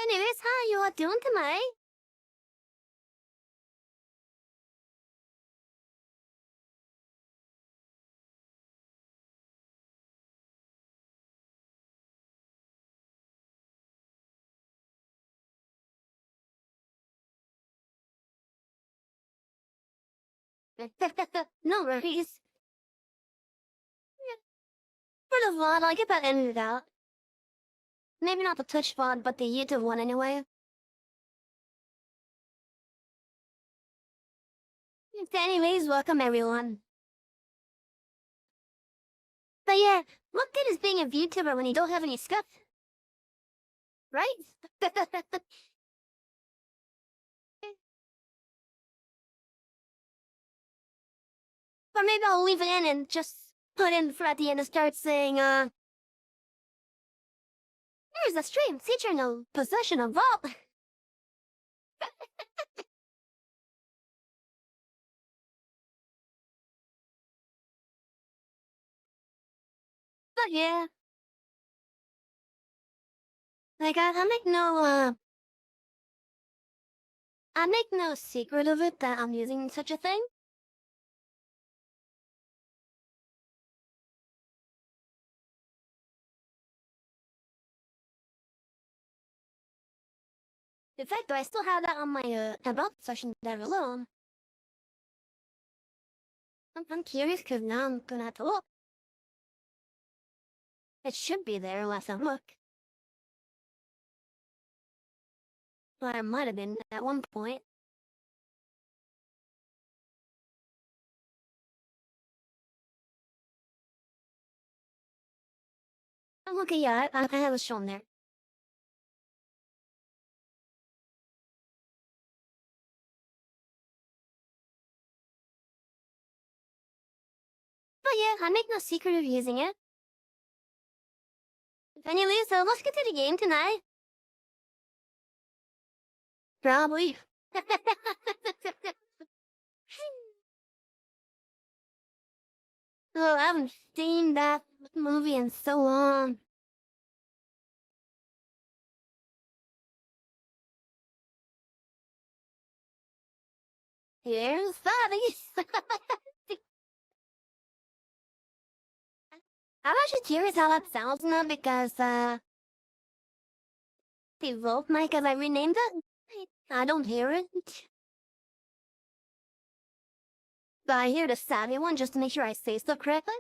Anyways, how you are doing tonight? No worries. For the VOD, I'll get that edited out. Maybe not the Twitch VOD, but the YouTube one anyway. Anyways, welcome everyone. But yeah, what good is being a VTuber when you don't have any stuff? Right? But maybe I'll leave it in and just put in for at the end and start saying, here's the stream featuring a possession of vault. But yeah. Like, I make no secret of it that I'm using such a thing. In fact, I still have that on my about session there alone. I'm curious because now I'm gonna have to look. It should be there unless I look. But it might have been at one point. Okay, yeah, I have it shown there. But yeah, I make no secret of using it. Anyways, so let's get to the game tonight. Probably. Oh, I haven't seen that movie in so long. Here's Bobby. I'm actually curious how that sounds now because, the Volt mic as I renamed it, I don't hear it. But I hear the savvy one just to make sure I say stuff correctly.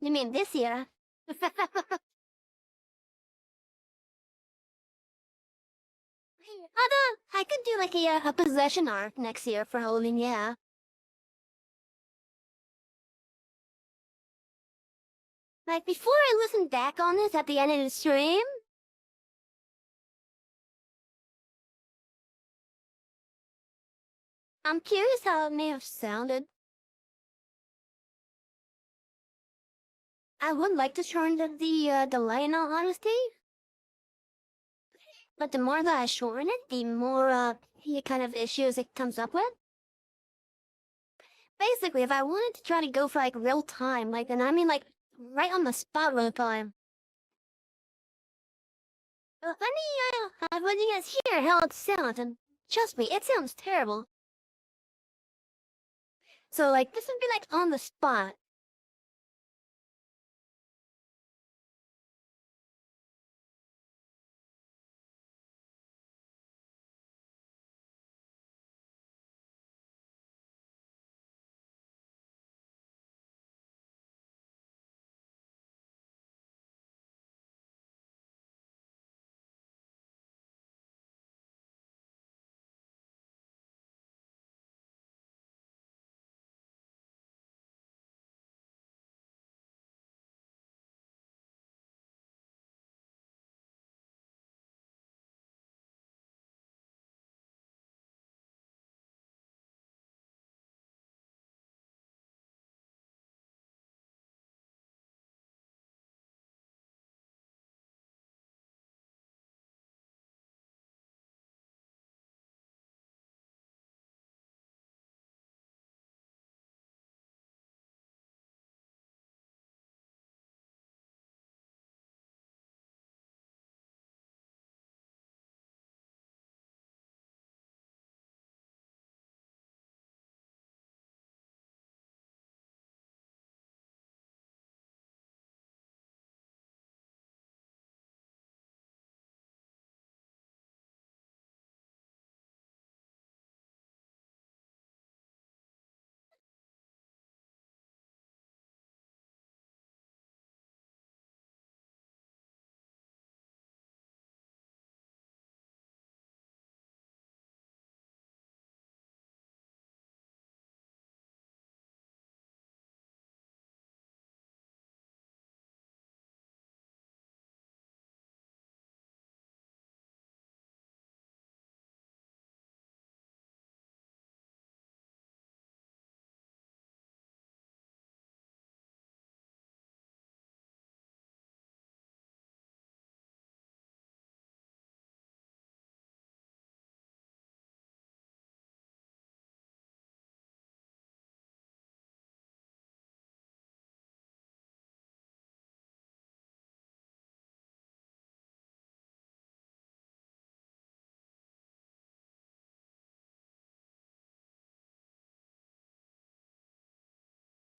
You mean this year? Although, I could do like a possession arc next year for Halloween, yeah. Like, before I listen back on this at the end of the stream, I'm curious how it may have sounded. I would like to shorten the line on honesty. But the more that I shorten it, the more, kind of issues it comes up with. Basically, if I wanted to try to go for, like, real time, like, and I mean, like, right on the spot real time. Let me, let you guys hear how it sounds, and trust me, it sounds terrible. So, like, this would be, like, on the spot.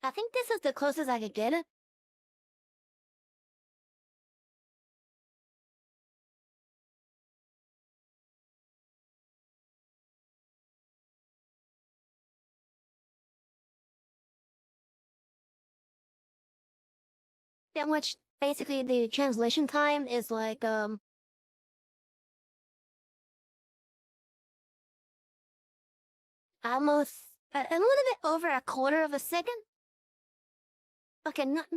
I think this is the closest I could get it. That which basically the translation time is like almost a little bit over a quarter of a second. Okay, not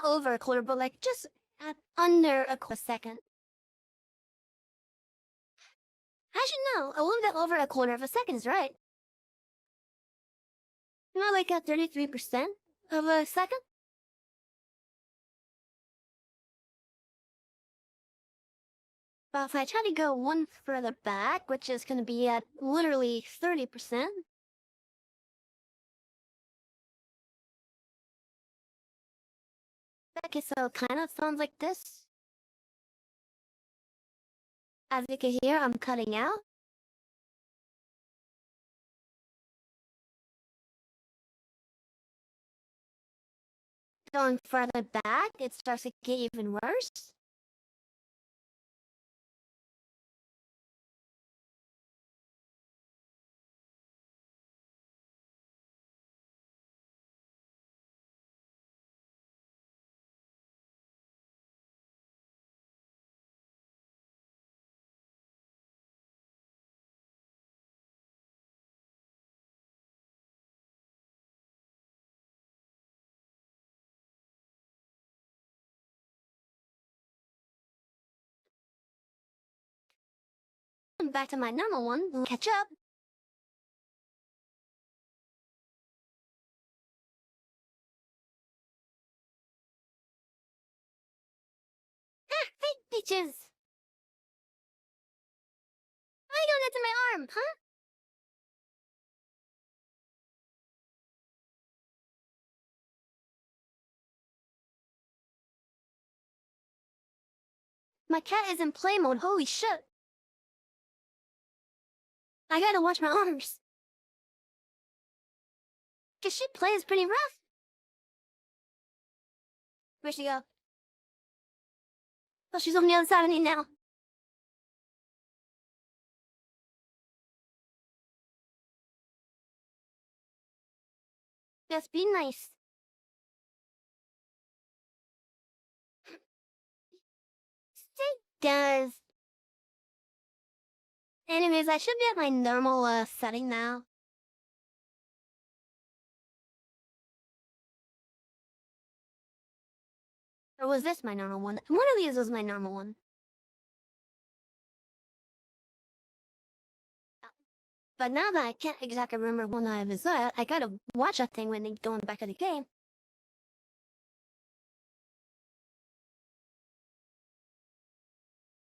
over a quarter, but like just under a second. Actually, no, a little bit over a quarter of a second is right. Not like a 33% of a second. But if I try to go one further back, which is going to be at literally 30%. Okay, so it kind of sounds like this. As you can hear, I'm cutting out. Going further back, it starts to get even worse. Back to my normal one, catch up. Hey, bitches! Why are you going into my arm, huh? My cat is in play mode, holy shit. I gotta watch my arms. Cause she plays pretty rough. Where'd she go? Oh, she's on the other side of me now. Just be nice. She does. Anyways, I should be at my normal setting now. Or was this my normal one? One of these was my normal one. But now that I can't exactly remember when I was at, I gotta watch that thing when they going back to the game.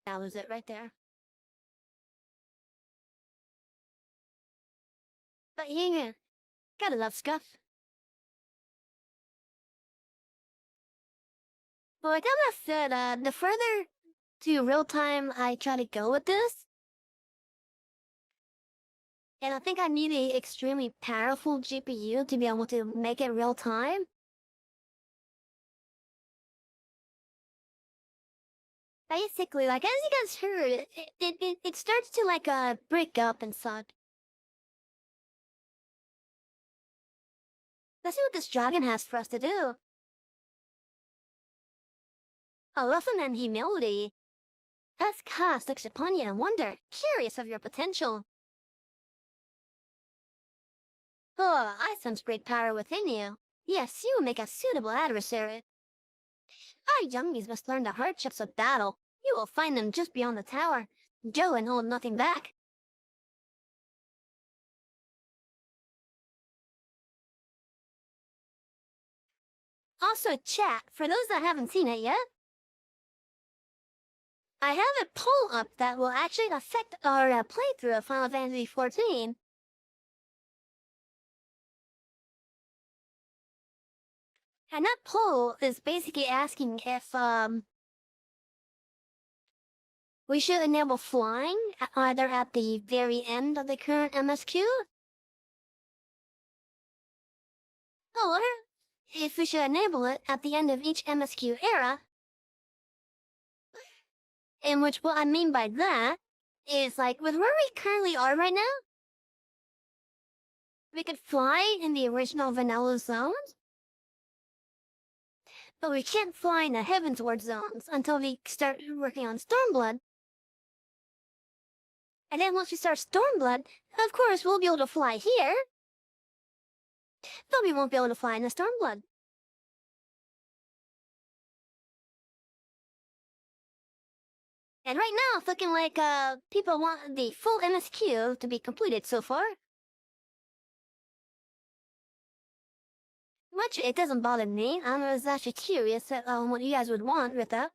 That was it right there. But yeah, gotta love Scuff. But like I said, the further to real time I try to go with this, and I think I need a extremely powerful GPU to be able to make it real time. Basically, like as you guys heard, it starts to like break up and such. Let's see what this dragon has for us to do. A lesson in humility. As cast looks upon you and wonder, curious of your potential. Oh, I sense great power within you. Yes, you will make a suitable adversary. Our youngies must learn the hardships of battle. You will find them just beyond the tower. Go and hold nothing back. Also, chat, for those that haven't seen it yet, I have a poll up that will actually affect our playthrough of Final Fantasy XIV. And that poll is basically asking if we should enable flying either at the very end of the current MSQ. Or, if we should enable it at the end of each MSQ era, in which what I mean by that is like with where we currently are right now, we could fly in the original vanilla zones, but we can't fly in the Heavensward zones until we start working on Stormblood. And then once we start Stormblood, of course we'll be able to fly here, but we won't be able to fly in the Stormblood. And right now, it's looking like people want the full MSQ to be completed so far. Which, it doesn't bother me. I was actually curious at what you guys would want with that.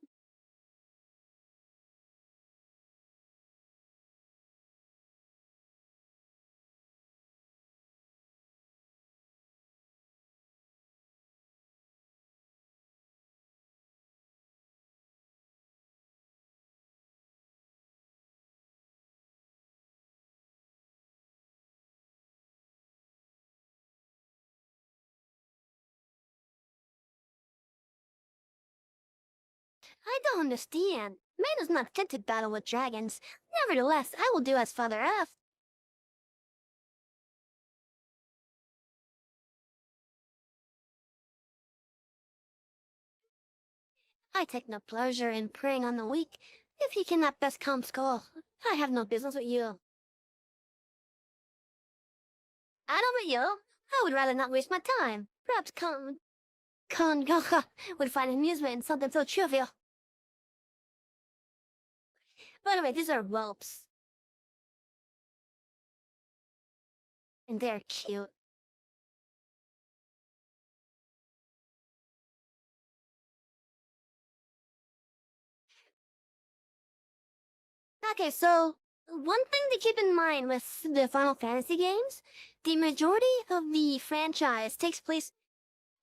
I don't understand. Man is not fit to battle with dragons. Nevertheless, I will do as Father asked. I take no pleasure in preying on the weak. If he cannot best calm skull, I have no business with you. I don't with you. I would rather not waste my time. Perhaps Con would find amusement in something so trivial. By the way, these are whelps. And they're cute. Okay, so one thing to keep in mind with the Final Fantasy games, the majority of the franchise takes place,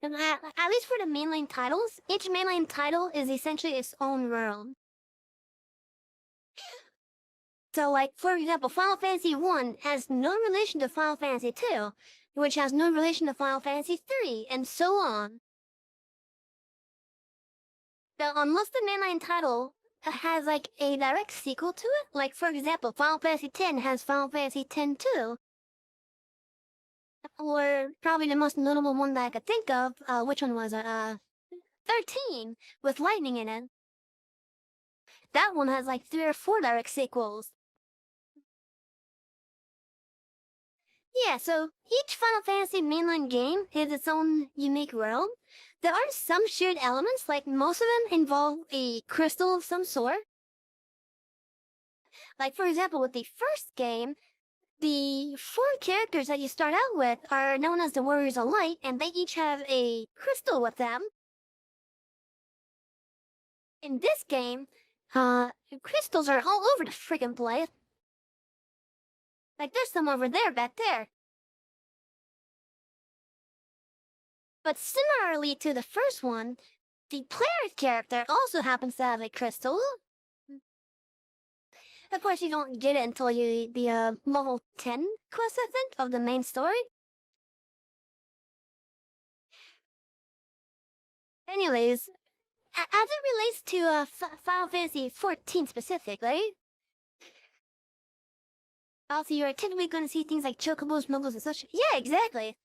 at least for the mainline titles, each mainline title is essentially its own world. So like, for example, Final Fantasy I has no relation to Final Fantasy II, which has no relation to Final Fantasy III, and so on. Now, unless the mainline title has like a direct sequel to it, like for example, Final Fantasy X has Final Fantasy X-2, or probably the most notable one that I could think of, which one was it? 13, with lightning in it. That one has like 3 or 4 direct sequels. Yeah, so each Final Fantasy mainline game has its own unique world. There are some shared elements, like most of them involve a crystal of some sort. Like for example, with the first game, the 4 characters that you start out with are known as the Warriors of Light, and they each have a crystal with them. In this game, crystals are all over the friggin' place. Like there's some over there, back there. But similarly to the first one, the player's character also happens to have a crystal. Of course, you don't get it until the level 10 quest, I think, of the main story. Anyways, as it relates to Final Fantasy XIV specifically, also you're typically going to see things like chocobos, mogos, and such. Yeah, exactly.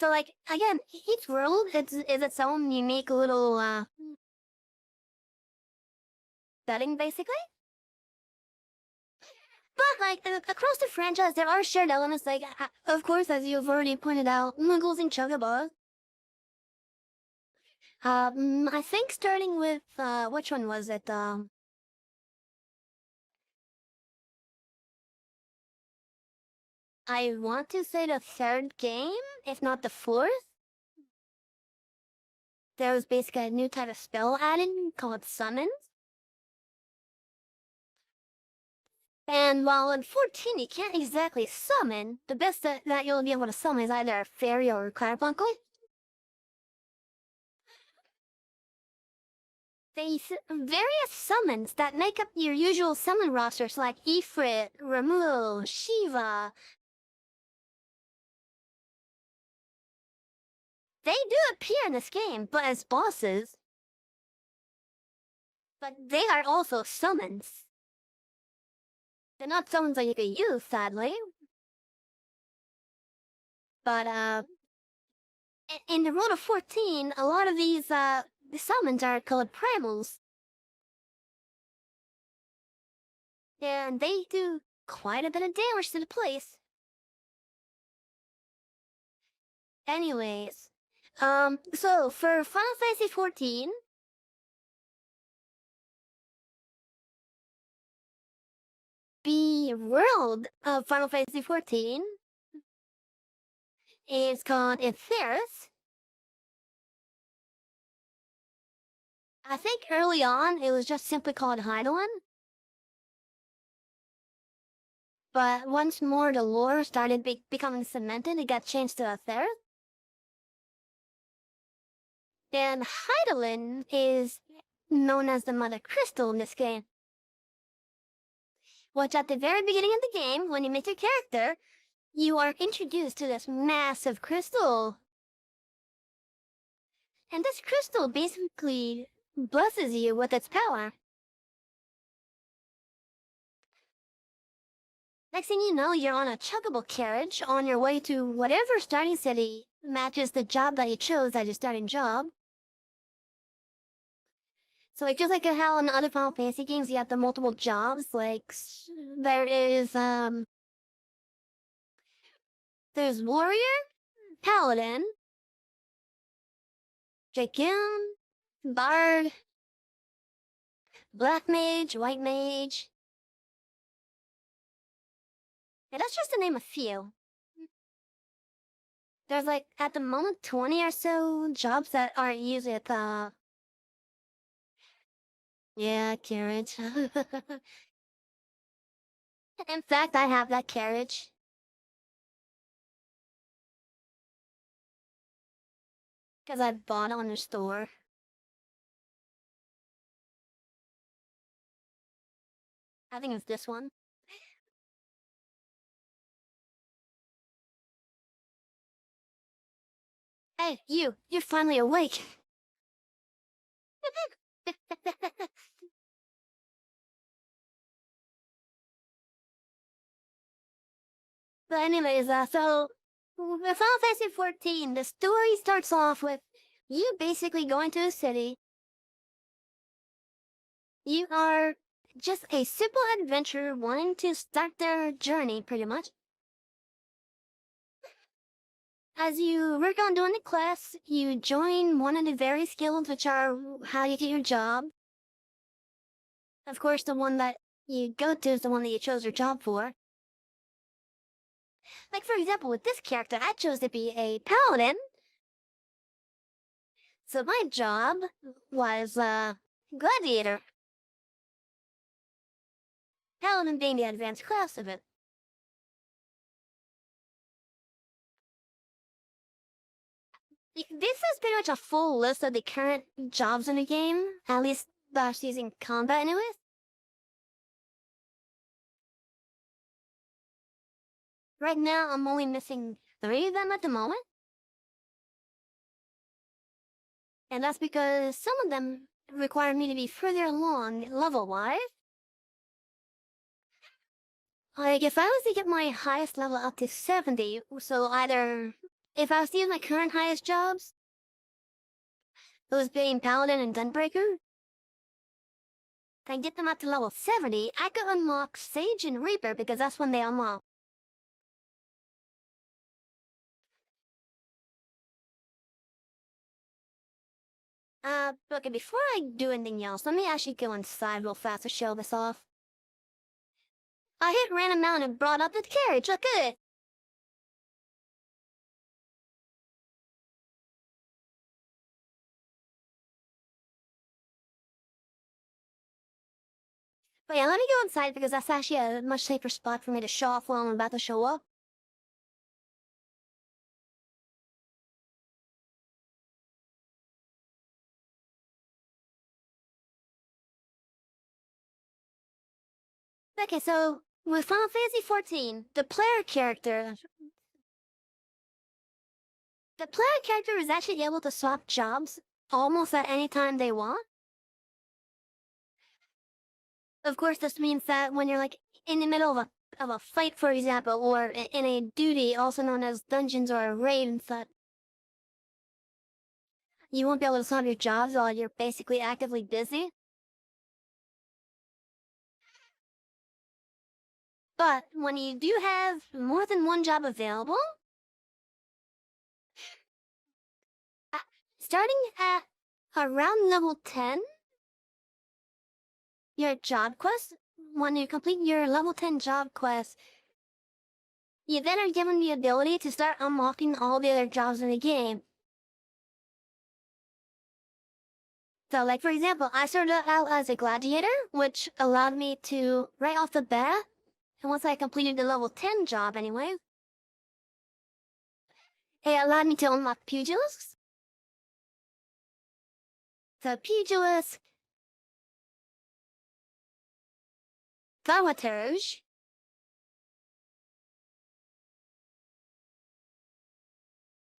So like, again, each world is its own unique little setting, basically. But like, across the franchise, there are shared elements like, of course, as you've already pointed out, muggles and chocobos. I think starting with, which one was it? I want to say the 3rd game, if not the 4th. There was basically a new type of spell added called summons. And while in 14 you can't exactly summon, the best that you'll be able to summon is either a fairy or a carbuncle. Various summons that make up your usual summon rosters like Ifrit, Ramul, Shiva, They do appear in this game, but as bosses. But they are also summons. They're not summons that you can use, sadly. But in the Road of 14, a lot of these the summons are called primals. And they do quite a bit of damage to the place. Anyways, so for Final Fantasy XIV, the world of Final Fantasy XIV is called Epheris. I think early on it was just simply called Heidelin. But once more the lore started becoming cemented, it got changed to Epheris. And Heidelin is known as the Mother Crystal in this game. Which at the very beginning of the game, when you make your character, you are introduced to this massive crystal. And this crystal basically blesses you with its power. Next thing you know, you're on a chuggable carriage on your way to whatever starting city matches the job that you chose as your starting job. So like just like how in other Final Fantasy games you have the multiple jobs, like there is there's warrior, paladin, dragoon, bard, black mage, white mage. And that's just to name a few. There's like at the moment 20 or so jobs that are usually at the carriage. In fact, I have that carriage. Because I bought it on the store. I think it's this one. Hey, you're finally awake. But anyways, so with Final Fantasy XIV, the story starts off with you basically going to a city. You are just a simple adventurer wanting to start their journey, pretty much. As you work on doing the quests, you join one of the various guilds, which are how you get your job. Of course, the one that you go to is the one that you chose your job for. Like, for example, with this character, I chose to be a paladin. So my job was, gladiator. Paladin being the advanced class of it. This is pretty much a full list of the current jobs in the game, at least that's using combat anyways. Right now, I'm only missing 3 of them at the moment. And that's because some of them require me to be further along level-wise. Like, if I was to get my highest level up to 70, so either, if I was to use my current highest jobs, those being Paladin and Gunbreaker, if I get them up to level 70, I could unlock Sage and Reaper because that's when they unlock. Okay, before I do anything else, let me actually go inside real fast to show this off. I hit random mountain and brought up the carriage, look at it! But yeah, let me go inside because that's actually a much safer spot for me to show off while I'm about to show up. Okay, so with Final Fantasy XIV, the player character The player character is actually able to swap jobs almost at any time they want. Of course, this means that when you're like in the middle of a fight, for example, or in a duty, also known as dungeons or a raid and such, you won't be able to swap your jobs while you're basically actively busy. But when you do have more than one job available, uh, starting at around level 10, your job quest, when you complete your level 10 job quest, you then are given the ability to start unlocking all the other jobs in the game. So, like, for example, I started out as a gladiator, which allowed me to, right off the bat, and once I completed the level 10 job anyway, it allowed me to unlock pugilists. So, pugilists, thaumaturge,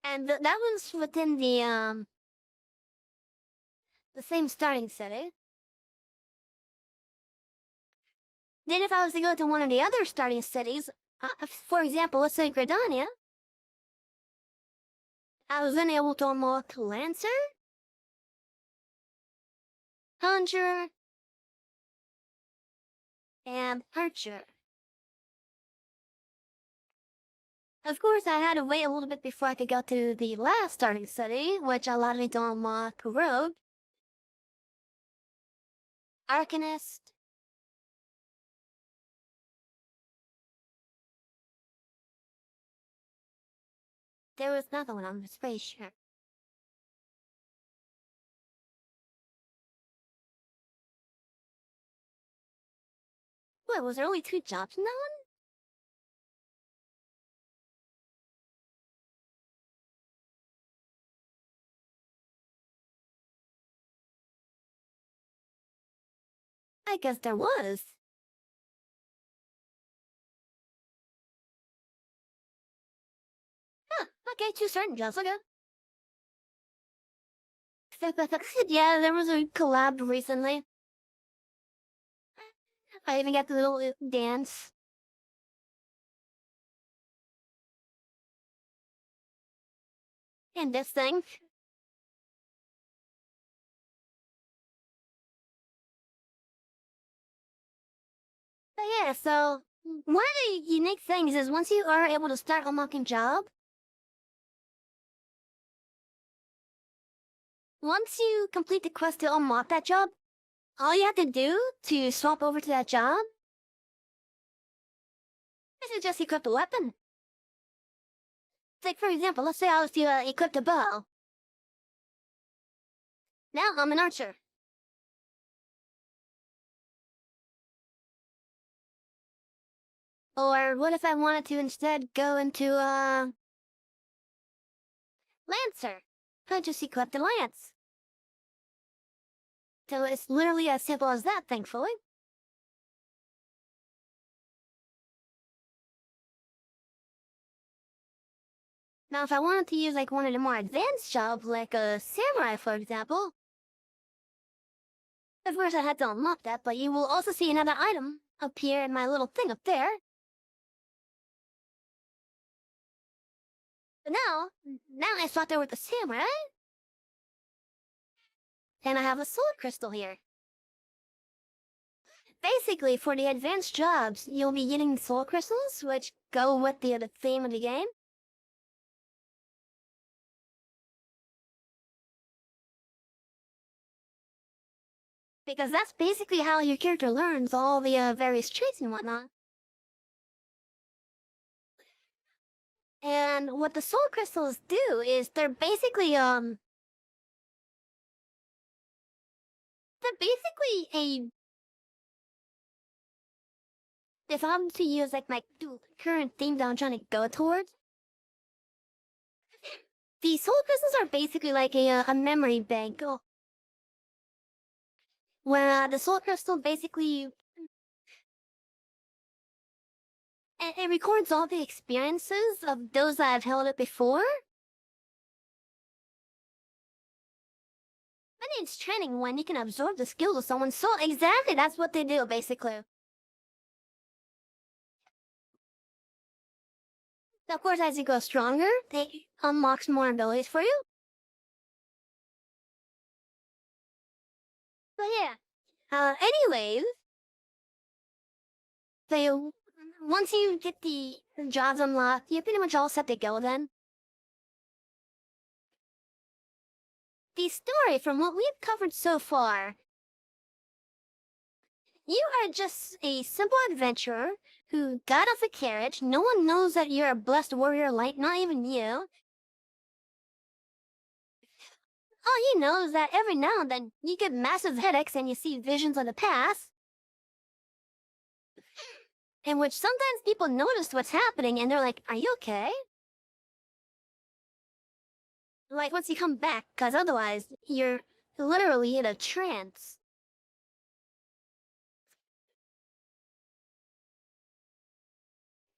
and that was within the same starting setting. Then if I was to go to one of the other starting cities, for example, let's say Gridania, I was then able to unlock Lancer, Conjurer, and Archer. Of course, I had to wait a little bit before I could go to the last starting city, which allowed me to unlock Rogue, Arcanist, there was another one, I'm pretty sure. Wait, was there only 2 jobs in that one? I guess there was. Huh, okay, 2 certain jobs, okay. Yeah, there was a collab recently. I even got the little dance. And this thing. But yeah, so one of the unique things is once you are able to start unlocking job, once you complete the quest to unlock that job, all you have to do to swap over to that job is to just equip the weapon. Like for example, let's say I was to equip the bow. Now I'm an archer. Or what if I wanted to instead go into Lancer? I just equip the lance. So it's literally as simple as that, thankfully. Now, if I wanted to use like one of the more advanced jobs, like a samurai, for example, of course I had to unlock that, but you will also see another item appear in my little thing up there. But now I thought there was the samurai, and I have a sword crystal here. Basically, for the advanced jobs, you'll be getting soul crystals, which go with the theme of the game. Because that's basically how your character learns all the various traits and whatnot. And what the soul crystals do is they're basically a, if I'm to use like my current theme that I'm trying to go towards, the soul crystals are basically like a memory bank. Where the soul crystal basically it records all the experiences of those that have held it before. needs training when you can absorb the skills of someone. So exactly, that's what they do, basically. Of course, as you go stronger, they unlocks more abilities for you. But yeah. Anyways, so once you get the jobs unlocked, you're pretty much all set to go then. The story from what we've covered so far, you are just a simple adventurer who got off a carriage. No one knows that you're a blessed warrior light, not even you. All you know is that every now and then you get massive headaches and you see visions of the past, in which sometimes people notice what's happening and they're like, are you okay? Like once you come back, because otherwise you're literally in a trance.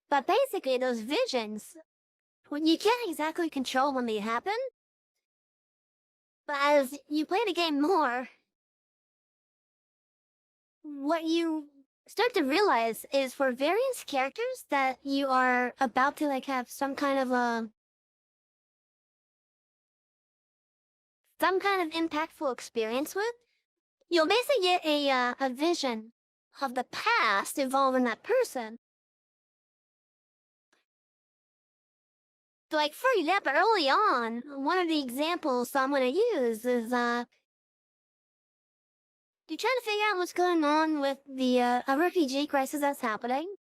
But basically those visions, when you can't exactly control when they happen, but as you play the game more, what you start to realize is for various characters that you are about to like have some kind of impactful experience with, you'll basically get a vision of the past involving that person. So like for example, early on, one of the examples I'm gonna use is you're trying to figure out what's going on with the a refugee crisis that's happening,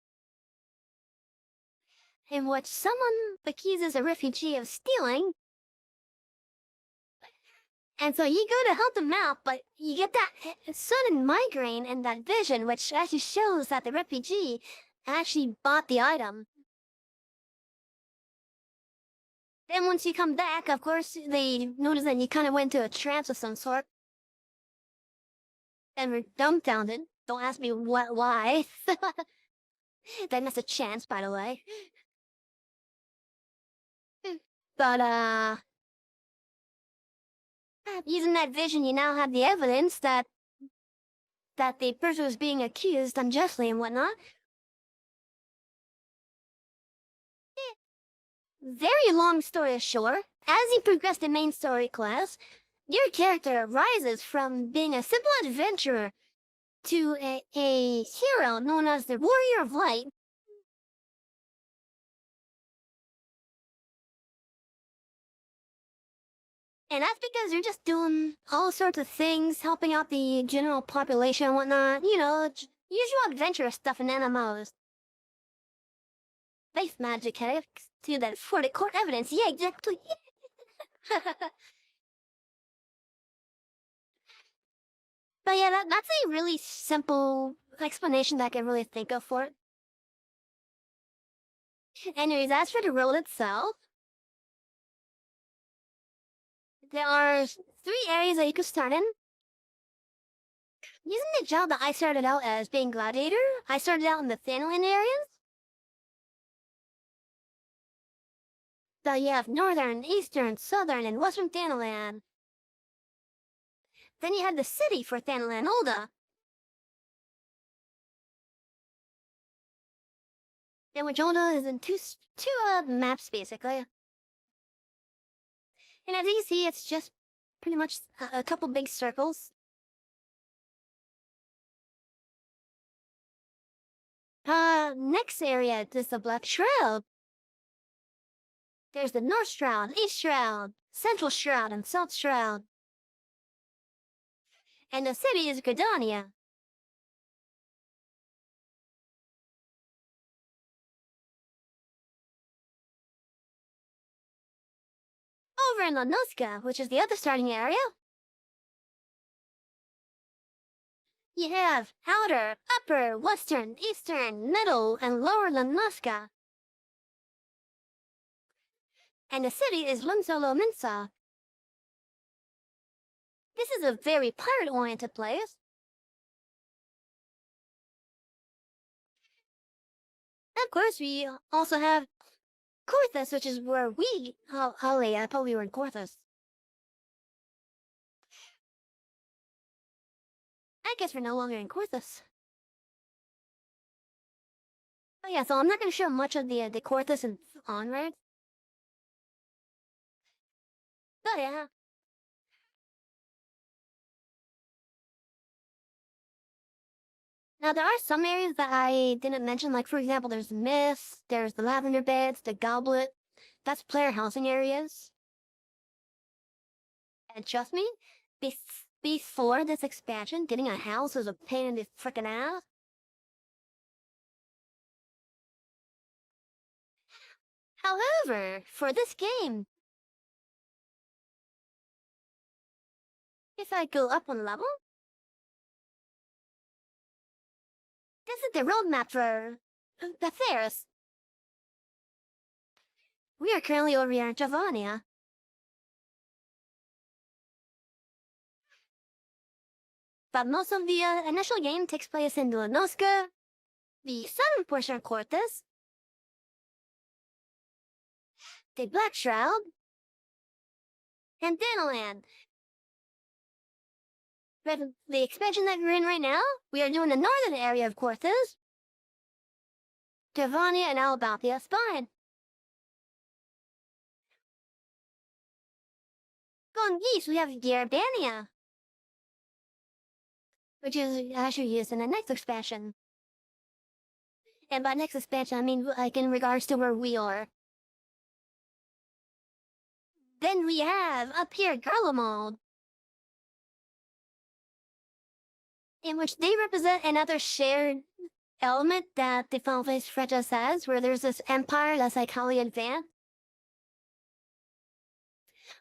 in which someone accuses a refugee of stealing. And so you go to help them out, but you get that sudden migraine and that vision, which actually shows that the refugee actually bought the item. Then once you come back, of course, they notice that you kind of went into a trance of some sort. And we're dumbfounded. Don't ask me why. Then that's a chance, by the way. But, using that vision, you now have the evidence that the person was being accused unjustly and whatnot. Very long story short, as you progress the main story class, your character rises from being a simple adventurer to a hero known as the Warrior of Light. And that's because you're just doing all sorts of things, helping out the general population and whatnot. You know, usual adventurous stuff in MMOs. Face magic headaches to that for the court evidence. Yeah, exactly. But yeah, that's a really simple explanation that I can really think of for it. Anyways, as for the role itself, there are 3 areas that you could start in. Using the job that I started out as being gladiator, I started out in the Thanland areas. So you have northern, eastern, southern, and western Thanaland. Then you have the city for Thanaland Olda. And which Olda is in two maps basically. And as you see, it's just pretty much a couple big circles. Next area is the Black Shroud. There's the North Shroud, East Shroud, Central Shroud, and South Shroud. And the city is Gridania. Over in Lanuska, which is the other starting area, you have Outer, Upper, Western, Eastern, Middle, and Lower Lanuska. And the city is Lunsolo Minsa. This is a very pirate-oriented place. Of course, we also have Corthus, which is where we... Holly, I thought we were in Corthus. guess we're no longer in Corthus. Oh yeah, so I'm not gonna show much of the Corthus and onward. Oh yeah. Now there are some areas that I didn't mention, like for example, there's the Mist, there's the Lavender Beds, the Goblet. That's player housing areas. And trust me, before this expansion, getting a house was a pain in the frickin' ass. However, for this game, if I go up one level, this is the roadmap for the fairs. We are currently over here in Javonia. But most of the initial game takes place in Dulanosca, the southern portion of Corthus, the Black Shroud, and Danaland. But the expansion that we're in right now, we are doing the northern area of Corthus, Javonia and Alabathia Spine. Going east, we have Garabania, which is actually used in the next expansion. And by next expansion, I mean like in regards to where we are. Then we have up here Garlemald, in which they represent another shared element that the Final Fantasy franchise has, where there's this empire that's like highly advanced.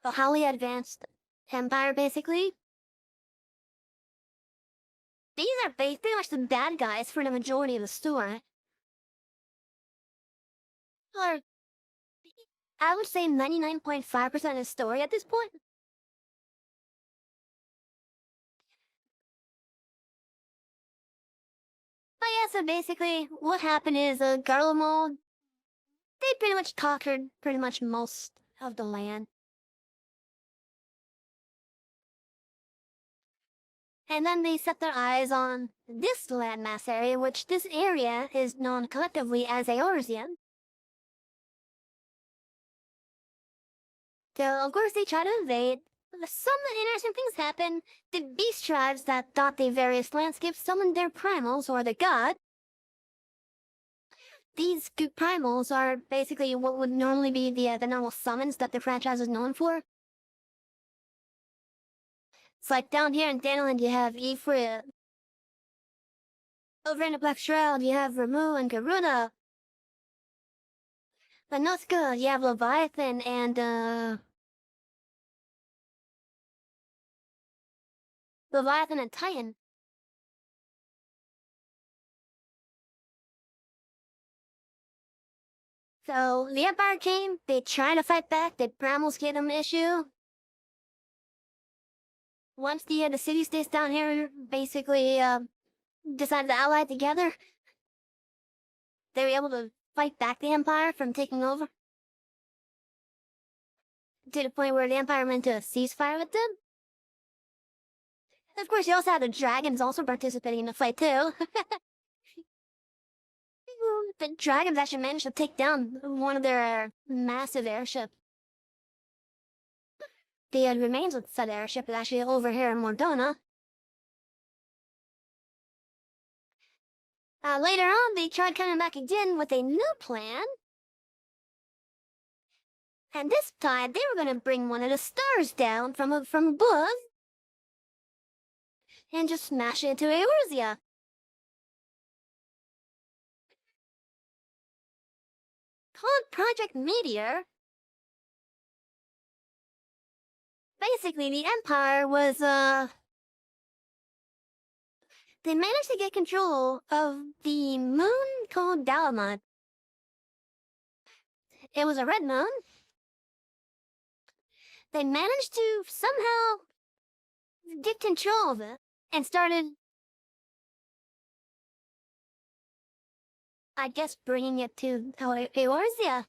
A highly advanced empire, basically. These are pretty much the bad guys for the majority of the story. Or, I would say 99.5% of the story at this point. But yeah, so basically, what happened is Garlemald, they pretty much conquered pretty much most of the land. And then they set their eyes on this landmass area, which this area is known collectively as Eorzea. So, of course, they try to invade. Some interesting things happen. The beast tribes that dot the various landscapes summoned their primals, or the god. These primals are basically what would normally be the normal summons that the franchise is known for. It's like down here in Danaland, you have Ifrit. Over in the Black Shroud, you have Ramu and Garuda. But Noska, you have Leviathan and Leviathan and Titan. So the Empire came, they tried to fight back, the Brambles gave them issue. Once the city-states down here basically decided to ally together, they were able to fight back the Empire from taking over. To the point where the Empire went to a ceasefire with them. Of course, you also had the dragons also participating in the fight too. The dragons actually managed to take down one of their massive airships. The remains of said airship is actually over here in Mordona. Later on, they tried coming back again with a new plan. And this time, they were going to bring one of the stars down from above and just smash it into Eorzea. Called Project Meteor. Basically, the Empire was, they managed to get control of the moon called Dalamud. It was a red moon. They managed to somehow get control of it and started, I guess, bringing it to Eorzea.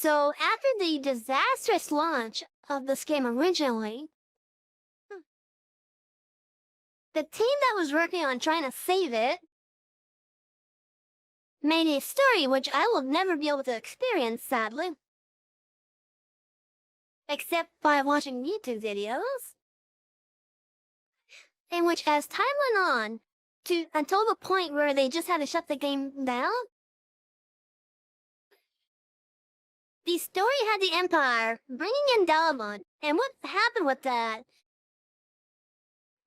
So after the disastrous launch of this game originally, the team that was working on trying to save it made a story which I will never be able to experience, sadly. Except by watching YouTube videos. In which, as time went on, until the point where they just had to shut the game down, the story had the Empire bringing in Dalamud, and what happened with that?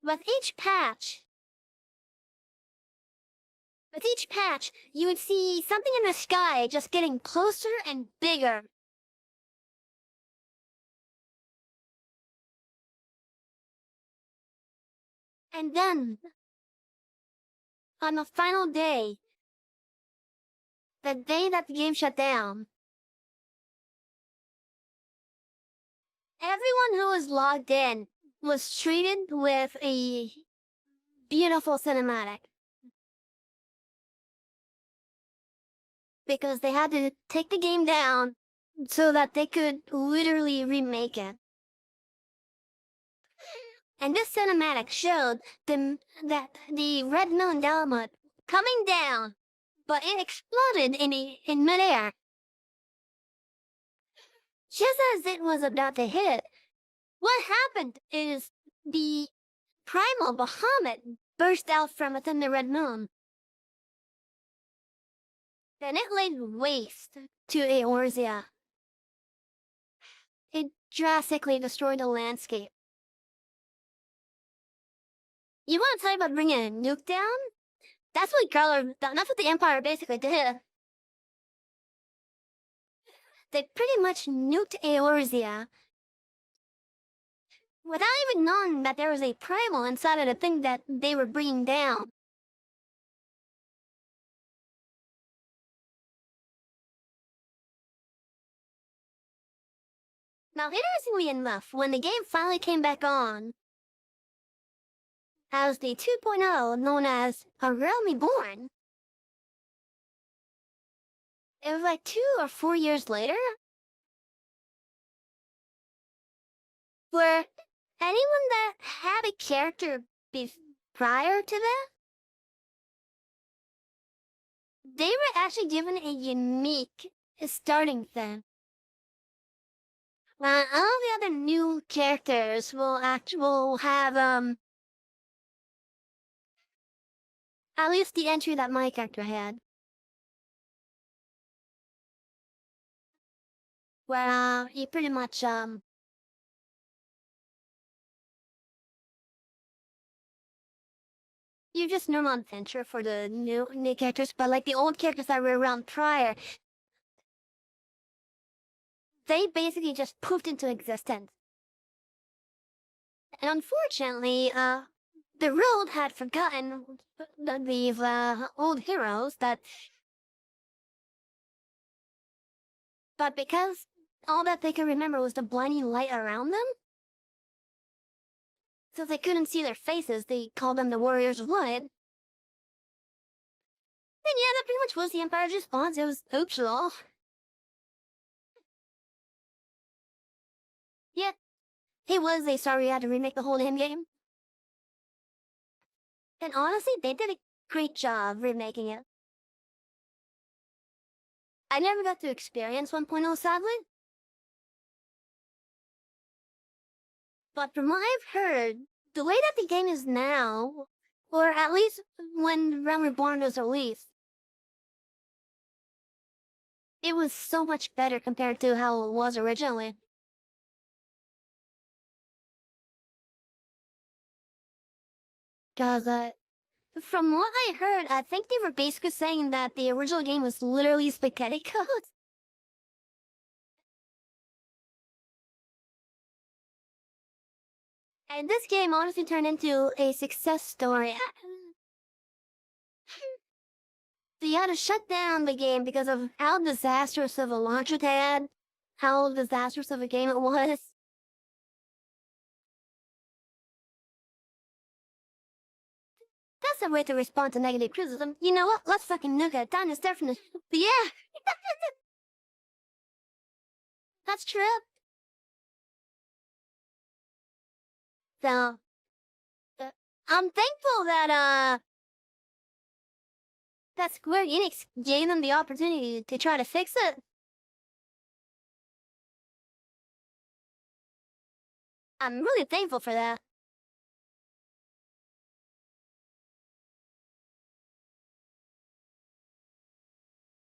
With each patch, you would see something in the sky just getting closer and bigger. And then, on the final day, the day that the game shut down, everyone who was logged in was treated with a beautiful cinematic. Because they had to take the game down so that they could literally remake it. And this cinematic showed them that the red moon Dalamud coming down, but it exploded in midair. Just as it was about to hit it, what happened is the primal Bahamut burst out from within the red moon. Then it laid waste to Eorzea. It drastically destroyed the landscape. You want to talk about bringing a nuke down? That's what the Empire basically did. They pretty much nuked Eorzea without even knowing that there was a primal inside of the thing that they were bringing down. Now, interestingly enough, when the game finally came back on, as the 2.0 known as A Realm Reborn, it was like 2 or 4 years later, where anyone that had a character prior to that, they were actually given a unique starting thing. All the other new characters will have at least the entry that my character had. Where you pretty much you just normal adventure for the new characters, but like the old characters that were around prior, they basically just poofed into existence. And unfortunately, the world had forgotten these old heroes but because all that they could remember was the blinding light around them, so they couldn't see their faces, they called them the Warriors of Light. And yeah, that pretty much was the Empire's response. It was optional. Yeah, it was a sorry I had to remake the whole damn game. And honestly, they did a great job remaking it. I never got to experience 1.0, sadly. But from what I've heard, the way that the game is now, or at least when Realm Reborn was released, it was so much better compared to how it was originally. Cause from what I heard, I think they were basically saying that the original game was literally spaghetti code. And this game honestly turned into a success story. They had to shut down the game because of how disastrous of a launch it had, how disastrous of a game it was. That's a way to respond to negative criticism. You know what? Let's fucking nuke it. Time is definitely. Yeah. That's true. So, uh, I'm thankful that Square Enix gave them the opportunity to try to fix it. I'm really thankful for that.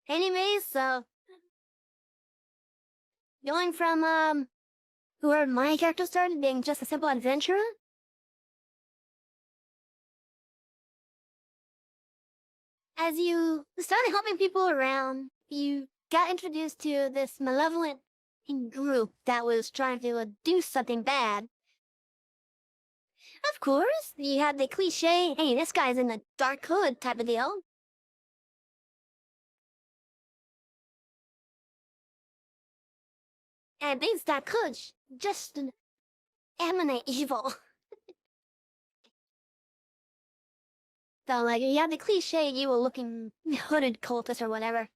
Anyways, so going from where my character started being just a simple adventurer, as you started helping people around, you got introduced to this malevolent group that was trying to do something bad. Of course, you had the cliche, hey, this guy's in the dark hood type of deal. And these dark hoods just emanate evil. So, like, you have the cliche evil looking hooded cultist or whatever.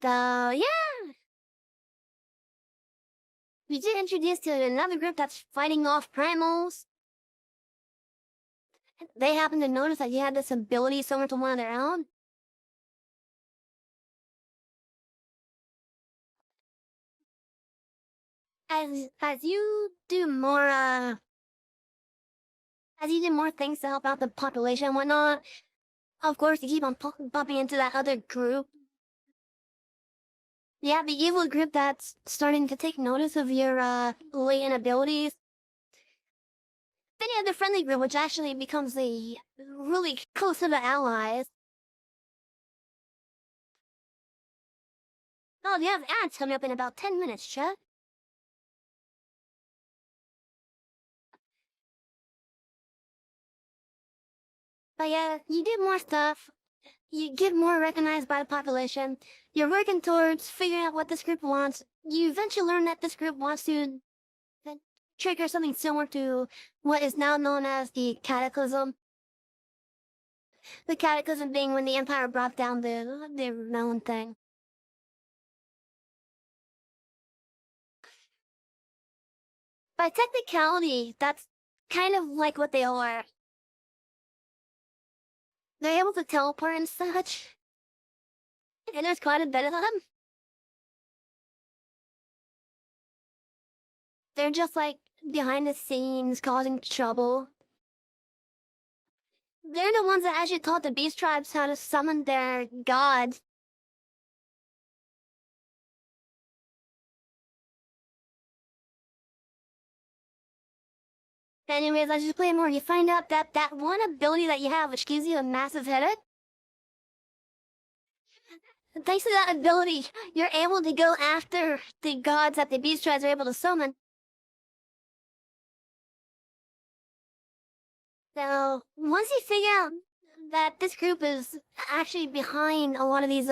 So, yeah, we get introduced to another group that's fighting off primals. They happen to notice that you had this ability similar to one of their own. As you do more as you do more things to help out the population and whatnot, of course you keep on bumping into that other group. Yeah, the evil group that's starting to take notice of your latent abilities. Then you have the friendly group, which actually becomes the really close to the allies. Oh, you have ads coming up in about 10 minutes, Chuck. But yeah, you do more stuff. You get more recognized by the population. You're working towards figuring out what this group wants. You eventually learn that this group wants to trigger something similar to what is now known as the Cataclysm. The Cataclysm being when the Empire brought down the known thing. By technicality, that's kind of like what they are. They're able to teleport and such. And there's quite a bit of them. They're just like behind the scenes causing trouble. They're the ones that actually taught the beast tribes how to summon their gods. Anyways, as you play more, you find out that that one ability that you have, which gives you a massive headache, thanks to that ability, you're able to go after the gods that the beast tribes are able to summon. So, once you figure out that this group is actually behind a lot of these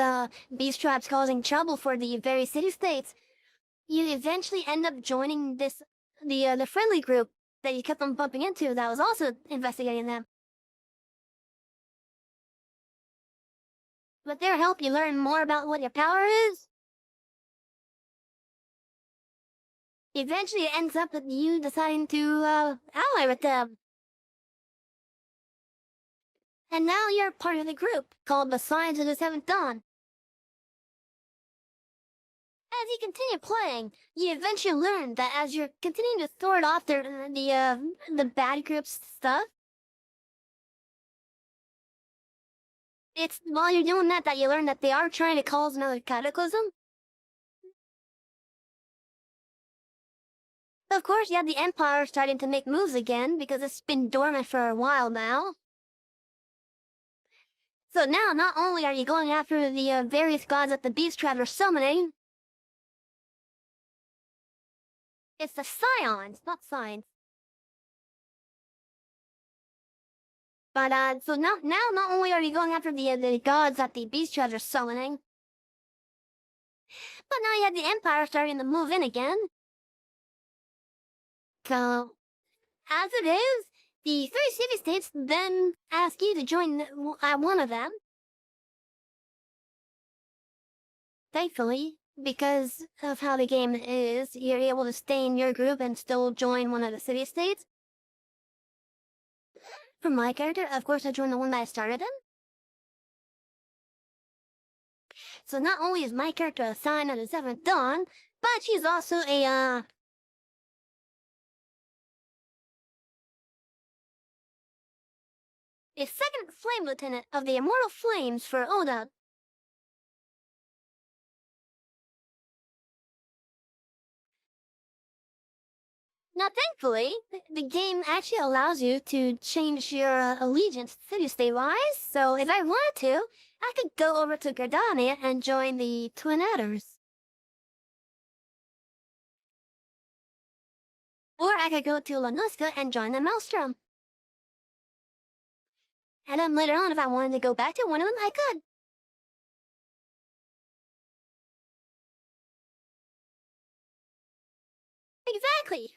beast tribes causing trouble for the very city-states, you eventually end up joining the friendly group that you kept on bumping into that was also investigating them. With their help, you learn more about what your power is. Eventually, it ends up with you deciding to ally with them. And now you're part of the group called the Science of the Seventh Dawn. As you continue playing, you eventually learn that as you're continuing to thwart off the bad group's stuff, it's while you're doing that you learn that they are trying to cause another cataclysm. Of course, you have the Empire starting to make moves again because it's been dormant for a while now. So now, not only are you going after the various gods that the beast tribes are summoning, it's the Scions, not Signs. But so now not only are you going after the gods that the beast tribes are summoning, but now you have the Empire starting to move in again. So, as it is, the three city-states then ask you to join one of them. Thankfully, because of how the game is, you're able to stay in your group and still join one of the city-states. For my character, of course, I joined the one that I started in. So not only is my character a sign of the 7th Dawn, but she's also a second flame lieutenant of the Immortal Flames for Oda. Now, thankfully, the game actually allows you to change your allegiance city-state-wise, so if I wanted to, I could go over to Gardania and join the Twin Adders. Or I could go to Lanuska and join the Maelstrom. And then later on, if I wanted to go back to one of them, I could. Exactly.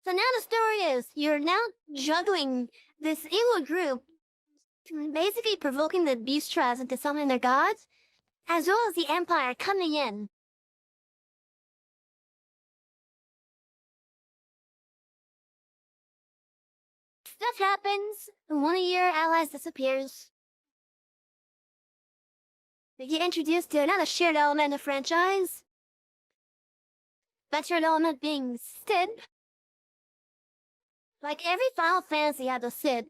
So now the story is, you're now juggling this evil group, basically provoking the beast tribes into summoning their gods, as well as the Empire coming in. Stuff happens, one of your allies disappears. You get introduced to another shared element in the franchise. That shared element being Sid. Like every Final Fantasy had a Sid.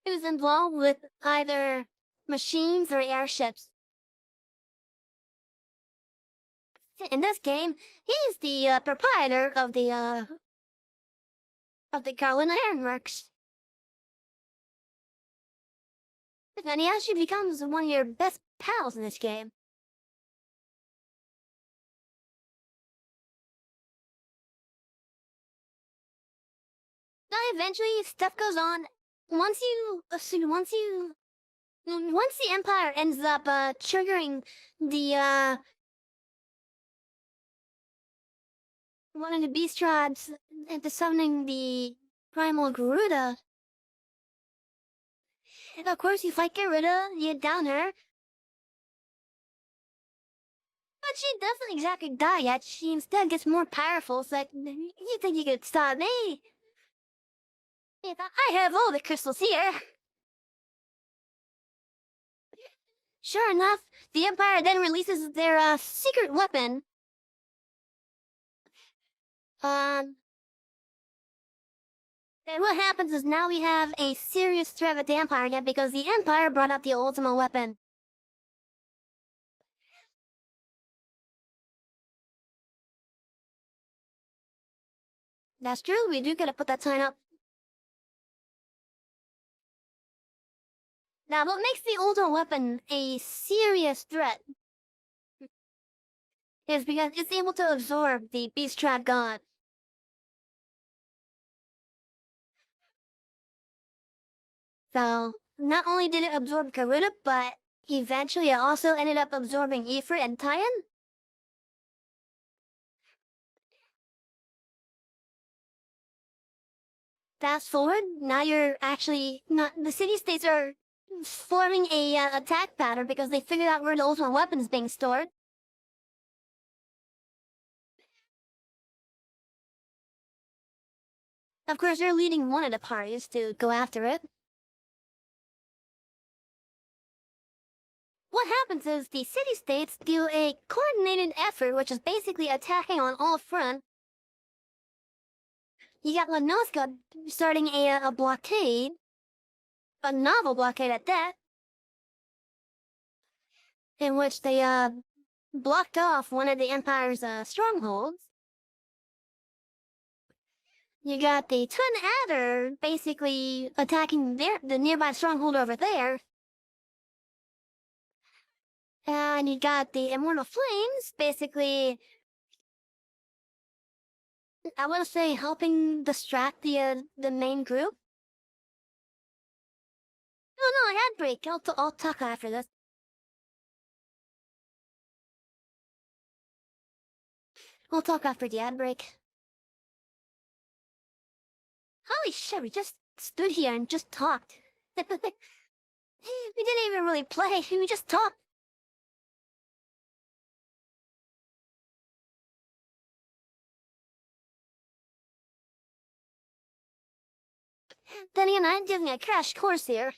He was involved with either machines or airships. In this game, he's the proprietor of the Garland Iron Works. And he actually becomes one of your best pals in this game. Now eventually stuff goes on. Once the Empire ends up triggering the one of the beast tribes into summoning the primal Garuda. And of course you fight Garuda, you down her. But she doesn't exactly die yet, she instead gets more powerful, so like, you think you could stop me? I have all the crystals here. Sure enough, the Empire then releases their secret weapon. And what happens is now we have a serious threat with the Empire again because the Empire brought out the ultimate weapon. That's true, we do gotta put that sign up. Now, what makes the ultimate weapon a serious threat is because it's able to absorb the Beast Trap God. So, not only did it absorb Garuda, but eventually it also ended up absorbing Ifrit and Tyan. Fast forward, now you're actually not, the city-states are forming a attack pattern because they figured out where the ultimate weapon is being stored. Of course, they're leading one of the parties to go after it. What happens is the city-states do a coordinated effort, which is basically attacking on all fronts. You got Lanoska starting a blockade, a novel blockade at that, in which they blocked off one of the Empire's strongholds. You got the Twin Adder basically attacking the nearby stronghold over there. And you got the Immortal Flames basically, I want to say, helping distract the main group. No, ad break. I'll talk after this. We'll talk after the ad break. Holy shit, we just stood here and just talked. We didn't even really play, we just talked. Then again, I'm giving a crash course here.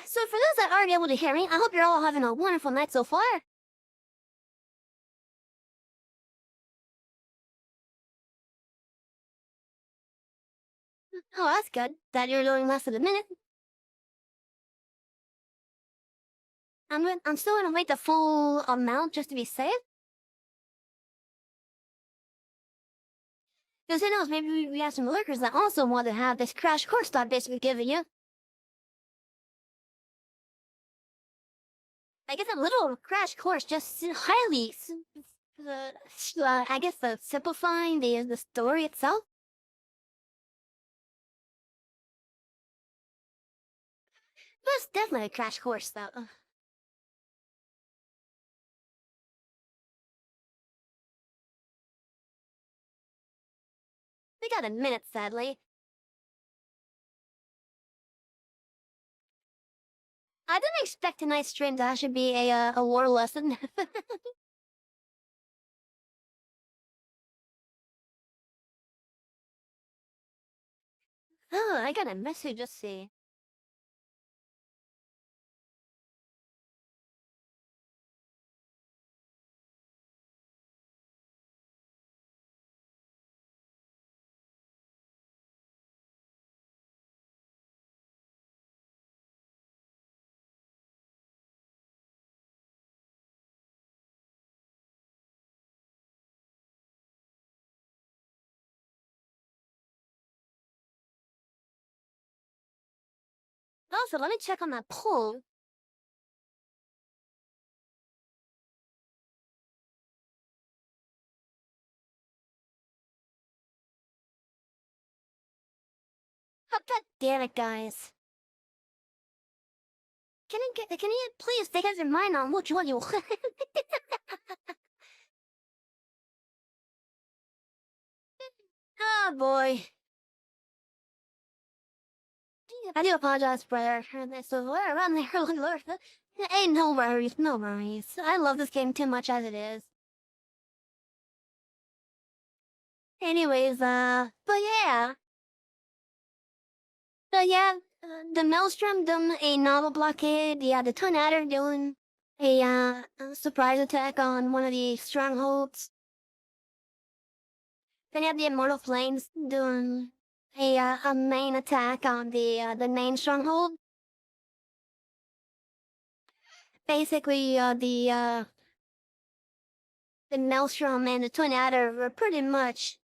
So for those that aren't able to hear me, I hope you're all having a wonderful night so far. Oh, that's good. That you're doing less than a minute. I'm still gonna wait the full amount just to be safe. Because who knows, maybe we have some lurkers that also want to have this crash course that I'm basically giving you. I guess a little crash course just highly, I guess, simplifying the story itself. But it's definitely a crash course, though. We got a minute, sadly. I didn't expect tonight's stream to actually be a war lesson. Oh, I got a message, let's see. Also, let me check on that poll. Oh, God damn it, guys. Can you please take out your mind on which one you want? Oh, boy. I do apologize, brother. So we're around there, Lord. Hey, no worries, no worries. I love this game too much as it is. Anyways, but yeah. So yeah, the Maelstrom done a novel blockade. Yeah, the Tornado doing a surprise attack on one of the strongholds. Then you have the Immortal Flames doing a main attack on the main stronghold. Basically, the Maelstrom and the Tornado were pretty much.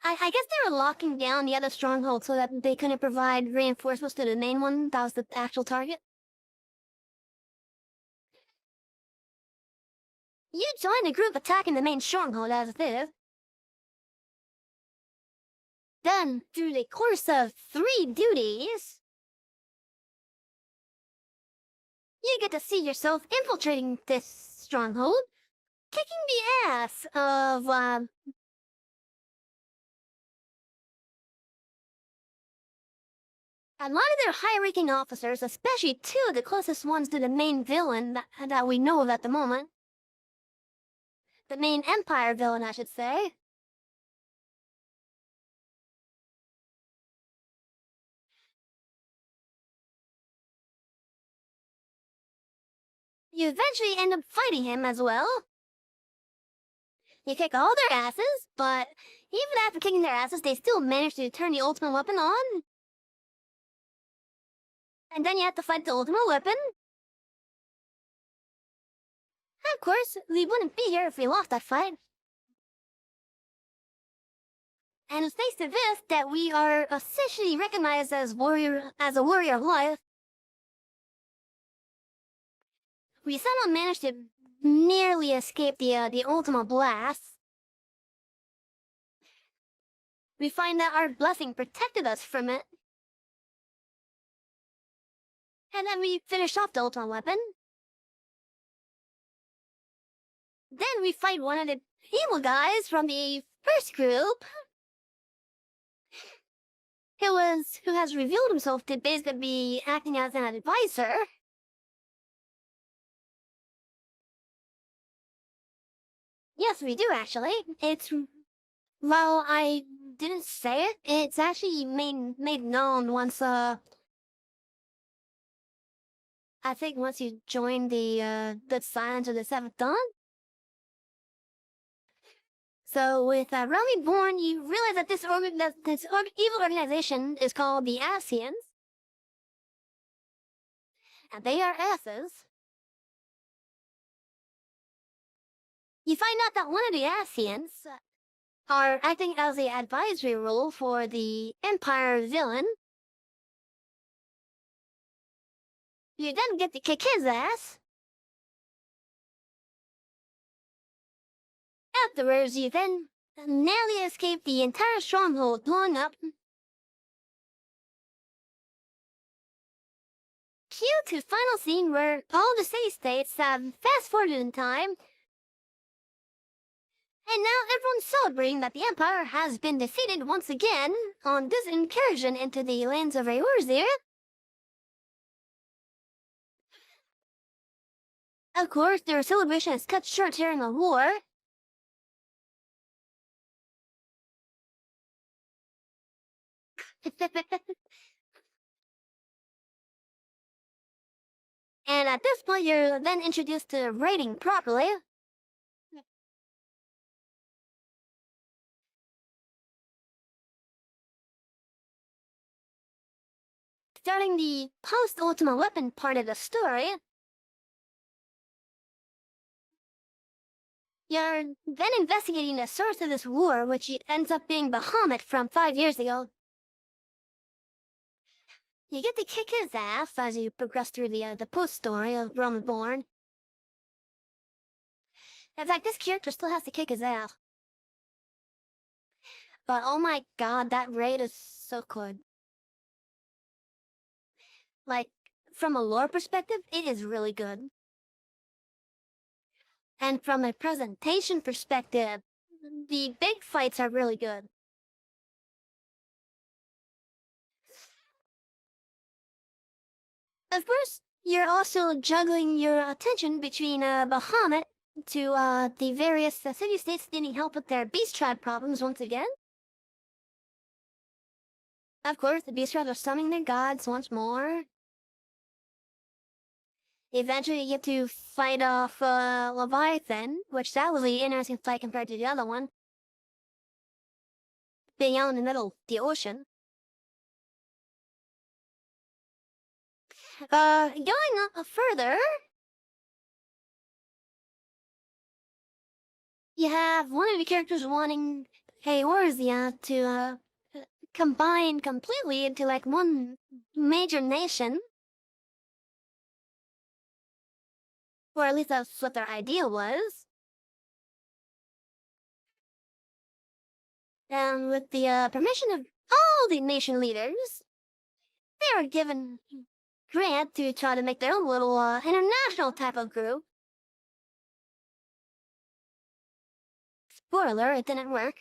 I guess they were locking down the other stronghold so that they couldn't provide reinforcements to the main one. That was the actual target. You joined the group attacking the main stronghold as it is. Then, through the course of 3 duties, you get to see yourself infiltrating this stronghold, kicking the ass of, a lot of their high-ranking officers, especially 2 of the closest ones to the main villain that we know of at the moment. The main Empire villain, I should say. You eventually end up fighting him as well. You kick all their asses, but even after kicking their asses, they still manage to turn the ultimate weapon on. And then you have to fight the ultimate weapon. Of course, we wouldn't be here if we lost that fight. And it's thanks to this that we are officially recognized as a warrior of life. We somehow managed to nearly escape the ultimate blast. We find that our blessing protected us from it. And then we finish off the ultimate weapon. Then we fight one of the evil guys from the first group, who has revealed himself to basically be acting as an advisor. Yes, we do actually. Well, I didn't say it. It's actually made known once I think once you join the Silence of the Seventh Dawn. So with Realm Reborn, you realize that this evil organization is called the Asians, and they are asses. You find out that one of the Asians are acting as the advisory role for the Empire villain. You then get to kick his ass. Afterwards, you then narrowly escape the entire stronghold, blowing up. Cue to final scene where all the city-states have fast-forwarded in time. And now everyone's celebrating that the Empire has been defeated once again on this incursion into the lands of Eorzea. Of course, their celebration is cut short during the war. And at this point, you're then introduced to raiding properly. Starting the post-Ultimate Weapon part of the story. You're then investigating the source of this war, which ends up being Bahamut from 5 years ago. You get to kick his ass as you progress through the post-story of Realm Reborn. In fact, this character still has to kick his ass. But oh my god, that raid is so good. Like, from a lore perspective, it is really good. And from a presentation perspective, the big fights are really good. Of course, you're also juggling your attention between Bahamut to the various city-states needing help with their beast tribe problems once again. Of course, the beast tribes are summoning their gods once more. Eventually, you get to fight off Leviathan, which that was an interesting fight compared to the other one. Being out in the middle of the ocean. Going up further, you have one of the characters wanting Eorzea to combine completely into like one major nation. Or at least that's what their idea was. And with the permission of all the nation leaders, they were given grant to try to make their own little international type of group. Spoiler, it didn't work.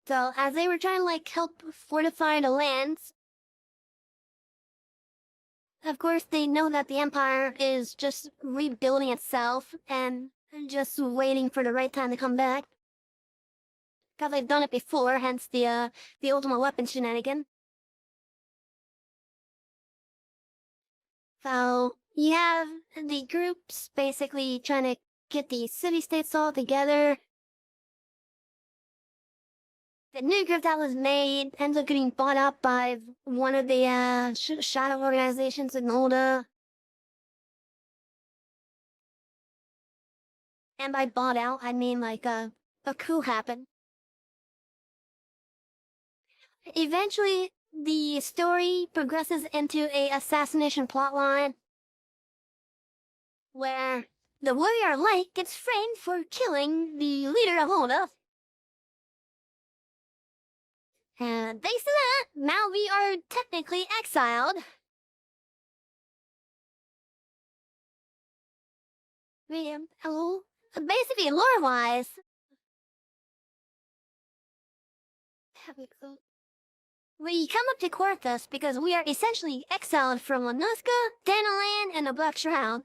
So as they were trying to like help fortify the lands, of course they know that the Empire is just rebuilding itself and just waiting for the right time to come back. Because they've done it before, hence the Ultimate Weapon shenanigan. So you have the groups basically trying to get the city-states all together. The new group that was made ends up getting bought up by one of the shadow organizations in Nolda. And by bought out, I mean like a coup happened. Eventually, the story progresses into a assassination plotline where the warrior Light gets framed for killing the leader of Nolda. And thanks to that, now we are technically exiled. Hello? Basically, lore-wise, we come up to Quarthus because we are essentially exiled from Lanuska, Danaland, and the Black Shroud.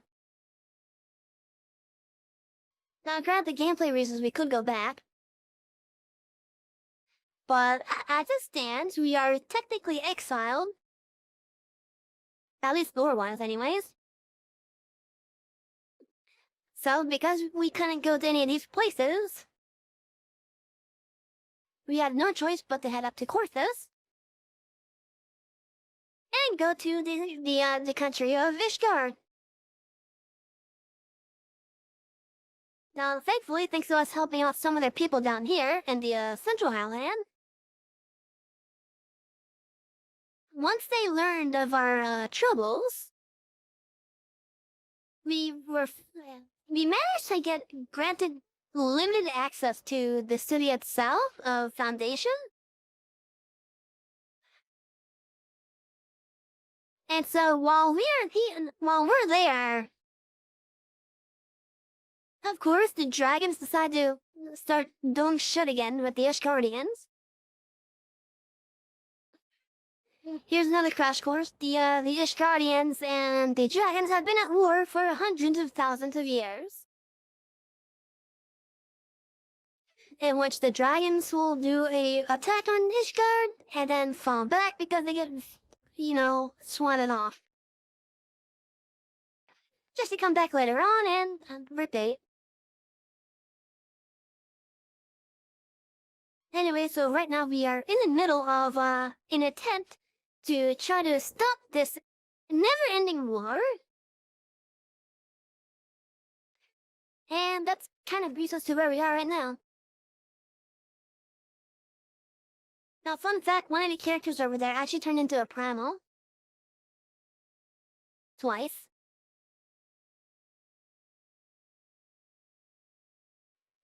Now, granted, the gameplay reasons we could go back, but as it stands, we are technically exiled. At least lore-wise, anyways. So, because we couldn't go to any of these places, we had no choice but to head up to Quarthus and go to the country of Ishgard. Now, thankfully, thanks to us helping out some of their people down here in the Central Highland, once they learned of our troubles, we managed to get granted limited access to the city itself of Foundation. And so while we're there, of course, the dragons decide to start doing shit again with the Ishgardians. Here's another crash course. The Ishgardians and the dragons have been at war for hundreds of thousands of years, in which the dragons will do a attack on Ishgard and then fall back because they get, swatted off. Just to come back later on and repeat. Anyway, so right now we are in the middle of an attempt to try to stop this never-ending war. And that's kind of brings us to where we are right now. Now, fun fact, one of the characters over there actually turned into a primal. Twice.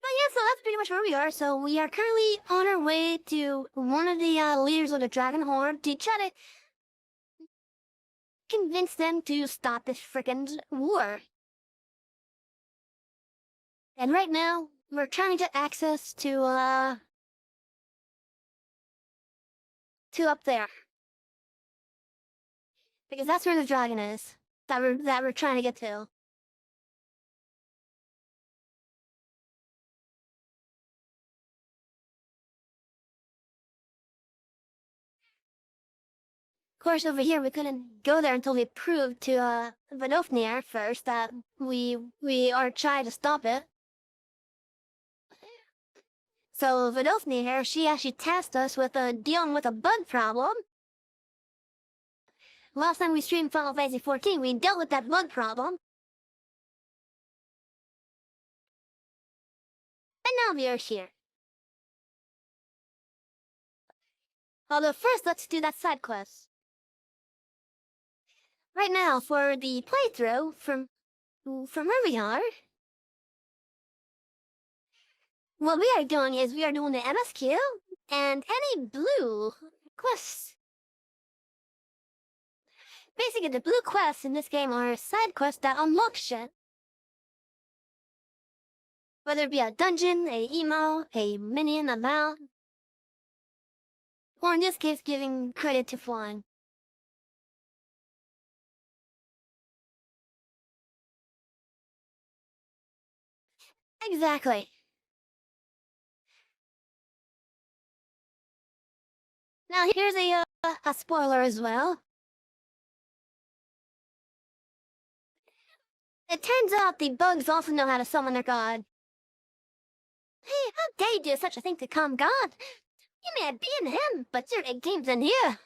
But yeah, so that's pretty much where we are. So we are currently on our way to one of the leaders of the Dragon Horde to try to convince them to stop this frickin' war. And right now, we're trying to get access to up there. Because that's where the dragon is. That we're trying to get to. Of course, over here, we couldn't go there until we proved to Vidofnir first that we are trying to stop it. So Vidofnir, she actually tasked us with dealing with a bug problem. Last time we streamed Final Fantasy XIV, we dealt with that bug problem. And now we are here. Although first, let's do that side quest. Right now, for the playthrough, from where we are, what we are doing is we are doing the MSQ and any blue quests. Basically, the blue quests in this game are side quests that unlock shit. Whether it be a dungeon, a emo, a minion, a mount, or in this case, giving credit to flying. Exactly. Now here's a spoiler as well. It turns out the bugs also know how to summon their god. Hey, how dare you do such a thing to calm God? You may be in him, but your egg team's in here.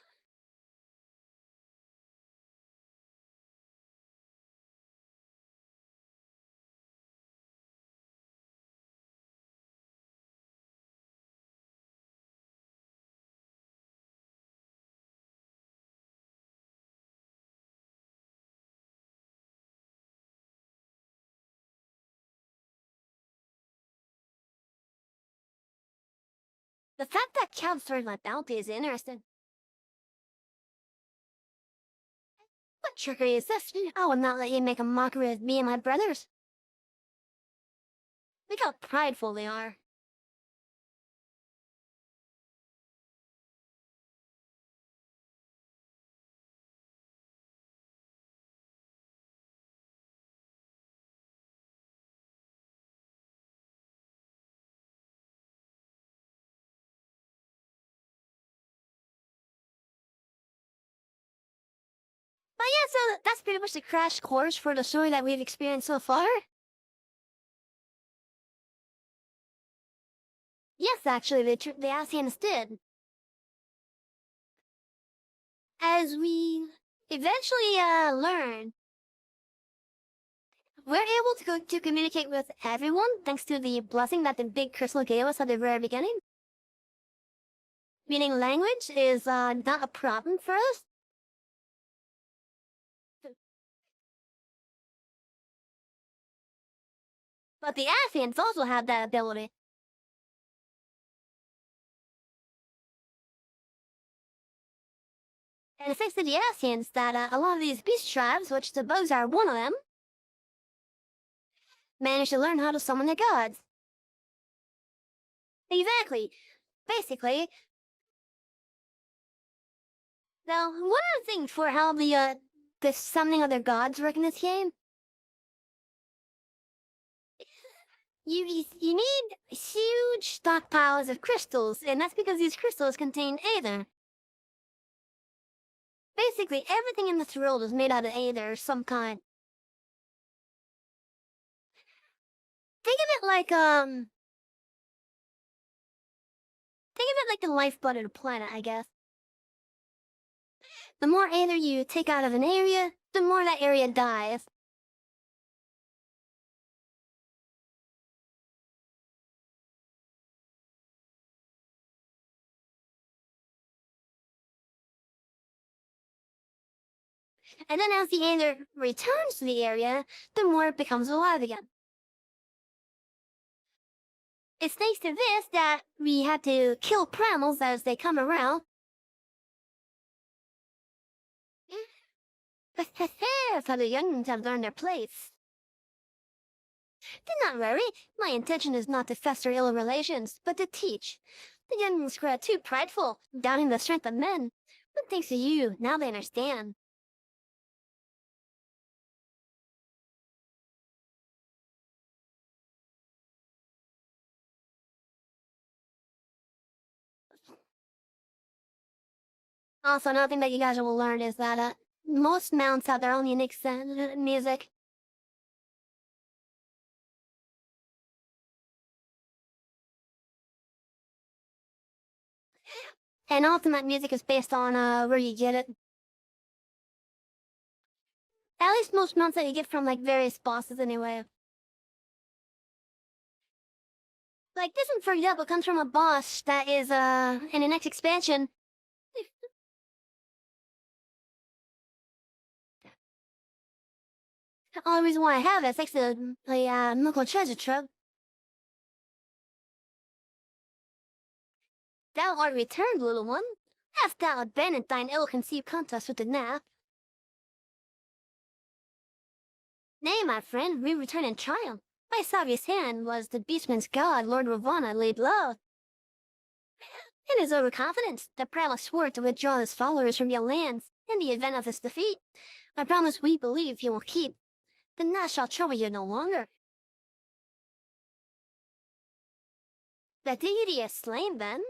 The fact that Cal served my bounty is interesting. What trickery is this? I will not let you make a mockery of me and my brothers. Look how prideful they are. But yeah, so that's pretty much the crash course for the story that we've experienced so far. Yes, actually, the Asians did. As we eventually learn, we're able to communicate with everyone thanks to the blessing that the big crystal gave us at the very beginning. Meaning language is not a problem for us. But the Asians also have that ability. And thanks to the Asians that a lot of these beast tribes, which the bugs are one of them, managed to learn how to summon the gods. Exactly. Basically, now, one other thing for how the summoning of the gods work in this game, you need huge stockpiles of crystals, and that's because these crystals contain aether. Basically, everything in this world is made out of aether of some kind. Think of it like the lifeblood of the planet, I guess. The more aether you take out of an area, the more that area dies. And then as the aether returns to the area, the more it becomes alive again. It's thanks to this that we have to kill primals as they come around. So the younglings have learned their place. Do not worry, my intention is not to fester ill relations, but to teach. The younglings grow too prideful, doubting the strength of men. But thanks to you, now they understand. Also, another thing that you guys will learn is that most mounts have their own unique music. And often that music is based on where you get it. At least most mounts that you get from like various bosses anyway. Like this one, for example, comes from a boss that is in the next expansion. The only reason why I have it is thanks to the local treasure trove. Thou art returned, little one. Hast thou abandoned thine ill-conceived contest with the nap? Nay, my friend, we return in triumph. By Savia's hand was the beastman's god, Lord Ravana, laid low. In his overconfidence, the Prowler swore to withdraw his followers from your lands. In the event of his defeat, I promise we believe he will keep. The Nash shall trouble you no longer. The deity is slain, then?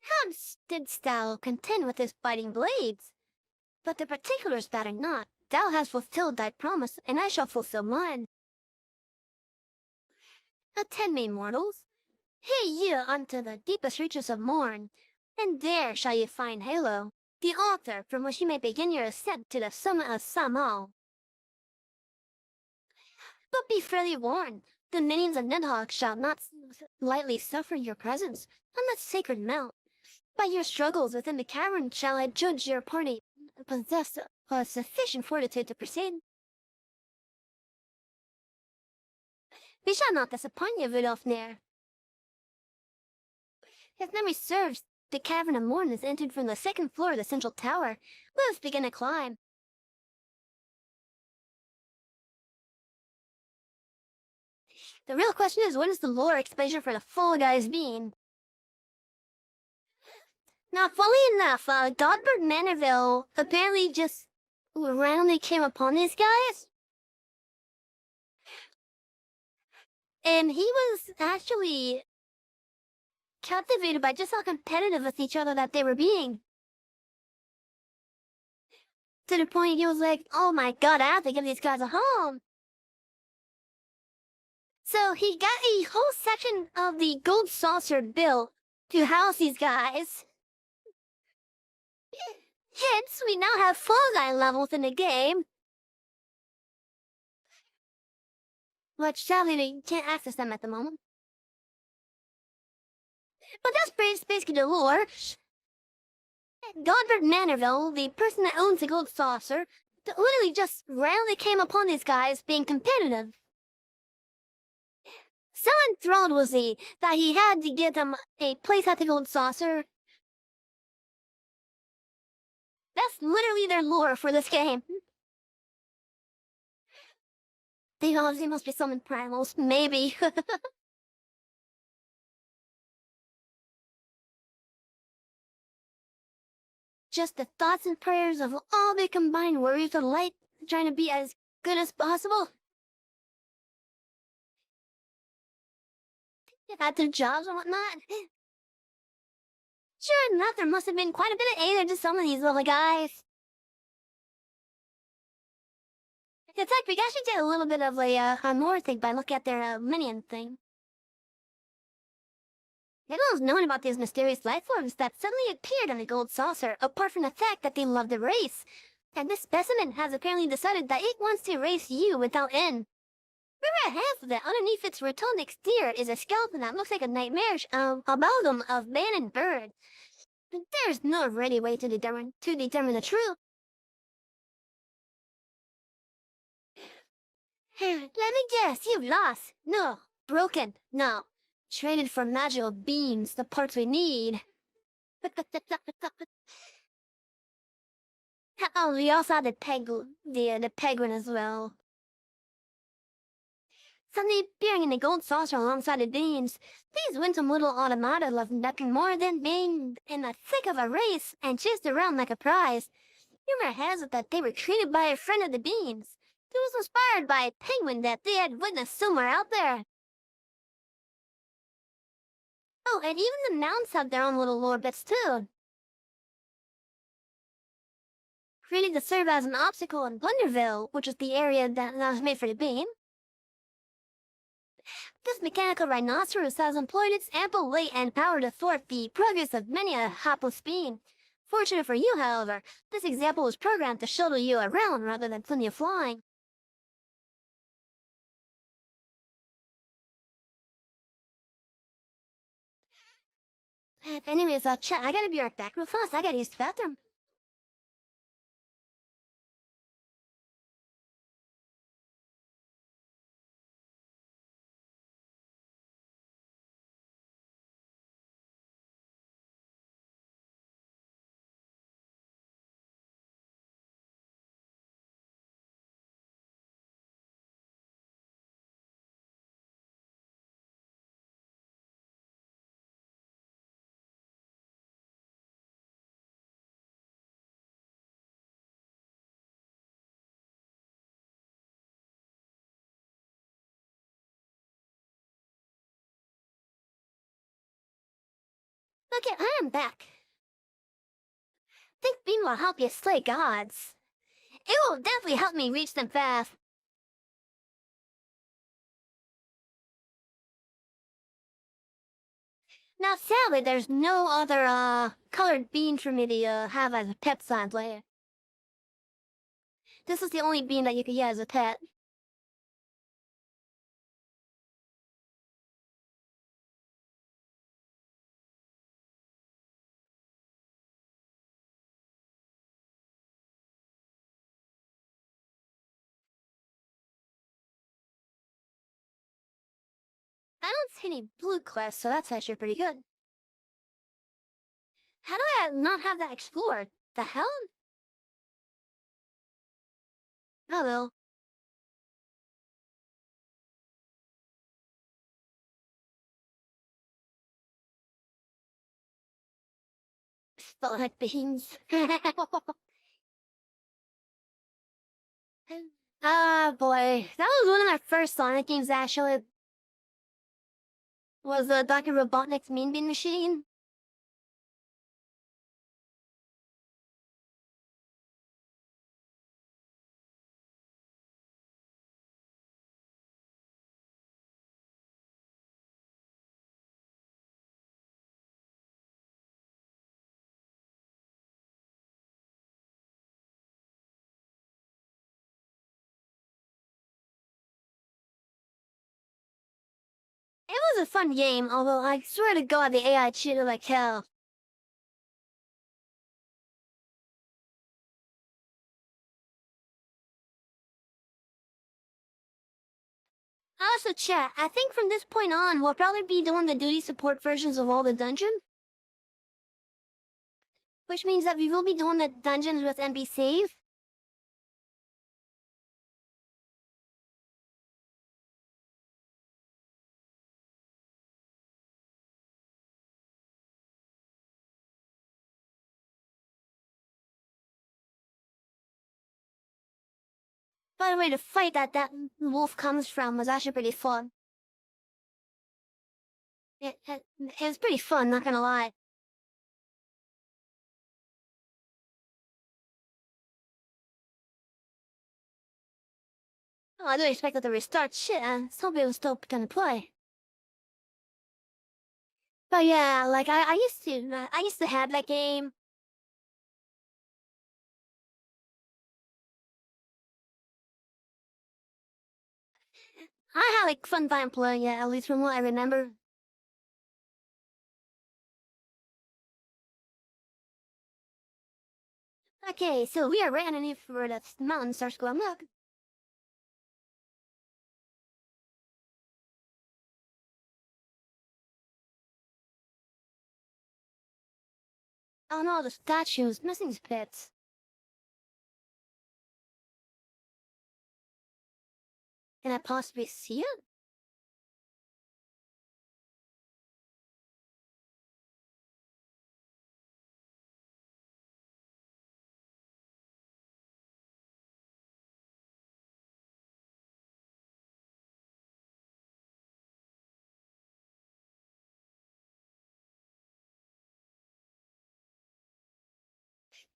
How didst thou contend with his biting blades? But the particulars matter not. Thou hast fulfilled thy promise, and I shall fulfill mine. Attend me, mortals. Hae ye unto the deepest reaches of morn, and there shall ye find Halo, the altar from which you may begin your ascent to the summit of Samal. But be fairly warned, the minions of Nidhogg shall not lightly suffer your presence on that sacred mount. By your struggles within the cavern shall I judge your party possess sufficient fortitude to proceed. We shall not disappoint you, Rudolph Nair. If memory serves, the cavern of Morn is entered from the second floor of the central tower. Let us begin to climb. The real question is, what is the lore exposure for the Fall Guys being? Now, fully enough, Godbert Manorville apparently just randomly came upon these guys. And he was actually captivated by just how competitive with each other that they were being. To the point he was like, oh my god, I have to give these guys a home. So he got a whole section of the gold saucer built to house these guys. Hence, we now have Fall Guy levels in the game. Which sadly, we can't access them at the moment. But that's basically the lore. Godbert Manorville, the person that owns the gold saucer, literally just randomly came upon these guys being competitive. So enthralled was he that he had to give them a place at the gold saucer. That's literally their lore for this game. They obviously must be summoned primals, maybe. Just the thoughts and prayers of all the combined warriors of light trying to be as good as possible. At their jobs and whatnot. Sure enough, there must have been quite a bit of anger to some of these little guys. In fact, we actually did a little bit of a more thing by looking at their minion thing. Little is known about these mysterious life forms that suddenly appeared on the gold saucer, apart from the fact that they love the race. And this specimen has apparently decided that it wants to race you without end. Remember half of it underneath its rotund exterior is a skeleton that looks like a nightmarish amalgam of man and bird. But there's no ready way to determine the truth. Let me guess, you've lost. No. Broken. No. Traded for magical beams, the parts we need. Oh, we also had the penguin as well. Suddenly appearing in the gold saucer alongside the beans, these winsome little automata love nothing more than being in the thick of a race and chased around like a prize. Rumor has it that they were created by a friend of the beans, who was inspired by a penguin that they had witnessed somewhere out there. Oh, and even the mounts have their own little lore bits too. Created to serve as an obstacle in Blunderville, which is the area that was made for the beam. This mechanical rhinoceros has employed its ample weight and power to thwart the progress of many a hapless being. Fortunate for you, however, this example was programmed to shuttle you around rather than send you flying. Anyways, chat, I gotta be right back real fast. I gotta use the bathroom. Okay, I am back. Think beam will help you slay gods. It will definitely help me reach them fast. Now, sadly, there's no other, colored bean for me to, have as a pet science layer. This is the only bean that you could get as a pet. I don't see any blue quests, so that's actually pretty good. How do I not have that explored? The hell? Oh well. Spotlight beams. Ah, boy. That was one of my first Sonic games, actually. Was the Dr. Robotnik's Mean Bean Machine. It was a fun game, although I swear to God the AI cheated like hell. Also, chat, I think from this point on, we'll probably be doing the duty support versions of all the dungeons. Which means that we will be doing the dungeons with NPCs. By the way, the fight that wolf comes from was actually pretty fun. It was pretty fun, not gonna lie. Oh, I didn't expect it to restart shit, and some people still gonna play. But yeah, like I used to have that game. I had like fun time playing it, at least from what I remember. Okay, so we are right underneath where the mountain starts going up. Oh no, the statue's missing its bits. Can I possibly see it?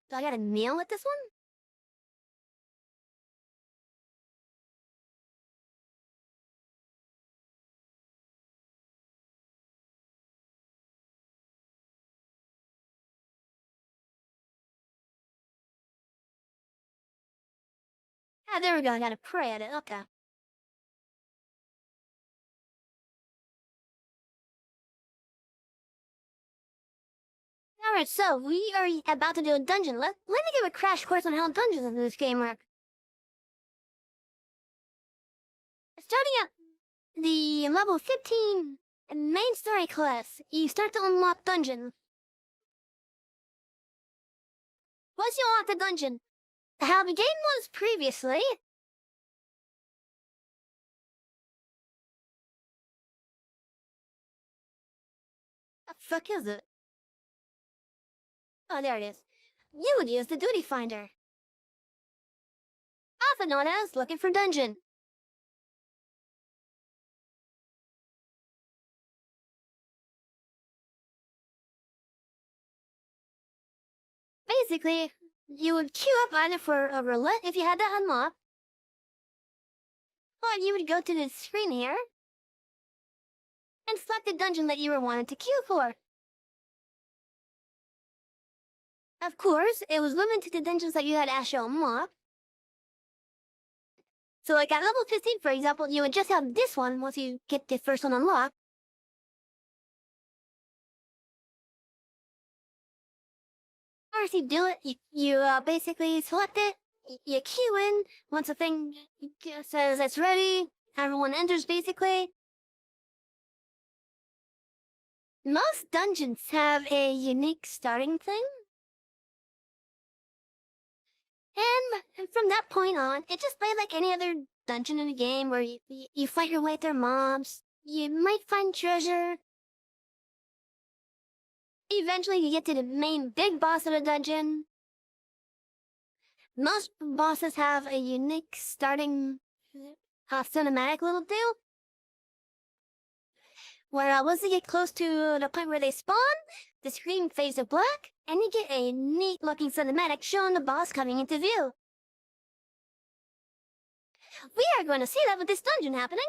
Do I got a meal with this one? Ah, there we go, I gotta pray at it, okay. Alright, so we are about to do a dungeon. Let me give a crash course on how dungeons in this game work. Starting at the level 15 main story class, you start to unlock dungeons. Once you unlock the dungeon, how the game was previously, the fuck is it? Oh, there it is. You would use the duty finder, often known as looking for dungeon. Basically, you would queue up either for a roulette if you had that unlocked, or you would go to the screen here and select the dungeon that you were wanting to queue for. Of course, it was limited to the dungeons that you had actually unlocked. So like at level 15, for example, you would just have this one once you get the first one unlocked. Or if you do it, you basically select it, you queue in, once the thing says it's ready, everyone enters basically. Most dungeons have a unique starting thing. And from that point on, it just played like any other dungeon in a game where you fight your way through mobs. You might find treasure. Eventually, you get to the main big boss of the dungeon. Most bosses have a unique starting cinematic little deal. Where once you get close to the point where they spawn, the screen fades to black, and you get a neat-looking cinematic showing the boss coming into view. We are going to see that with this dungeon happening.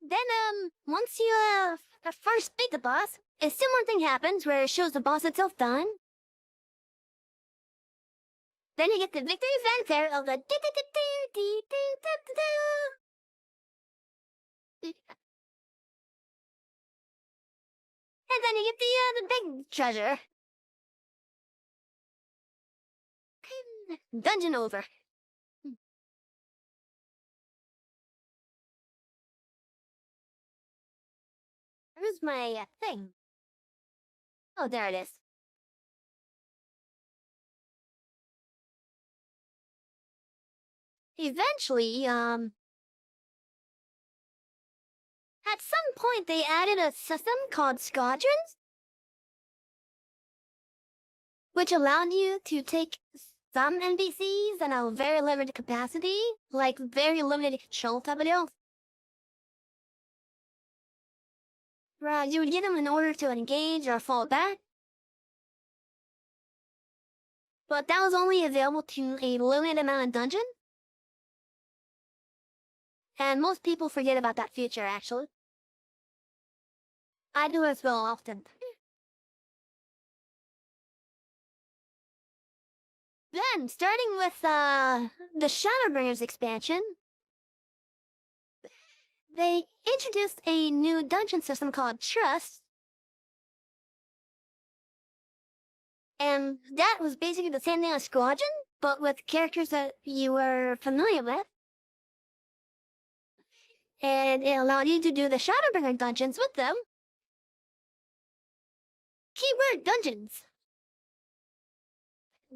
Then, once you first beat the boss, a similar thing happens where it shows the boss itself done. Then you get the victory fanfare of the and then you get the big treasure. Dungeon over. Where's my thing? Oh, there it is. Eventually, at some point they added a system called squadrons, which allowed you to take some NPCs in a very limited capacity, like very limited control type of deal. You would get them in order to engage or fall back. But that was only available to a limited amount of dungeon. And most people forget about that feature, actually. I do as well often. Then, starting with the Shadowbringers expansion, they introduced a new dungeon system called Trust. And that was basically the same thing as Squadron, but with characters that you were familiar with. And it allowed you to do the Shadowbringer dungeons with them. Keyword dungeons.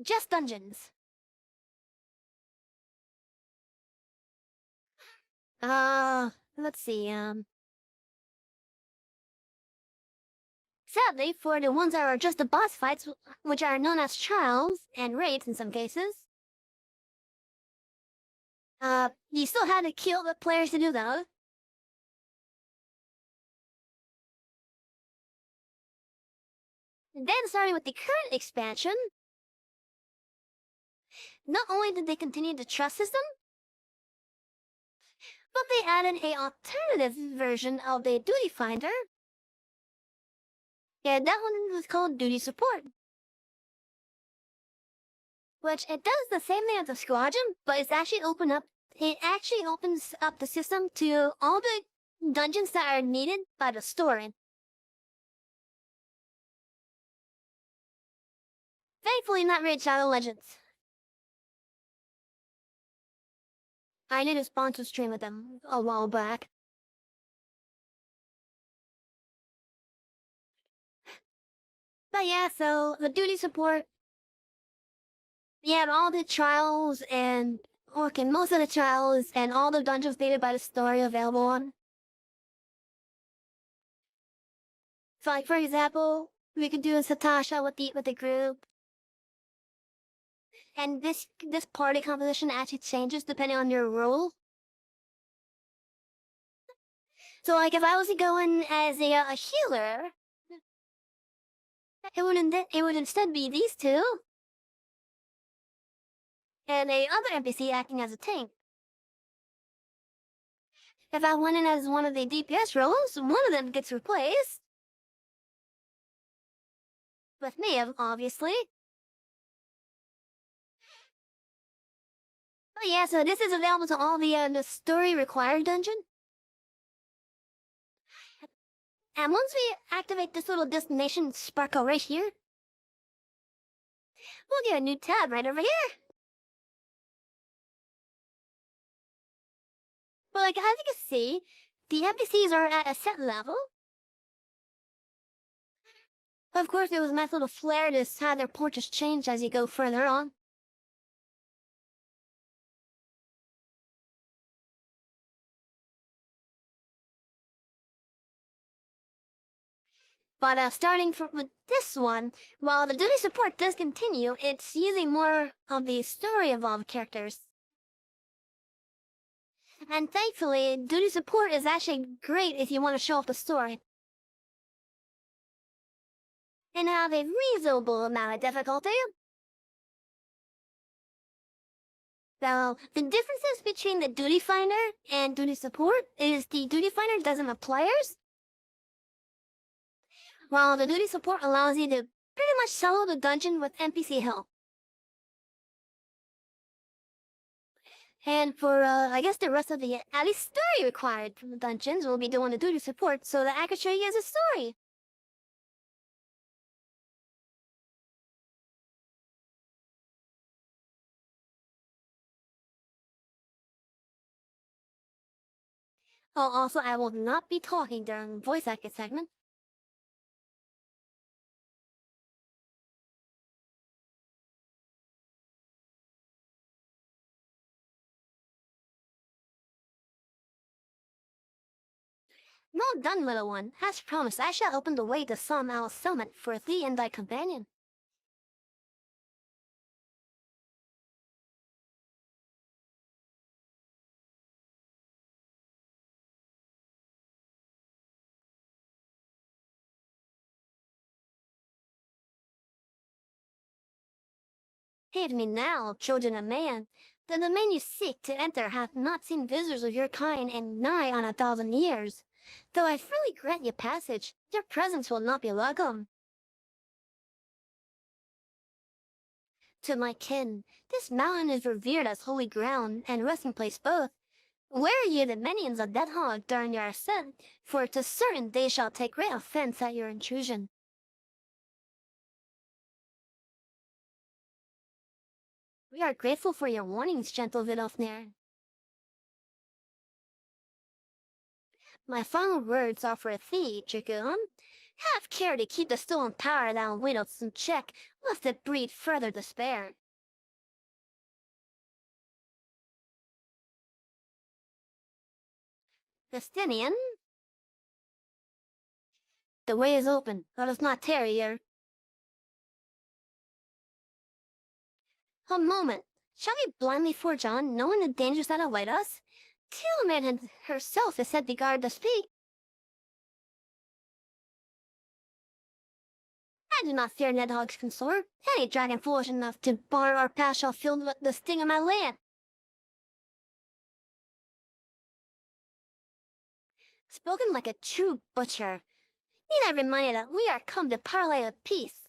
Just dungeons. Let's see, sadly, for the ones that are just the boss fights, which are known as trials and raids in some cases, you still had to kill the players to do those. Then starting with the current expansion, not only did they continue the trust system, but they added a alternative version of the duty finder. Yeah, that one was called duty support. Which it does the same thing as the squadron, but it actually opens up the system to all the dungeons that are needed by the story. Thankfully not Raid Shadow Legends. I did a sponsor stream with them a while back. But yeah, so the duty support, you have all the trials and most of the trials and all the dungeons needed by the story available on. So like for example, we could do a Satasha with the group. And this party composition actually changes depending on your role. So like if I was to go in as a healer, it would instead be these two. And a other NPC acting as a tank. If I went in as one of the DPS roles, one of them gets replaced. With me, obviously. But yeah, so this is available to all the story required dungeon. And once we activate this little destination sparkle right here, we'll get a new tab right over here. But like, as you can see, the NPCs are at a set level. Of course, it was my little flair to have their portraits change as you go further on. But starting from with this one, while the duty support does continue, it's using more of the story-involved characters. And thankfully, duty support is actually great if you want to show off the story. And have a reasonable amount of difficulty. So, the differences between the duty finder and duty support is the duty finder doesn't have players, while the duty support allows you to pretty much solo the dungeon with NPC help. And for, I guess the rest of the, at least story required from the dungeons, will be doing the duty support so that I can show you guys a story. Oh, also, I will not be talking during the voice acting segment. Well done, little one. As promised, I shall open the way to some our summit for thee and thy companion. Heed me now, children of man. The domain you seek to enter hath not seen visitors of your kind in nigh on 1,000 years. Though I freely grant you passage, your presence will not be welcome. To my kin, this mountain is revered as holy ground and resting place both. Where ye the minions of Death Hog during your ascent, for 'tis certain they shall take great offense at your intrusion. We are grateful for your warnings, gentle Vidofnir. My final words are for thee, Dragoon. Have care to keep the stolen power thou widowst in check, lest it breed further despair. Justinian, the way is open. Let us not tarry here. A moment. Shall we blindly forge on, knowing the dangers that await us? Tiamat herself is said to guard the speak. I do not fear Nidhogg's consort. Any dragon foolish enough to bar our path shall feel the sting of my land. Spoken like a true butcher. Need I remind you that we are come to parley of peace?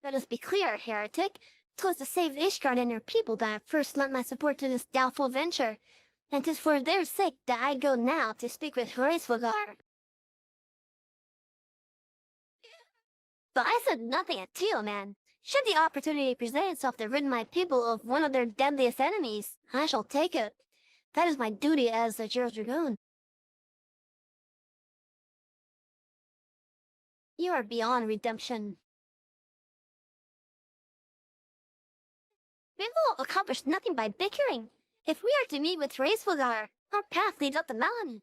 Let us be clear, heretic. 'Twas to save Ishgard and her people that I first lent my support to this doubtful venture, and 'tis for their sake that I go now to speak with Hraesvelgar. But I said nothing at Tiamat. Should the opportunity present itself to rid my people of one of their deadliest enemies, I shall take it. That is my duty as the Juror Dragoon. You are beyond redemption. We will accomplish nothing by bickering. If we are to meet with Hraesvelgar, our path leads up the mountain.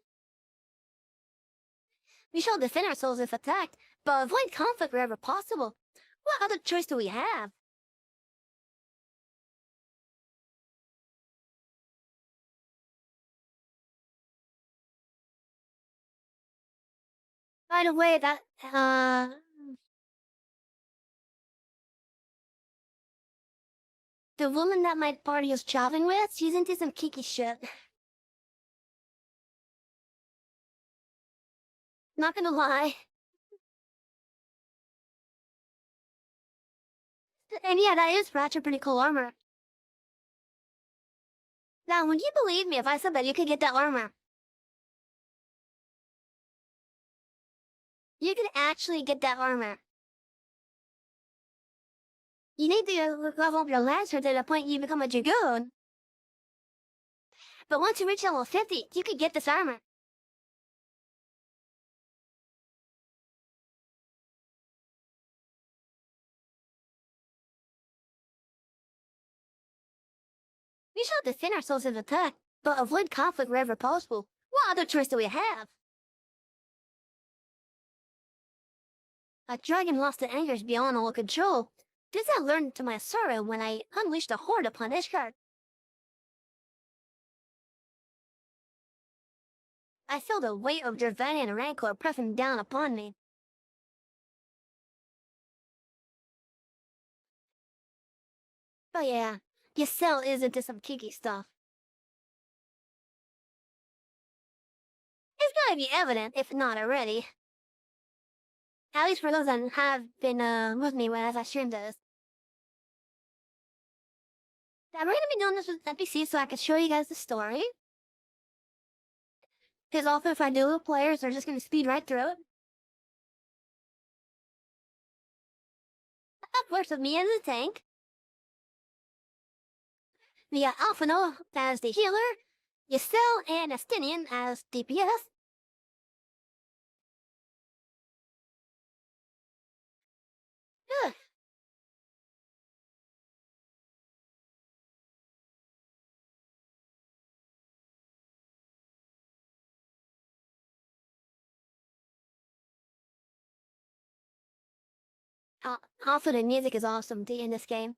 We shall defend ourselves if attacked, but avoid conflict wherever possible. What other choice do we have? By the way, the woman that my party is traveling with, she's into some kinky shit. Not gonna lie. And yeah, that is ratchet pretty cool armor. Now, would you believe me if I said that you could get that armor? You can actually get that armor. You need to level up your lancer to the point you become a dragoon. But once you reach level 50, you could get this armor. We should defend ourselves in attack, but avoid conflict wherever possible. What other choice do we have? A dragon lost in anger is beyond all control. This I learned to my sorrow when I unleashed a horde upon Ishgard. I felt the weight of Dravanian rancor pressing down upon me. But yeah, Ysel is into some kinky stuff. It's gotta be evident, if not already. At least for those that have been with me as I stream this. We're gonna be doing this with NPCs so I can show you guys the story. Because often if I do with players, they're just gonna speed right through it. That works with me as a tank. We got Alphino as the healer, Ysel and Astinian as DPS. Ugh. Also, the music is awesome in this game.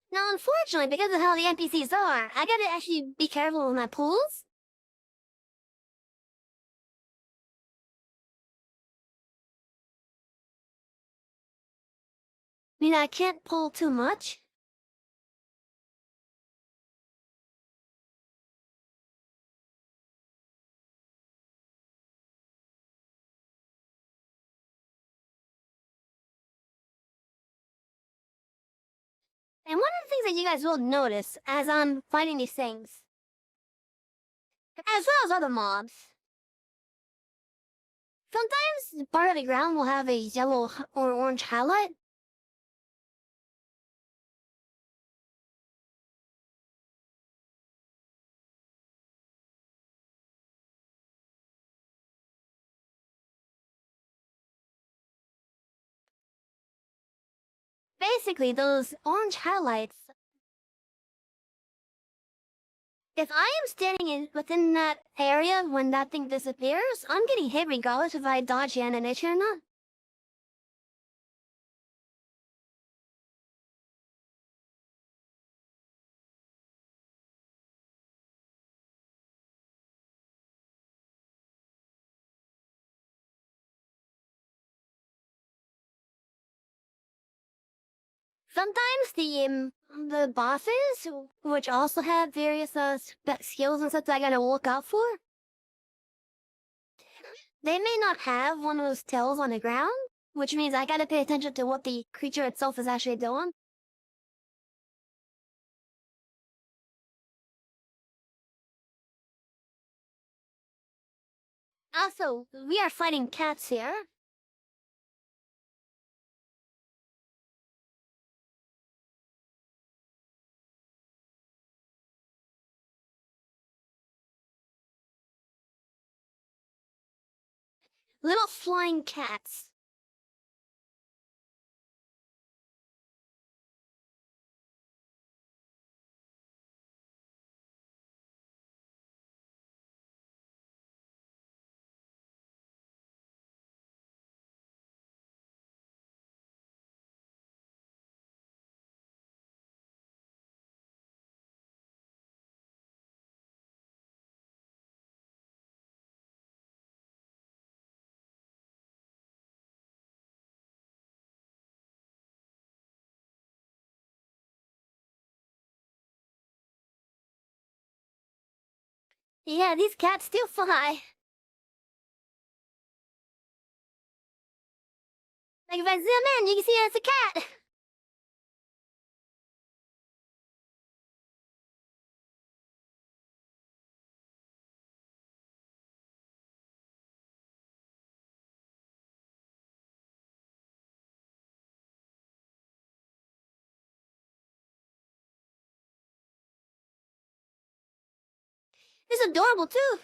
Now, unfortunately, because of how the NPCs are, I gotta actually be careful with my pulls. I mean, I can't pull too much. And one of the things that you guys will notice as I'm fighting these things, as well as other mobs, sometimes part of the ground will have a yellow or orange highlight. Basically, those orange highlights, if I am standing within that area when that thing disappears, I'm getting hit regardless if I dodge the animation or not. Sometimes the bosses, which also have various skills and stuff that I gotta look out for, they may not have one of those tails on the ground, which means I gotta pay attention to what the creature itself is actually doing. Also, we are fighting cats here. Little flying cats. Yeah, these cats still fly. Like if I zoom in, you can see it's a cat. It's adorable too.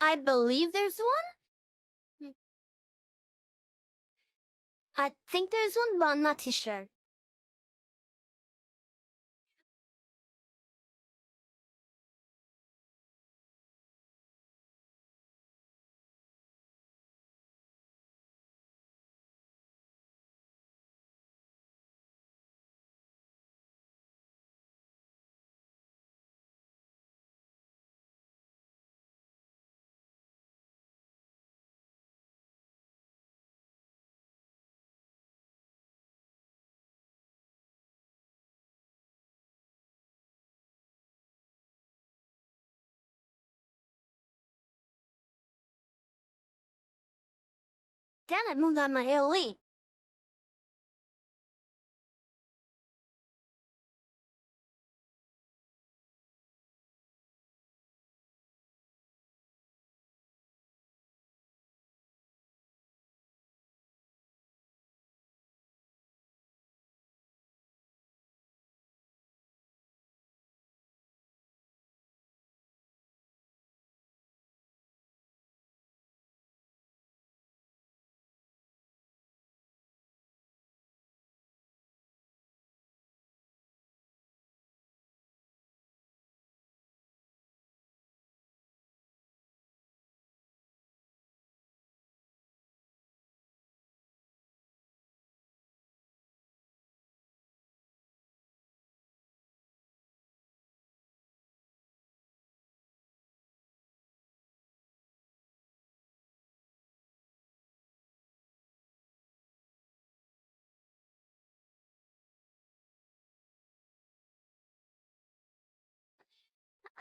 I believe there's one. I think there's one, but I'm not too sure. Damn, I moved on my AoE.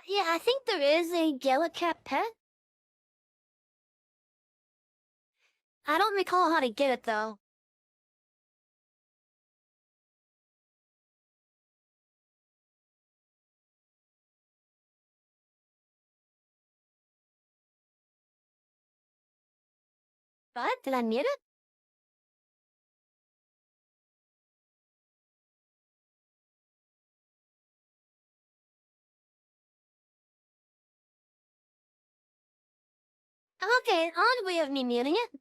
Yeah, I think there is a Gallicat pet. I don't recall how to get it though. But did I need it? Okay, odd way of me muting it.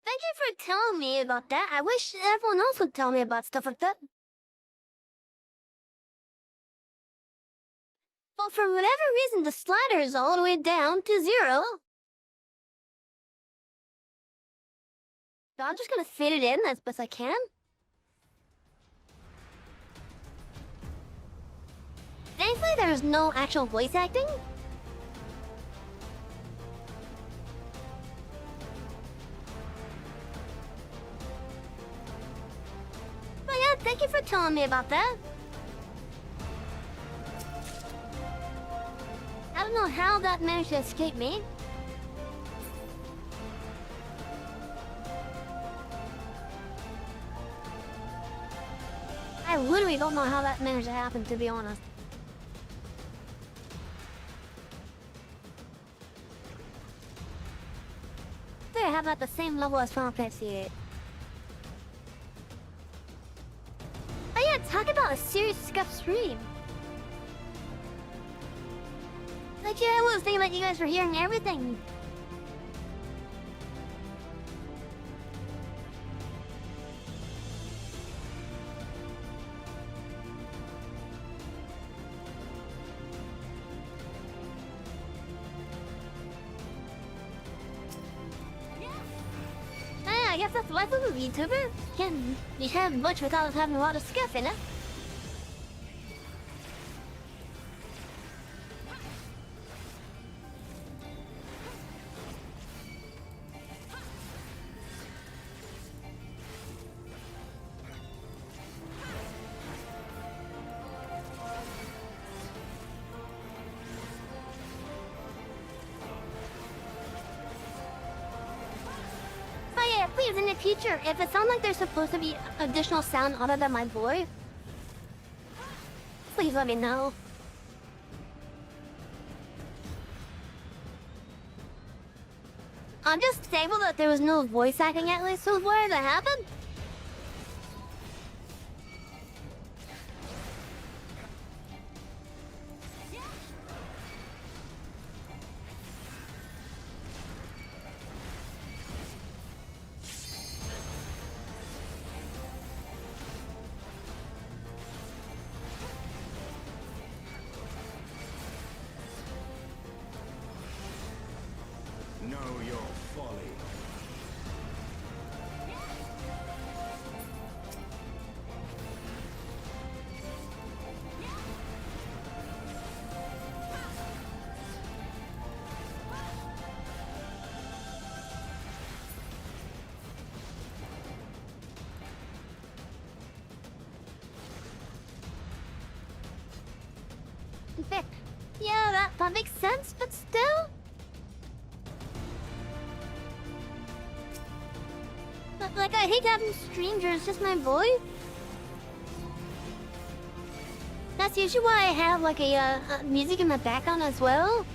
Thank you for telling me about that. I wish everyone else would tell me about stuff like that. But for whatever reason, the slider is all the way down to 0. So I'm just gonna fit it in as best I can. Thankfully, there's no actual voice acting. But yeah, thank you for telling me about that. I don't know how that managed to escape me. I literally don't know how that managed to happen, to be honest. They have at the same level as Final Fantasy XIV. Oh yeah, talk about a serious scuff stream. Like, yeah, I was thinking about you guys were hearing everything. guess that's the life of a VTuber. Can't be have much without having a lot of skiff in it. Oh yeah, please, in the future, if it sounds like there's supposed to be additional sound other than my voice, please let me know. I'm just thankful that there was no voice acting at least so far that happened. Know your folly. Vic, yeah, that makes sense, but still. Like, I hate having strangers, just my voice. That's usually why I have, like, music in the background as well.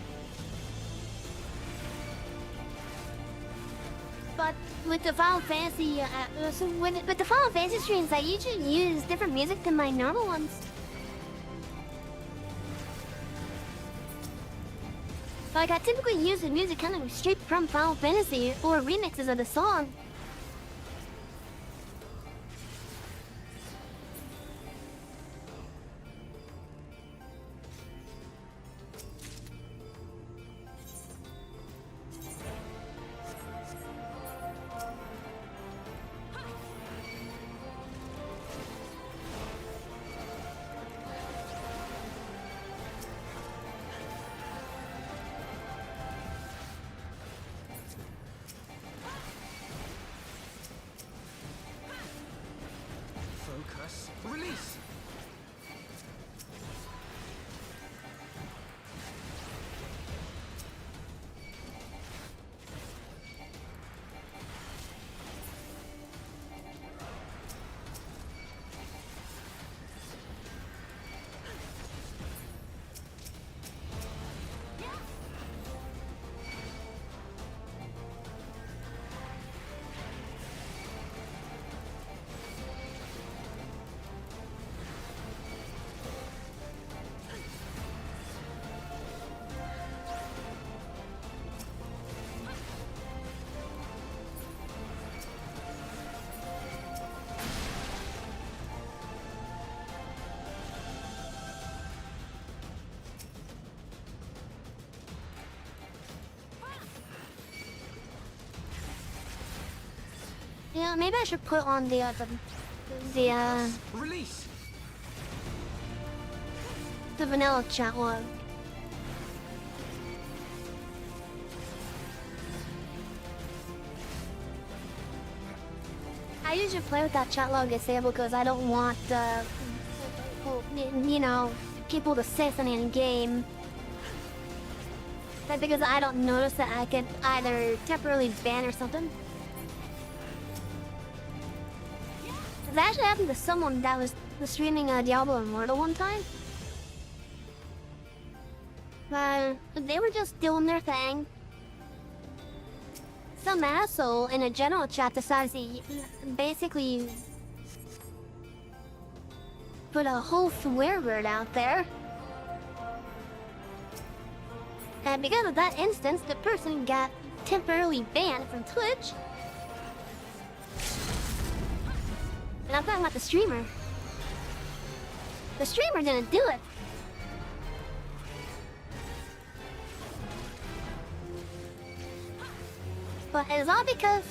But with the Final Fantasy, with the Final Fantasy streams, I usually use different music than my normal ones. Like, I typically use the music kind of straight from Final Fantasy, or remixes of the song. Focus. Release. Yeah, maybe I should put on Release. the vanilla chat log. I usually play with that chat log disabled because I don't want, you know, people to say something in game. That's because I don't notice that I get either temporarily banned or something. That actually happened to someone that was streaming Diablo Immortal one time. But they were just doing their thing. Some asshole in a general chat decides to basically put a whole swear word out there. And because of that instance, the person got temporarily banned from Twitch. And I'm talking about the streamer. The streamer didn't do it. But it's all because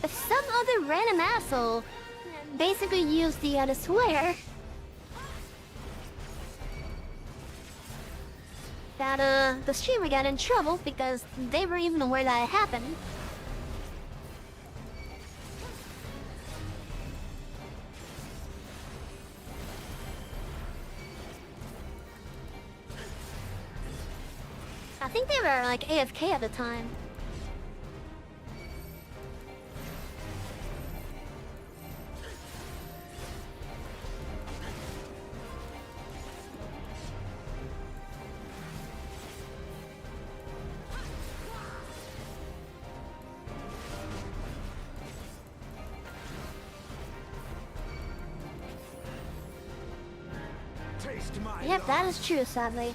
if some other random asshole basically used the swear that the streamer got in trouble because they were even aware that it happened. I think they were like AFK at the time. Yep, that is true, sadly.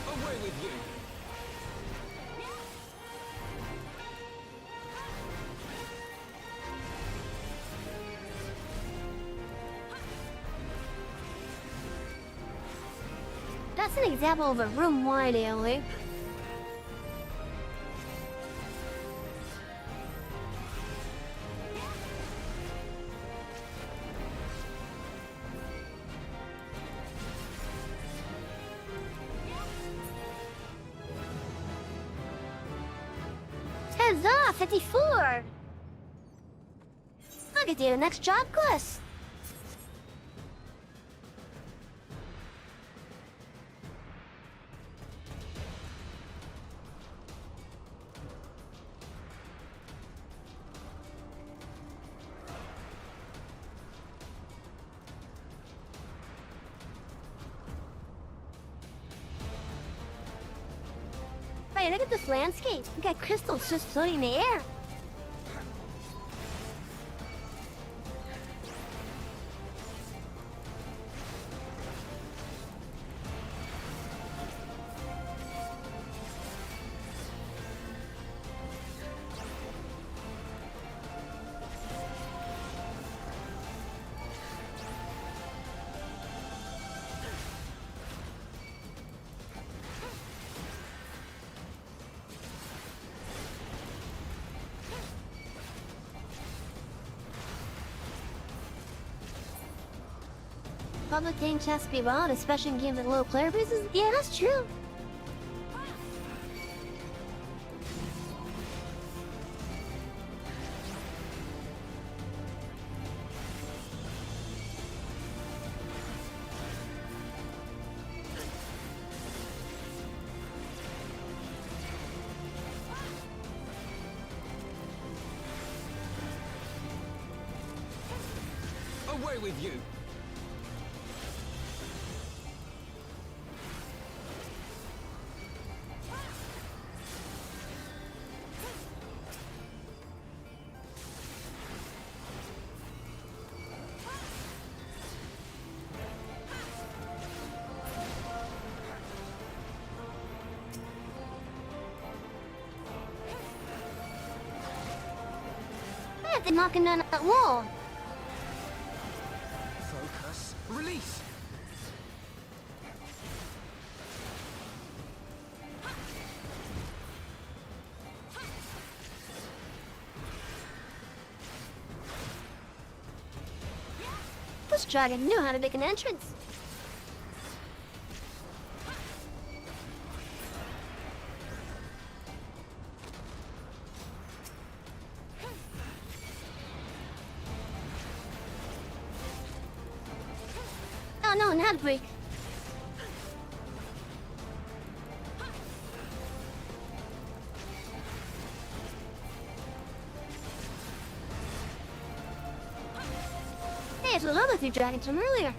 Away with you! That's an example of a room wide AoE. Huzzah, 54! I could do the next job quest. Hey, look at this landscape. We got crystals just floating in the air. Public games has to be wild, especially in games with low player bases. Yeah, that's true. Away with you! They're knocking down that wall. Focus. Release! This dragon knew how to make an entrance. Oh no, not break. Hey, it's the other two dragons from earlier.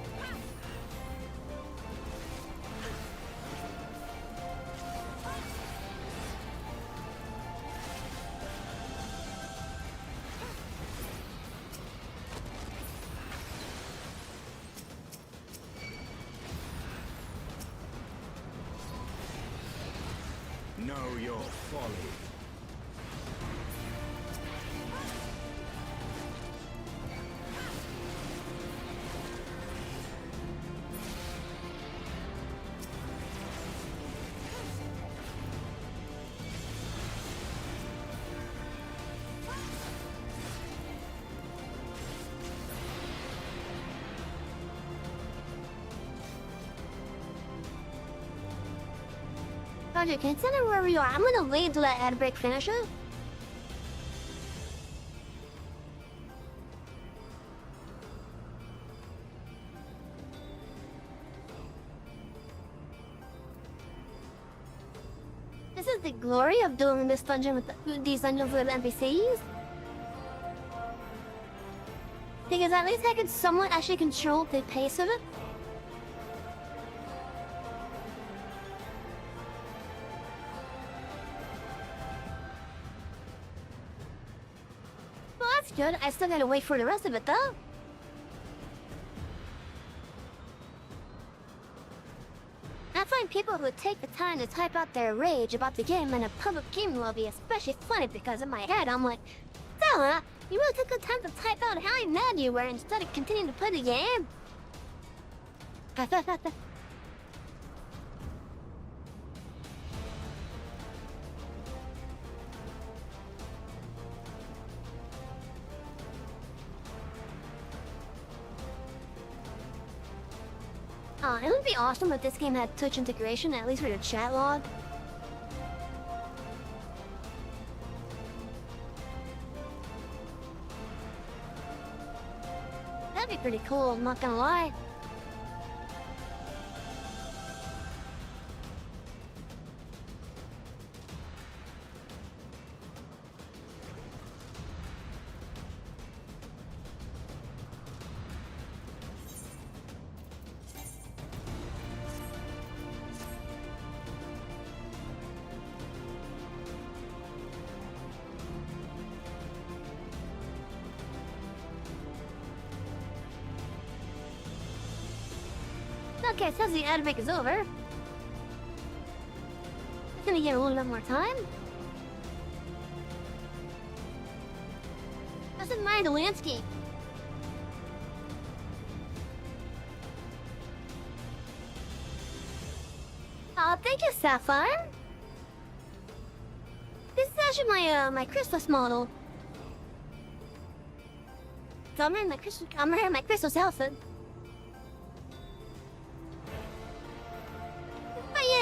Know your folly. Roger, consider where you are. I'm gonna wait until that ad break finishes. This is the glory of doing this dungeon with these dungeons with NPCs. Because at least I can somewhat actually control the pace of it. Well, that's good. I still gotta wait for the rest of it, though. I find people who take the time to type out their rage about the game in a public gaming lobby especially funny because in my head I'm like, Stella, you really took the time to type out how mad you were instead of continuing to play the game? It would be awesome if this game had Twitch integration, at least for the chat log. That'd be pretty cool, I'm not gonna lie. Okay, since the ad break is over, I'm gonna get a little bit more time. Let's admire the landscape. Thank you, Sapphire. This is actually my Christmas model. So I'm wearing my Christmas outfit.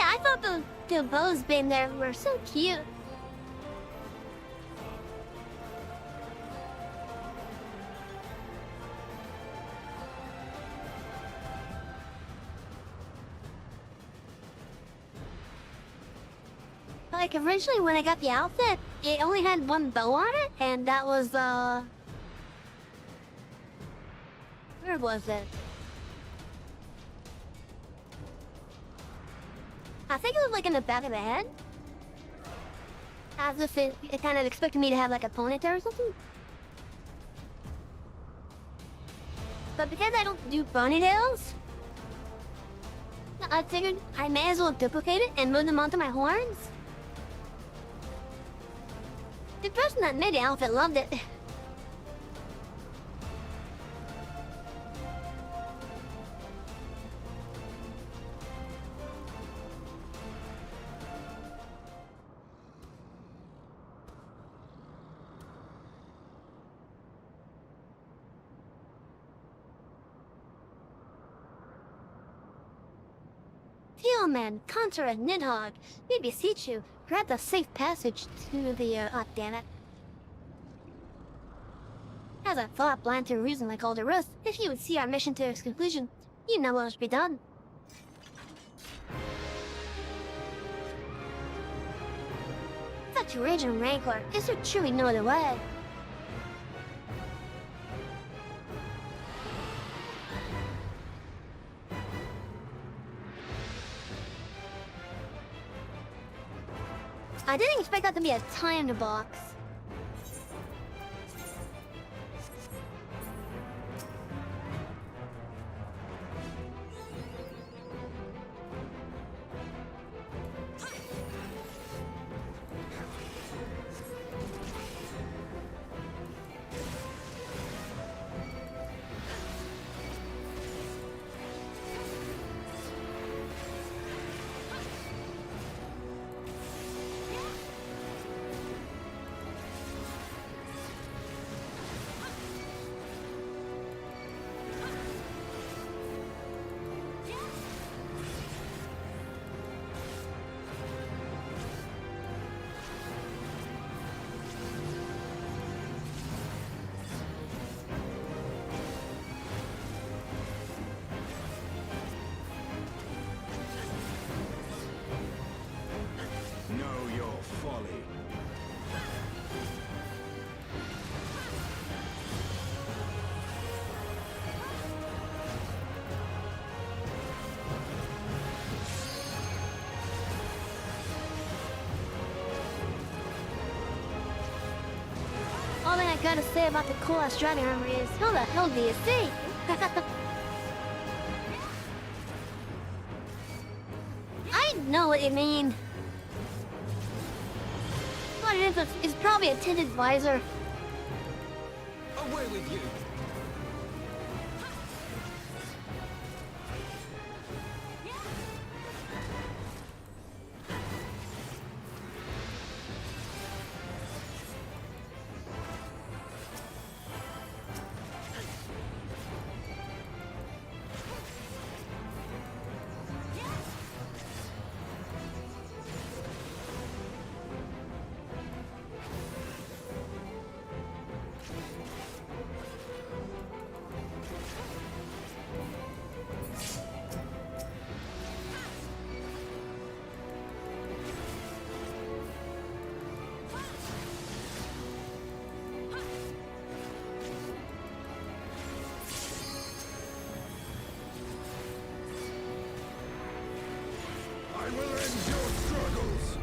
I thought the bows being there were so cute. Like originally when I got the outfit, it only had one bow on it, and that was where was it? I think it was like in the back of the head. As if it kind of expected me to have like a ponytail or something. But because I don't do ponytails, I figured I may as well duplicate it and move them onto my horns. The person that made the outfit loved it. Man, Contra and Nidhogg, we beseech you, grant a safe passage to the, damn it. As I thought, blind to reason like all the rest, if you would see our mission to its conclusion, you know what must be done. Such rage and rancor, is there truly no other way? I didn't expect that to be a timed box. gotta say about the cool-ass dragon armor is, how the hell do you see? I know what you mean. What it is probably a tinted visor. Away with you! I will end your struggles!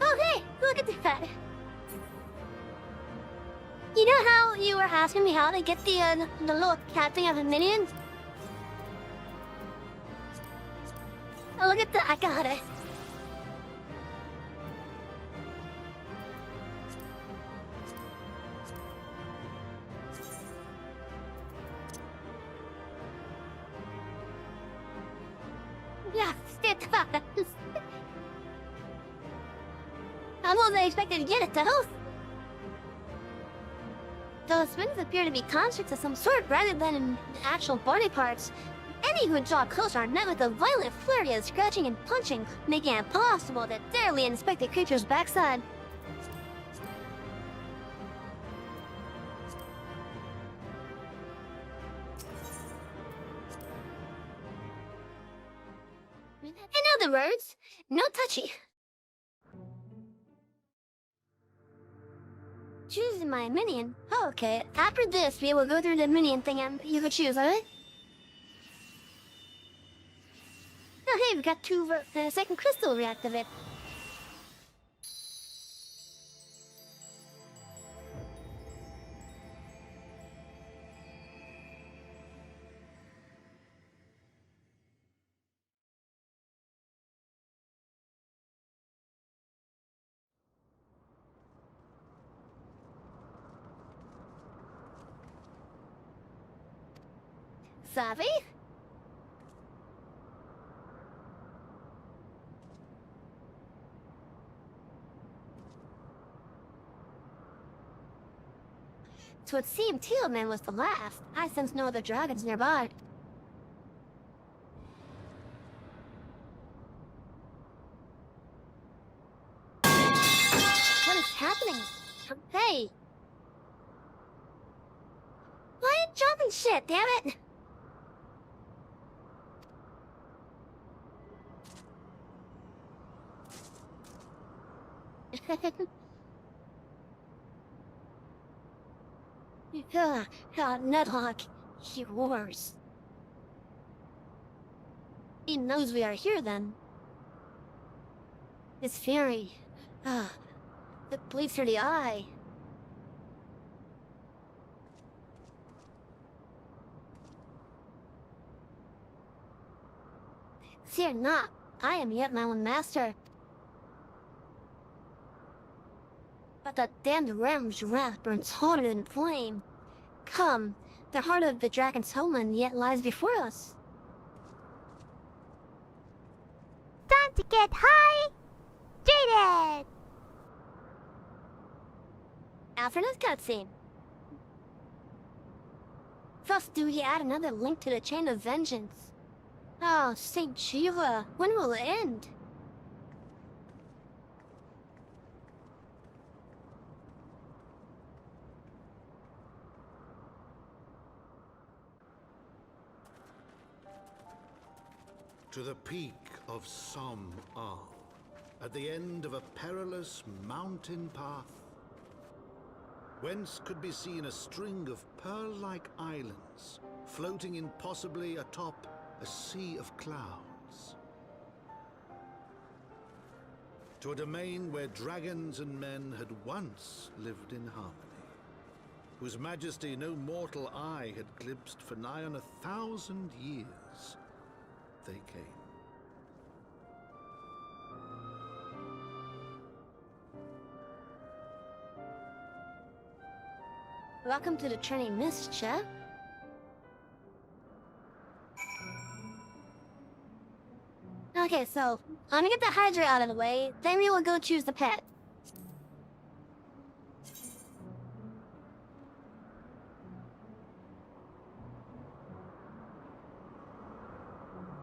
Oh hey, look at that. You know how you were asking me how to get the little cat thing out of the minions? Oh, look at that, I got it. Yeah, stay fast. I wasn't expecting to get it, though. Those wings appear to be constructs of some sort rather than actual body parts. Any who draw closer are met with a violent flurry of scratching and punching, making it impossible to thoroughly inspect the creature's backside. In other words, no touchy. Choosing my minion? Oh, okay. After this, we will go through the minion thing and you could choose, alright? Oh, hey, we got two second crystal reactivate. Savvy? So it seemed Tealman was the last. I sense no other dragons nearby. What is happening? Hey! Why are you jumping shit, damn it? Nedlock, he roars. He knows we are here then. His fury, it bleeds through the eye. Fear not, I am yet my own master. that damned ram's wrath burns hotter than flame. Come, the heart of the dragon's homeland yet lies before us. Time to get high! Jaded! After this cutscene. Thus do we add another link to the chain of vengeance. Oh, Saint Shiva, when will it end? To the peak of Som Al, at the end of a perilous mountain path, whence could be seen a string of pearl-like islands floating impossibly atop a sea of clouds. To a domain where dragons and men had once lived in harmony, whose majesty no mortal eye had glimpsed for nigh on 1,000 years, they came. Welcome to the Trini Mist, chef. Okay, so I'm gonna get the Hydra out of the way, then we will go choose the pet.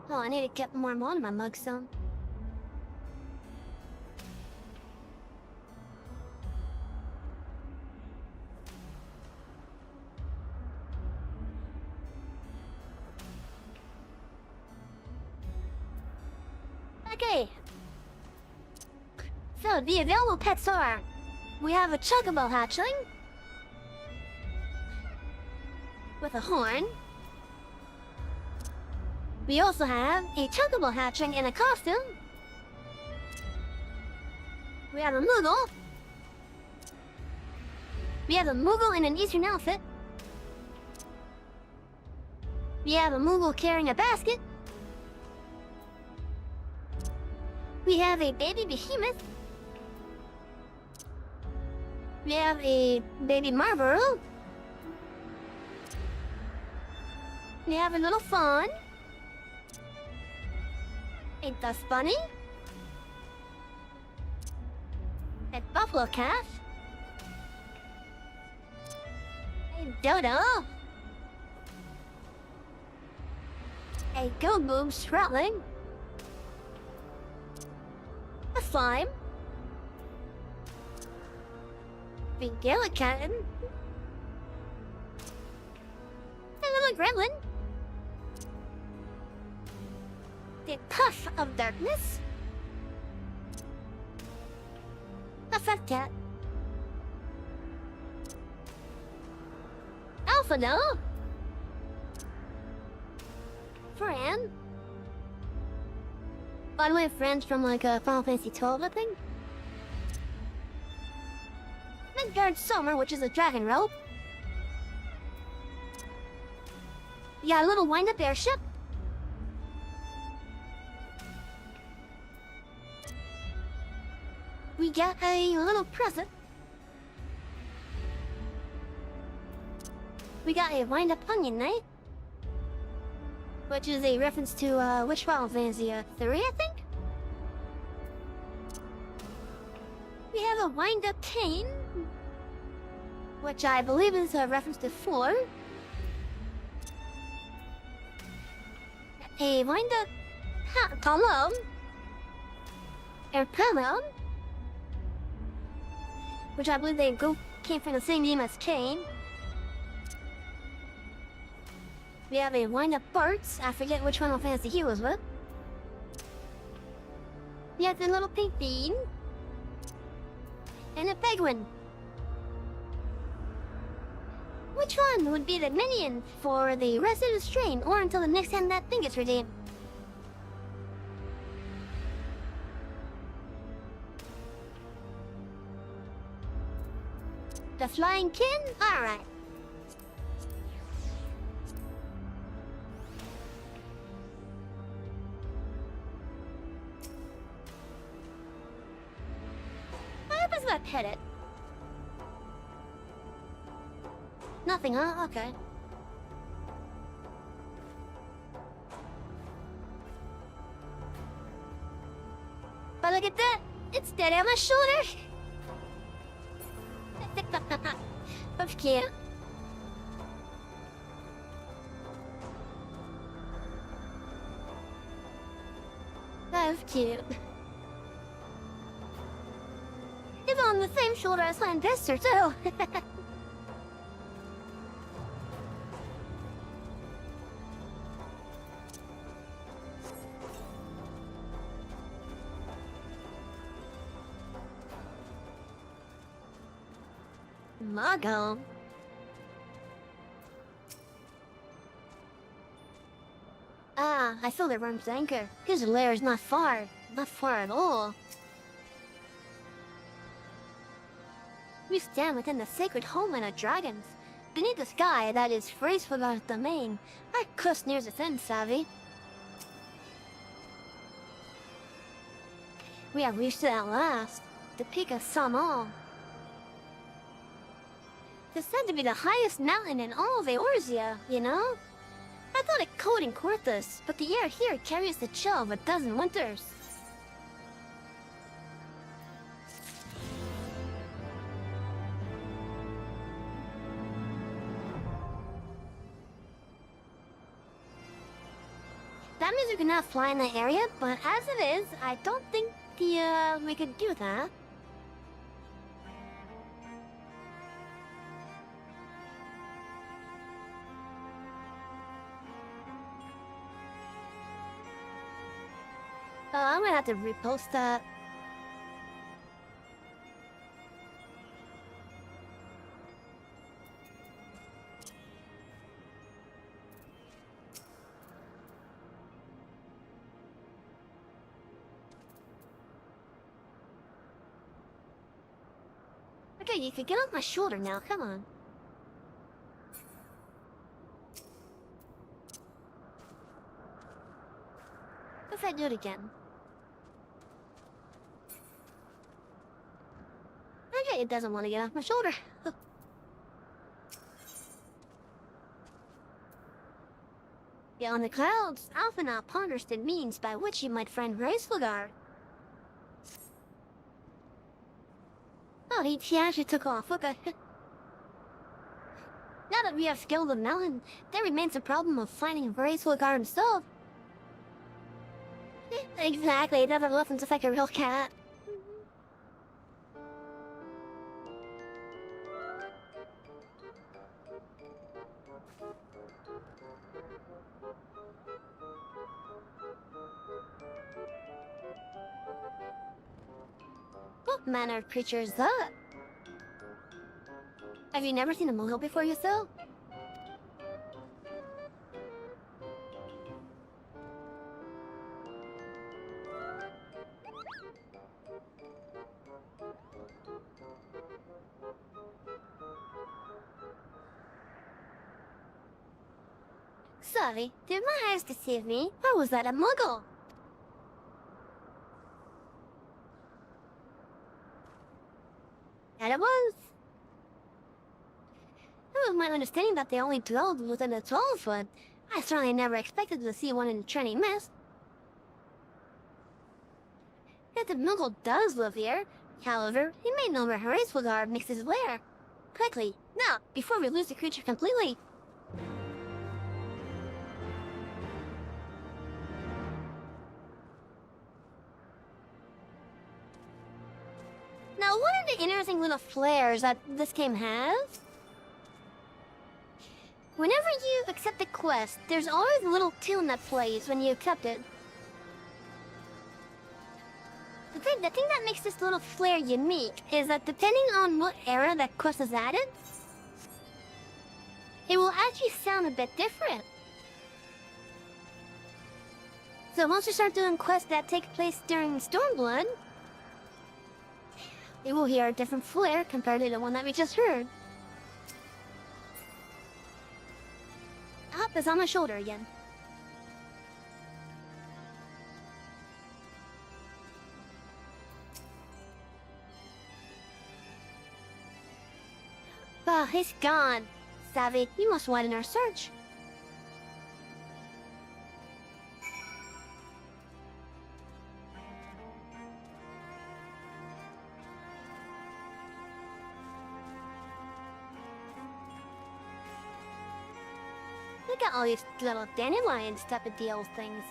Oh, I need to get more water in my mug soon. Okay. So, the available pets are... We have a chocobo hatchling. With a horn. We also have a chocobo hatchling in a costume. We have a Moogle. We have a Moogle in an Eastern outfit. We have a Moogle carrying a basket. We have a baby behemoth. We have a baby Marlboro. We have a little fawn. A dust bunny. A buffalo calf. A dodo. A go-boom sprouting. A slime. A gelatin. A little gremlin. The puff of darkness. A fat cat. Alphado. Fran. By the way, Fran's from like a Final Fantasy XII, I think. Midgard Summer, which is a dragon rope. You got a little wind-up airship. We got a little present. We got a wind-up onion knight. Which is a reference to, which Final Fantasy? 3, I think? We have a wind-up cane. Which I believe is a reference to 4. A wind-up column. Or column. Which I believe they came from the same name as Cain. We have a wind-up Bart's. I forget which Final Fantasy he was with. We have the little pink bean. And a penguin. Which one would be the minion for the rest of the strain, or until the next time that thing gets redeemed? The flying kin? Alright. What happens if I pet it? Nothing, huh? Okay. But look at that! It's dead on my shoulder! That's cute. That's cute. Even on the same shoulder as my investor, too. Margo. Ah, I feel the worm's anchor. His lair is not far. Not far at all. We stand within the sacred homeland of dragons. Beneath the sky that is Freysfogard's domain. Our coast nears its end, savvy. We have reached it at last. The peak of Samal. It's said to be the highest mountain in all of Eorzea, you know? I thought it cold in Korthus, but the air here carries the chill of a dozen winters. That means we cannot fly in the area, but as it is, I don't think we could do that. I'm gonna have to repost that. Okay, you could get off my shoulder now, come on. What if I do it again? Okay, it doesn't want to get off my shoulder. Beyond the clouds, Alpha now ponders the means by which you might find Freysfogard. Oh, he actually took off, okay. Now that we have scaled the mountain, there remains the problem of finding Freysfogard himself. Exactly, it never lessons affect a real cat. What manner of creature is that? Have you never seen a mole before yourself? Sorry, did my eyes deceive me? Or was that a muggle? And it was. It was my understanding that they only dwelled within the 12-foot. I certainly never expected to see one in Trenny Mist. If the muggle does live here, however, he may know where Freysfogard makes his lair. Quickly, now, before we lose the creature completely. Now, what are the interesting little flares that this game has? Whenever you accept a quest, there's always a little tune that plays when you accept it. The thing that makes this little flare unique is that depending on what era that quest is added, it will actually sound a bit different. So once you start doing quests that take place during Stormblood, you will hear a different flare compared to the one that we just heard. Up is on my shoulder again. Ah, he's gone. Savvy, you must widen our search. Look at all these little dandelions type of deal things.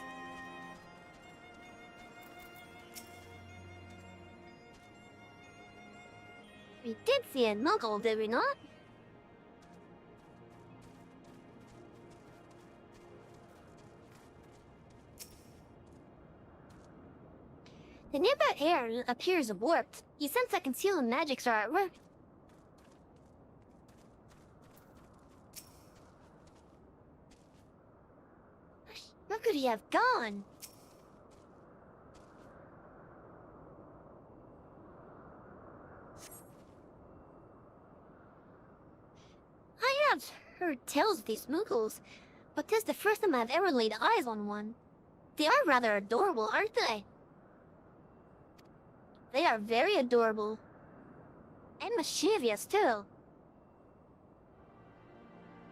We did see a Muggle, did we not? The nearby air appears warped. You sense that concealed magics are at work. Where could he have gone? I have heard tales of these Muggles, but this is the first time I've ever laid eyes on one. They are rather adorable, aren't they? They are very adorable. And mischievous, too.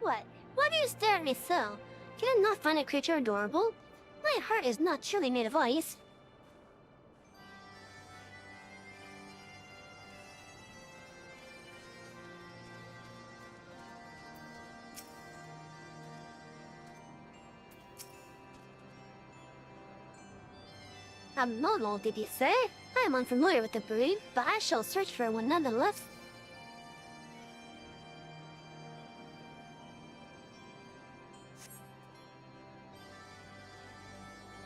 What? Why do you stare at me so? Can I not find a creature adorable? My heart is not truly made of ice. A Muggle, did you say? I am unfamiliar with the breed, but I shall search for one nonetheless.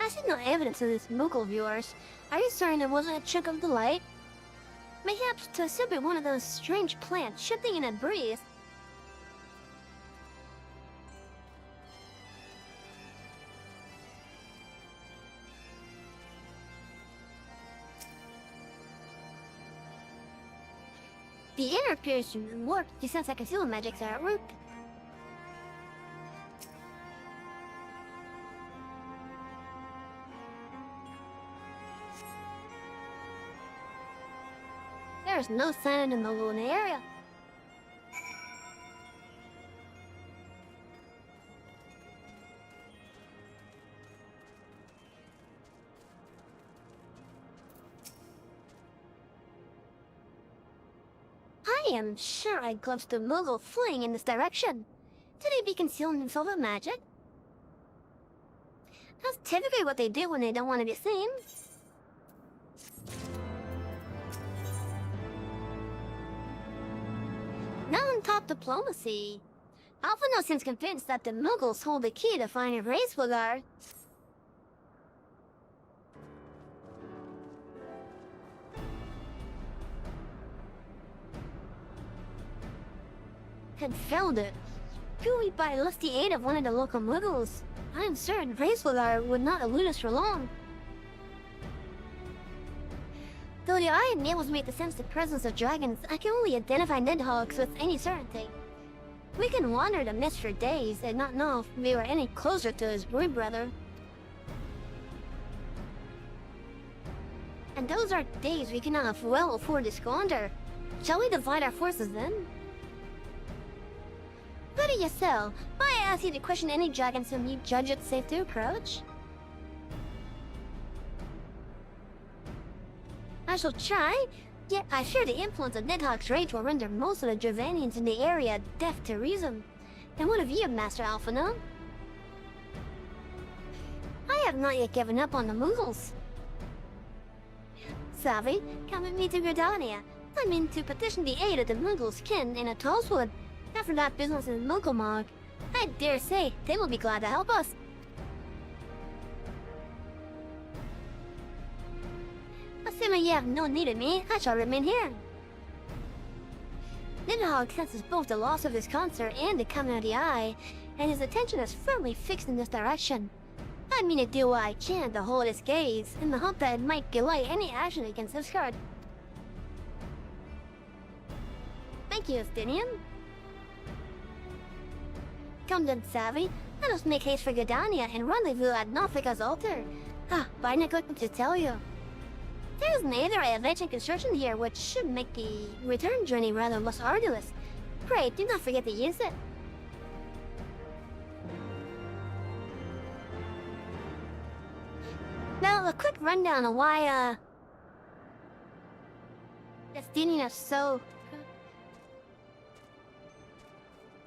I see no evidence of this Muggle of yours. Are you certain it wasn't a chunk of the light? Perhaps to simply one of those strange plants shifting in a breeze. The inner appears warped. You sense that concealed magics are at work. There is no sign of the Muggle in the area. I am sure I glimpsed a Muggle fleeing in this direction. Did he be concealing himself with magic? That's typically what they do when they don't want to be seen. Now on top diplomacy. Alphino seems convinced that the Muggles hold the key to finding Racewood. Confound it. Purely by lusty aid of one of the local Muggles. I am certain Racewood would not elude us for long. Though the eye enables me to sense the presence of dragons, I can only identify Nidhogg's with any certainty. We can wander the mist for days and not know if we were any closer to his brood brother. And those are days we cannot well afford to squander. Shall we divide our forces then? What do you sell? Might I ask you to question any dragons whom you judge it safe to approach? I shall try, yet I fear the influence of Nidhogg's rage will render most of the Dravanians in the area deaf to reason. And what of you, Master Alphino? I have not yet given up on the Muggles. Savvy, come with me to Gridania. I'm in to petition the aid of the Muggles' kin in a Tollswood. After that business in Mugglemog, I dare say they will be glad to help us. Assuming you have no need of me, I shall remain here. Nidhogg senses both the loss of his consort and the coming of the Eye, and his attention is firmly fixed in this direction. I mean to do what I can to hold his gaze, in the hope that it might delay any action against this card. Thank you, Estinian. Come then, Savvy. Let us make haste for Gridania and rendezvous at Nothica's altar. But I neglected to tell you. There is neither a advancing construction here, which should make the return journey rather less arduous. Pray, do not forget to use it. Now, a quick rundown of why, Destiny is so...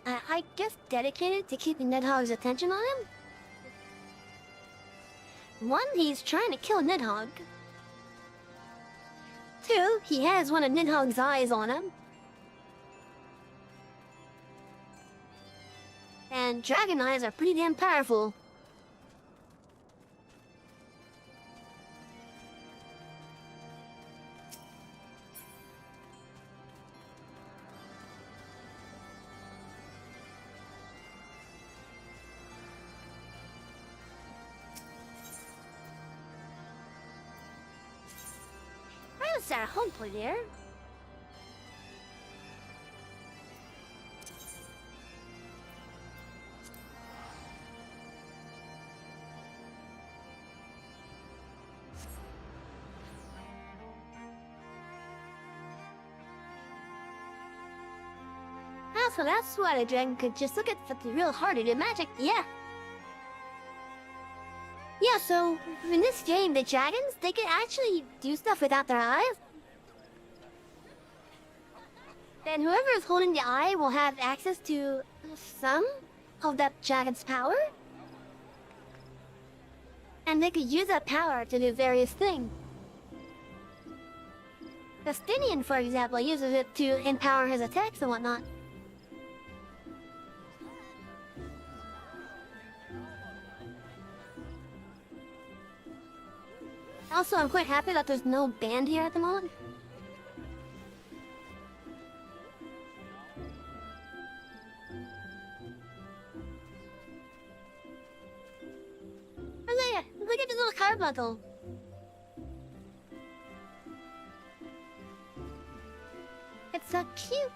I guess dedicated to keeping Nidhogg's attention on him? One, he's trying to kill Nidhogg. Two, he has one of Nidhogg's eyes on him. And dragon eyes are pretty damn powerful. Is our home plate here? So that's why the dragon could just look at the real hearted magic, yeah. Yeah, so in this game, the dragons, they can actually do stuff without their eyes. Then whoever is holding the eye will have access to some of that dragon's power. And they could use that power to do various things. Justinian, for example, uses it to empower his attacks and whatnot. Also, I'm quite happy that there's no band here at the moment. Oh, look at this little carbuncle. It's so cute.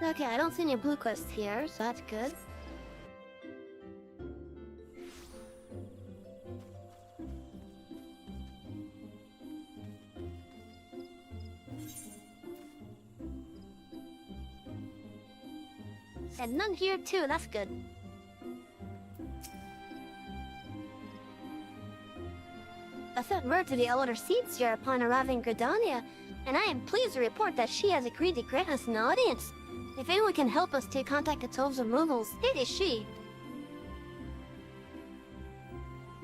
Okay, I don't see any blue quests here, so that's good. And none here too, that's good. I sent word to the elder Seedseer upon arriving in Gridania, and I am pleased to report that she has agreed to grant us an audience. If anyone can help us to contact the Toves removals, it is she.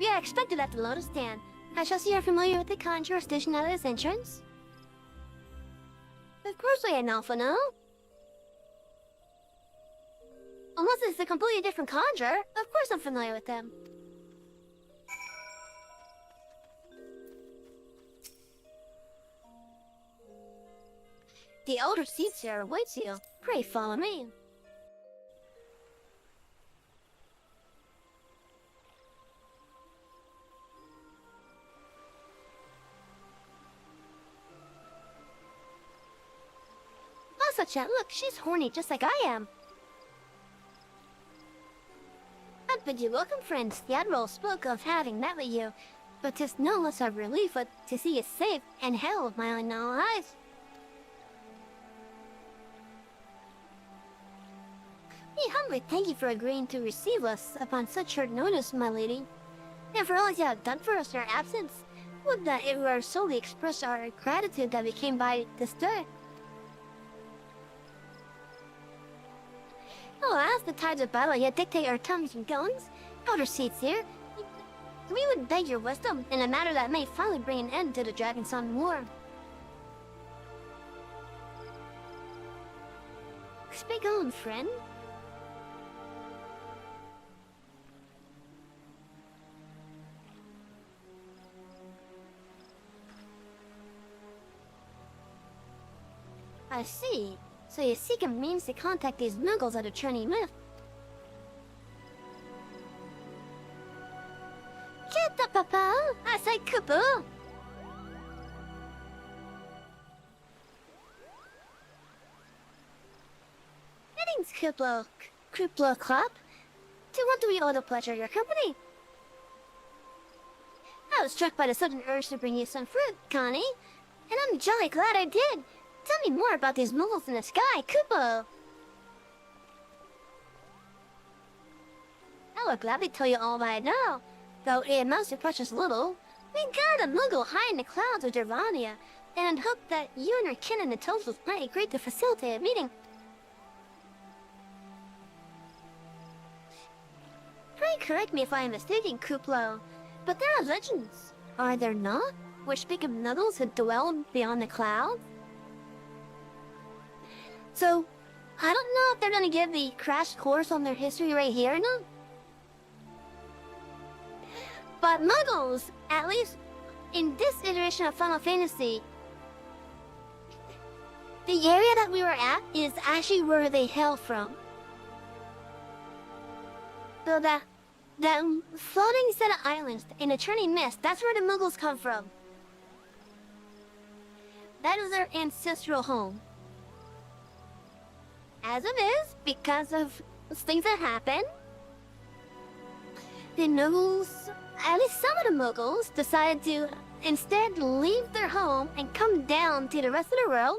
We are expected at the Lotus Stand. I trust you are familiar with the current jurisdiction at its entrance? Of course I am, Alpha, no? Unless it's a completely different conjure, of course I'm familiar with them. The elder Seedseer awaits you. Pray follow me. Also, chat, look, she's horny just like I am. I bid you welcome, friends. The Admiral spoke of having met with you, but 'tis no less a relief to see you safe and hell with my own eyes. We humbly thank you for agreeing to receive us upon such short notice, my lady. And for all you have done for us in our absence, would that it were solely express our gratitude that we came by this day. Oh, as the tides of battle yet dictate our tongues and goings, elder Seedseer, we would beg your wisdom in a matter that may finally bring an end to the Dragon Sun War. Speak on, friend. I see. So you seek a means to contact these muggles at a Trini myth. Get up, Papa! I say Kupu! Greetings, Kuplo Club. To what do we owe the pleasure of your company? I was struck by the sudden urge to bring you some fruit, Connie. And I'm jolly glad I did. Tell me more about these moguls in the sky, Kupo. I will gladly tell you all I know, though it amounts to precious little. We got a muggle high in the clouds of Dervania, and hoped that you and your kin in the Totals might agree to facilitate a meeting. Pray correct me if I am mistaken, Kuplo, but there are legends, are there not, which speak of nuggles who dwell beyond the clouds? So, I don't know if they're gonna give the crash course on their history right here or not. But muggles, at least in this iteration of Final Fantasy, the area that we were at is actually where they hail from. So that floating set of islands in a churning mist, that's where the muggles come from. That is their ancestral home. As it is, because of things that happen, the muggles, at least some of the muggles, decided to instead leave their home and come down to the rest of the world.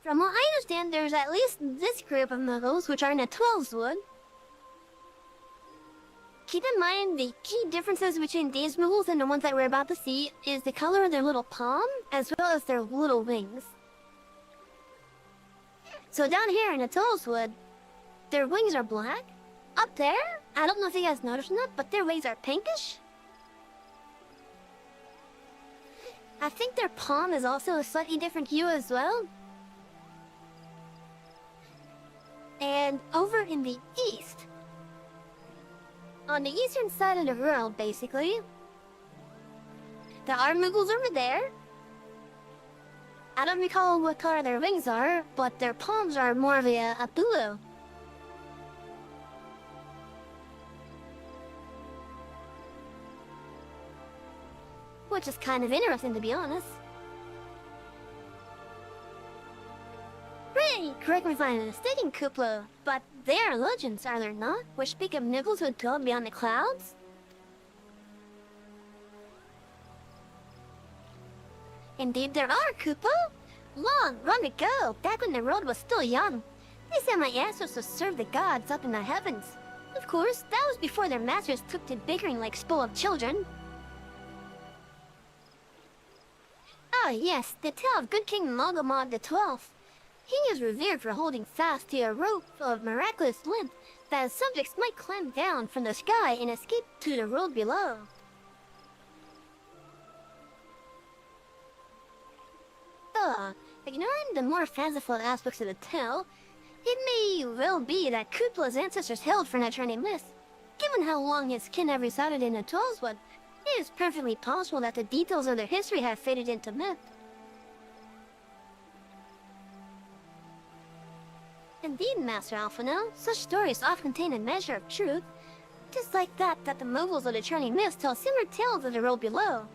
From what I understand, there's at least this group of muggles which are in the 12's Wood. Keep in mind the key differences between these muggles and the ones that we're about to see is the color of their little palm as well as their little wings. So down here in the 12's Wood, their wings are black. Up there, I don't know if you guys noticed or not, but their wings are pinkish. I think their palm is also a slightly different hue as well. And over in the east, on the eastern side of the world, basically, there are muggles over there. I don't recall what color their wings are, but their palms are more of a blue. Which is kind of interesting, to be honest. Ray, correct me if I'm mistaken, Kuplo, but there are legends, are there not, which speak of muggles who dwell beyond the clouds? Indeed there are, Kupo. Long ago, back when the world was still young. They said my ancestors to serve the gods up in the heavens. Of course, that was before their masters took to bickering like spoiled children. Ah yes, the tale of good King Mogomog the 12th. He is revered for holding fast to a rope of miraculous length that his subjects might climb down from the sky and escape to the world below. Ignoring the more fanciful aspects of the tale, it may well be that Kupla's ancestors hailed from that churning mist. Given how long his kin have resided in the Tollswood, it is perfectly possible that the details of their history have faded into myth. Indeed, Master Alphino, such stories often contain a measure of truth. Just like that the moguls of the churning mist tell similar tales of the world below.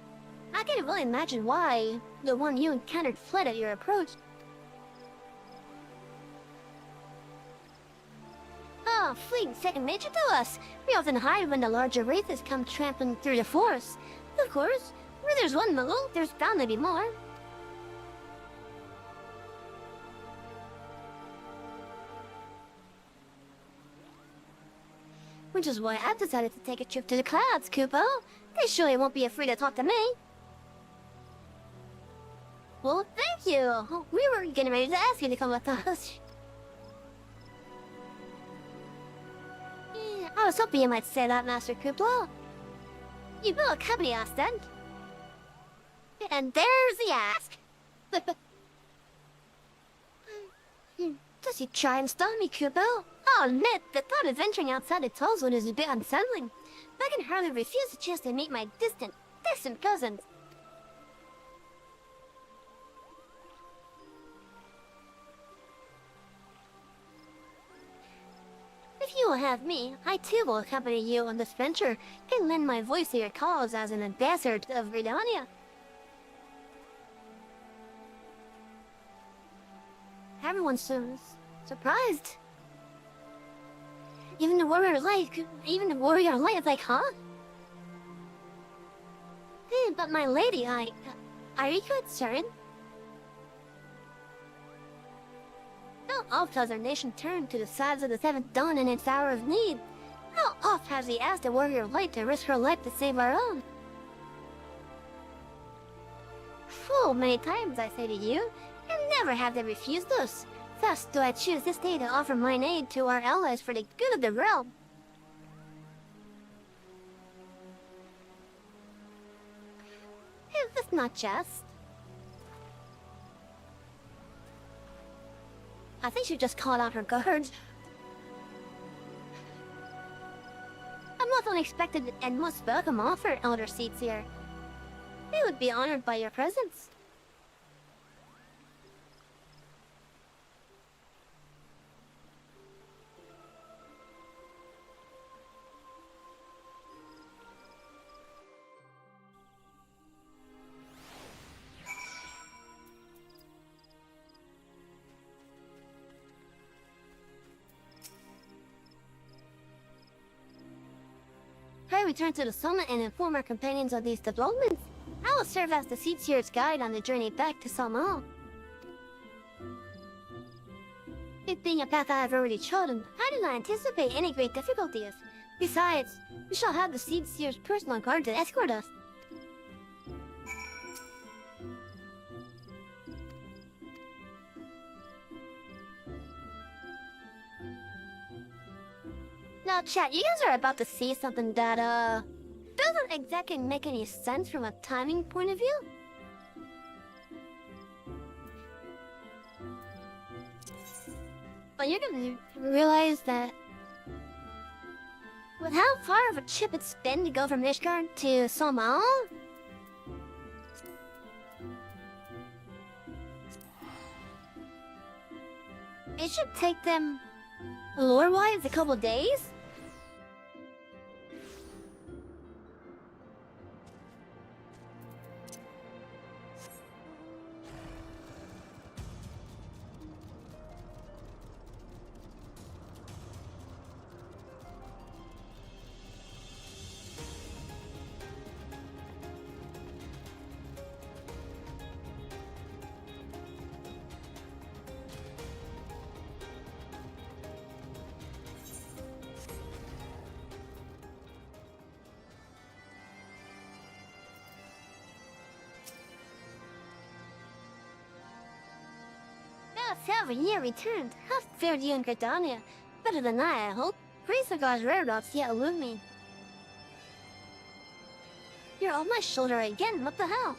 I can't really imagine why the one you encountered fled at your approach. Ah, fleeing second nature to us. We often hide when the larger wraiths come trampling through the forest. Of course, where there's one muggle, there's bound to be more. Which is why I've decided to take a trip to the clouds, Kupo. They surely won't be afraid to talk to me. Well, thank you. We were getting ready to ask you to come with us. I was hoping you might say that, Master Kuplo. You will accompany us, then. And there's the ask. Does he try and stop me, Kupo? I'll admit, the thought of venturing outside the Tollswood is a bit unsettling. I can hardly refuse the chance to meet my distant cousins. If you will have me, I too will accompany you on this venture and lend my voice to your cause as an ambassador of Redania. Everyone's so surprised. Even the warrior like, huh? Hey, but my lady, are you concerned? How oft has our nation turned to the sides of the seventh dawn in its hour of need? How oft has he asked a warrior light to risk her life to save our own? Full many times I say to you, and never have they refused us. Thus do I choose this day to offer mine aid to our allies for the good of the realm. Is this not just? I think she just called out her guards. A most unexpected and most welcome offer, Elder Seedseer. They would be honored by your presence. I return to the summit and inform our companions of these developments. I will serve as the Seedseer's guide on the journey back to Salmal. It being a path I have already chosen, I do not anticipate any great difficulties. Besides, we shall have the Seedseer's personal guard to escort us. Now, chat, you guys are about to see something that, doesn't exactly make any sense from a timing point of view. But you're gonna realize that with how far of a trip it's been to go from Ishgard to Salmal, it should take them, lore-wise, a couple days? Salvinier returned. How fared you in Gridania? Better than I hope. Praise of God's rare dogs yet elude me. You're on my shoulder again, what the hell?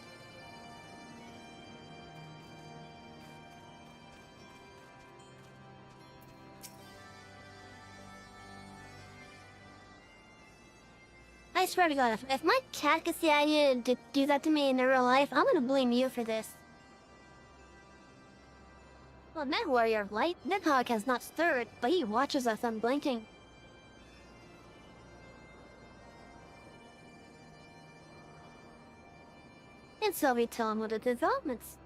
I swear to God, if my cat gets the idea to do that to me in real life, I'm gonna blame you for this. Well, that warrior of light, Nidhogg has not stirred, but he watches us unblinking. And so we tell him what the developments.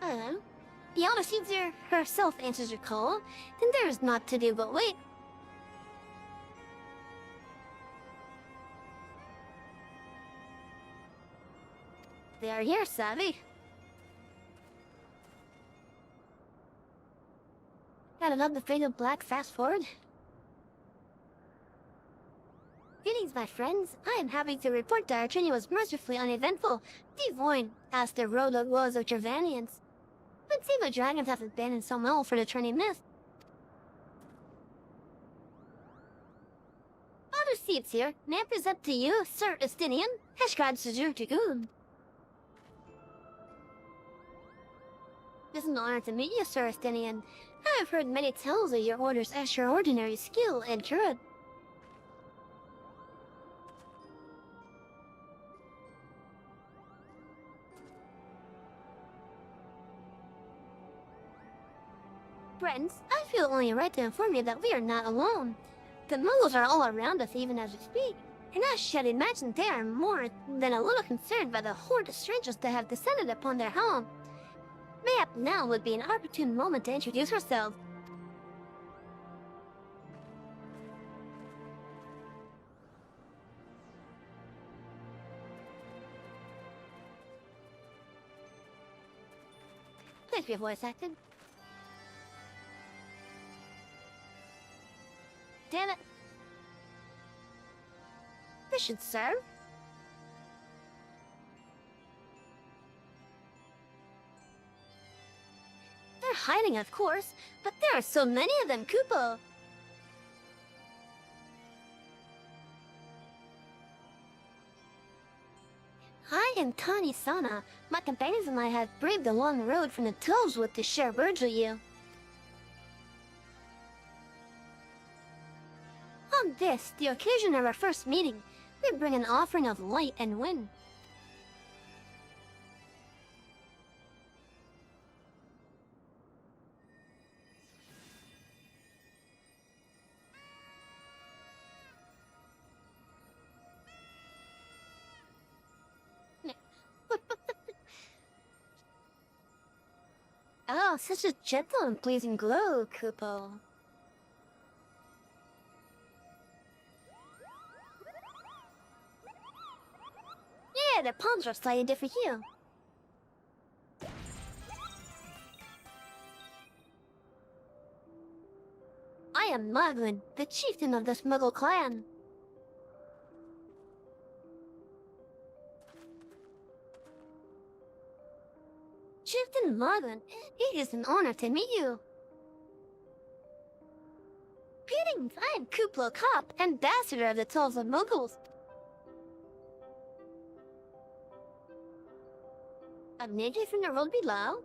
The Elder Seedseer herself answers your call, then there is naught to do but wait. They are here, savvy. Gotta love the fate of Black fast forward. Greetings, my friends. I am happy to report that our journey was mercifully uneventful, devoid as the road was of Gervanians. But see, the dragons have abandoned Salmal for the turning mist. Elder Seedseer, may I present to you Sir Estinian, Heshgard Sejur Dragoon. It is an honor to meet you, Sir Estinian. I have heard many tales of your order's extraordinary skill and courage. Friends, I feel only right to inform you that we are not alone. The Muggles are all around us even as we speak, and I should imagine they are more than a little concerned by the horde of strangers that have descended upon their home. Mayhap now would be an opportune moment to introduce ourselves. like your voice acting. Damn it. This should serve. They're hiding, of course, but there are so many of them, Kupo. I am Kani-sana. My companions and I have braved the long road from the Tilswood to share words with you. On this, the occasion of our first meeting, we bring an offering of light and wind. Oh, such a gentle and pleasing glow, Kupo. Yeah, the palms are slightly different hue. I am Magwin, the chieftain of this Muggle clan. Chieftain Magwin, it is an honor to meet you. Greetings, I am Kuplo Kopp, ambassador of the Tulsa Muggles. A ninja from the world below?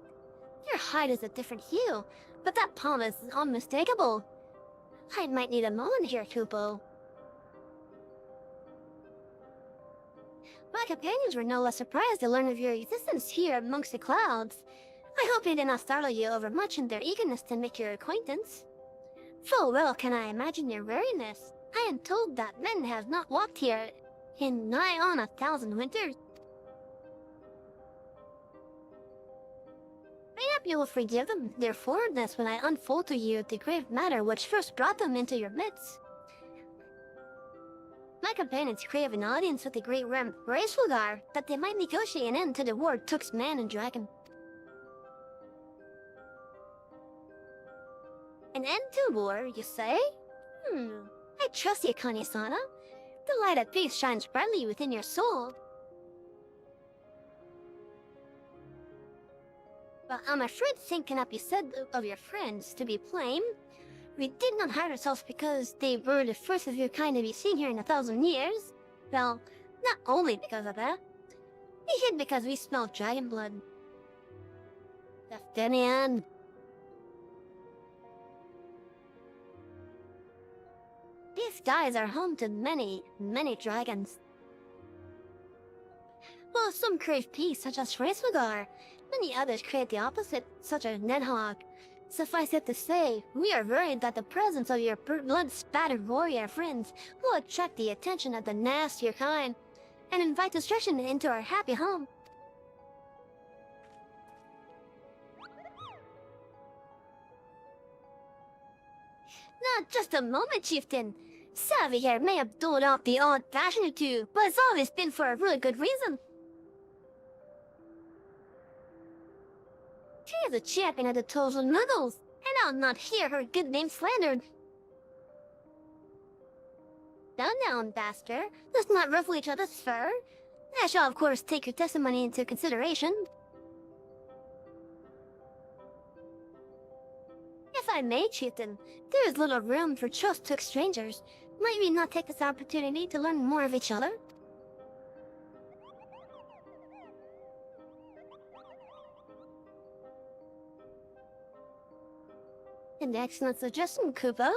Your hide is a different hue, but that palm is unmistakable. I might need a moment here, Kupo. My companions were no less surprised to learn of your existence here amongst the clouds. I hope it did not startle you overmuch in their eagerness to make your acquaintance. Full well can I imagine your weariness. I am told that men have not walked here in nigh on 1,000 winters. Mayhap you will forgive them their forwardness when I unfold to you the grave matter which first brought them into your midst. My companions crave an audience with the great Rem Racefugar, that they might negotiate an end to the war twixt man and dragon. An end to war, you say? I trust you, Kani-sana. The light of peace shines brightly within your soul. But I'm afraid the same cannot be said of your friends, to be plain. We did not hide ourselves because they were the first of your kind to be seen here in 1,000 years. Well, not only because of that. We hid because we smelled dragon blood. Deftenian. These skies are home to many, many dragons. While some crave peace, such as Racefugar, many others crave the opposite, such as Nidhogg. Suffice it to say, we are worried that the presence of your blood-spattered warrior friends will attract the attention of the nastier kind, and invite destruction into our happy home. Not just a moment, Chieftain. Savvy here may have doled off the odd fashion or two, but it's always been for a really good reason. She is a champion of the Tulsa Muggles, and I'll not hear her good name slandered. Now, Ambassador, let's not ruffle each other's fur. I shall of course take your testimony into consideration. If I may, Chieftain, there is little room for trust twixt strangers. Might we not take this opportunity to learn more of each other? An excellent suggestion, Kupo.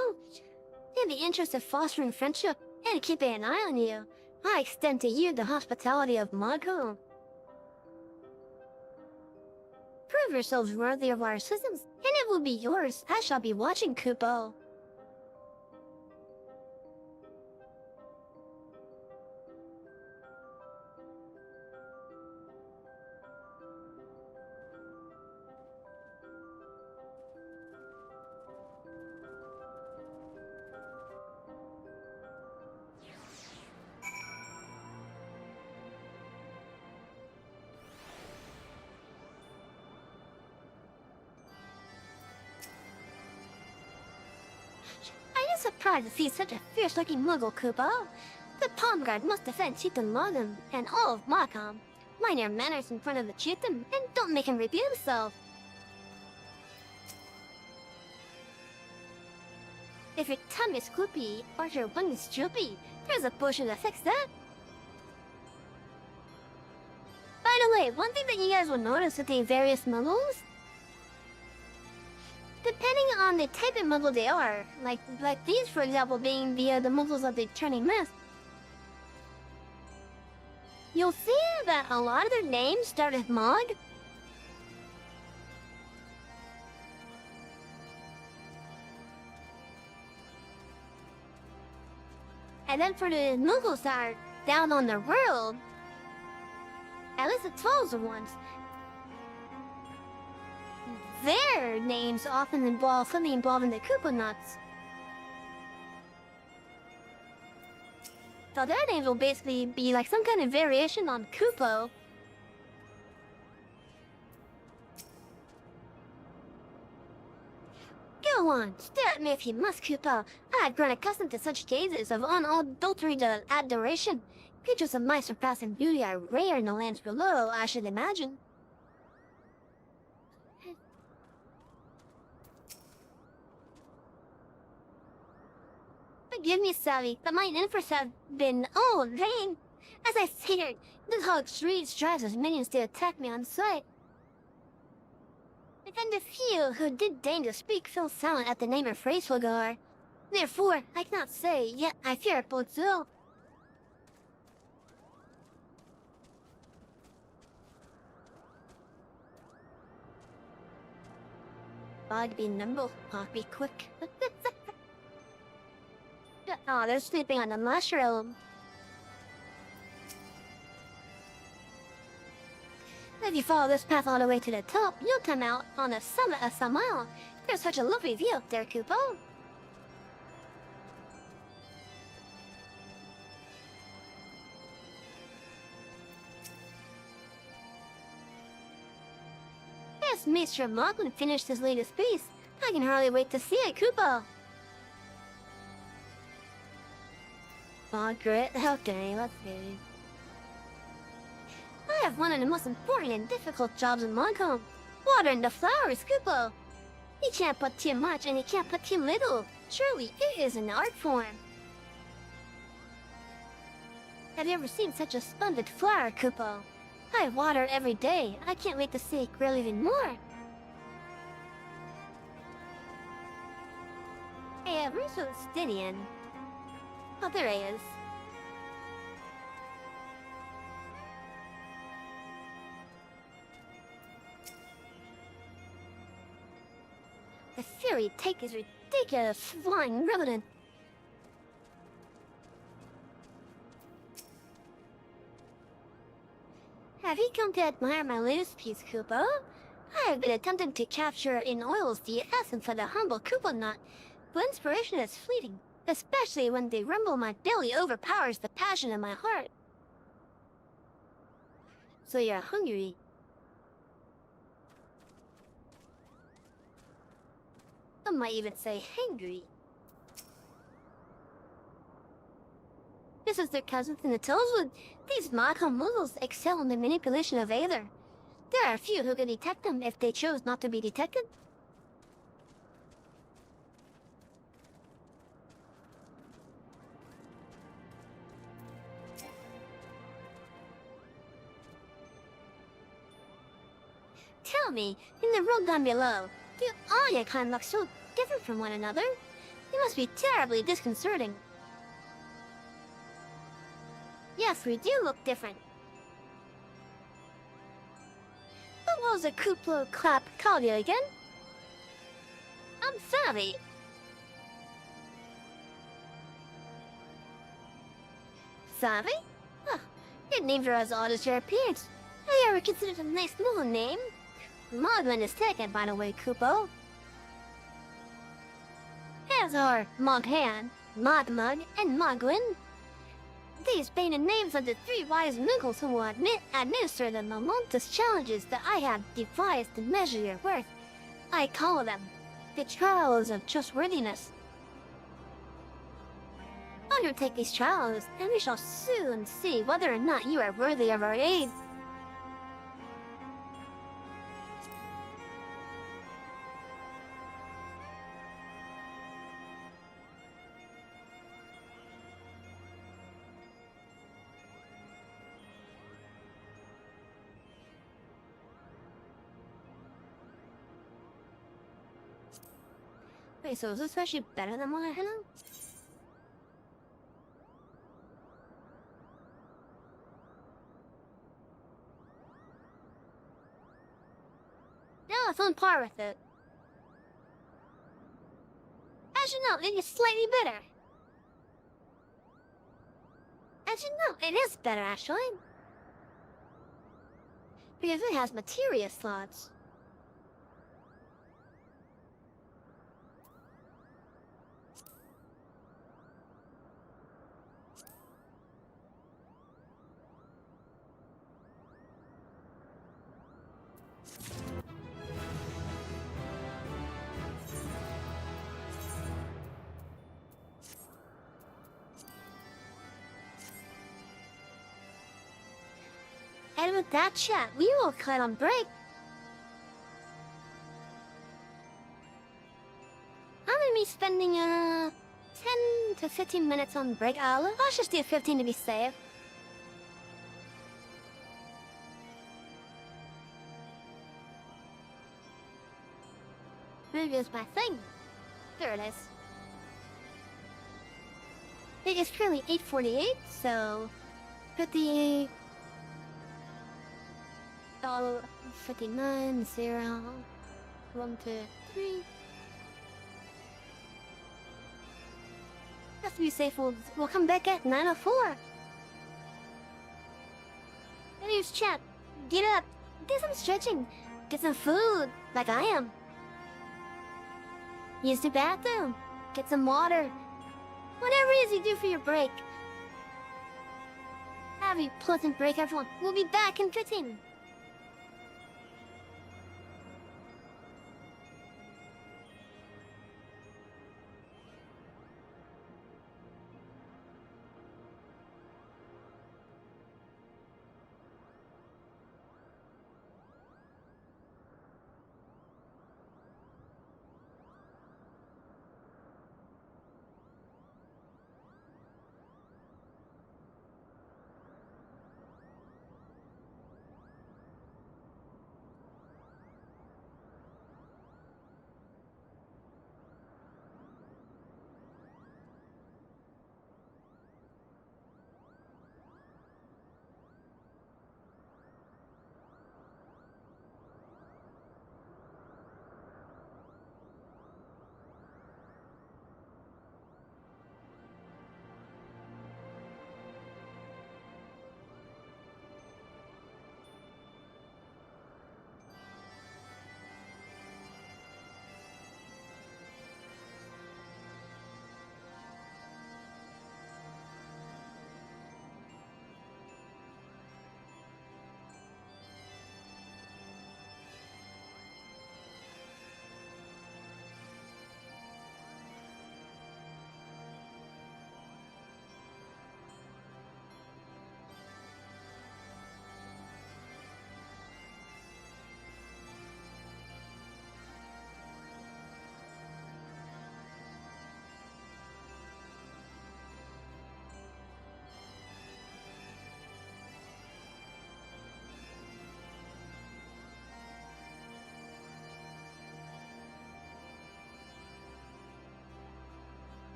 In the interest of fostering friendship and keeping an eye on you, I extend to you the hospitality of Maghu. Prove yourselves worthy of our assistance, and it will be yours. I shall be watching, Kupo. surprised to see such a fierce-looking Muggle, Kupo. The palm guard must defend Chieftain Logan and all of Markham. Mind your manners in front of the chieftain, and don't make him repeat himself. If your tongue is gloopy or your wing is droopy, there's a potion to fix that. By the way, one thing that you guys will notice with the various Muggles, depending on the type of Muggle they are, like these for example being the Muggles of the Turning Mist, you'll see that a lot of their names start with Mog. And then for the Muggles that are down on the world, at least the Trolls ones, their names often involve something involving the Koopa nuts. So their names will basically be like some kind of variation on Koopo. Go on, stare at me if you must, Koopa. I have grown accustomed to such gazes of unadulterated adoration. Creatures of my surpassing beauty are rare in the lands below, I should imagine. Forgive me, Sally, but my interests have been all in vain. As I feared, this hog street drives his minions to attack me on sight. And the few who did deign to speak fell silent at the name of Freyswilgar. Therefore, I cannot say, yet I fear it bodes ill. I'd be nimble, I'll be quick. Oh, they're sleeping on the mushroom. If you follow this path all the way to the top, you'll come out on the summit of Samal. There's such a lovely view up there, Kupo. Yes, Mr. Lachlan finished his latest piece. I can hardly wait to see it, Kupo. Margaret, okay, let's see. I have one of the most important and difficult jobs in Markham. Watering the flowers, Kupo. You can't put too much and you can't put too little. Surely it is an art form. Have you ever seen such a splendid flower, Kupo? I water it every day. I can't wait to see it grow even more. Hey, where's the Stinian? Oh, there he is. The fury take is ridiculous, flying rodent. Have you come to admire my latest piece, Kupo? I have been attempting to capture in oils the essence of the humble Koopa nut, but inspiration is fleeting, especially when the rumble of my belly overpowers the passion in my heart. So you're hungry. Some might even say hangry. This is their cousins in the Toeswood. These Markham Muggles excel in the manipulation of Aether. There are a few who can detect them if they chose not to be detected. Tell me, in the world down below, do all your kind look so different from one another? It must be terribly disconcerting. Yes, we do look different. What was the Kuplo clap called you again? I'm sorry. Savvy? Huh. Your names are as odd as your appearance. Have you ever considered a nice little name? Mogwin is taken, by the way, Kupo. As are Moghan, Mogmug, and Mogwin. These being the names of the three wise Muggles who will administer the momentous challenges that I have devised to measure your worth. I call them the trials of trustworthiness. undertake these trials, and we shall soon see whether or not you are worthy of our aid. Wait, so is this actually better than what I had? No, it's on par with it. As you know, it is slightly better. As you know, it is better, actually. Because it has materia slots. And with that chat, we will cut on break. I'm gonna be spending 10 to 15 minutes on break. Let's just do 15 to be safe. Maybe it's my thing. There it is. It is currently 8:48, so 58. 59, 0, 1, 2, 3. Just to be safe, we'll come back at 9:04. Anyways, chat, get up, get some stretching, get some food, like I am. Use the bathroom, get some water, whatever it is you do for your break. Have a pleasant break, everyone. We'll be back in 15.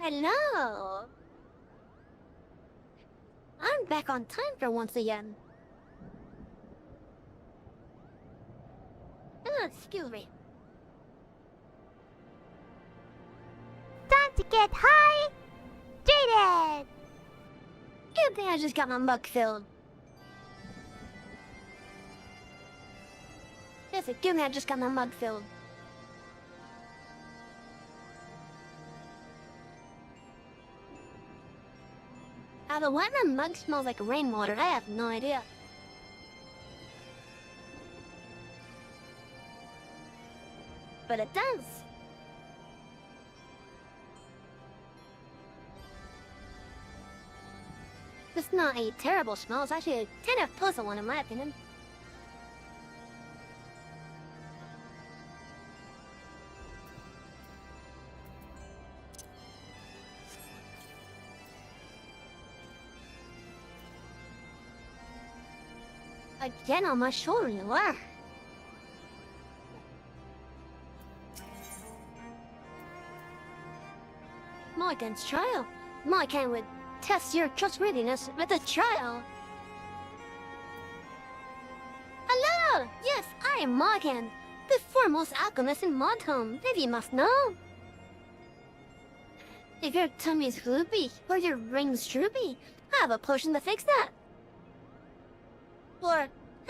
Hello. I'm back on time for once again. Excuse me. Time to get high! Jaded! Good thing I just got my mug filled. Yes, good thing I just got my mug filled. Although why my mug smells like rainwater, I have no idea. But it does. It's not a terrible smell, it's actually a kind of pleasant one in my opinion. Again on my shoulder, you are. Morgan's trial. Morgan would test your trustworthiness with a trial. Hello! Yes, I am Morgan, the foremost alchemist in Modholm, if you must know. If your tummy's gloopy or your ring's droopy, I have a potion to fix that. Or,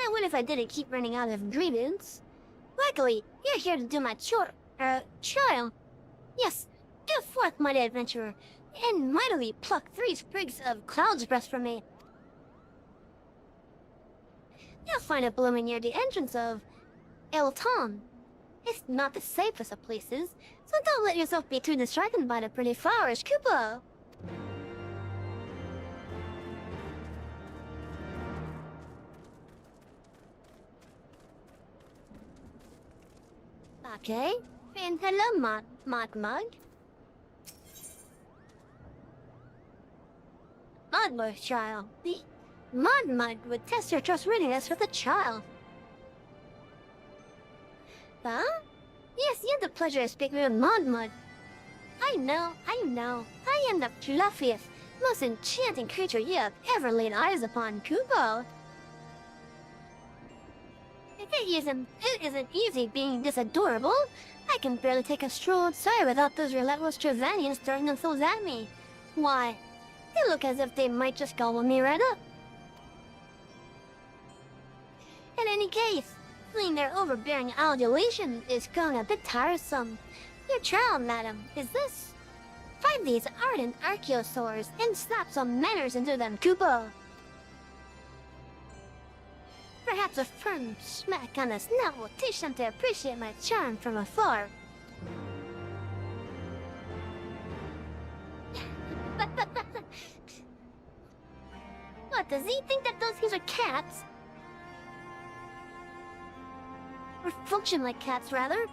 what if I didn't keep running out of ingredients? Luckily, you're here to do my trial. Yes, go forth, mighty adventurer, and mightily pluck 3 sprigs of cloud's breath from me. You'll find it blooming near the entrance of Elton. It's not the safest of places, so don't let yourself be too distracted by the pretty flowers, Koopa. Okay, and hello, Mud Mug. Mudler's child. The Mud would test your trustworthiness with a child. Huh? Yes, you have the pleasure of speaking with Mud. I know. I am the fluffiest, most enchanting creature you have ever laid eyes upon, Kubo. It isn't easy being this adorable. I can barely take a stroll outside without those relentless Trevanians throwing themselves at me. Why? They look as if they might just gobble me right up. In any case, feeling their overbearing adulation is growing a bit tiresome. Your trial, madam, is this. Find these ardent archaeosaurs and slap some manners into them, Koopa. Perhaps a firm smack on the snout will teach them to appreciate my charm from afar. What, does he think that those things are cats? Or function like cats, rather?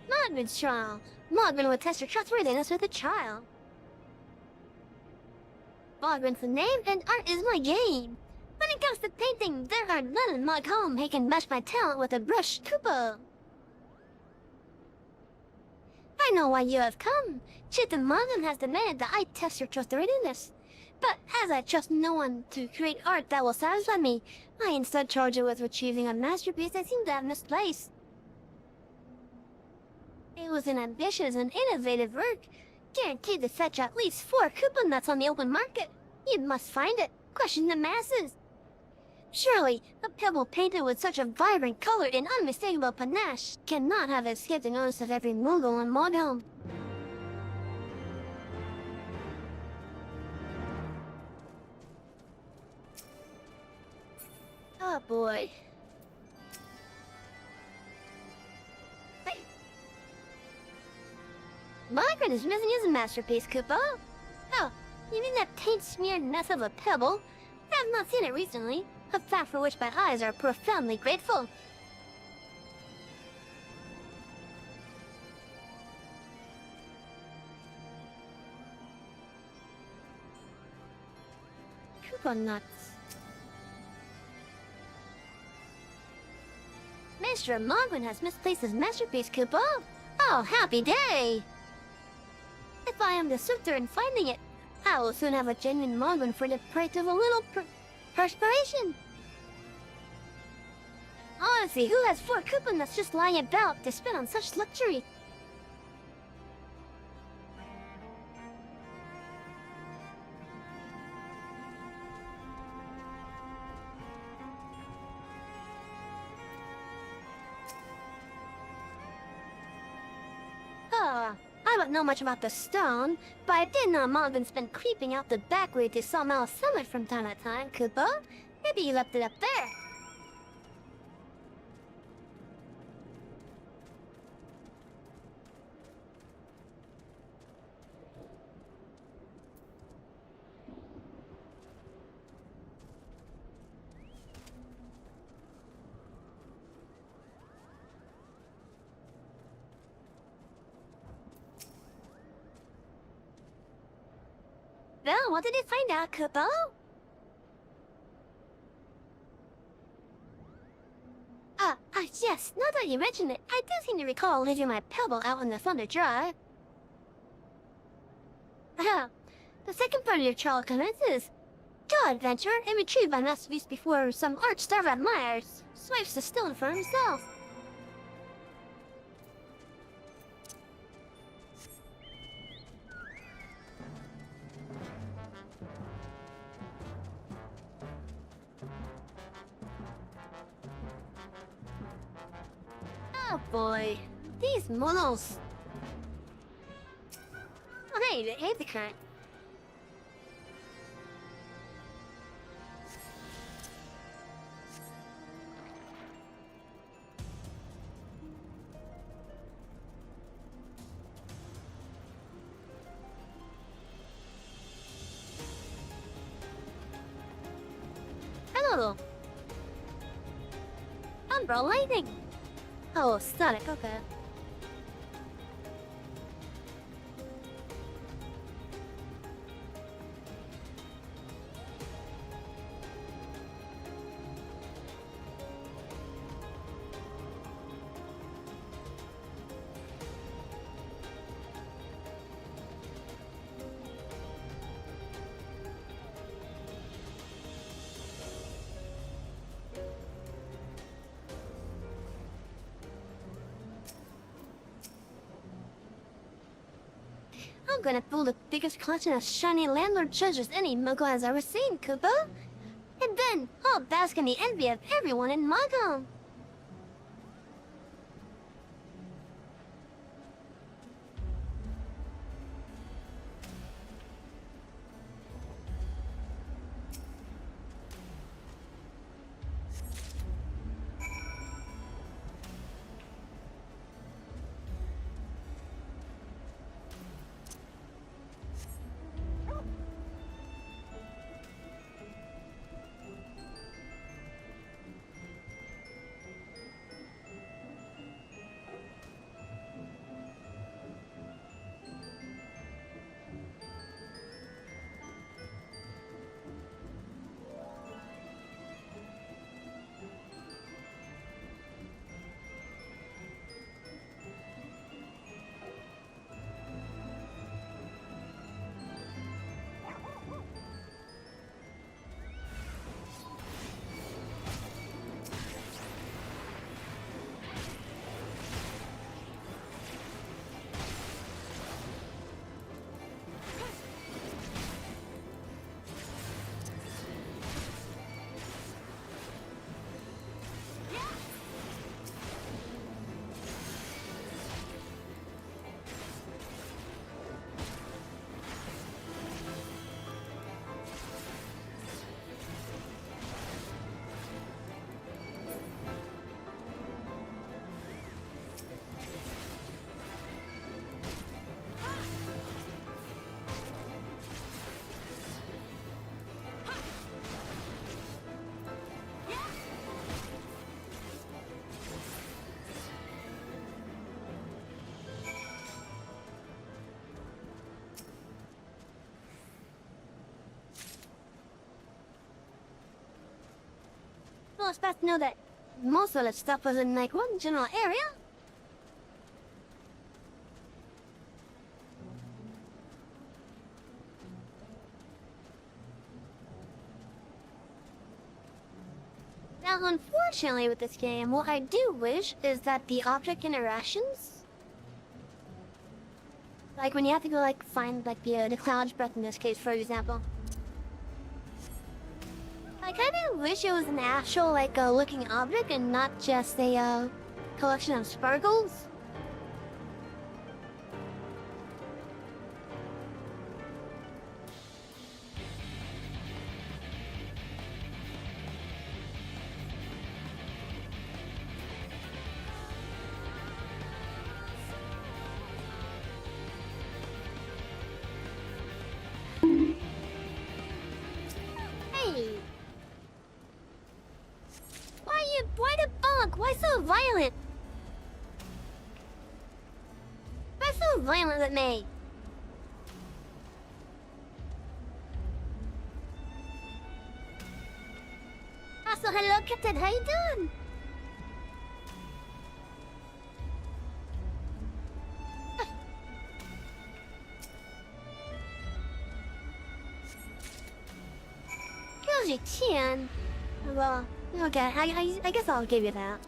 Modman's trial. Modman would test your trustworthiness with a child. Modman's the name, and art is my game. When it comes to painting, there are none in Modholm who can match my talent with a brush, Koopa. I know why you have come. Chitin Modman has demanded that I test your trustworthiness. But as I trust no one to create art that will satisfy me, I instead charge it with retrieving a masterpiece I seem to have misplaced. It was an ambitious and innovative work, guaranteed to fetch at least 4 Koopa nuts on the open market. You must find it. Question the masses. Surely, a pebble painted with such a vibrant color and unmistakable panache cannot have escaped the notice of every Moogle in Modhelm. Oh boy. Margaret is missing his masterpiece, Koopa. Oh, you mean that paint-smeared mess of a pebble? I have not seen it recently, a fact for which my eyes are profoundly grateful. coconuts. Mr. Mogwin has misplaced his masterpiece, Koopa. Oh, happy day! If I am the suitor in finding it, I will soon have a genuine Mogwin for the price of a little perspiration. Honestly, who has 4 Koopa nuts just lying about to spend on such luxury? I don't know much about the stone, but I did know Mogwin's been creeping out the back way to Sawmill Summit from time to time, Koopa. Maybe you left it up there. Well, what did you find out, Koopa? Yes, now that you mention it, I do seem to recall leaving my pebble out on the Thunder Drive. The second part of your trial commences. Go adventure and retrieve my masterpiece before some arch-starved admirers swipes the stone for himself. Oh boy, these monos. Oh hey, they hate the current. Hello. Umbra lightning. Oh, Sonic, okay. I'm gonna pull the biggest collection of shiny landlord treasures any Muggle has ever seen, Koopa. And then I'll bask in the envy of everyone in Muggle. Well, it's best to know that most of the stuff was in, like, one general area. Now, unfortunately with this game, what I do wish is that the object interactions, like when you have to go, like, find, like, the cloud's breath in this case, for example. I kind of wish it was an actual, like, looking object and not just a, collection of sparkles. Hey! Why the bug? Why so violent? Why so violent with me? Also, hello, Captain. How you doing? Here's your chin. Well, okay, I guess I'll give you that.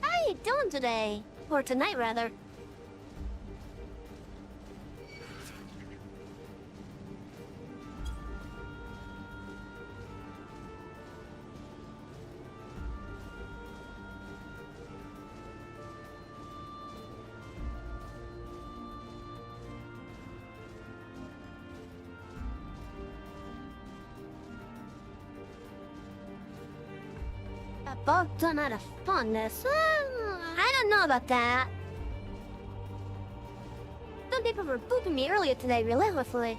How you doing today? Or tonight, rather. A bug done out of fondness? I don't know about that. Some people were booping me earlier today relentlessly.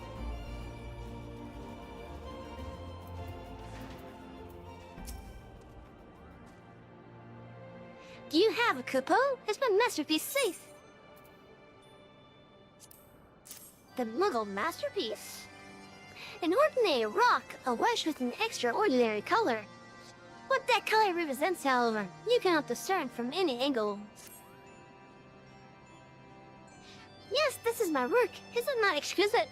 Do you have a Kupo? Is my masterpiece safe? The Muggle masterpiece. An ordinary rock, a wedge with an extraordinary color. What that color represents, however, you cannot discern from any angle. Yes, this is my work. Is it not exquisite?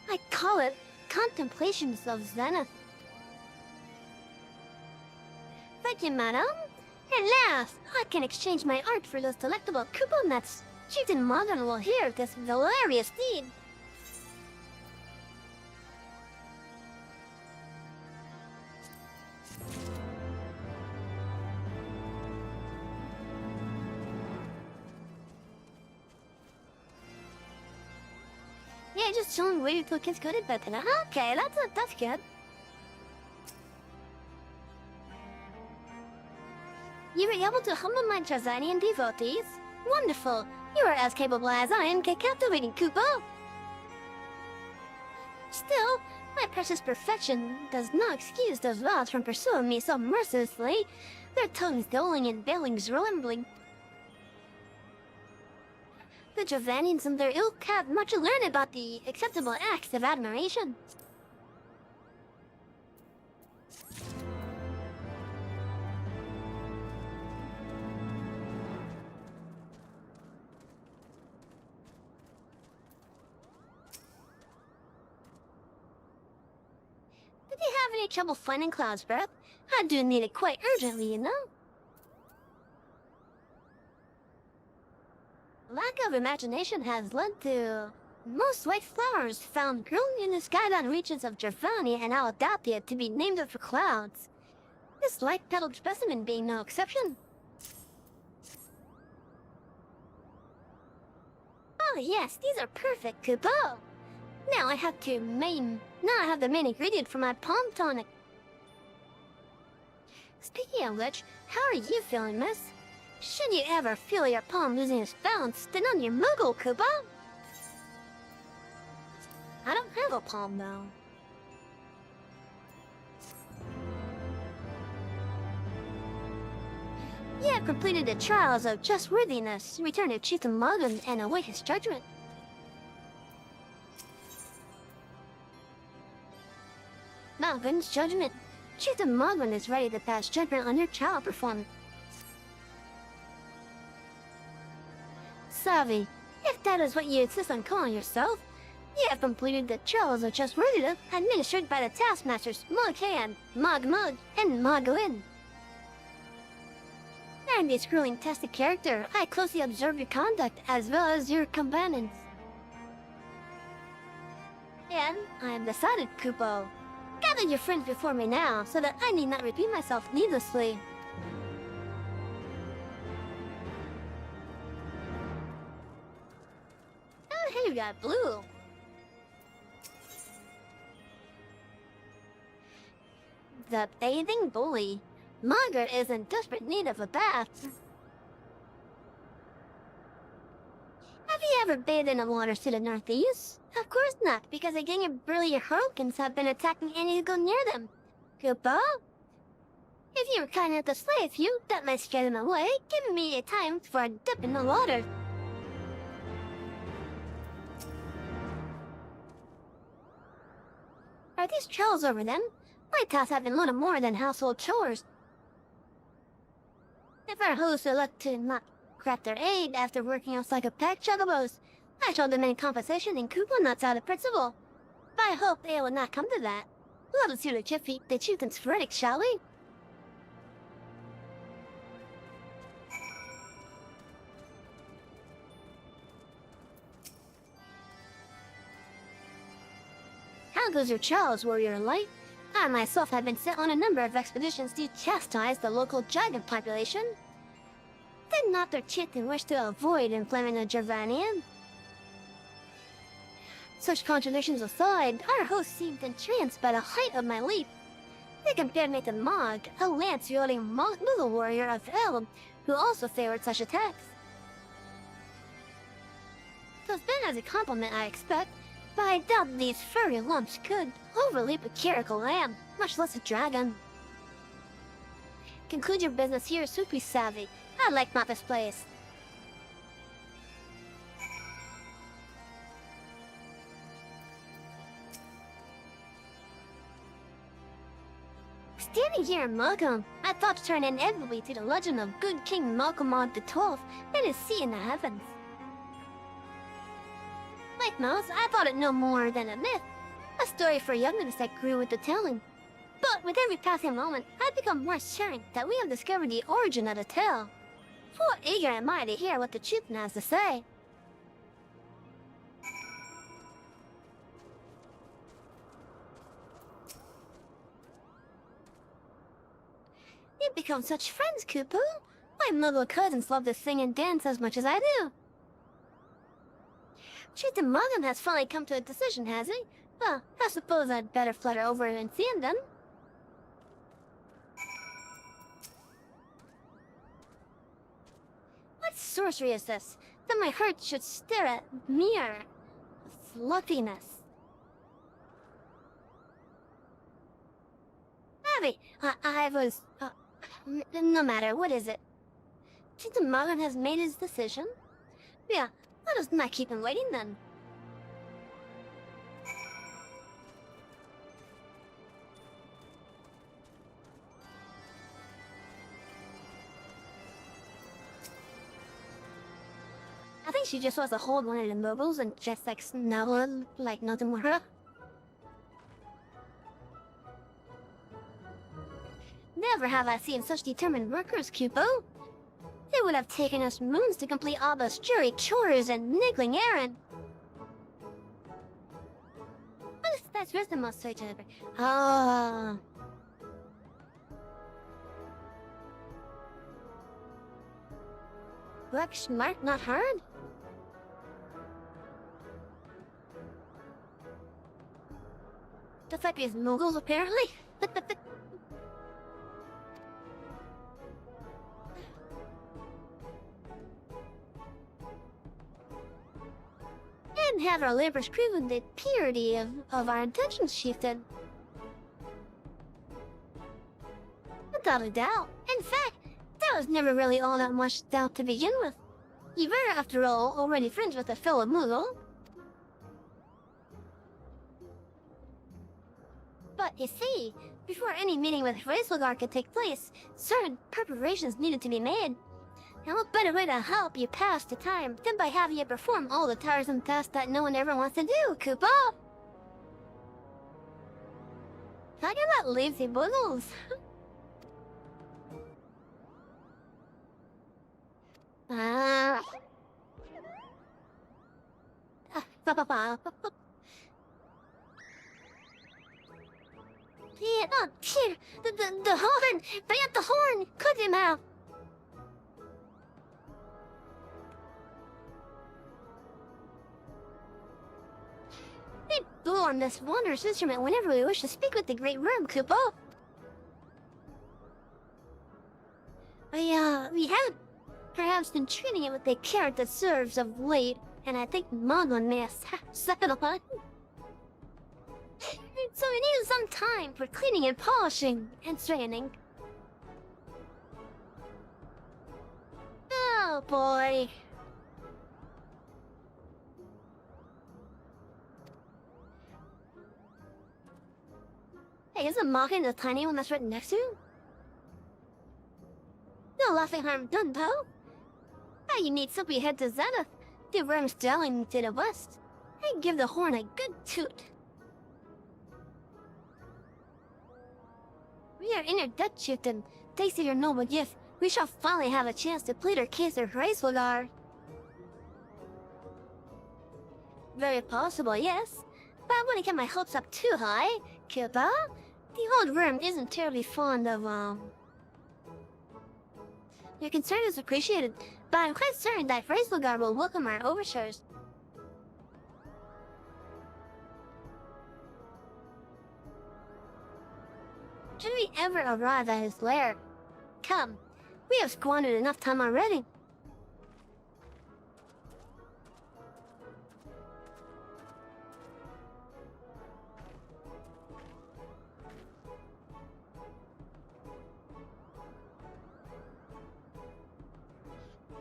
I call it Contemplations of Zenith. Thank you, madam. At last, I can exchange my art for those delectable Kupo nuts. Chieftain Modern will hear of this hilarious deed. Yeah, just chilling, waiting till kids go to bed tonight. Okay, that's good. You were able to humble my Trezanian devotees? Wonderful! You are as capable as I am at captivating Kupo! Still, my precious perfection does not excuse those lads from pursuing me so mercilessly, their tongues doling and bellings rumbling. The Trevanians and their ilk have much to learn about the acceptable acts of admiration. Did you have any trouble finding Cloud's breath? I do need it quite urgently, you know. Lack of imagination has led to most white flowers found growing in the skybound regions of Gervania and now adapted to be named after clouds. This light-petaled specimen being no exception. Oh yes, these are perfect, Kupo. Now I have the main ingredient for my palm tonic. Speaking of which, how are you feeling, miss? Should you ever feel your palm losing its balance, then on your Muggle, Kupo. I don't have a palm, though. You have completed the trials of trustworthiness. Return to Chieftain Logan and await his judgment. Morgan's judgment. Chief Morgan is ready to pass judgment on your child performance. Savvy, if that is what you insist on calling yourself, you have completed the trials of just Resident administered by the taskmasters Moghan, Mogmug, and Mogwin. And this grueling tested character, I closely observe your conduct as well as your companions. And I have decided, Kupo. Gather your friends before me now, so that I need not repeat myself needlessly. Oh, hey, you got blue. The bathing bully. Margaret is in desperate need of a bath. Have you ever bathed in the waters to the northeast? Of course not, because a gang of brilliant hurricanes have been attacking any who go near them. Kupo? If you were kind enough to slay a few, that might scare them away, giving me a time for a dip in the water. Are these trolls over them? My tasks have been little more than household chores. If our hosts elect to not grant their aid after working us like a pack chocobos, I shall demand compensation in coupon nuts out of principle. But I hope they will not come to that. Let us hear the chieftain's verdict, shall we? How goes your trials, warrior light? I myself have been sent on a number of expeditions to chastise the local dragon population. Did not their chieftain wish to avoid inflaming the Gervanian? Such contradictions aside, our host seemed entranced by the height of my leap. They compared me to Mog, a lance-wielding Moogle warrior of Elm, who also favored such attacks. It was meant as a compliment, I expect, but I doubt these furry lumps could overleap a curical lamb, much less a dragon. Conclude your business here, Soupy Savvy. I like not this place. Standing here in Malcolm, I thought to turn inevitably to the legend of good King Malcolmod XII and his sea in the heavens. Like most, I thought it no more than a myth, a story for youngins that grew with the telling. But with every passing moment, I've become more certain that we have discovered the origin of the tale. Full eager am I to hear what the chieftain has to say. You've become such friends, Kupo. My Muggle cousins love to sing and dance as much as I do. Chieftain Muggle has finally come to a decision, has he? Well, I suppose I'd better flutter over and see him then. What sorcery is this, that my heart should stare at mere fluffiness? Abby, I was... no matter, what is it? Chieftain Muggle has made his decision? Yeah, let us not keep him waiting then. I think she just wants to hold one of the mobiles and just like snuggle like nothing more. Never have I seen such determined workers, Kupo. It would have taken us moons to complete all those jury chores and niggling errand. That's where's the most search ever. Ah. Work smart, not hard? Just like these Muggles, apparently. And have our labors proven the purity of our intentions, chieftain. Without a doubt. In fact, there was never really all that much doubt to begin with. You were, after all, already friends with a fellow Moogle. But But you see, before any meeting with Hraesvelgar could take place, certain preparations needed to be made. And what better way to help you pass the time than by having you perform all the tiresome tasks that no one ever wants to do, Koopa? Talk about lazy boodles. Yeah, oh, here, the horn! Bring up the horn! Cut him out! They blow on this wondrous instrument whenever we wish to speak with the Great Worm, Koopa. We haven't perhaps been treating it with the care it deserves of late, and I think Moglin may have settled on. So we need some time for cleaning and polishing and straightening. Oh boy. Hey, isn't Mocking the tiny one that's right next to you? No laughing harm done, though. Now you need simply head to Zenith, the worm's dwelling to the west, and give the horn a good toot. We are in your debt, chieftain. Thanks to your noble gift, we shall finally have a chance to plead our case to Hraesvelgar. Very possible, yes. But I wouldn't get my hopes up too high, Koopa. The old worm isn't terribly fond of, Your concern is appreciated, but I'm quite certain that Hraesvelgar will welcome our overtures. Should we ever arrive at his lair? Come, we have squandered enough time already.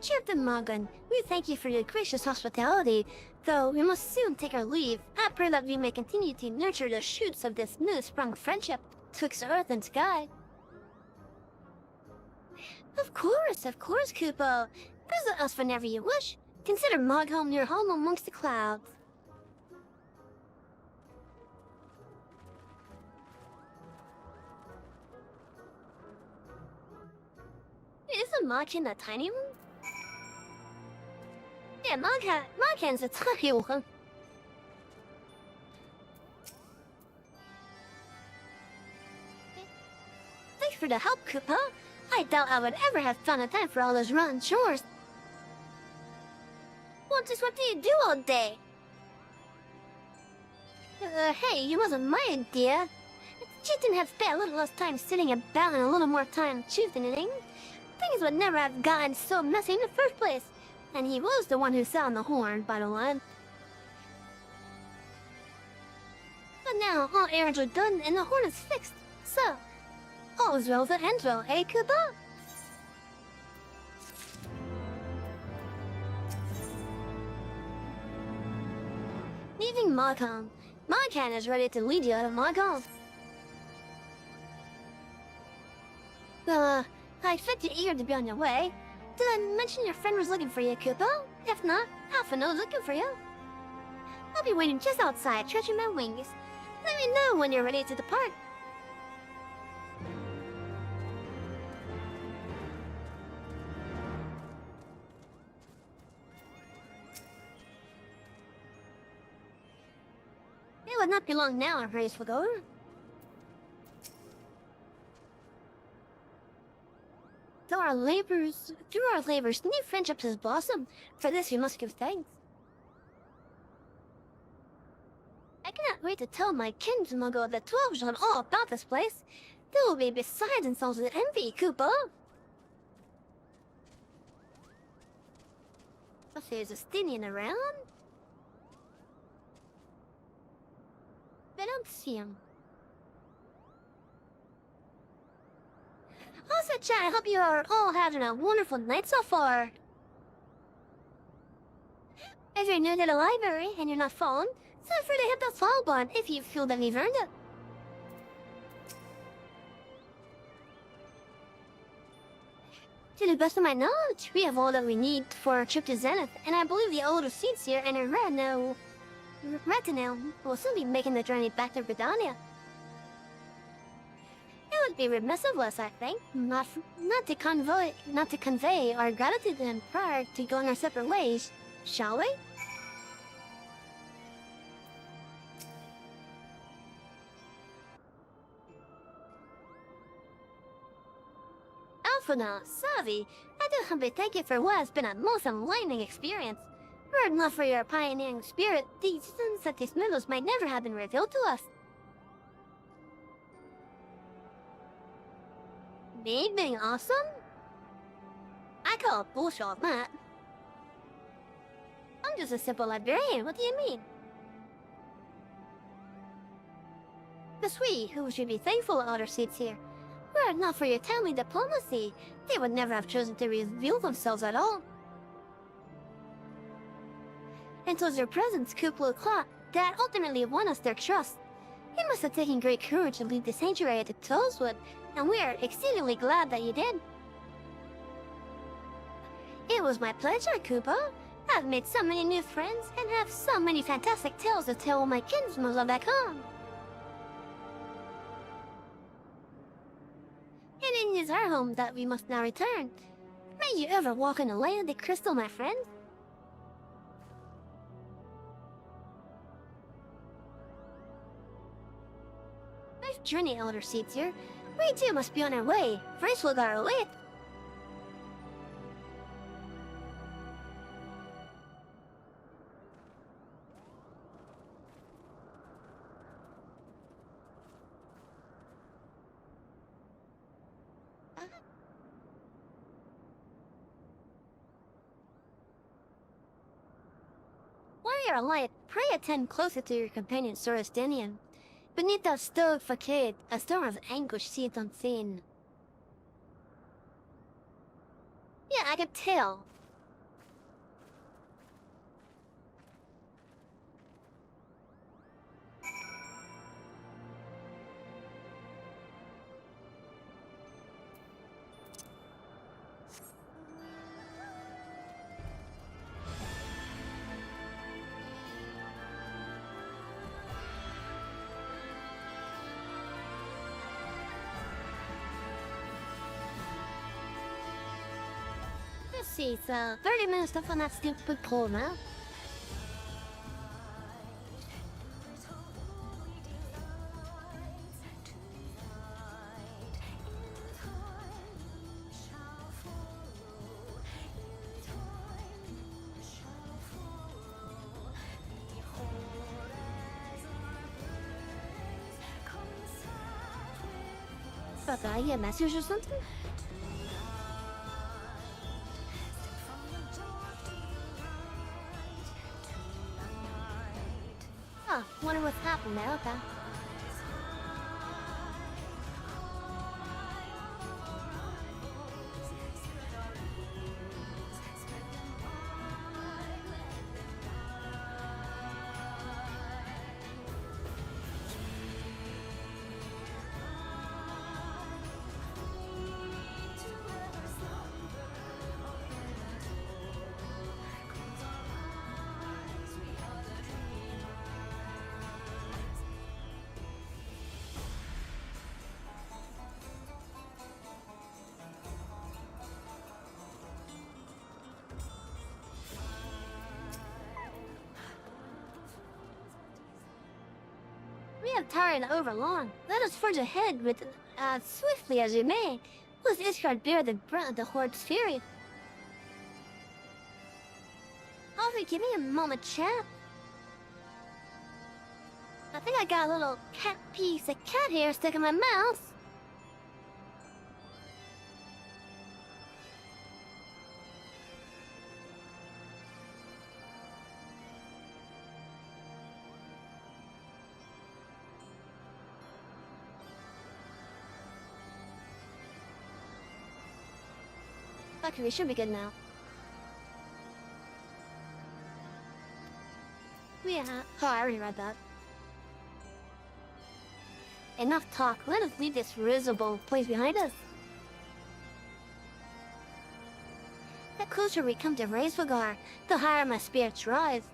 Chieftain Moglin, we thank you for your gracious hospitality, though we must soon take our leave. I pray that we may continue to nurture the shoots of this new-sprung friendship twixt earth and sky. Of course, Koopa. Visit us whenever you wish. Consider Moghome your home amongst the clouds. Isn't Moghan a tiny one? Yeah, Moghan's a tiny one. Thanks for the help, Koopa. I doubt I would ever have found the time for all those rotten chores. Well, just what do you do all day? Hey, you wasn't my idea. Chieftain have spent a little less time sitting about and a little more time chieftaining. Things would never have gotten so messy in the first place. And he was the one who sounded the horn, by the way. But now, all errands are done and the horn is fixed. So, all is well that ends well, eh, Koopa? Leaving Moghome. Moghan is ready to lead you out of Moghome. Well, I expect you're eager to be on your way. Did I mention your friend was looking for you, Koopa? If not, Alphino's looking for you. I'll be waiting just outside, stretching my wings. Let me know when you're ready to depart. It would not be long now, Hraesvelgar. Through our labors, new friendships has blossomed. For this we must give thanks. I cannot wait to tell my kinsmuggle of the 12 all about this place. They will be beside themselves with envy, Koopa. If there's a Stinian around? I don't see him. Also, chat, I hope you are all having a wonderful night so far. If you're new to the library and you're not following, feel free to hit that follow button if you feel that we've earned it. To the best of my knowledge, we have all that we need for our trip to Zenith, and I believe the older seats here and our retinue will soon be making the journey back to Britannia. It would be remiss of us, I think, not to convey our gratitude to him prior to going our separate ways, shall we? Alphana, Savi, I do humbly thank you for what has been a most enlightening experience. Were it not for your pioneering spirit, these sunset middles might never have been revealed to us. Me being awesome? I call it bullshit on that. I'm just a simple librarian, what do you mean? But we, who should be thankful of our seats here, were it not for your timely diplomacy, they would never have chosen to reveal themselves at all. And 'twas your presence, Kuplu Kla, that ultimately won us their trust. You must have taken great courage to lead the sanctuary at the Tollswood, and we are exceedingly glad that you did. It was my pleasure, Koopa. I've made so many new friends, and have so many fantastic tales to tell my kinsmen back home. And it is our home that we must now return. May you ever walk in the light of the crystal, my friend. Nice journey, Elder Seats here. We too must be on our way. First we'll go away. Warrior Light, pray attend closer to your companion Sorostinian. Beneath that stoic facade, a storm of anguish seethed unseen. Yeah, I could tell. Let's see, so 30 minutes left on that stupid poll now. But did I get a message or something? Oh, wonder what's happened there, okay. We have tarried over long. Let us forge ahead with swiftly as we may. Let Ishgard bear the brunt of the Horde's fury. Alfie, give me a moment, chat. I think I got a little piece of cat hair stuck in my mouth. Okay, we should be good now. Yeah. Oh, I already read that. Enough talk. Let us leave this risible place behind us. closer we come to Reisvagar, the higher my spirits rise.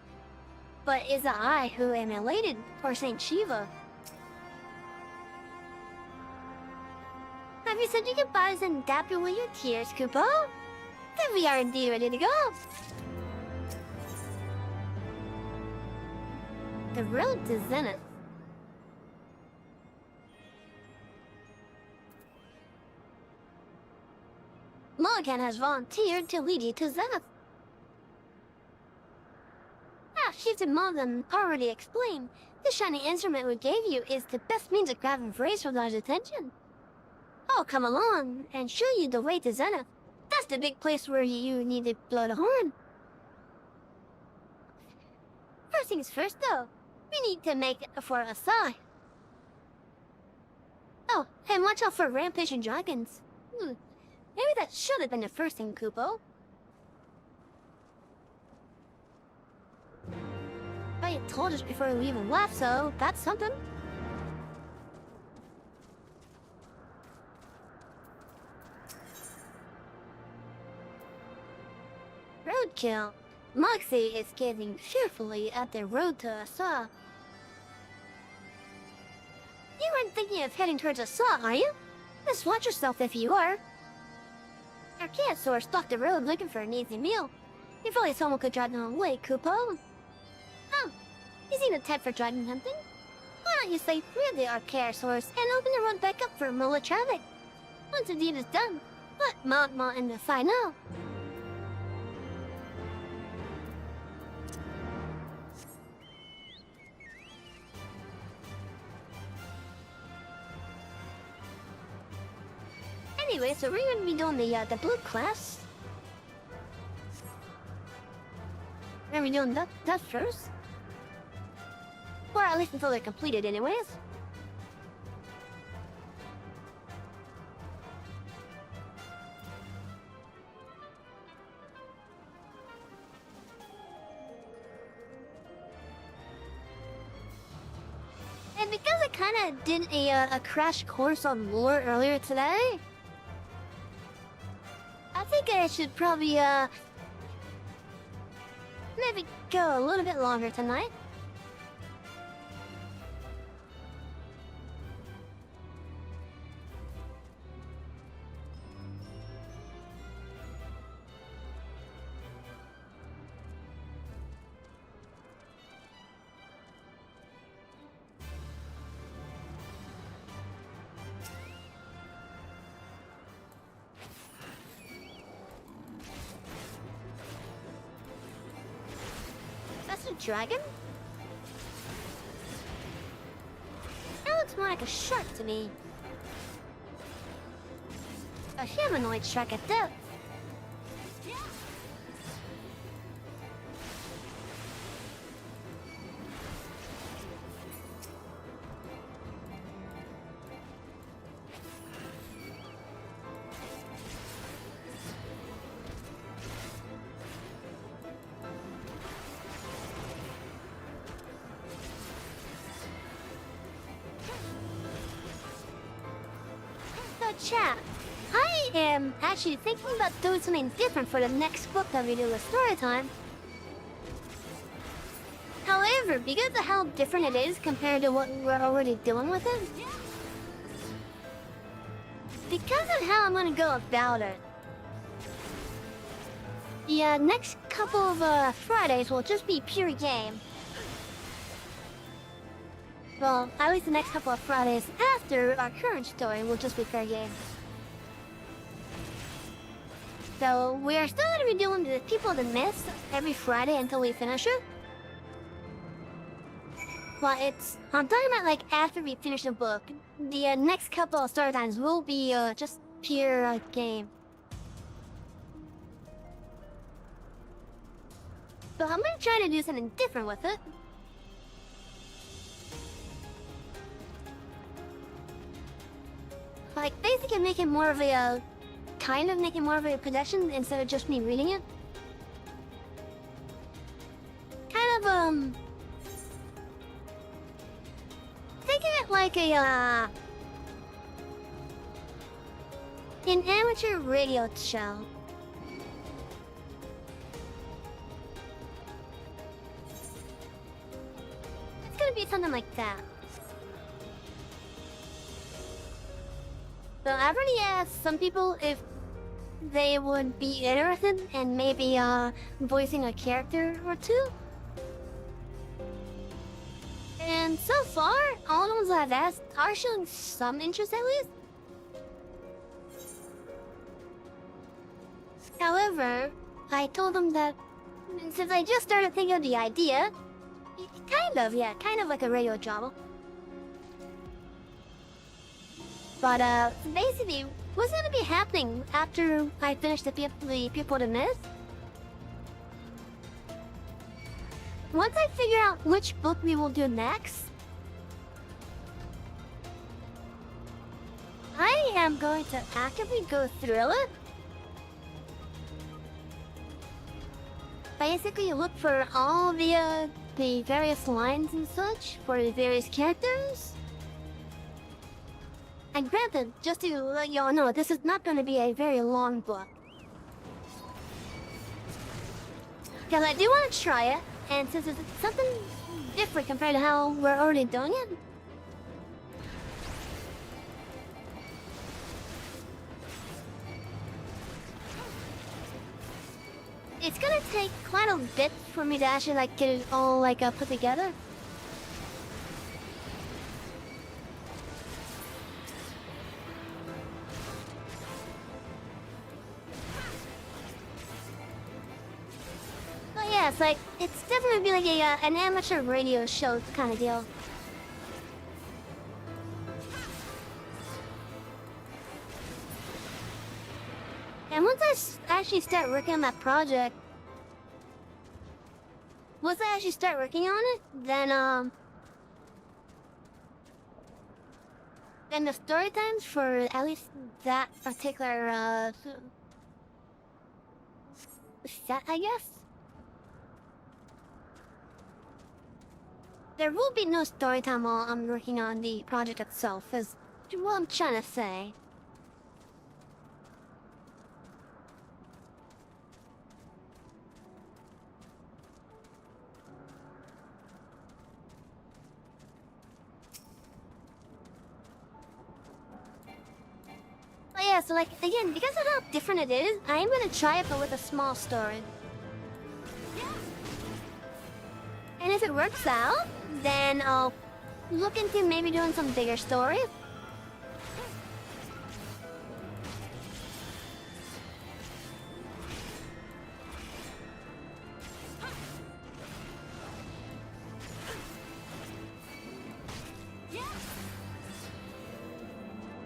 But is it I who am elated, or Saint Shiva? Have you said your goodbyes and dapped away your tears, Kupo? Then we are indeed ready to go. The road to Zenith. Mulligan has volunteered to lead you to Zenith. As Chieftain Mulligan already explained, the shiny instrument we gave you is the best means of grabbing Reisvagar's attention. I'll come along and show you the way to Zenith. That's the big place where you need to blow the horn. First things first, though, we need to make it for Asai. Oh, and watch out for rampaging dragons. Maybe that should have been the first thing, Kupo. I had told us before we even left, so that's something. Roadkill. Moxie is gazing fearfully at the road to Asa. You aren't thinking of heading towards Asa, are you? Just watch yourself if you are. Archaeosaurs blocked the road looking for an easy meal. If only someone could drive them away, Kupo. Oh, you seem a type for dragon hunting? Why don't you slay free the Archaeosaurs and open the road back up for Mola traffic? Once the deed is done, let Mount in the final. Anyway, so we're gonna be doing the blue class. We're gonna be doing that first. Or at least until they're completed anyways. And because I kinda did a crash course on lore earlier today, I think I should probably, maybe go a little bit longer tonight. That's a dragon? That looks more like a shark to me. A humanoid shark at that. Chat. I am actually thinking about doing something different for the next book that we do with story time. However, because of how different it is compared to what we're already doing with it, because of how I'm gonna go about it, the next couple of Fridays will just be pure game. Well, at least the next couple of Fridays after our current story will just be fair game. So, we are still going to be doing the People of the Mist every Friday until we finish it. Well, I'm talking about like after we finish the book. The next couple of story times will be just pure game. But I'm going to try to do something different with it. Like, basically making more of a, kind of making more of a production instead of just me reading it. Kind of, thinking it like an amateur radio show. something like that. So I've already asked some people if they would be interested in maybe voicing a character or two. And so far, all the ones I've asked are showing some interest at least. However, I told them that since I just started thinking of the idea, kind of like a radio drama. But basically, what's gonna be happening after I finish the People to Miss? Once I figure out which book we will do next, I am going to actively go through it. Basically, look for all the various lines and such for the various characters. And granted, just to let y'all know, this is not going to be a very long book. Because I do want to try it, and since it's something different compared to how we're already doing it, it's gonna take quite a bit for me to actually like get it all like put together. But yeah, it's definitely be like an amateur radio show kind of deal. And once I actually start working on that project, then the story times for at least that particular set, I guess. There will be no story time while I'm working on the project itself, is what I'm trying to say. But yeah, so again, because of how different it is, I am gonna try it but with a small story. And if it works out, then I'll look into maybe doing some bigger story.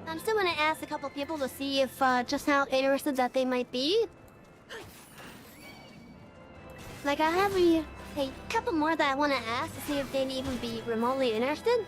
I'm still gonna ask a couple people to see if just how interested that they might be. Like I have a couple more that I want to ask to see if they'd even be remotely interested.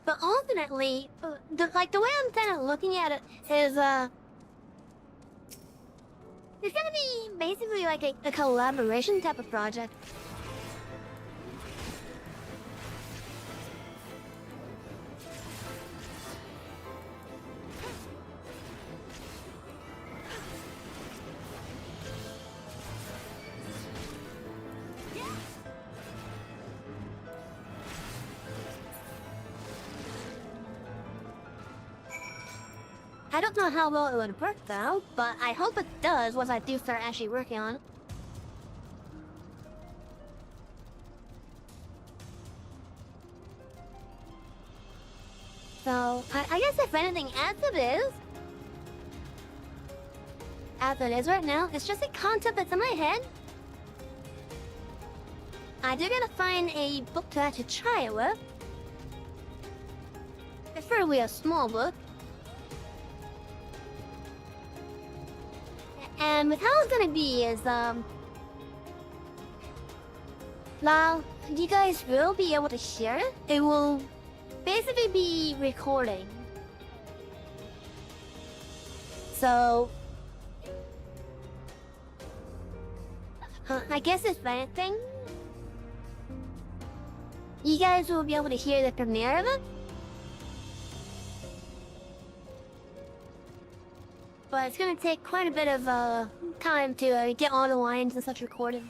But ultimately, the way I'm kind of looking at it is, it's gonna be basically like a collaboration type of project. I don't know how well it would work though, but I hope it does once I do start actually working on it. So, I guess if anything, as it is right now, it's just a concept that's in my head. I do gotta find a book to actually try it with. Preferably a small book. And with how it's gonna be is, now, you guys will be able to hear it. It will basically be recording. So I guess if anything, you guys will be able to hear the premiere of it. But it's gonna take quite a bit of time to get all the lines and such recorded.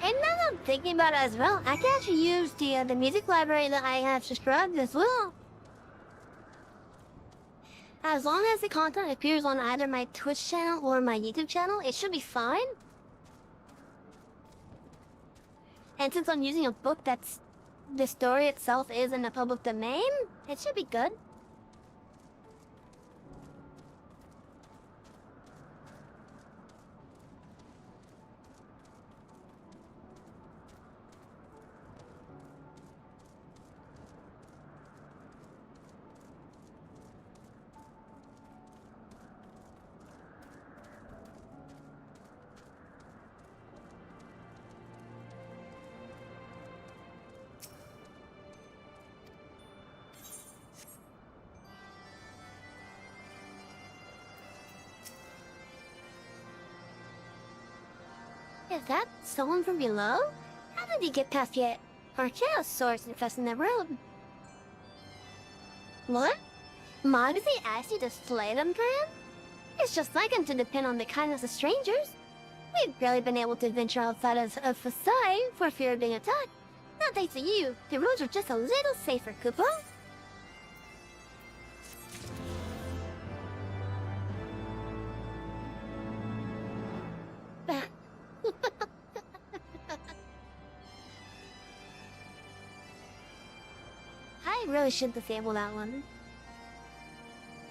And now that I'm thinking about it as well, I can actually use the music library that I have subscribed as well. As long as the content appears on either my Twitch channel or my YouTube channel, it should be fine. And since I'm using a book that's the story itself is in the public domain, it should be good. Is that someone from below? How did he get past yet? Our chaos source infesting the road. What? Moxie asked you to slay them for him? It's just like him to depend on the kindness of strangers. We've barely been able to venture outside of Versailles for fear of being attacked. Not thanks to you, the roads are just a little safer, Kupo. I really should disable that one.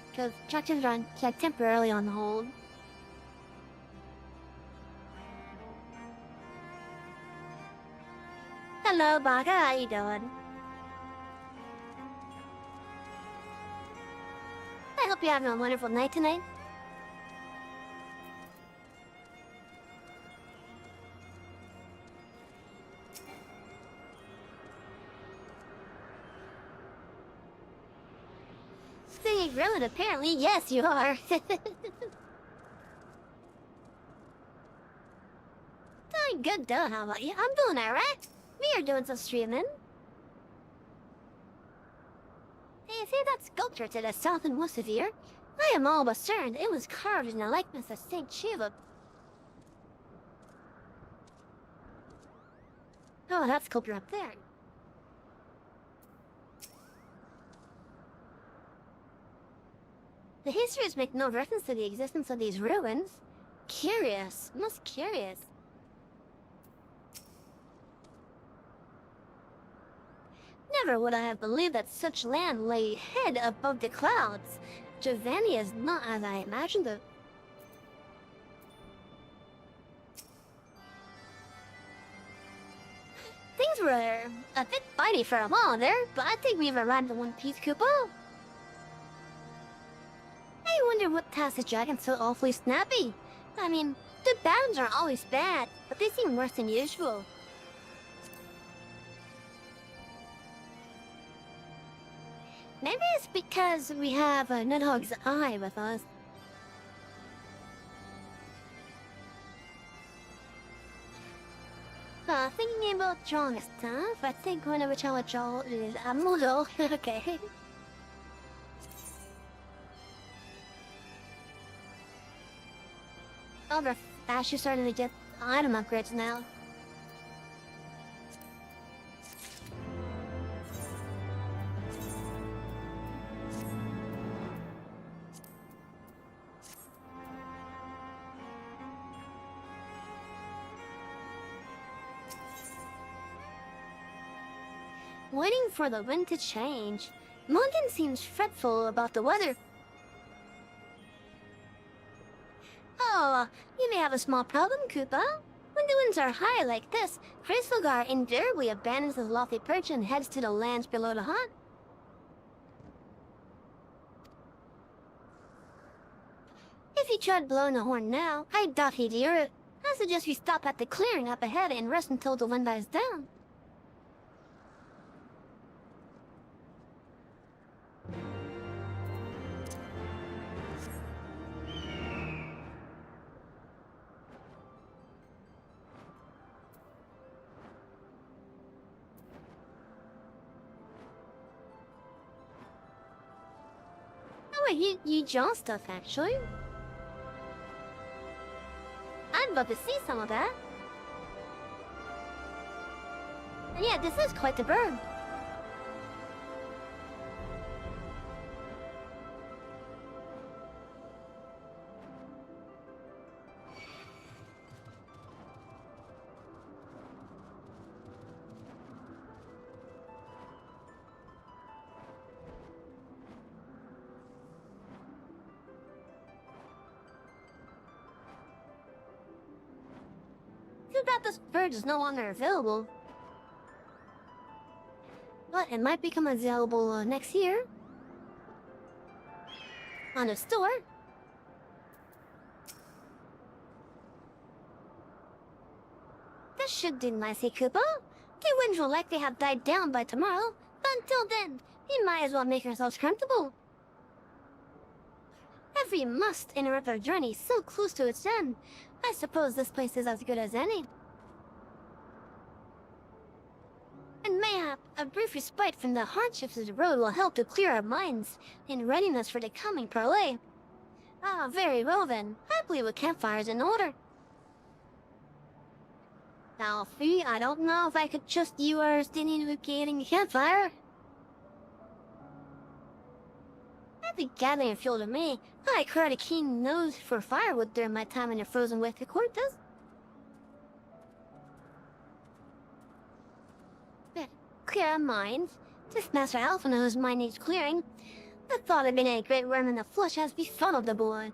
Because objectives are temporarily on hold. Hello, Baka, how you doing? I hope you're having a wonderful night tonight. Singing Grillin, apparently, yes, you are. Doing good, though. How about you? I'm doing alright. We are doing some streaming. Hey, see that sculpture to the south and west of here? I am all but certain it was carved in the likeness of Saint Shiva. Oh, that sculpture up there. The histories make no reference to the existence of these ruins. Curious, most curious. Never would I have believed that such land lay hid above the clouds. Giovanni is not as I imagined it. Things were a bit fighty for a while there, but I think we've arrived in one piece, Kupo. I wonder what has the dragon so awfully snappy. I mean, the battles aren't always bad, but they seem worse than usual. Maybe it's because we have Nidhogg's eye with us. Thinking about drawing stuff, I think one of which I would draw is a model. Okay. Oh, we're actually starting to get item upgrades now. waiting for the wind to change. Morgan seems fretful about the weather. Oh, you may have a small problem, Koopa. When the winds are high like this, Gracefulgar invariably abandons his lofty perch and heads to the lands below the hut. If he tried blowing the horn now, I doubt he'd hear it. I suggest we stop at the clearing up ahead and rest until the wind dies down. Oh wait, you draw stuff actually. I'd love to see some of that. And yeah, this is quite the bird. Too bad this bird is no longer available. But it might become available next year. On the store. This should do nicely, Koopa. The winds will likely have died down by tomorrow. But until then, we might as well make ourselves comfortable. If we must interrupt our journey so close to its end, I suppose this place is as good as any. And mayhap a brief respite from the hardships of the road will help to clear our minds in readiness for the coming parley. Ah, very well then. I believe a campfire is in order. Alfie, I don't know if I could trust you or standing with getting a campfire. That'd be gathering fuel to me. I acquired a keen nose for firewood during my time in the frozen west of Cortes. But clear our minds. This Master Alpha knows mine needs clearing. The thought of being a great worm in the flesh has befuddled the boy.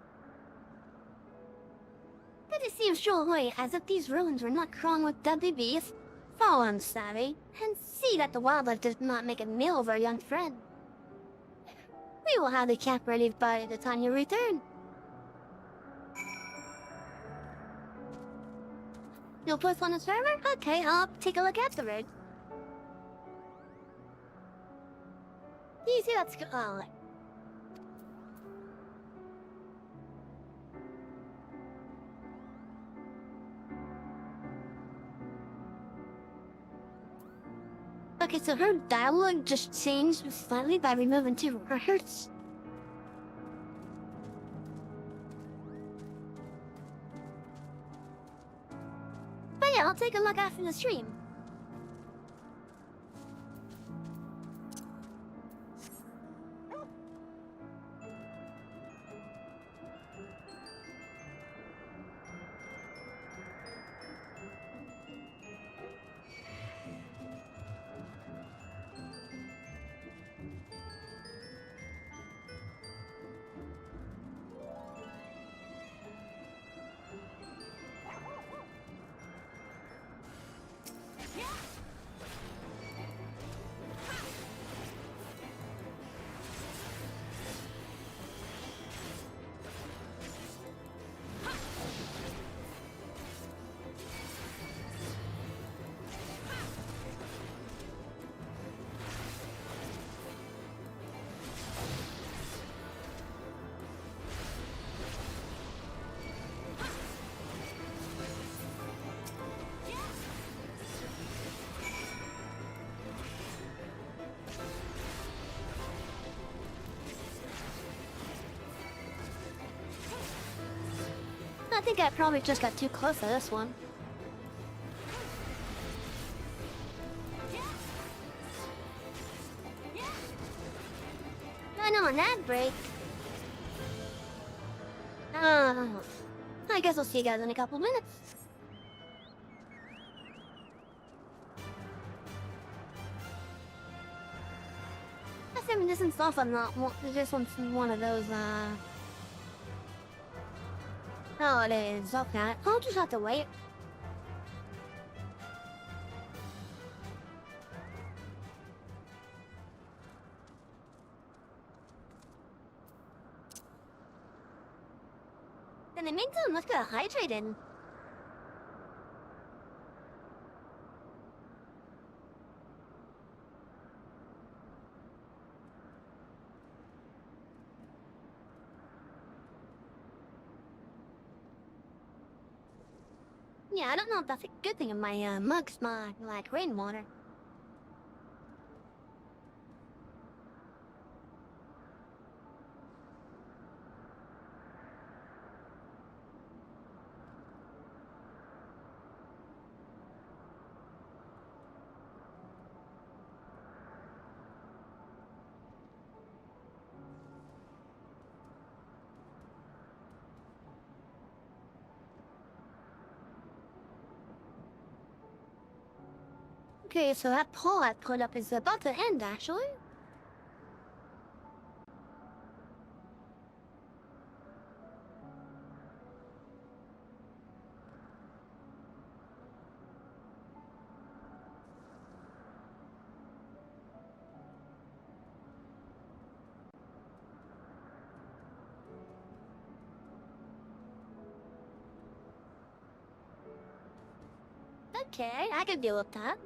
But it seems surely as if these ruins were not crawling with deadly beasts. Follow him, Savvy, and see that the wildlife does not make a meal of our young friend. We will have the camp ready by the time you return. You'll put on the server? Okay, I'll take a look afterward. Easy, let's go. Oh. Okay, so her dialogue just changed slightly by removing 2 words. But yeah, I'll take a look after the stream. I think I probably just got too close to this one. I know, on that break. I guess I'll see you guys in a couple minutes. even this and stuff. I'm not. This one's one of those. Oh, it is. Okay, I'll just have to wait. In the meantime, let's get hydrated. Yeah, I don't know if that's a good thing if my mug smell like rainwater. Okay, so that poll I put up is about to end, actually. Okay, I can deal with that.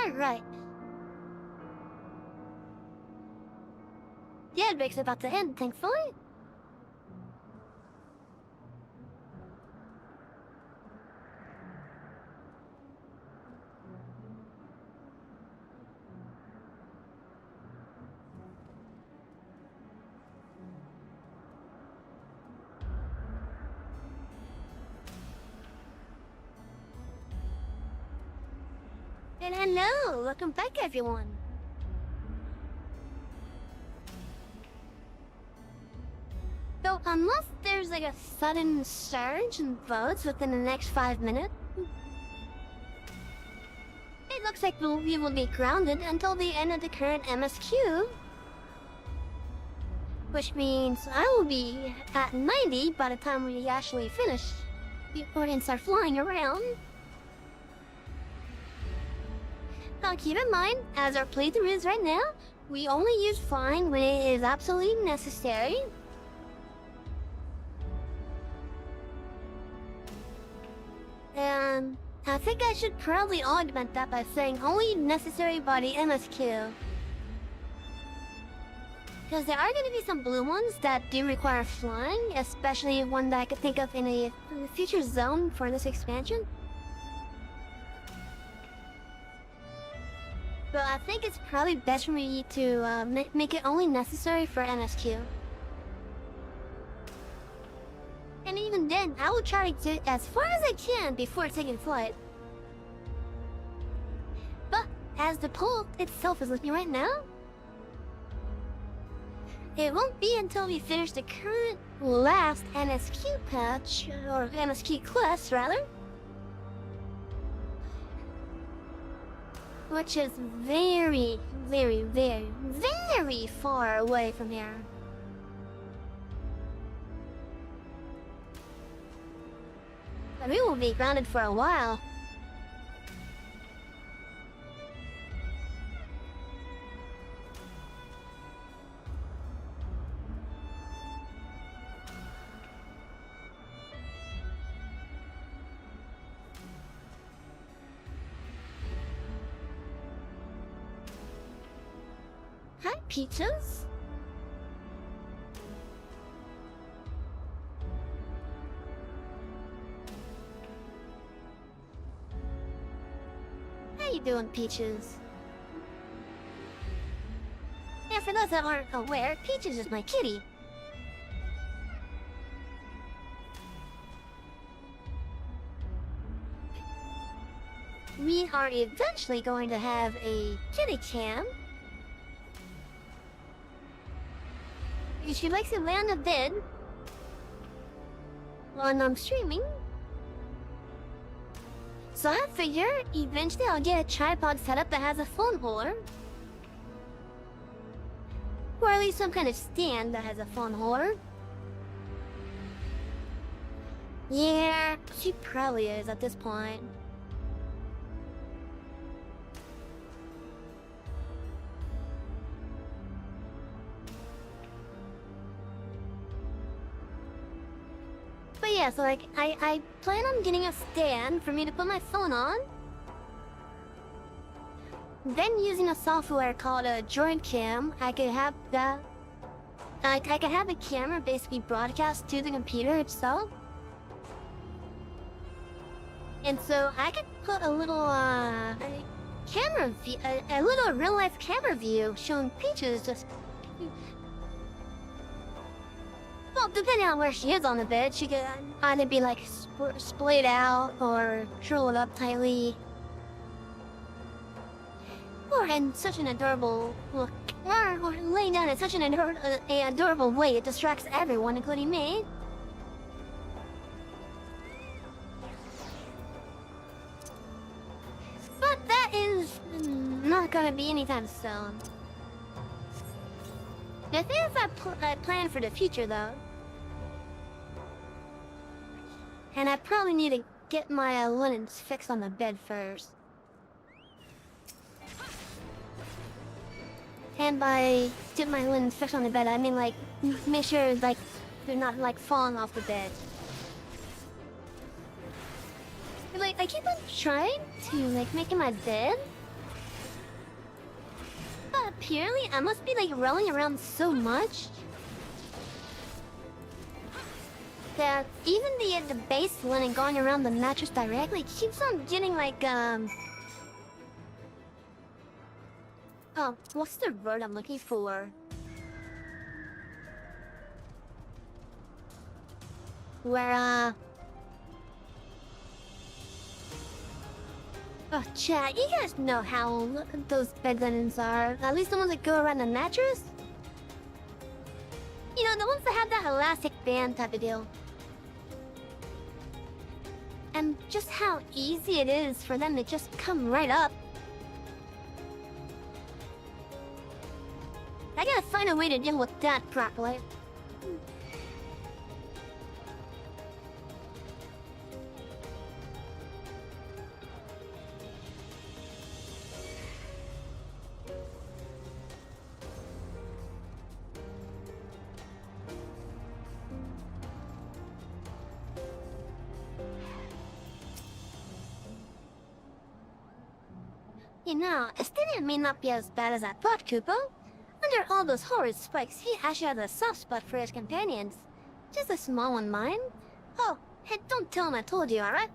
Alright. Yeah, it break's about to end, thankfully. And hello, welcome back everyone. So unless there's like a sudden surge in votes within the next 5 minutes, it looks like we will be grounded until the end of the current MSQ. Which means I will be at 90 by the time we actually finish and start flying around. Now keep in mind, as our playthrough is right now, we only use flying when it is absolutely necessary. And I think I should probably augment that by saying only necessary by the MSQ. Because there are going to be some blue ones that do require flying, especially one that I could think of in a future zone for this expansion. But I think it's probably best for me to make it only necessary for MSQ. And even then, I will try to get as far as I can before taking flight. But as the poll itself is looking right now, it won't be until we finish the current last MSQ patch, or MSQ quest rather, which is very, very, very, very far away from here. But we will be grounded for a while. Hi, pizzas. doing, Peaches? Yeah, for those that aren't aware, Peaches is my kitty. We are eventually going to have a kitty cam. She likes to lay on the bed when I'm streaming. So I figure eventually I'll get a tripod setup that has a phone holder. Or at least some kind of stand that has a phone holder. Yeah, she probably is at this point. But yeah, so like, I plan on getting a stand for me to put my phone on. Then using a software called a Joint Cam, I could have that... I could have the camera basically broadcast to the computer itself. And so I could put a little, camera view, a little real-life camera view showing Peaches just... Well, depending on where she is on the bed, she could either be like splayed out or curled up tightly. Or in such an adorable look, or laying down in such an adorable way it distracts everyone, including me. But that is not gonna be anytime soon. The things I plan for the future, though. And I probably need to get my linens fixed on the bed first. And by get my linens fixed on the bed, I mean like make sure like they're not like falling off the bed. Like I keep on trying to like making my bed. But apparently I must be like rolling around so much that even the base linen going around the mattress directly keeps on getting like oh, what's the word I'm looking for? Where oh, chat, you guys know how those bed linens are. At least the ones that go around the mattress. You know, the ones that have that elastic band type of deal. And just how easy it is for them to just come right up. I gotta find a way to deal with that properly. You know, Astinia may not be as bad as I thought, Kupo. Under all those horrid spikes, he actually has a soft spot for his companions. Just a small one, mind. Oh, hey, don't tell him I told you, alright?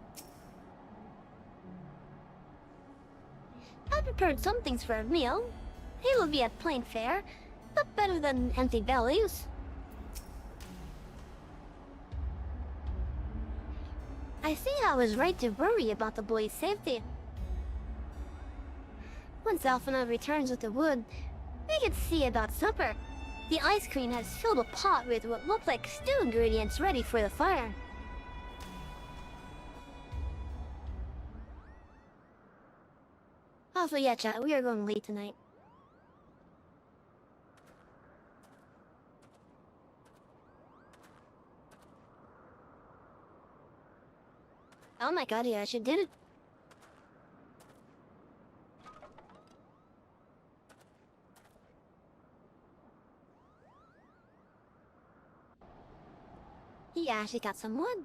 I prepared some things for a meal. He will be at plain fare, but better than empty bellies. I think I was right to worry about the boy's safety. Once Alphina returns with the wood, we can see about supper. The Ice Queen has filled a pot with what look like stew ingredients ready for the fire. Also, yeah, chat, we are going late tonight. Oh my god, yeah, she did it. He actually got some wood.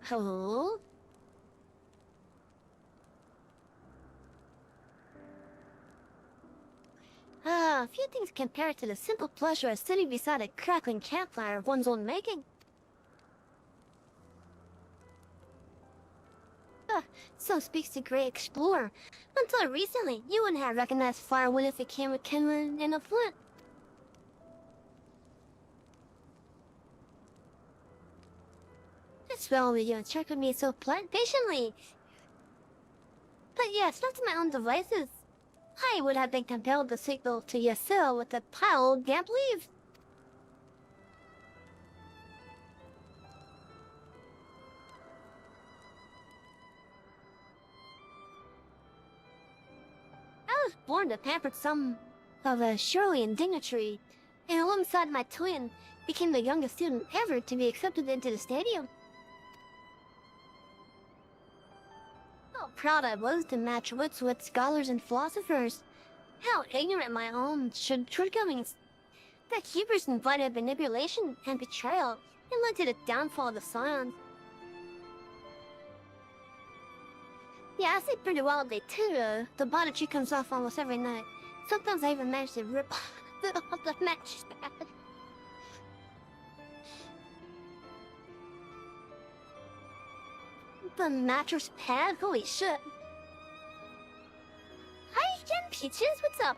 Oh? few things compared to the simple pleasure of sitting beside a crackling campfire of one's own making. So speaks the great explorer. Until recently, you wouldn't have recognized firewood if it came with kindling and a flint. It's well with you and check with me so patiently. But yes, left to my own devices, I would have been compelled to signal to your cell with a pile of damp leaves. I was born to pamper some of a Shirley dignitary, and alongside my twin, became the youngest student ever to be accepted into the stadium. How proud I was to match wits with scholars and philosophers. How ignorant my own shortcomings. That hubris invited manipulation and betrayal, and led to the downfall of the Scions. Yeah, I sleep pretty wildly too. The body tree comes off almost every night. Sometimes I even manage to rip off the mattress pad. The mattress pad? Holy shit. Hi, Jen Peaches, what's up?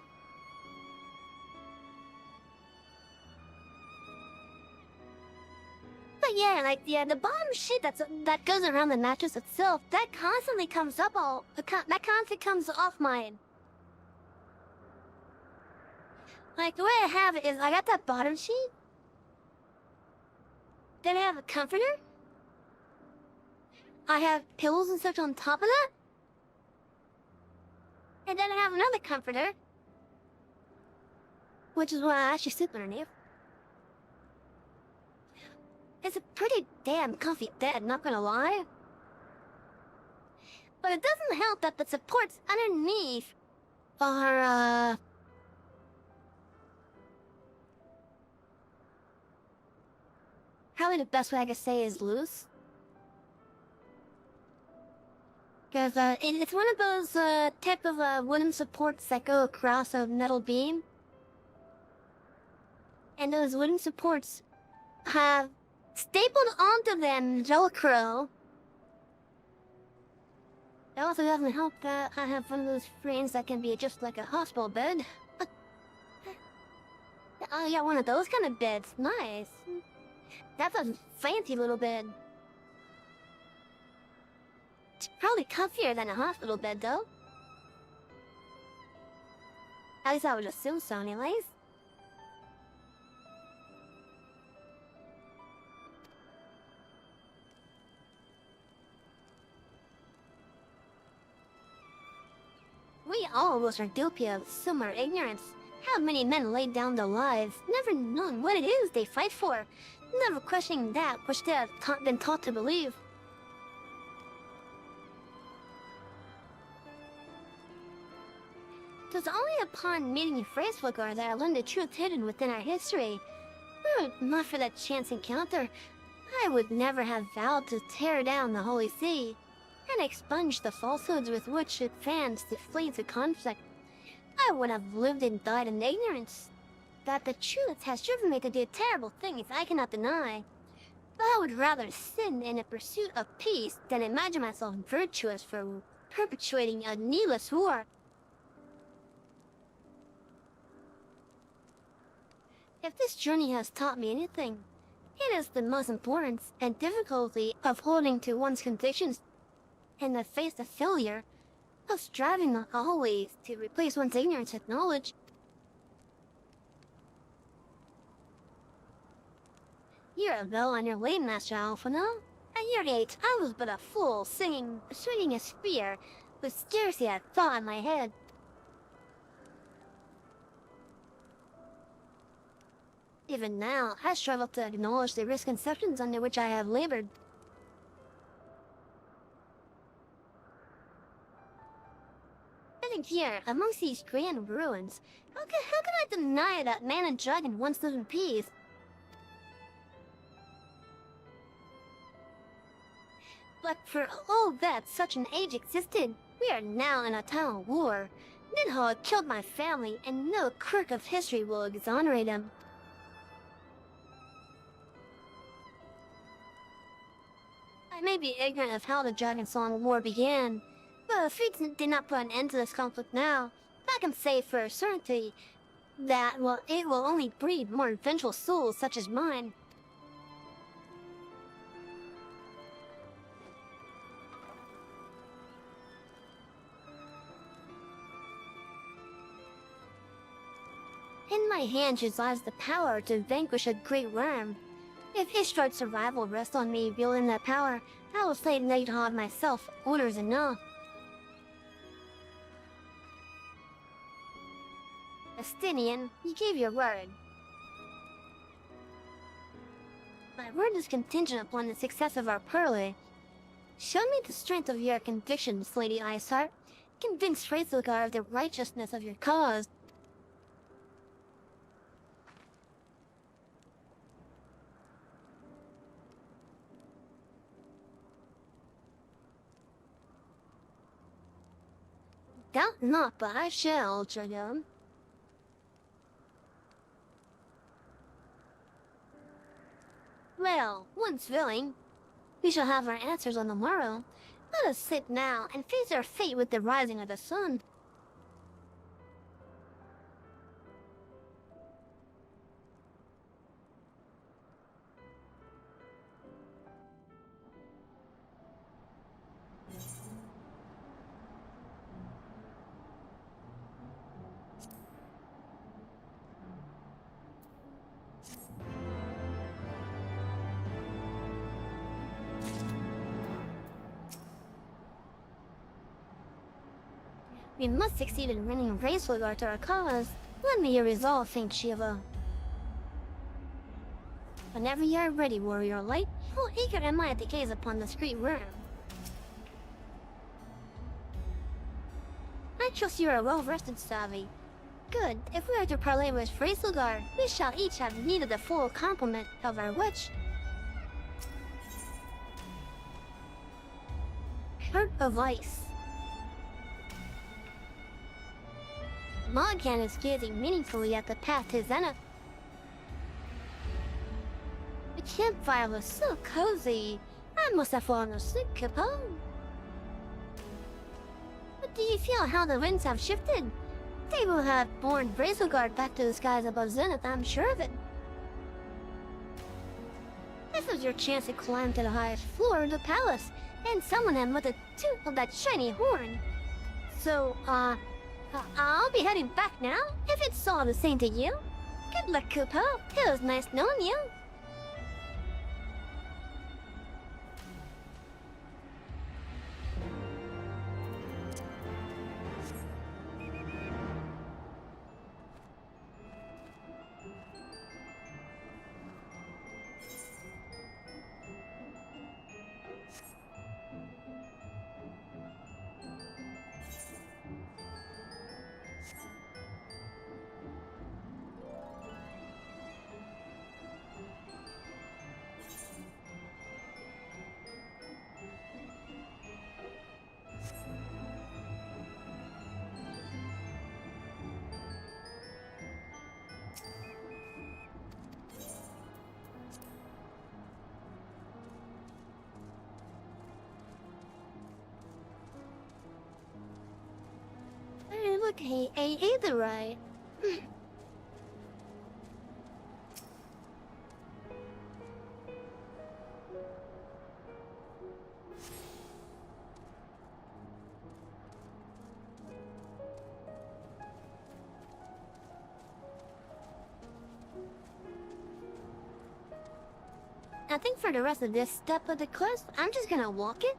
But yeah, like, the bottom sheet that goes around the mattress itself, that constantly comes up that constantly comes off mine. Like, the way I have it is, I got that bottom sheet, then I have a comforter, I have pillows and such on top of that, and then I have another comforter, which is what I actually sleep underneath. It's a pretty damn comfy bed, not gonna lie. But it doesn't help that the supports underneath are, probably the best way I could say is loose. Because, it's one of those, type of, wooden supports that go across a metal beam. And those wooden supports have stapled onto them Velcro. It also doesn't help that I have one of those frames that can be just like a hospital bed. Oh yeah, one of those kind of beds. Nice. That's a fancy little bed. It's probably comfier than a hospital bed, though. At least I would assume so, anyways. We all of us are guilty of similar ignorance. How many men laid down their lives, never knowing what it is they fight for, never questioning that which they have been taught to believe. It was only upon meeting Freysflugr that I learned the truth hidden within our history. Not for that chance encounter, I would never have vowed to tear down the Holy See and expunge the falsehoods with which it fans to flee to conflict. I would have lived and died in ignorance. That the truth has driven me to do terrible things I cannot deny. But I would rather sin in a pursuit of peace than imagine myself virtuous for perpetuating a needless war. If this journey has taught me anything, it is the most importance and difficulty of holding to one's convictions in the face of failure, of striving not always to replace one's ignorance with knowledge. You're well on your way, Master Alphino. At your age, I was but a fool, swinging a spear with scarcely a thought in my head. Even now, I struggle to acknowledge the misconceptions under which I have labored. Sitting here, amongst these grand ruins, how can I deny that man and dragon once lived in peace? But for all that such an age existed, we are now in a total war. Ninho killed my family, and no quirk of history will exonerate him. I may be ignorant of how the Dragon Song War began, but if we did not put an end to this conflict now, I can say for a certainty that, well, it will only breed more vengeful souls such as mine. In my hands resides the power to vanquish a great worm. If Ishtar's survival rests on me wielding that power, I will slay Nighthawk myself, orders enough. Estinian, you gave your word. My word is contingent upon the success of our parley. Show me the strength of your convictions, Lady Iceheart. Convince Hraesvelgar of the righteousness of your cause. Doubt not, but I shall, Dragon. Well, once willing, we shall have our answers on the morrow. Let us sit now and face our fate with the rising of the sun. We must succeed in winning Hraesvelgar to our cause. Lend me your resolve, faint Shiva. Whenever you are ready, warrior light, how eager am I to gaze upon this great worm. I trust you are well-rested, Savi. Good. If we are to parley with Hraesvelgar, we shall each have need of the full complement of our witch. Heart of Ice. Moghan is gazing meaningfully at the path to Zenith. The campfire was so cozy. I must have fallen asleep, Capone. But do you feel how the winds have shifted? They will have borne Hraesvelgar back to the skies above Zenith, I'm sure of it. This was your chance to climb to the highest floor of the palace and summon him with a toot of that shiny horn. So, I'll be heading back now, if it's all the same to you. Good luck, Kupo. It was nice knowing you. Hey, look, hey, either right. I think for the rest of this step of the quest, I'm just gonna walk it.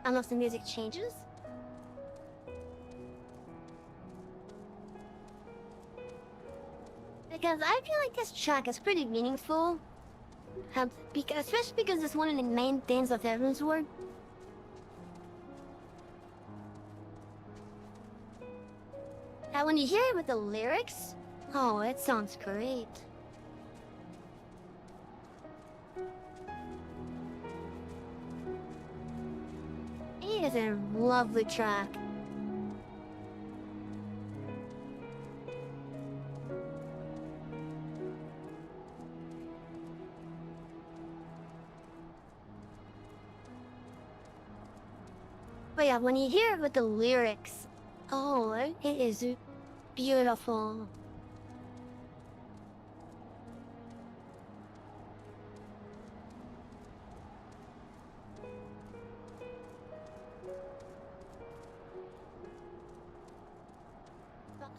Unless the music changes. Because I feel like this track is pretty meaningful. Especially because it's one of the main themes of Heavensward. And when you hear it with the lyrics, oh, it sounds great. It is a lovely track. But yeah, when you hear it with the lyrics, oh, it is beautiful.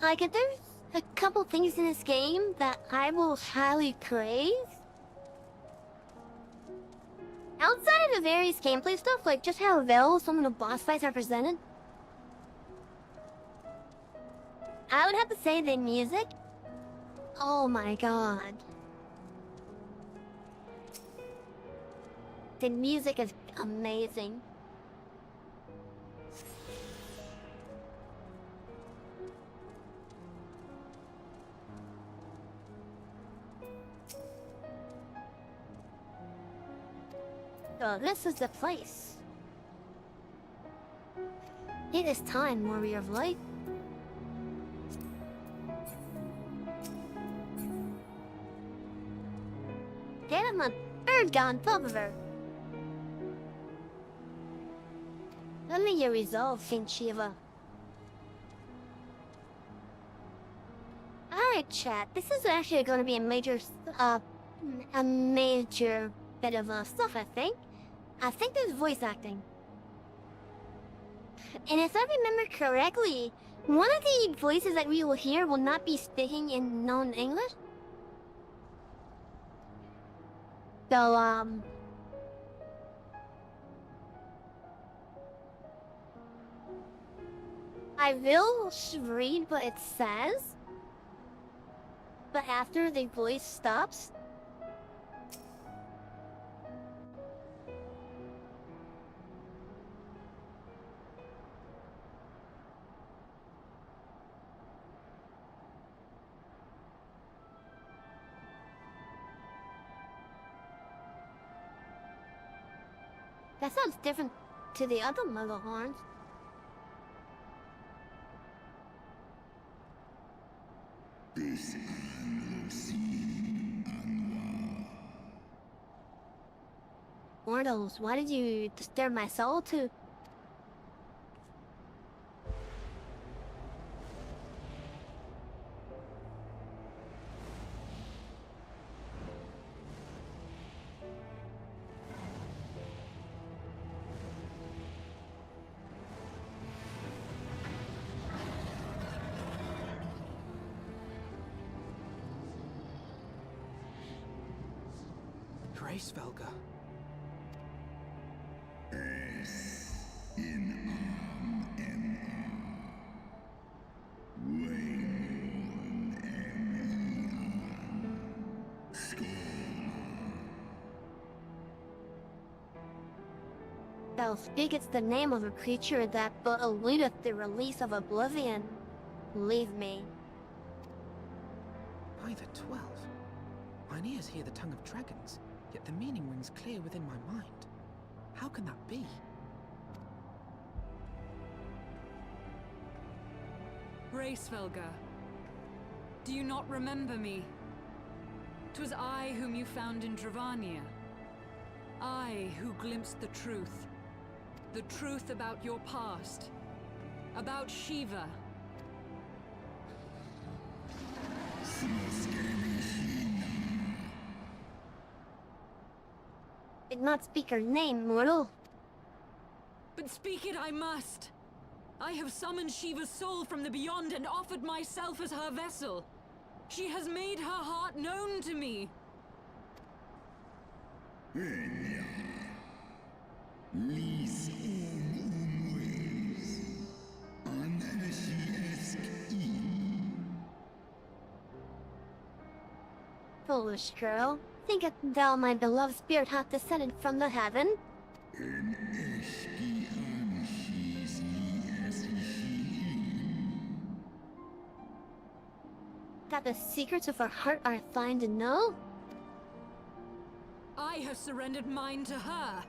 Like, if there's a couple things in this game that I will highly praise, outside of the various gameplay stuff, like just how well some of the boss fights are presented, I would have to say the music. Oh my god. The music is amazing. So this is the place. It is time, Warrior of Light. Get him a bird gone Pulver. Let me your resolve, Saint Shiva. Alright, chat. This is actually going to be a major bit of stuff, I think. I think there's voice acting. And if I remember correctly, one of the voices that we will hear will not be speaking in known English. So, I will read what it says, but after the voice stops, that sounds different to the other mother horns. Mortals, why did you disturb my soul too? Grace Velga. Thou speakest the name of a creature that but eludeth the release of oblivion. Leave me. By the 12. Mine ears hear the tongue of dragons, yet the meaning rings clear within my mind. How can that be? Racevelga, do you not remember me? 'Twas I whom you found in Dravania. I who glimpsed the truth. The truth about your past. About Shiva. Did not speak her name, mortal. But speak it I must. I have summoned Shiva's soul from the beyond and offered myself as her vessel. She has made her heart known to me. Foolish girl, thinkest thou my beloved spirit hath descended from the heaven? That the secrets of her heart are thine to know? I have surrendered mine to her.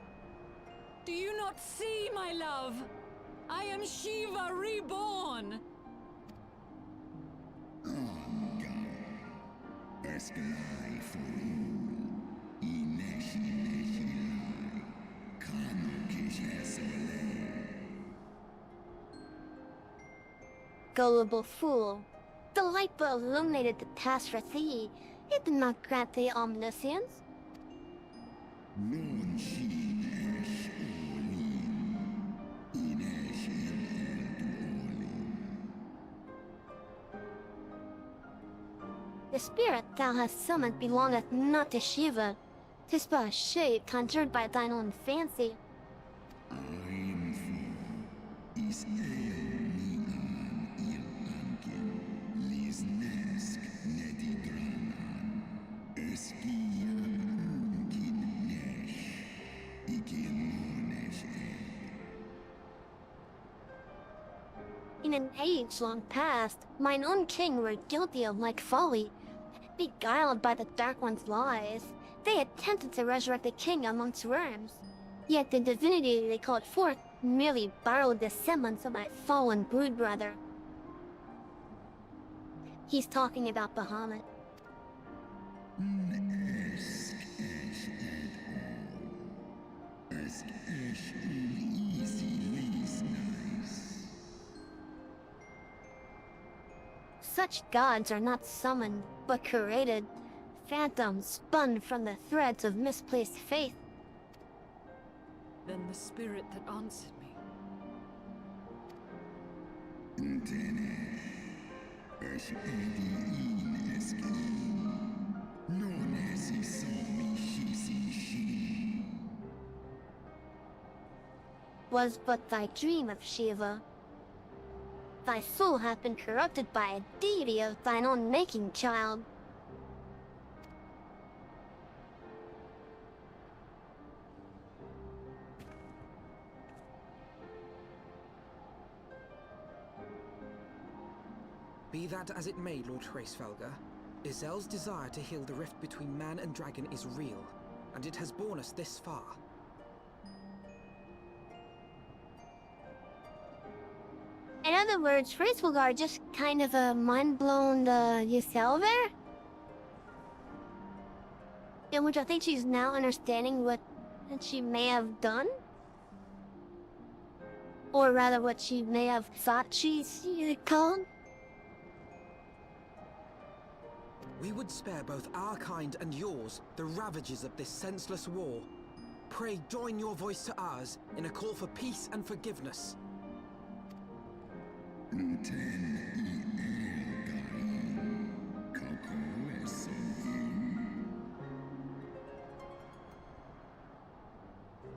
Do you not see, my love? I am Shiva reborn. gullible fool. The light bulb illuminated the task for thee. It did not grant thee omniscience. The spirit thou hast summoned belongeth not to Shiva. 'Tis but a shape conjured by thine own fancy. In an age long past, mine own king were guilty of like folly. Beguiled by the Dark One's lies, they attempted to resurrect the king amongst worms. Yet the divinity they called forth merely borrowed the semblance of my fallen brood brother. He's talking about Bahamut. Such gods are not summoned, but created. Phantoms spun from the threads of misplaced faith. Then the spirit that answered me. Was but thy dream of Shiva. Thy soul hath been corrupted by a deity of thine own making, child. Be that as it may, Lord Hraesvelgr, Izel's desire to heal the rift between man and dragon is real, and it has borne us this far. In other words, Hraesvelgr are just kind of a mind-blown, Yselver? In which I think she's now understanding what she may have done? Or rather, what she may have thought she's called? We would spare both our kind and yours the ravages of this senseless war. Pray join your voice to ours in a call for peace and forgiveness.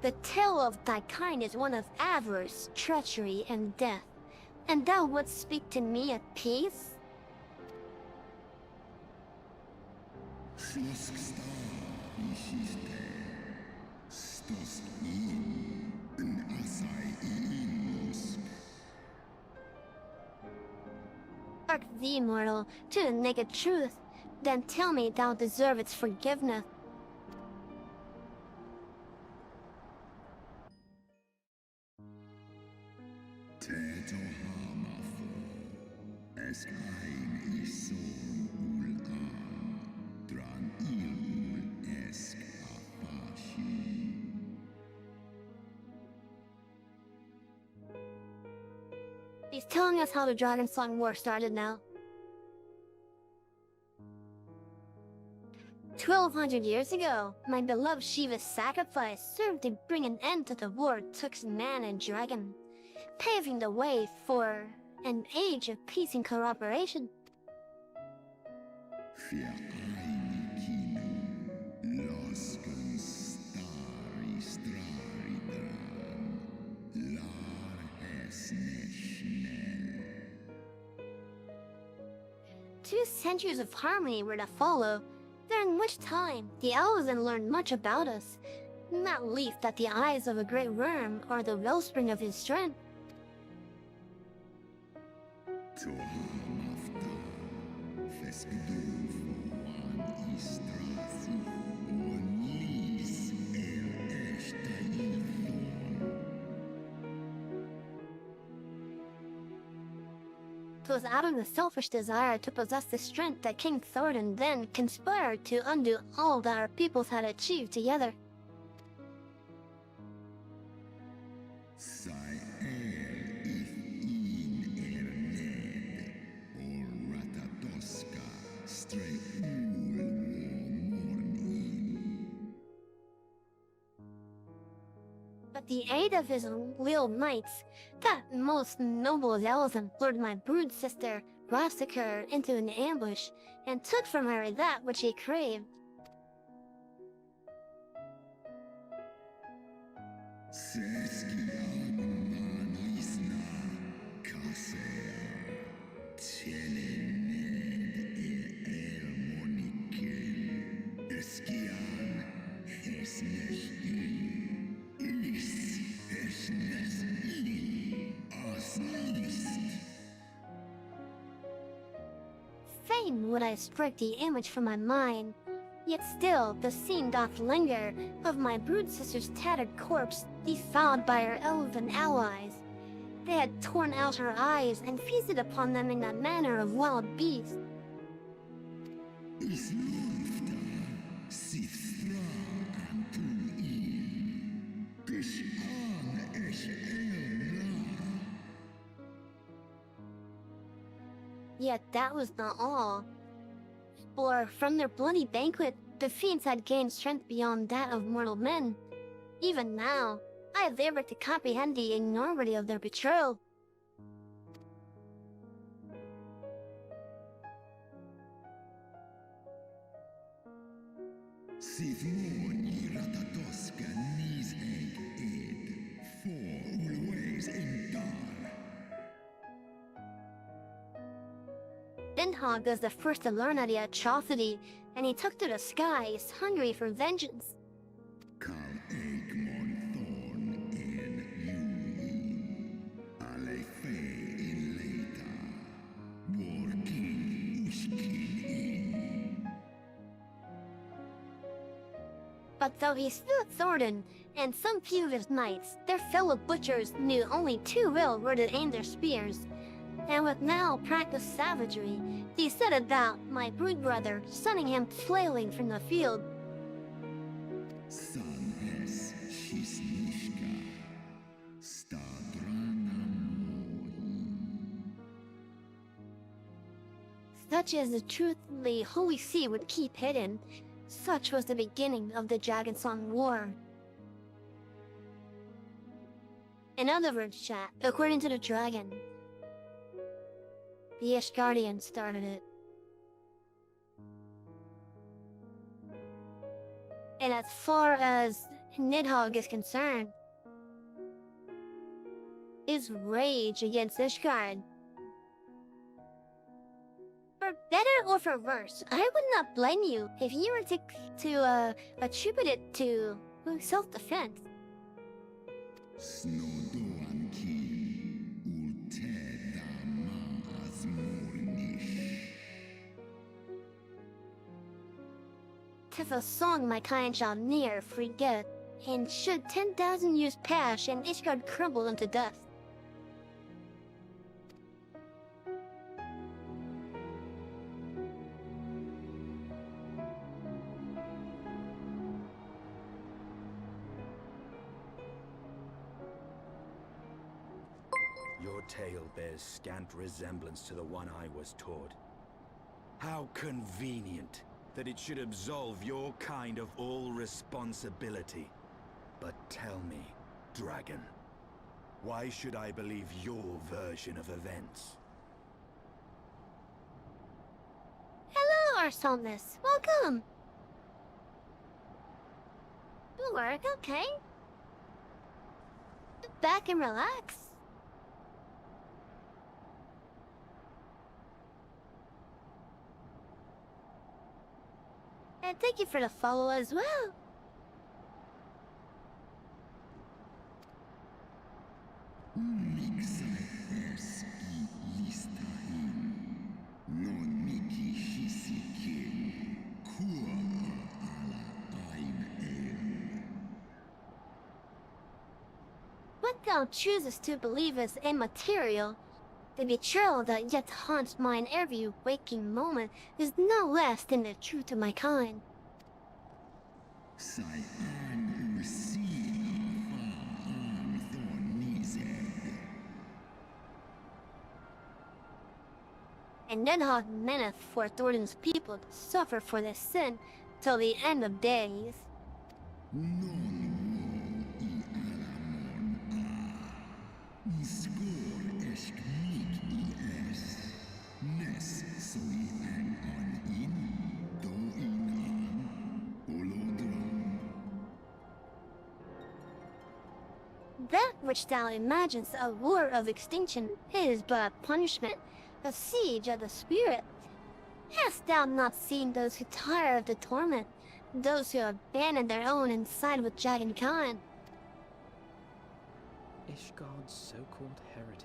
The tale of thy kind is one of avarice, treachery, and death. And thou wouldst speak to me at peace? Hark thee, mortal, to the naked truth. Then tell me thou deserve its forgiveness. He's telling us how the Dragon Song War started now. 1,200 years ago, my beloved Shiva's sacrifice served to bring an end to the war twixt man and dragon, paving the way for an age of peace and cooperation. Two centuries of harmony were to follow, during which time the elves then learned much about us, not least that the eyes of a great worm are the wellspring of his strength. It was out of the selfish desire to possess the strength that King Thorin then conspired to undo all that our peoples had achieved together. the aid of his loyal knights, that most noble Zealothan lured my brood sister, Rostiker, into an ambush, and took from her that which he craved. Fain would I strike the image from my mind, yet still the scene doth linger of my brood sister's tattered corpse, defiled by her elven allies. They had torn out her eyes and feasted upon them in the manner of wild beasts. Yet that was not all. For from their bloody banquet, the fiends had gained strength beyond that of mortal men. Even now, I labor to comprehend the enormity of their betrayal. Denhog was the first to learn of the atrocity, and he took to the skies, hungry for vengeance. But though he slew Thornton and some few of his knights, their fellow butchers knew only too well where to aim their spears. And with now practiced savagery, they set about my brood brother, sending him flailing from the field. Such as the truthfully Holy See would keep hidden, such was the beginning of the Dragonsong War. In other words, chat, according to the dragon, the Ishgardian started it. And as far as Nidhogg is concerned, his rage against Ishgard, for better or for worse, I would not blame you if you were to attribute it to self-defense. Tis a song my kind shall ne'er forget, and should 10,000 years pass and Ishgard crumble into dust. Your tale bears scant resemblance to the one I was taught. How convenient that it should absolve your kind of all responsibility. But tell me, Dragon, why should I believe your version of events? Hello, Arsalnus. Welcome. You work okay? Sit back and relax. And thank you for the follow as well. What thou choosest to believe is immaterial, the betrayal that yet haunts mine every waking moment is no less than the truth of my kind. And Nidhogg meaneth for Thornton's people to suffer for this sin till the end of days. which thou imagines a war of extinction, is but a punishment, a siege of the spirit. Hast thou not seen those who tire of the torment, those who abandon their own and side with Dragonkind? Ishgard's so-called heretics.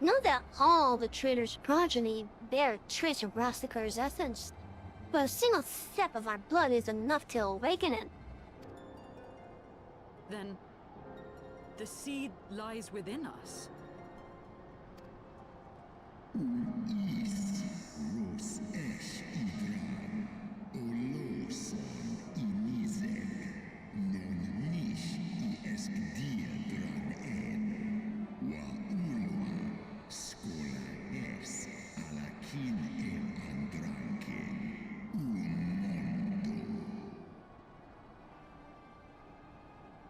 Know that all the traitor's progeny bear trace of Rastikar's essence, but a single step of our blood is enough to awaken it. Then, the seed lies within us.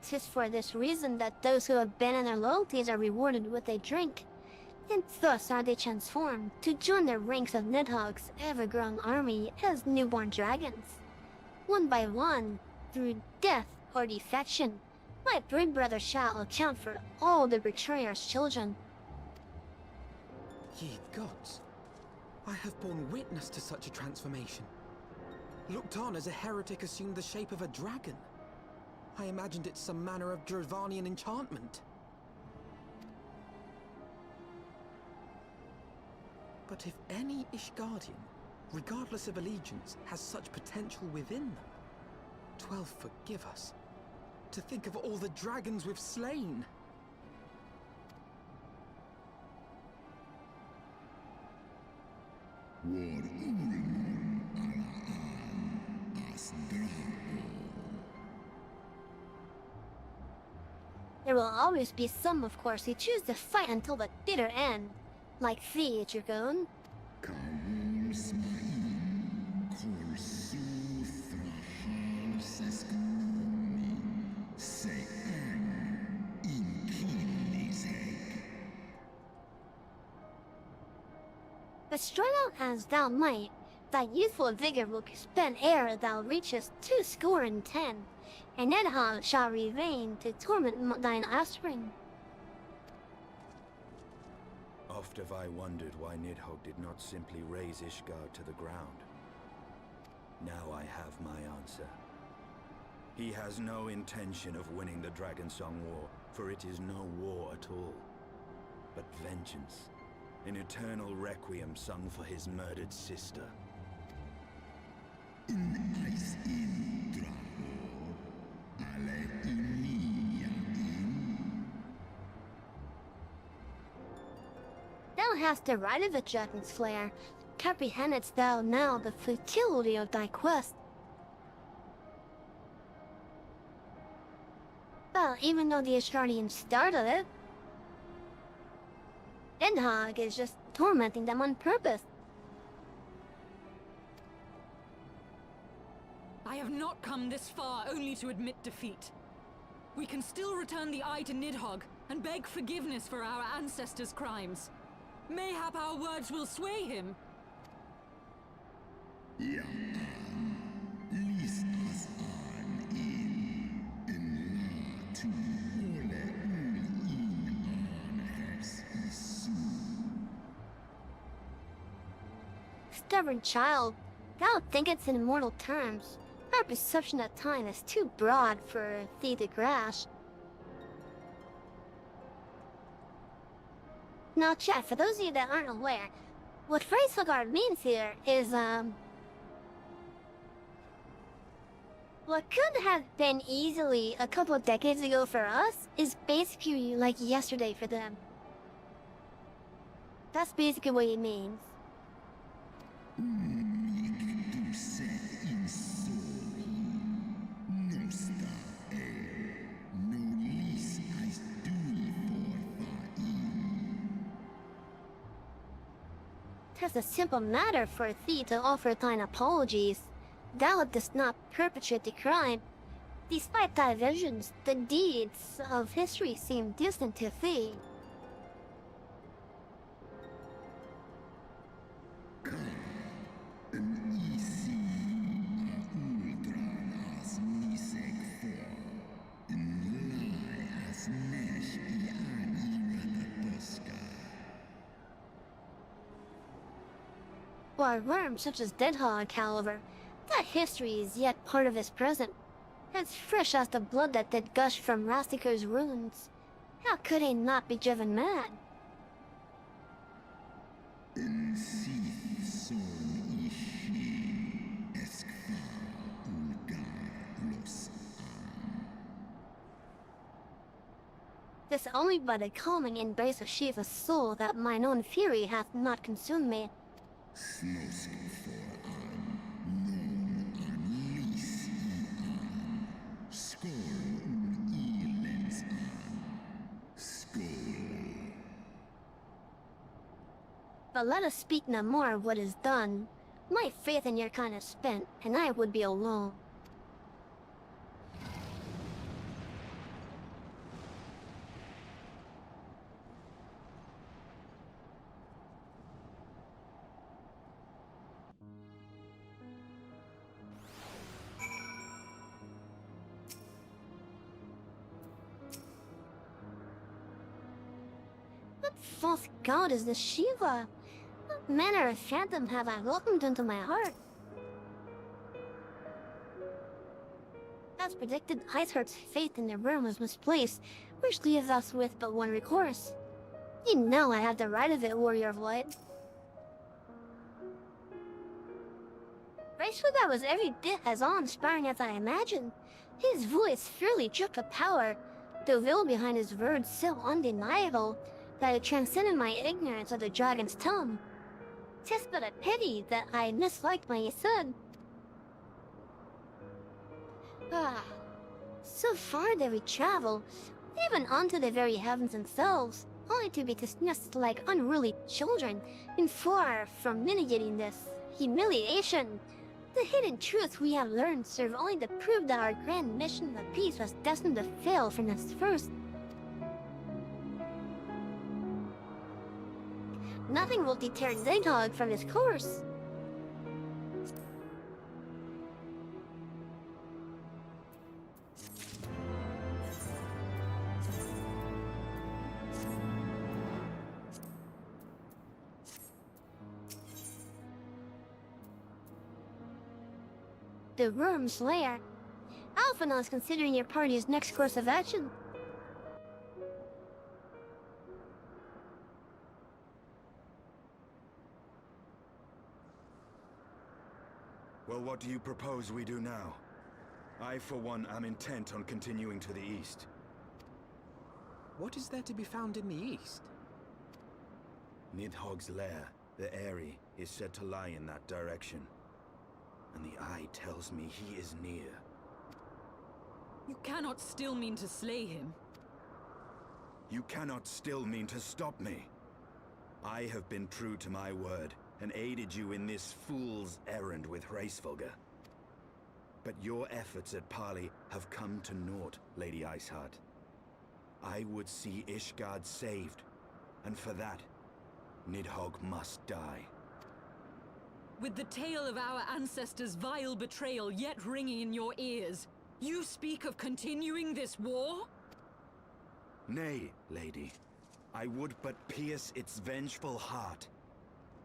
Tis for this reason that those who abandon their loyalties are rewarded with a drink, and thus are they transformed to join the ranks of Nidhogg's ever-growing army as newborn dragons. One by one, through death or defection, my brave brother shall account for all the betrayer's children. Ye gods, I have borne witness to such a transformation. Looked on as a heretic assumed the shape of a dragon. I imagined it some manner of Dravanian enchantment. But if any Ishgardian, regardless of allegiance, has such potential within them, 12 forgive us. To think of all the dragons we've slain! There will always be some, of course, who choose to fight until the bitter end, like thee, Dragon. But strike out as thou might, thy youthful vigor will be spent ere thou reachest 210, and Nidhogg shall remain to torment thine offspring. Oft have I wondered why Nidhogg did not simply raze Ishgard to the ground. Now I have my answer. He has no intention of winning the Dragonsong War, for it is no war at all, but vengeance. An eternal requiem sung for his murdered sister. Thou hast the right of a dragon's flare. Comprehendest thou now the futility of thy quest? Well, even though the Asgardians started it, Nidhogg is just tormenting them on purpose. I have not come this far only to admit defeat. We can still return the eye to Nidhogg and beg forgiveness for our ancestors' crimes. Mayhap our words will sway him. Stubborn child, thou thinkest in immortal terms. Our perception of time is too broad for thee to grasp. Now, chat, for those of you that aren't aware, what Freysagard means here is, what could have been easily a couple of decades ago for us is basically like yesterday for them. That's basically what he means. Tis a simple matter for thee to offer thine apologies. Thou dost not perpetrate the crime. Despite diversions, the deeds of history seem distant to thee. For worms such as Deadhog, however, that history is yet part of his present. As fresh as the blood that did gush from Rastiko's wounds. How could he not be driven mad? This only by the calming embrace of Shiva's soul that mine own fury hath not consumed me. But let us speak no more of what is done. My faith in your kind is spent, and I would be alone. What false god is this Shiva? What manner of phantom have I welcomed into my heart? As predicted, Iceheart's faith in the worm was misplaced, which leaves us with but one recourse. You know I have the right of it, warrior of light. Rashford was every bit as awe-inspiring as I imagined. His voice fairly dripped with power, the will behind his words so undeniable that it transcended my ignorance of the dragon's tongue. 'Tis but a pity that I misliked my son. So far did we travel, even onto the very heavens themselves, only to be dismissed like unruly children, and far from mitigating this humiliation. The hidden truth we have learned serve only to prove that our grand mission of peace was destined to fail from its first. Nothing will deter Nidhogg from his course. The worm's lair. Alphina is considering your party's next course of action. Well, what do you propose we do now? I, for one, am intent on continuing to the east. What is there to be found in the east? Nidhogg's lair, the Eyrie, is said to lie in that direction. And the eye tells me he is near. You cannot still mean to slay him. You cannot still mean to stop me. I have been true to my word, and aided you in this fool's errand with Hraesvelgr. But your efforts at parley have come to naught, Lady Iceheart. I would see Ishgard saved, and for that, Nidhogg must die. With the tale of our ancestors' vile betrayal yet ringing in your ears, you speak of continuing this war? Nay, lady. I would but pierce its vengeful heart.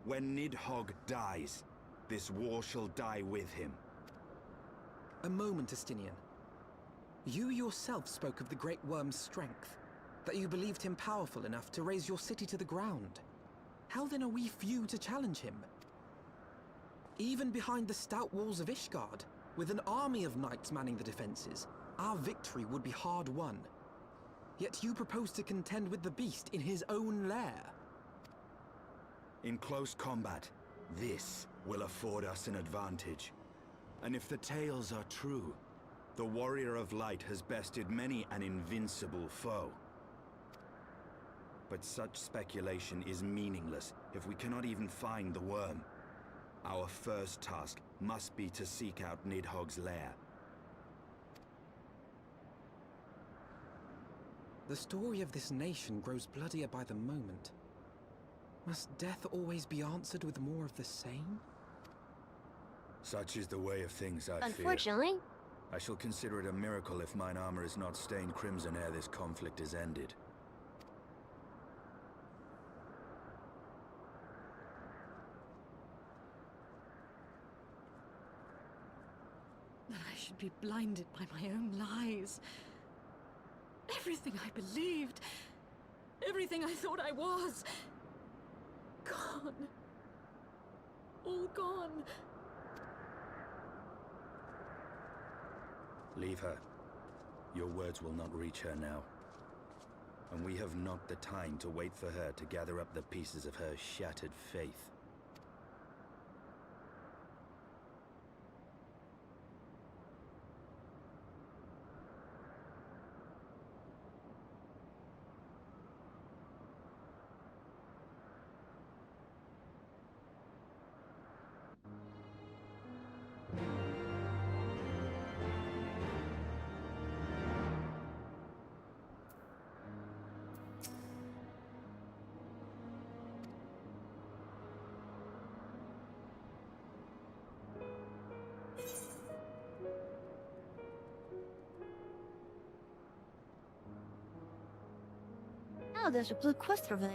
When Nidhogg dies, this war shall die with him. A moment, Estinian. You yourself spoke of the Great Worm's strength, that you believed him powerful enough to raise your city to the ground. How then are we few to challenge him? Even behind the stout walls of Ishgard, with an army of knights manning the defenses, our victory would be hard won. Yet you propose to contend with the beast in his own lair. In close combat, this will afford us an advantage. And if the tales are true, the Warrior of Light has bested many an invincible foe. But such speculation is meaningless if we cannot even find the worm. Our first task must be to seek out Nidhogg's lair. The story of this nation grows bloodier by the moment. Must death always be answered with more of the same? Such is the way of things, I fear. Unfortunately. I shall consider it a miracle if mine armor is not stained crimson ere this conflict is ended. That I should be blinded by my own lies. Everything I believed, everything I thought I was, gone. All gone. Leave her. Your words will not reach her now. And we have not the time to wait for her to gather up the pieces of her shattered faith. Oh, there's a blue quest over there.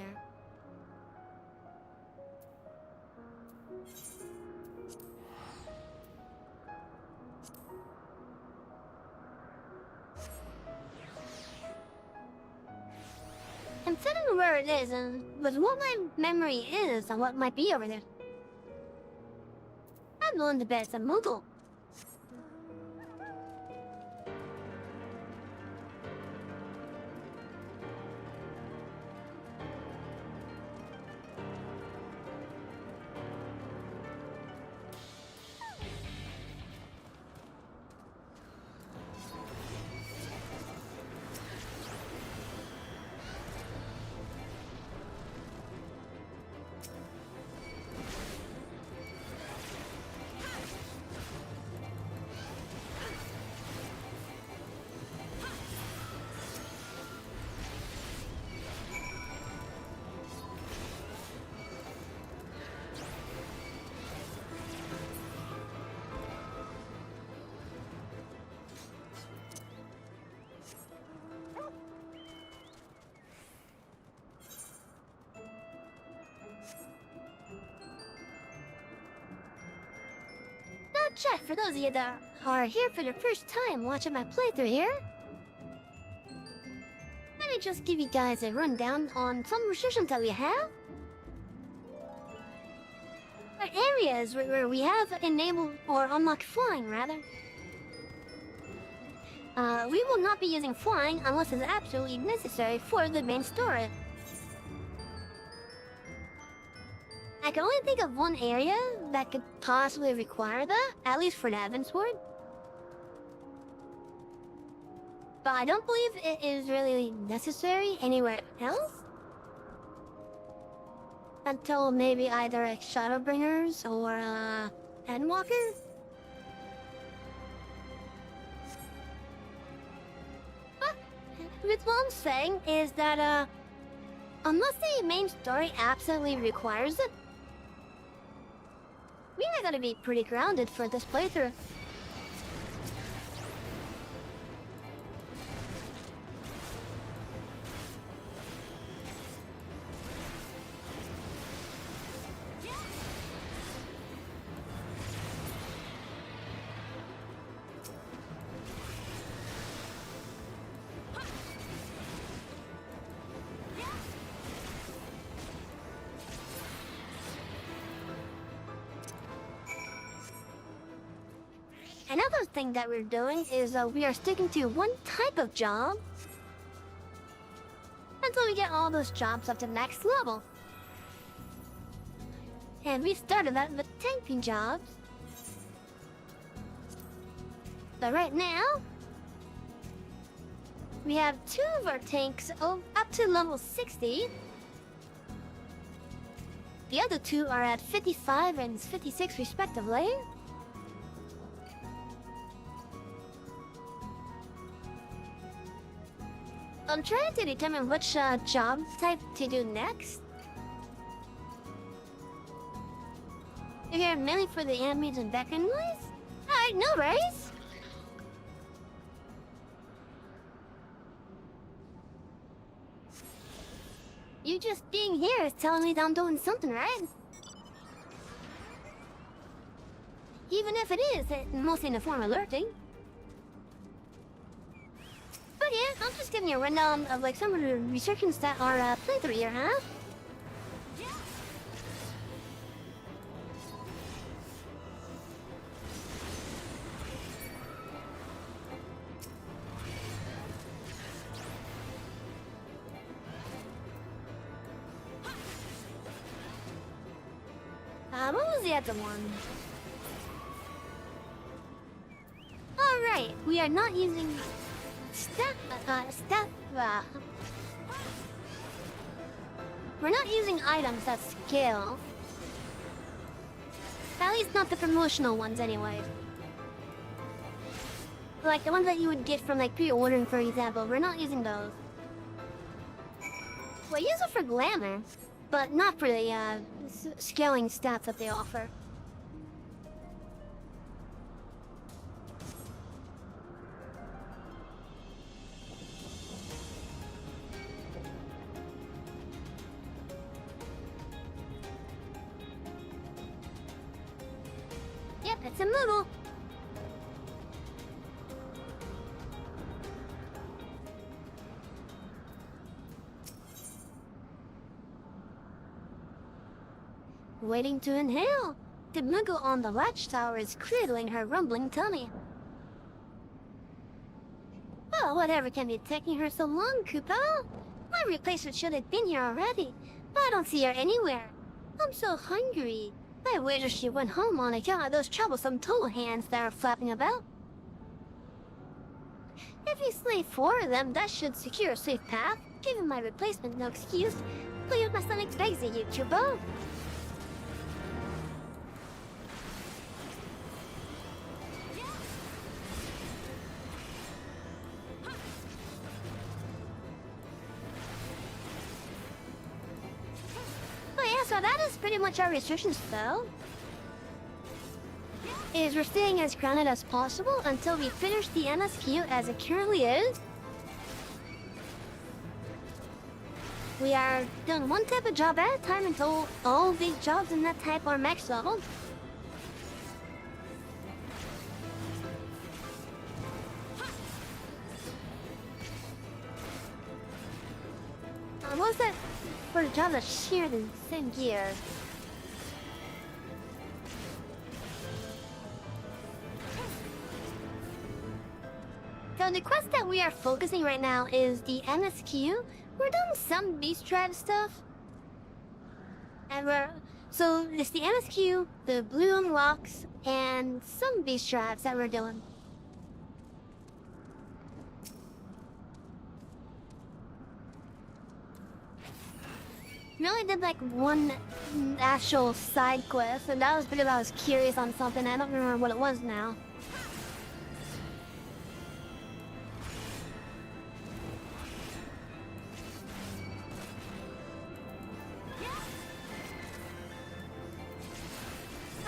Considering where it is and with what my memory is and what might be over there, I'm willing to bet it's a Moogle. Now, chat, for those of you that are here for the first time watching my playthrough here, let me just give you guys a rundown on some restrictions that we have. Or areas where we have enabled or unlocked flying, rather. We will not be using flying unless it's absolutely necessary for the main story. I can only think of one area that could possibly require that, at least for the Evansward. But I don't believe it is really necessary anywhere else. Until maybe either a Shadowbringers or Endwalker. But with what I'm saying is that unless the main story absolutely requires it, we are gonna be pretty grounded for this playthrough. Another thing that we're doing is we are sticking to one type of job until we get all those jobs up to next level. And we started that with tanking jobs. But right now, we have 2 of our tanks up to level 60. The other 2 are at 55 and 56 respectively. I'm trying to determine which job type to do next. You're here mainly for the enemies and background noise? Alright, no worries. You just being here is telling me that I'm doing something right. Even if it is, mostly in the form of alerting. But yeah, I'm just giving you a rundown of like some of the restrictions that are playthrough here, huh? What was the other one? Alright, we are not using we're not using items that scale. At least not the promotional ones anyway. Like the ones that you would get from like pre-ordering, for example. We're not using those. We use it for glamour, but not for the scaling stats that they offer. Yep, it's a Moogle. Waiting to inhale. The Moogle on the watchtower is cradling her rumbling tummy. Well, whatever can be taking her so long, Koopa? My replacement should have been here already, but I don't see her anywhere. I'm so hungry. I wager she went home on account of those troublesome toll hands that are flapping about. If you slay 4 of them, that should secure a safe path. Giving my replacement no excuse. Please, my stomach begs at you, Koopa. So that is pretty much our restrictions, though. We're staying as grounded as possible until we finish the MSQ as it currently is. We are doing one type of job at a time until all big jobs in that type are max level. What was that for the job that's share the same gear? So the quest that we are focusing right now is the MSQ. We're doing some beast tribe stuff. And so it's the MSQ, the blue unlocks, and some beast tribes that we're doing. We only did like one actual side quest, and that was because I was curious on something. I don't remember what it was now.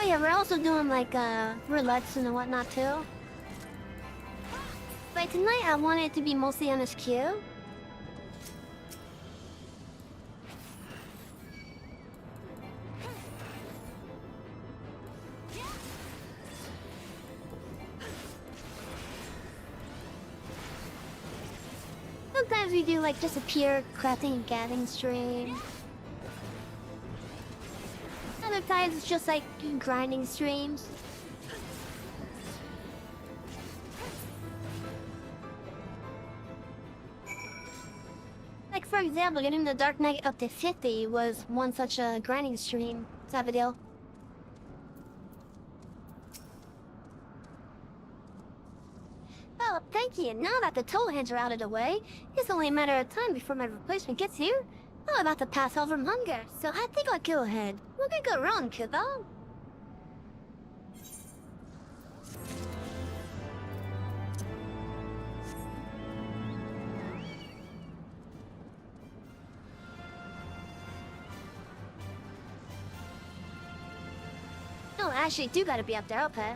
Oh yeah, we're also doing like roulettes and whatnot too. But tonight I want it to be mostly MSQ. Sometimes we do like just a pure crafting and gathering stream. Other times it's just like grinding streams. Like for example, getting the Dark Knight up to 50 was one such a grinding stream type of deal. Well, thank you. Now that the toll hands are out of the way, it's only a matter of time before my replacement gets here. I'm about to pass out from hunger, so I think I'll go ahead. What could go wrong, Koopa? actually do gotta be up there, okay.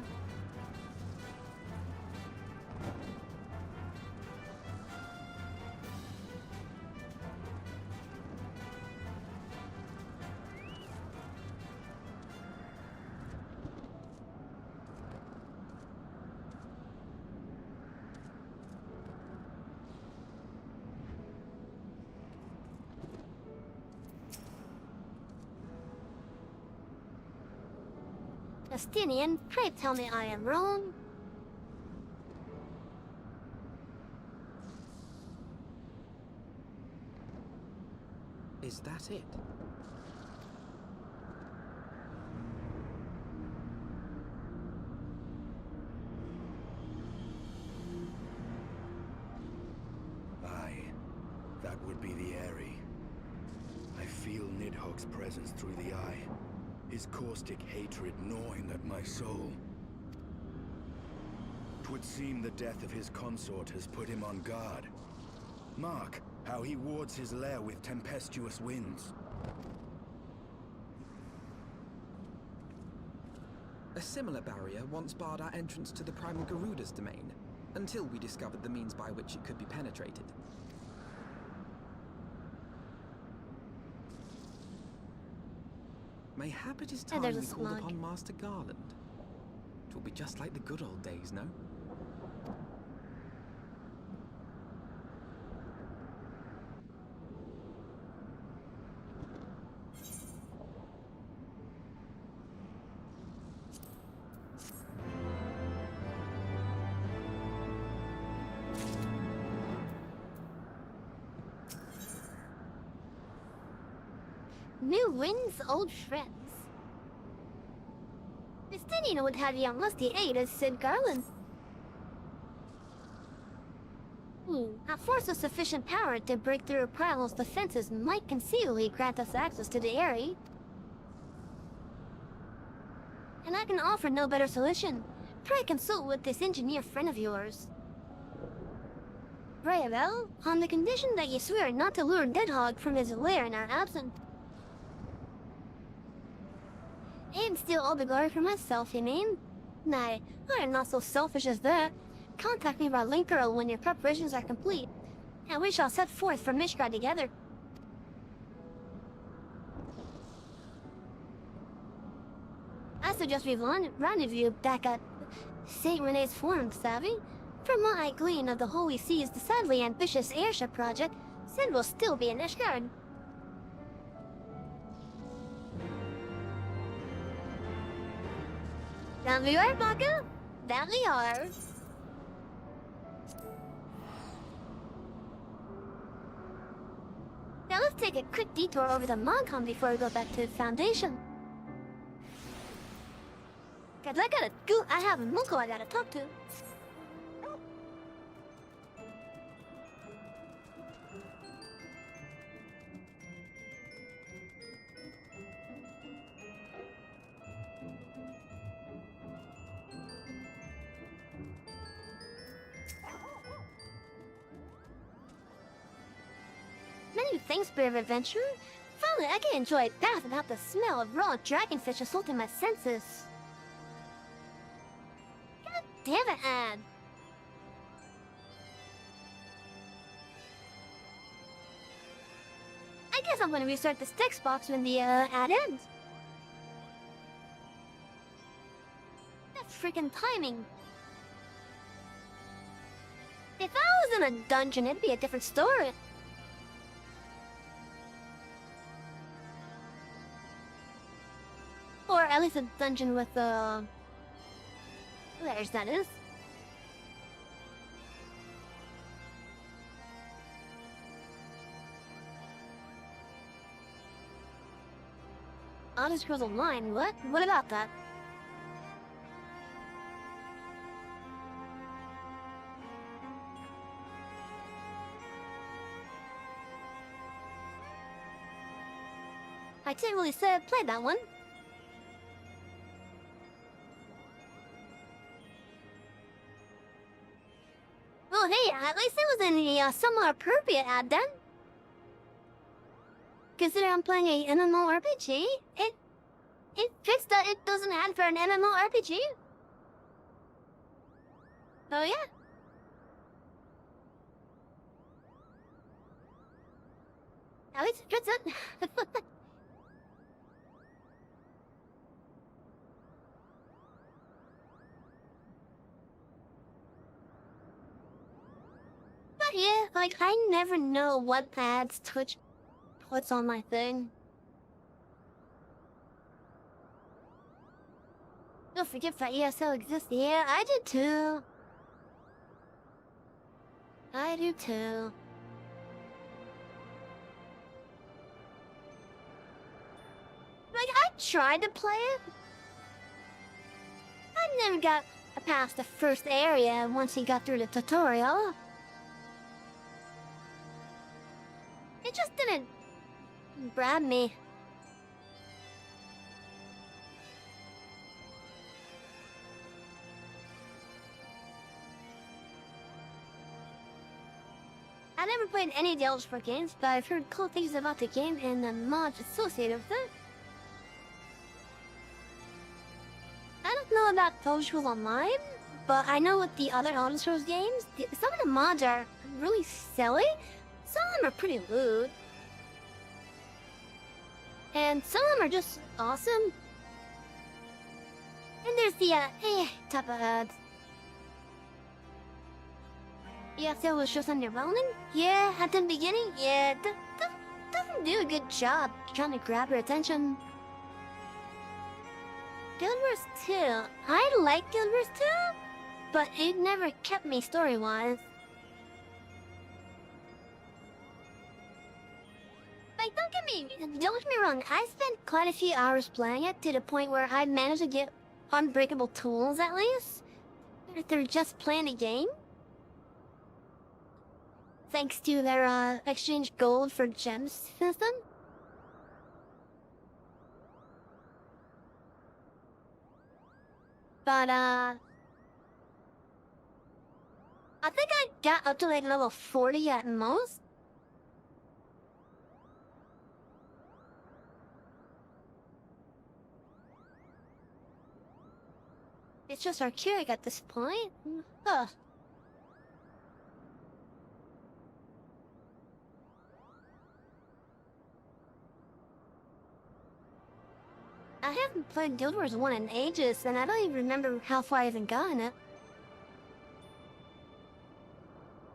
Justinian, pray tell me I am wrong. Is that it? Aye, that would be the Eyrie. I feel Nidhogg's presence through the eye. His caustic hatred gnawing at my soul. 'Twould seem the death of his consort has put him on guard. Mark how he wards his lair with tempestuous winds. A similar barrier once barred our entrance to the Primal Garuda's domain, until we discovered the means by which it could be penetrated. Mayhap it is time there's a we called smug. upon Master Garland. It will be just like the good old days, no? New winds, old friends. Justinian would have you unless the aid as Sid Garland. A force of sufficient power to break through Primal's defenses might conceivably grant us access to the Eyrie. And I can offer no better solution. Pray consult with this engineer friend of yours. Pray, well, on the condition that you swear not to lure Nidhogg from his lair in our absence. And steal all the glory for myself, you mean? Nay, I am not so selfish as that. Contact me by Linkerl when your preparations are complete, and we shall set forth for Mishra together. I suggest we rendezvous back at St. Renee's Forum, savvy? From what I glean of the Holy Sea's decidedly ambitious airship project, Sid will still be in Ishgard. Down we are, Baka. Down we are. Now let's take a quick detour over the Moncom before we go back to the Foundation. Cause I have a Munko I gotta talk to. Many thanks, Spirit of Adventure. Finally, I can enjoy a bath without the smell of raw dragonfish assaulting my senses. God damn it, Anne. I guess I'm gonna restart this text box when the ad ends. That freaking timing. If I was in a dungeon, it'd be a different story. Or at least a dungeon with, letters, that is. Honest Girls Online, what? What about that? I didn't really say I played that one. Well, hey, at least it was in a somewhat appropriate ad then. Consider I'm playing a MMORPG, It fits that it doesn't add for an MMORPG. Oh yeah. At least it fits it. But yeah, like I never know what ads Twitch puts on my thing. Don't forget that ESL exists. Yeah, I do too. I do too. Like, I tried to play it. I never got past the first area once he got through the tutorial. It just didn't grab me. I never played any of the Elder Scrolls games, but I've heard cool things about the game and the mods associated with it. I don't know about Elder Scrolls Online, but I know with the other Elder Scrolls games, some of the mods are really silly. Some of them are pretty lewd. And some of them are just awesome. And there's the, type of ads. Yeah, so it was just underwhelming? Yeah, at the beginning, yeah, doesn't do a good job trying to grab your attention. Guild Wars 2. I like Guild Wars 2, but it never kept me story-wise. Like, don't get me wrong, I spent quite a few hours playing it to the point where I managed to get unbreakable tools at least. They're just playing a game. Thanks to their, exchange gold for gems system. But, I think I got up to like level 40 at most. It's just archaic at this point. Ugh. I haven't played Guild Wars 1 in ages, and I don't even remember how far I even got in it.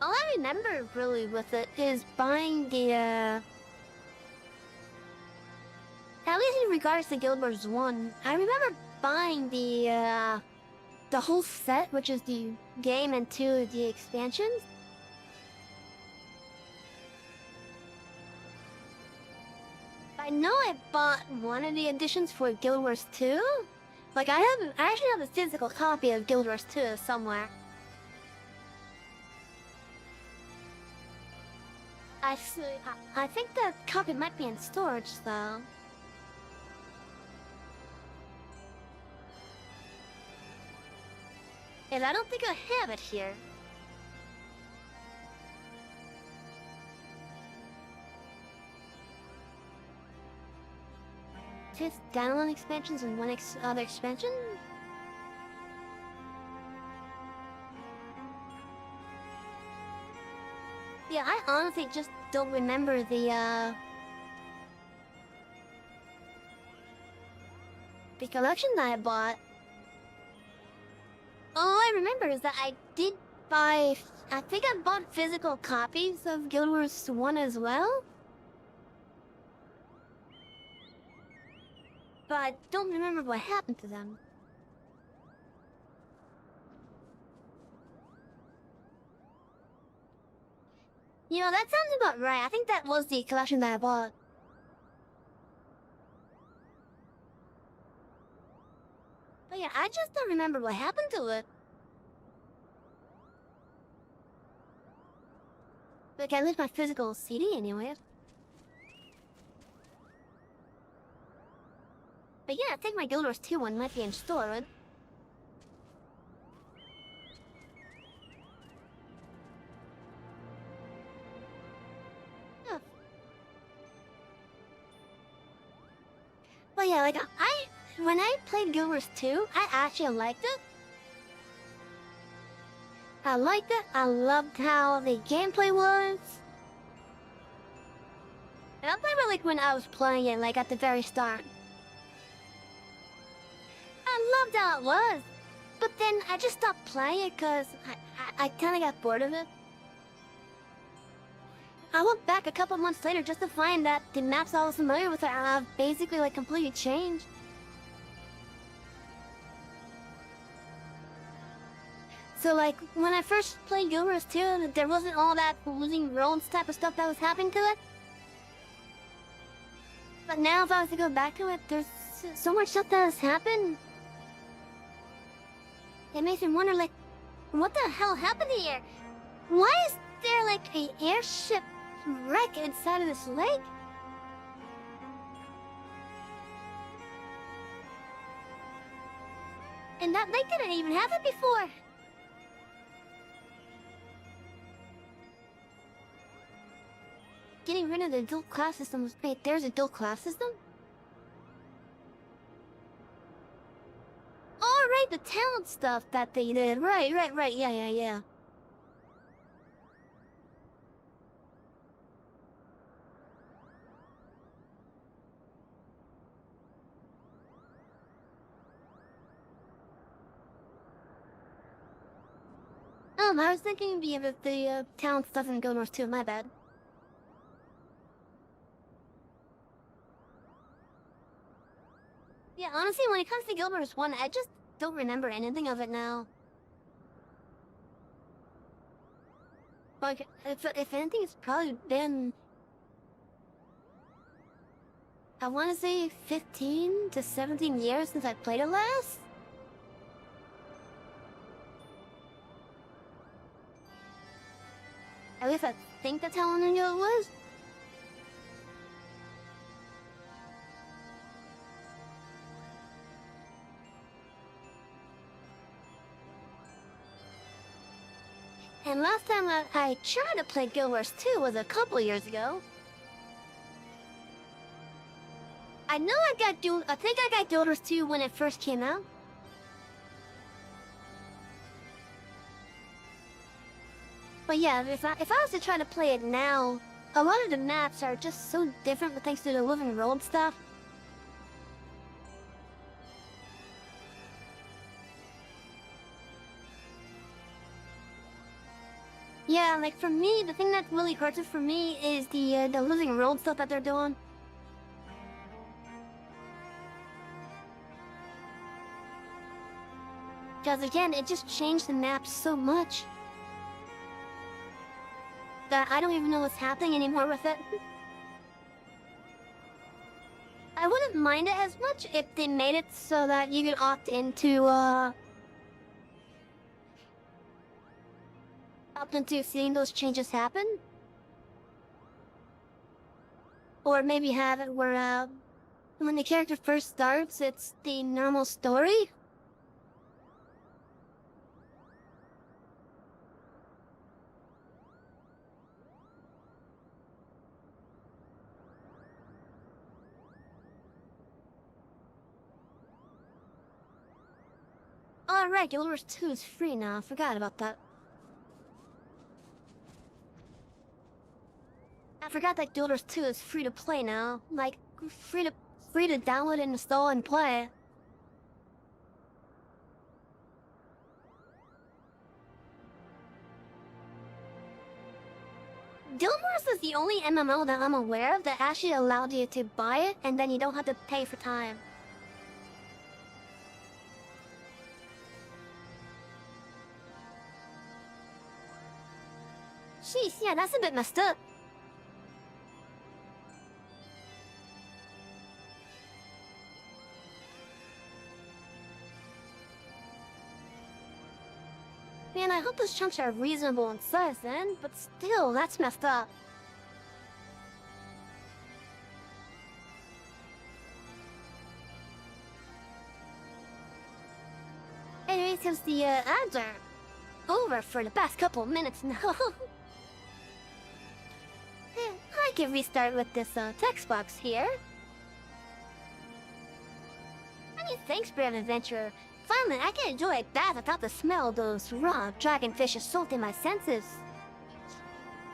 All I remember really with it is buying the, at least in regards to Guild Wars 1, I remember buying the whole set, which is the game and 2 of the expansions. I know I bought one of the editions for Guild Wars 2. Like, I actually have a physical copy of Guild Wars 2 somewhere. I think that copy might be in storage, though. And I don't think I have it here. Two standalone expansions and one other expansion? Yeah, I honestly just don't remember the collection that I bought. All I remember is that I did buy, I think I bought physical copies of Guild Wars 1 as well. But I don't remember what happened to them. You know, that sounds about right. I think that was the collection that I bought. But yeah, I just don't remember what happened to it. Like, I left my physical CD anyway. But yeah, I think my Guild Wars 2 one might be in storage. Yeah. But yeah, like, when I played Guild Wars 2, I actually liked it. I liked it. I loved how the gameplay was. And I remember like when I was playing it, like at the very start. I loved how it was. But then I just stopped playing it because I kind of got bored of it. I went back a couple months later just to find that the maps I was familiar with have basically like completely changed. So like when I first played Guild Wars 2, there wasn't all that losing roads type of stuff that was happening to it. But now if I was to go back to it, there's so much stuff that has happened. It makes me wonder like, what the hell happened here? Why is there like an airship wreck inside of this lake? And that lake didn't even have it before. Getting rid of the dual class system was great. There's a dual class system? Oh, right, the talent stuff that they did. Right, yeah. I was thinking of the talent stuff in Guild Wars 2, my bad. Yeah, honestly, when it comes to Guild Wars 1, I just don't remember anything of it now. Like, if anything, it's probably been... I want to say 15 to 17 years since I played it last? At least I think that's how long ago it was. And last time I tried to play Guild Wars 2 was a couple years ago. I know I think I got Guild Wars 2 when it first came out. But yeah, if I was to try to play it now, a lot of the maps are just so different thanks to the living road stuff. Yeah, like for me, the thing that really hurts it for me is the living road stuff that they're doing. Because again, it just changed the map so much that I don't even know what's happening anymore with it. I wouldn't mind it as much if they made it so that you could opt into seeing those changes happen. Or maybe have it where when the character first starts, it's the normal story. Alright, Guild Wars 2 is free now. I forgot about that. I forgot that Guild Wars 2 is free to play now. Like, free to download and install and play. Guild Wars is the only MMO that I'm aware of that actually allowed you to buy it and then you don't have to pay for time. Jeez, yeah, that's a bit messed up. Man, I hope those chunks are reasonable in size then, but still, that's messed up. Anyway, since the ads are over for the past couple minutes now, I can restart with this text box here. Many thanks, brave adventurer. Finally, I can enjoy a bath without the smell of those raw dragonfish assaulting my senses.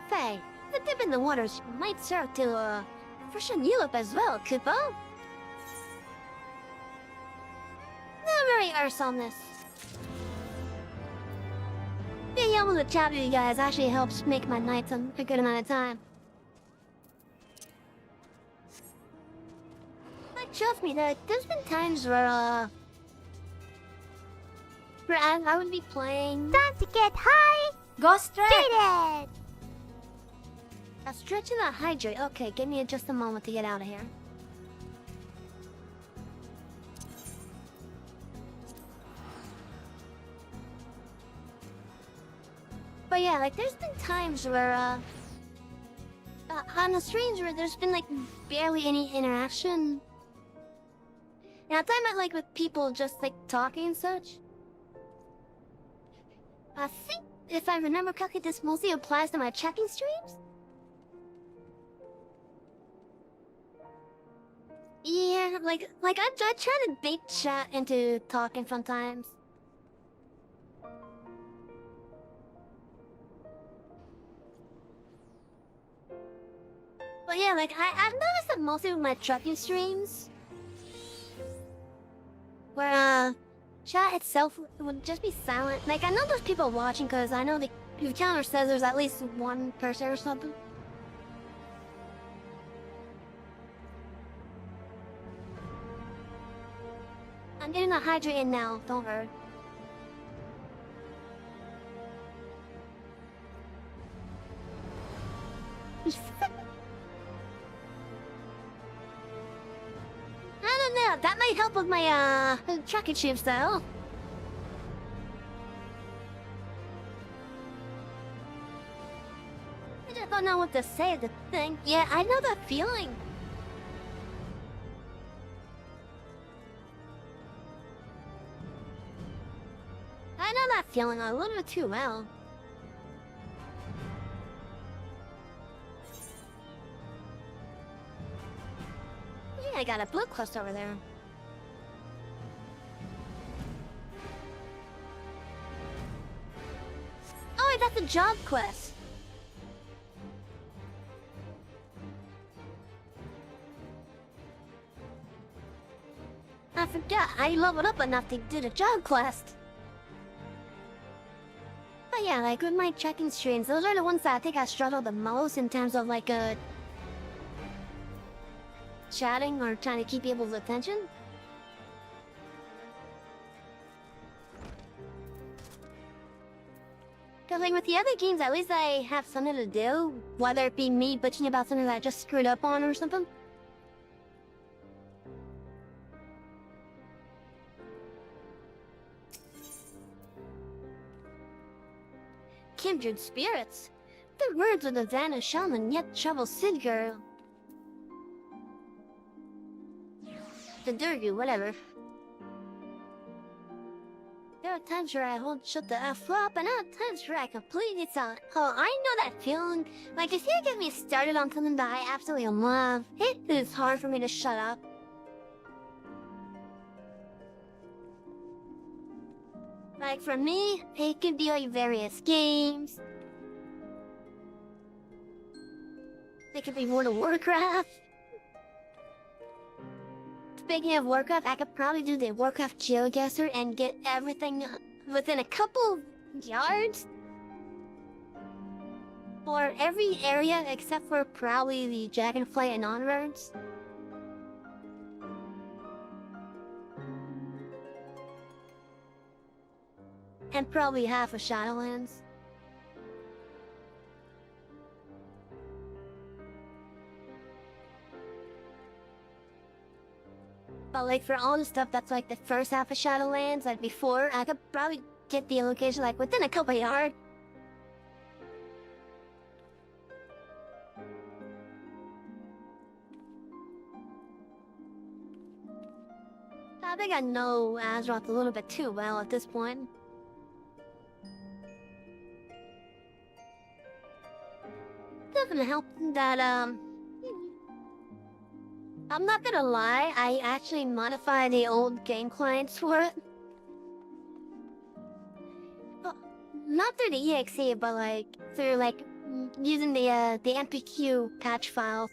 Faye, the dip in the waters might serve to, freshen you up as well, Kupo. Not very arse on this. Being able to chat with you guys actually helps make my nights a good amount of time. Like, trust me, there's been times where I would be playing... Time to get high! Go stretch! Jaded! A stretch and a hydrate. Okay, give me just a moment to get out of here. But yeah, like, there's been times where, on the streams where there's been, like, barely any interaction. And I'm talking about, like, with people just, like, talking and such. I think, if I remember correctly, this mostly applies to my checking streams? Yeah, like I try to bait chat into talking sometimes. But yeah, like, I've noticed that mostly with my trucking streams, where, chat itself would just be silent. Like, I know there's people watching, because I know the counter says there's at least one person or something. I'm getting a hydrate in now, don't worry. I don't know, that might help with my, trucking chips though. I just don't know what to say at the thing. Yeah, I know that feeling. I know that feeling a little bit too well. Yeah, I got a blue quest over there. Oh, wait, that's a job quest. I forgot, I leveled up enough to do the job quest. But yeah, like with my checking streams, those are the ones that I think I struggle the most in terms of like chatting or trying to keep people's attention. Cause like with the other games, at least I have something to do, whether it be me bitching about something that I just screwed up on or something. Kindred spirits. The words of the vanished shaman yet trouble Sid girl. The Durgu, whatever. There are times where I won't shut the F up, and other times where I completely silent. Oh, I know that feeling. Like, if you get me started on something that I absolutely love, it is hard for me to shut up. Like, for me, it could be like various games. It could be World of Warcraft. Speaking of Warcraft, I could probably do the Warcraft GeoGuessr and get everything within a couple yards. For every area except for probably the Dragonflight and onwards. And probably half of Shadowlands. But like for all the stuff that's like the first half of Shadowlands, like before, I could probably get the location like within a couple yards. I think I know Azeroth a little bit too well at this point. Doesn't help that, I'm not gonna lie, I actually modified the old game clients for it. Well, not through the EXE, but like through like using the MPQ patch files.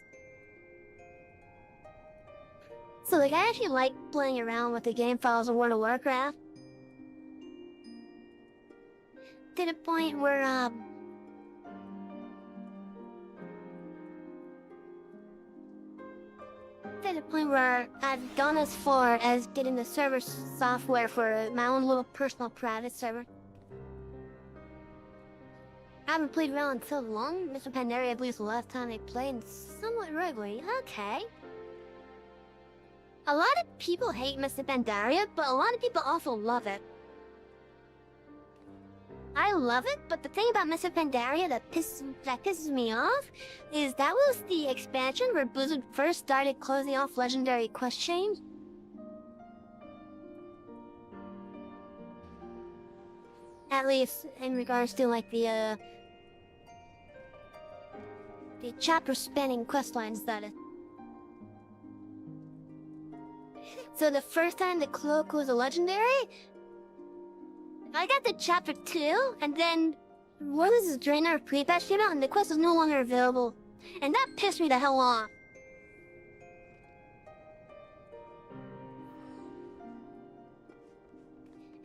So like I actually like playing around with the game files of World of Warcraft. To the point where I've gone as far as getting the server software for my own little personal private server. I haven't played WoW in so long. Mr. Pandaria, I believe, is the last time I played, and somewhat regularly. Okay. A lot of people hate Mr. Pandaria, but a lot of people also love it. I love it, but the thing about Mr. Pandaria that pisses me off is that was the expansion where Blizzard first started closing off legendary quest chains. At least in regards to like the chapter spanning quest lines, that is. So the first time the cloak was a legendary, I got to chapter 2, and then what was this Draenor pre-patch came out and the quest was no longer available. And that pissed me the hell off.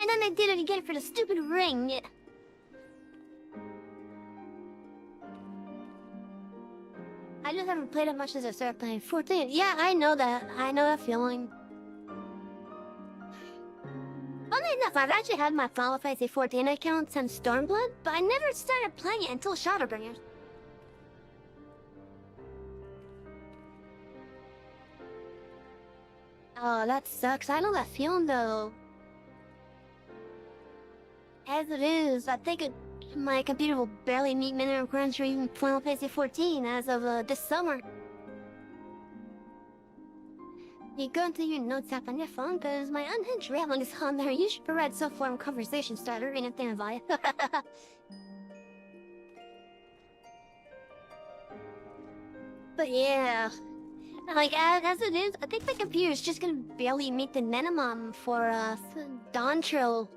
And then they did it again for the stupid ring. I just haven't played it much since I started playing 14. Yeah, I know that. I know that feeling. Funny enough, I've actually had my Final Fantasy XIV account since Stormblood, but I never started playing it until Shadowbringers. Oh, that sucks. I know that feeling though. As it is, I think my computer will barely meet minimum requirements for even Final Fantasy XIV as of this summer. You go into your notes app on your phone, because my unhinged rambling is on there. You should provide some form of conversation starter and anything of value. But yeah, like as it is, I think my computer is just gonna barely meet the minimum for Dawntrail.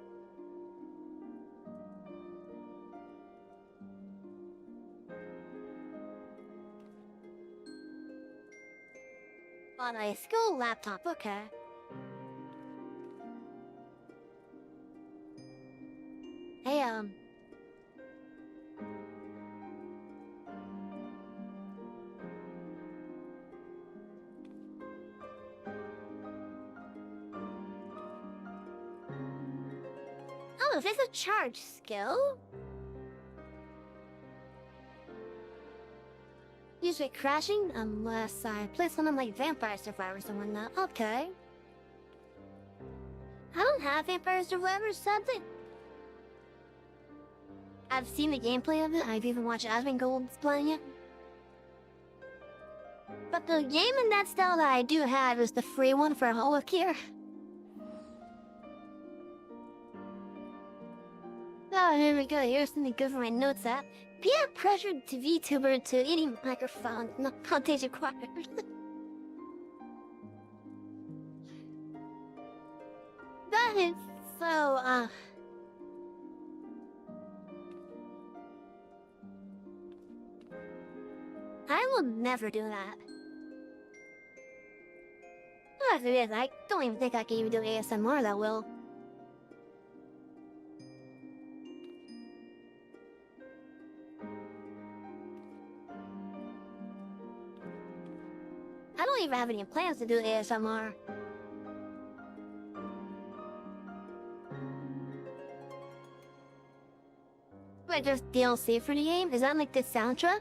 On a school laptop, okay. Hey, oh, is this a charge skill? Usually crashing unless I play something like Vampire Survivors and whatnot. Okay. I don't have Vampire Survivors, sadly. I've seen the gameplay of it. I've even watched Asmongold playing it. But the game in that style that I do have is the free one for Holocure. Oh, here we go. Here's something good for my notes app. Peer pressured to VTuber to eating microphone. No content required. That is so, I will never do that. As it is, I don't even think I can even do ASMR that well. I don't even have any plans to do ASMR. Wait, there's DLC for the game? Is that like the soundtrack?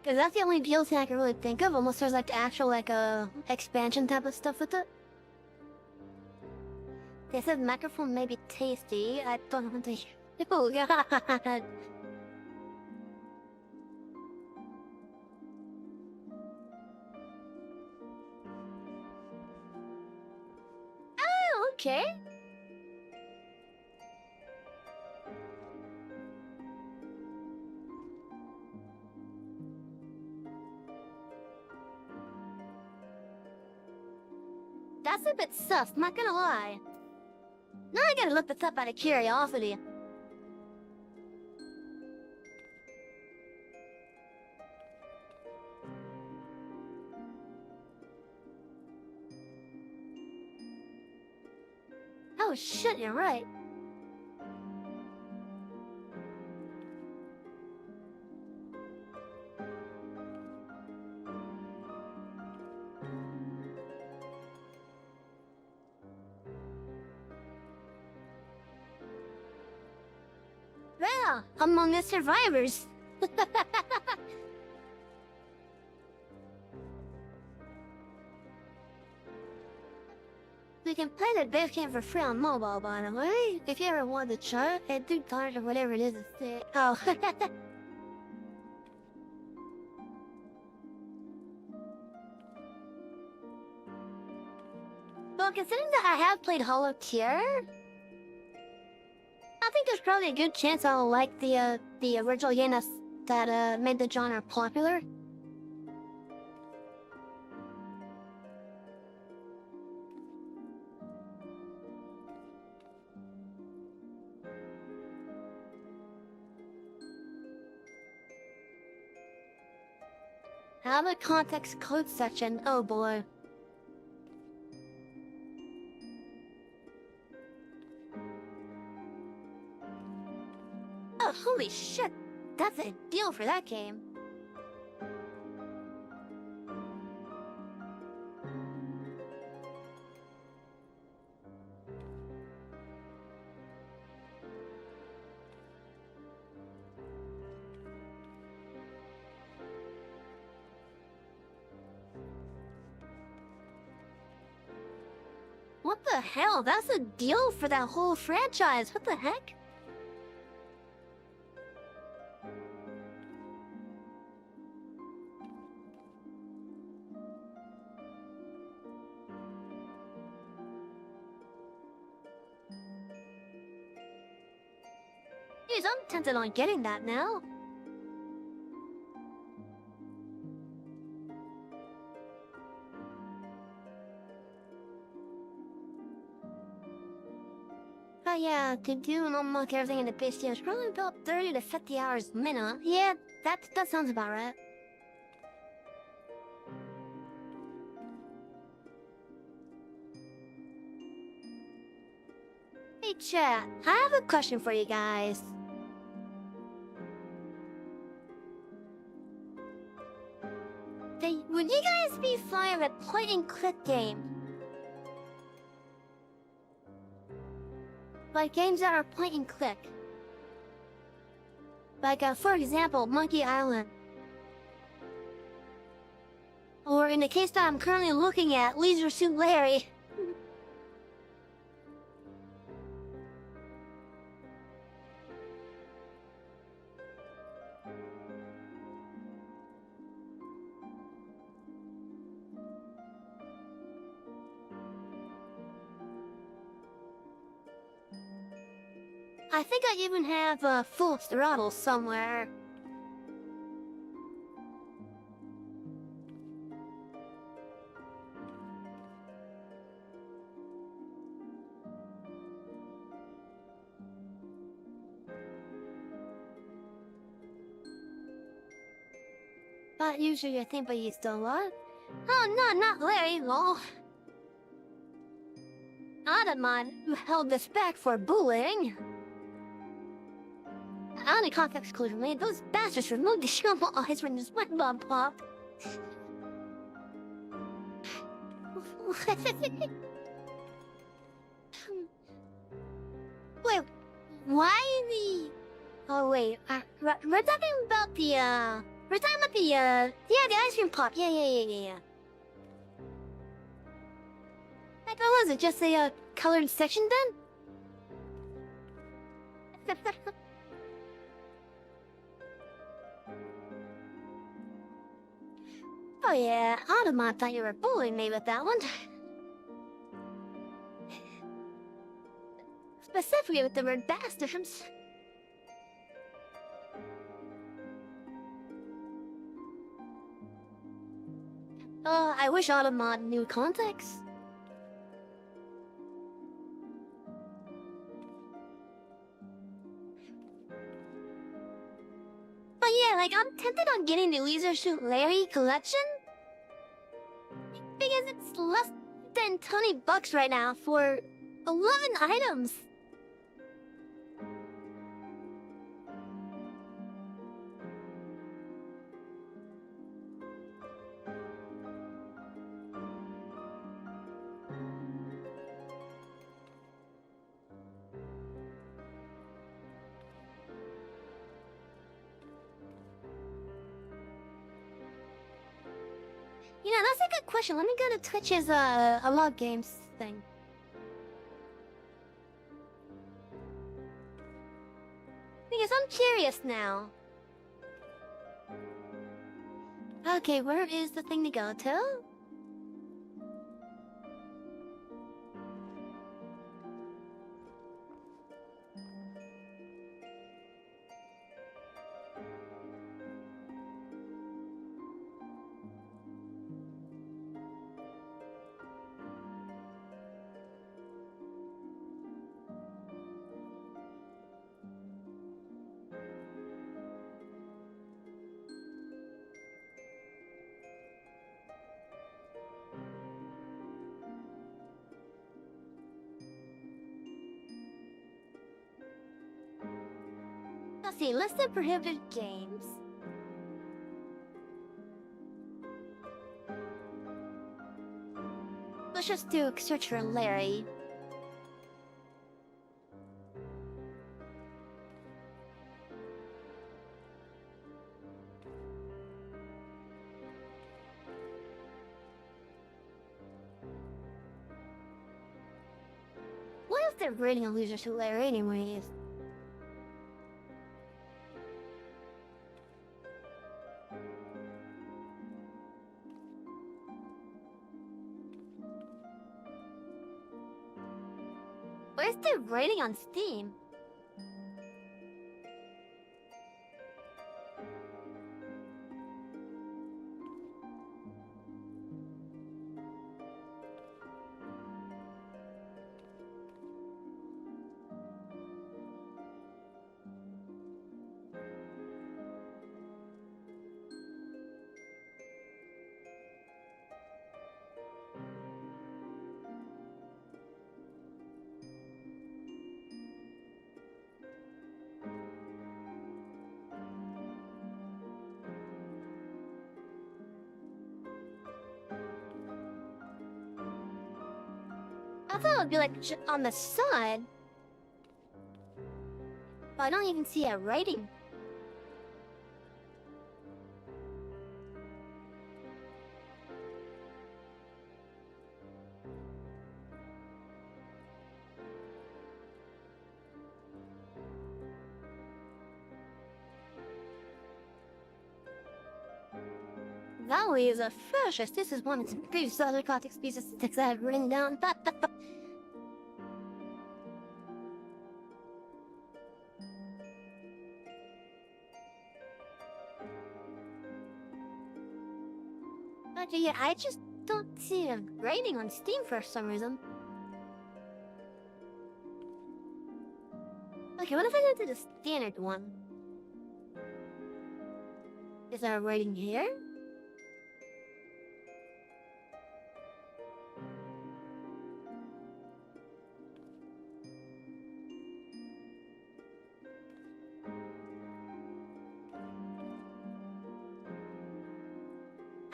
Cause that's the only DLC I can really think of, unless there's like actual like expansion type of stuff with it. They said microphone may be tasty. I don't want to hear. Oh god. Oh, okay. That's a bit sus, not gonna lie. Now I gotta look this up out of curiosity. Oh shit, you're right. Well, among the survivors. We can play the base game for free on mobile, by the way. If you ever want to try, and $3 or whatever it is, oh. Well, considering that I have played Hollow Tier, I think there's probably a good chance I'll like the original game that made the genre popular. Have a context code section. Oh boy. Oh, holy shit! That's a deal for that game. What the hell? That's a deal for that whole franchise. What the heck? Jeez, I'm tempted on getting that now. But yeah, to do and unlock everything in the base game is probably about 30 to 50 hours minimum. Yeah, that sounds about right. Hey chat, I have a question for you guys. Would you guys be fine with a point-and-click game? Like games that are point-and-click. Like, for example, Monkey Island. Or in the case that I'm currently looking at, Leisure Suit Larry. I think I even have full throttle somewhere. Not usually I think, but you still what? Oh no, not Larry, lol. Adamon, who held this back for bullying. Only context clue made those bastards removed the scumble eyes when his wet bob popped. Wait, why the... Oh wait, we're talking about the, we're talking about the, yeah, the ice cream pop. Yeah. Like, what was it, just a, colored section then? Oh yeah, Automon thought you were bullying me with that one. Specifically with the word bastards. I wish Automon knew context. Like, I'm tempted on getting the Leisure Suit Larry collection. Because it's less than $20 right now for 11 items. You know, that's a good question. Let me go to Twitch's a log games thing. Because I'm curious now. Okay, where is the thing to go to? Let's see, list of prohibited games. Let's just do a search for Larry. What if they're rating a loser to Larry anyways? Where's the rating on Steam? I thought it would be like on the side. But I don't even see a rating. Valley is a fascist. This is one of the previous other Gothic species that I have written down. But yeah, I just don't see a rating on Steam for some reason. Okay, what if I go to the standard one? Is there a rating here?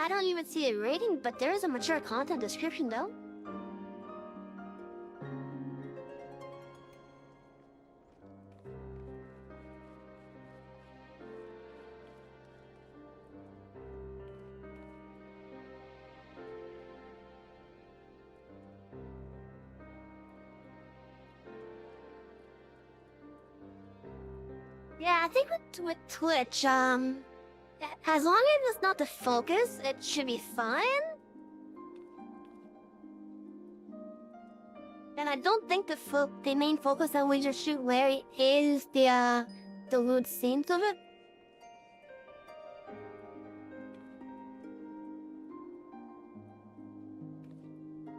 I don't even see a rating, but there is a mature content description though. Yeah, I think with Twitch, as long as it's not the focus, it should be fine. And I don't think the main focus that we just shoot Larry is the lewd scenes of it.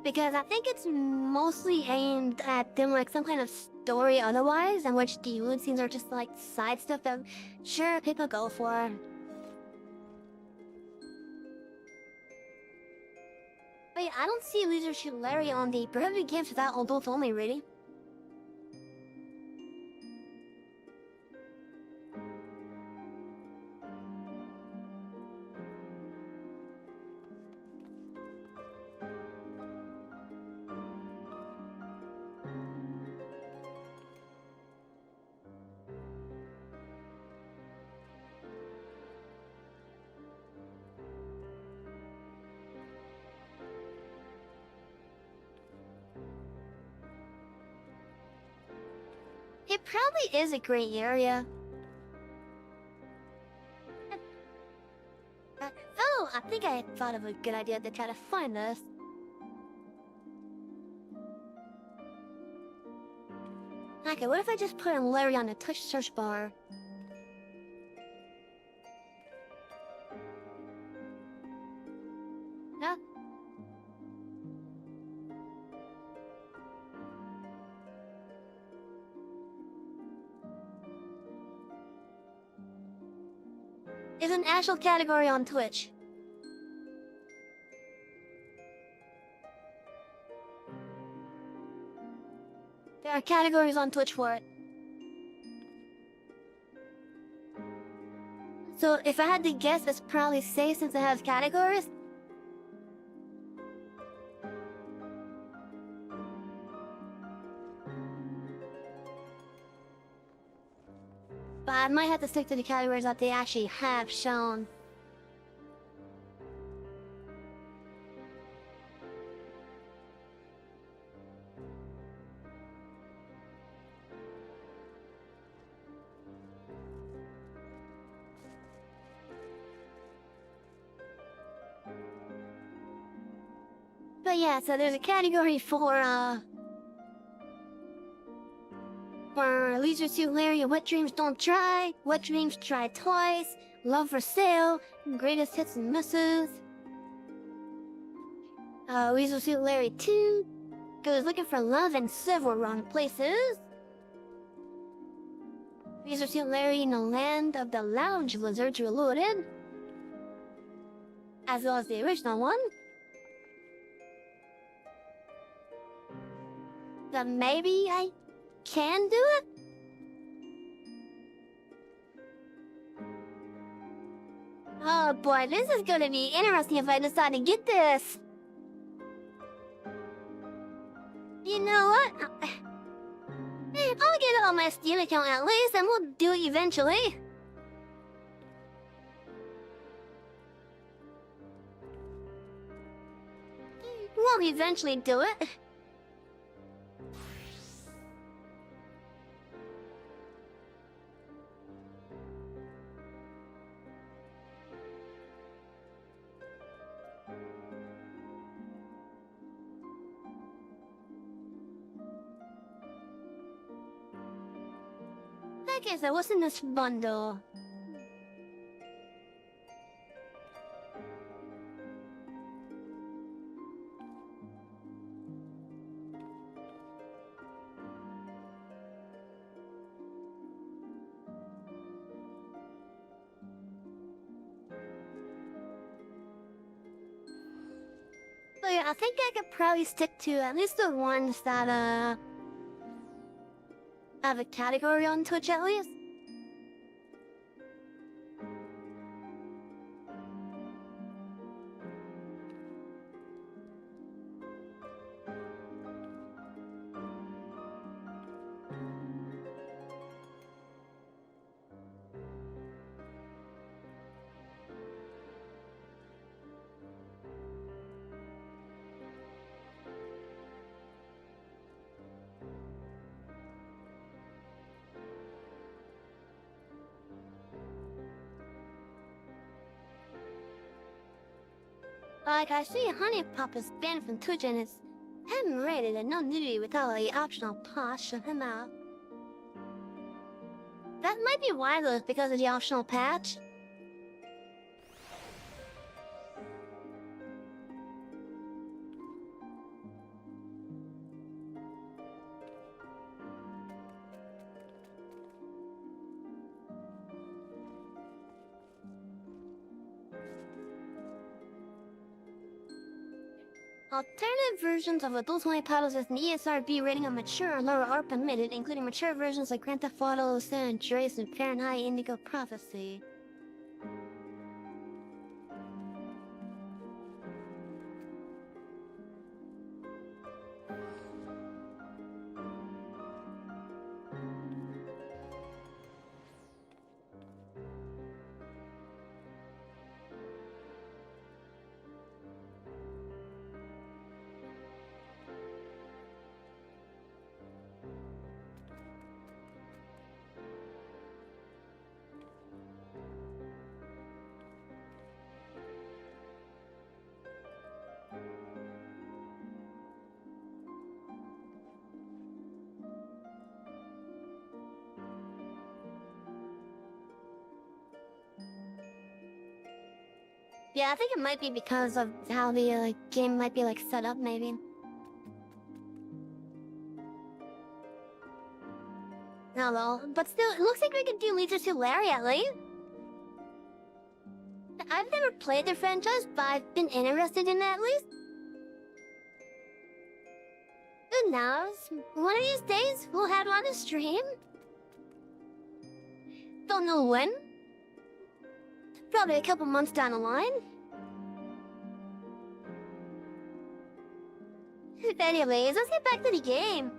Because I think it's mostly aimed at them like some kind of story otherwise, in which the lewd scenes are just like side stuff that sure people go for. Wait, I don't see Leadership Larry on the prohibited games without adults only rating. It probably is a great area. Oh, I think I thought of a good idea to try to find us. Okay, what if I just put in Larry on the touch search bar? No? Is an actual category on Twitch. There are categories on Twitch for it. So if I had to guess, it's probably safe since it has categories. But I might have to stick to the categories that they actually have shown. But yeah, so there's a category for Leisure Suit Larry, Wet Dreams Don't Try, Wet Dreams Try Twice, Love for Sale, Greatest Hits and Misses. Leisure Suit Larry 2 goes looking for love in several wrong places. Leisure Suit Larry in the Land of the Lounge Lizards Reloaded, as well as the original one. Then maybe I can do it? Oh boy, this is gonna be interesting if I decide to get this. You know what? I'll get it on my Steam account at least, and we'll do it eventually. We'll eventually do it. Okay, so what's in this bundle? So yeah, I think I could probably stick to at least the ones that have a category on Twitch at least. Like, I see Honey Pop is banned from Twitch and it's him rated and no nudity without the optional pause shut him out. That might be why though, because of the optional patch. Alternative versions of adult-only titles with an ESRB rating of mature or lower are permitted, including mature versions like Grand Theft Auto San Andreas and Fahrenheit Indigo Prophecy. Yeah, I think it might be because of how the game might be set up, maybe. No, though. But still, it looks like we could do Leisure to Larry at least. I've never played the franchise, but I've been interested in it at least. Who knows? One of these days, we'll have it on a stream. Don't know when. Probably a couple months down the line. Anyways, let's get back to the game.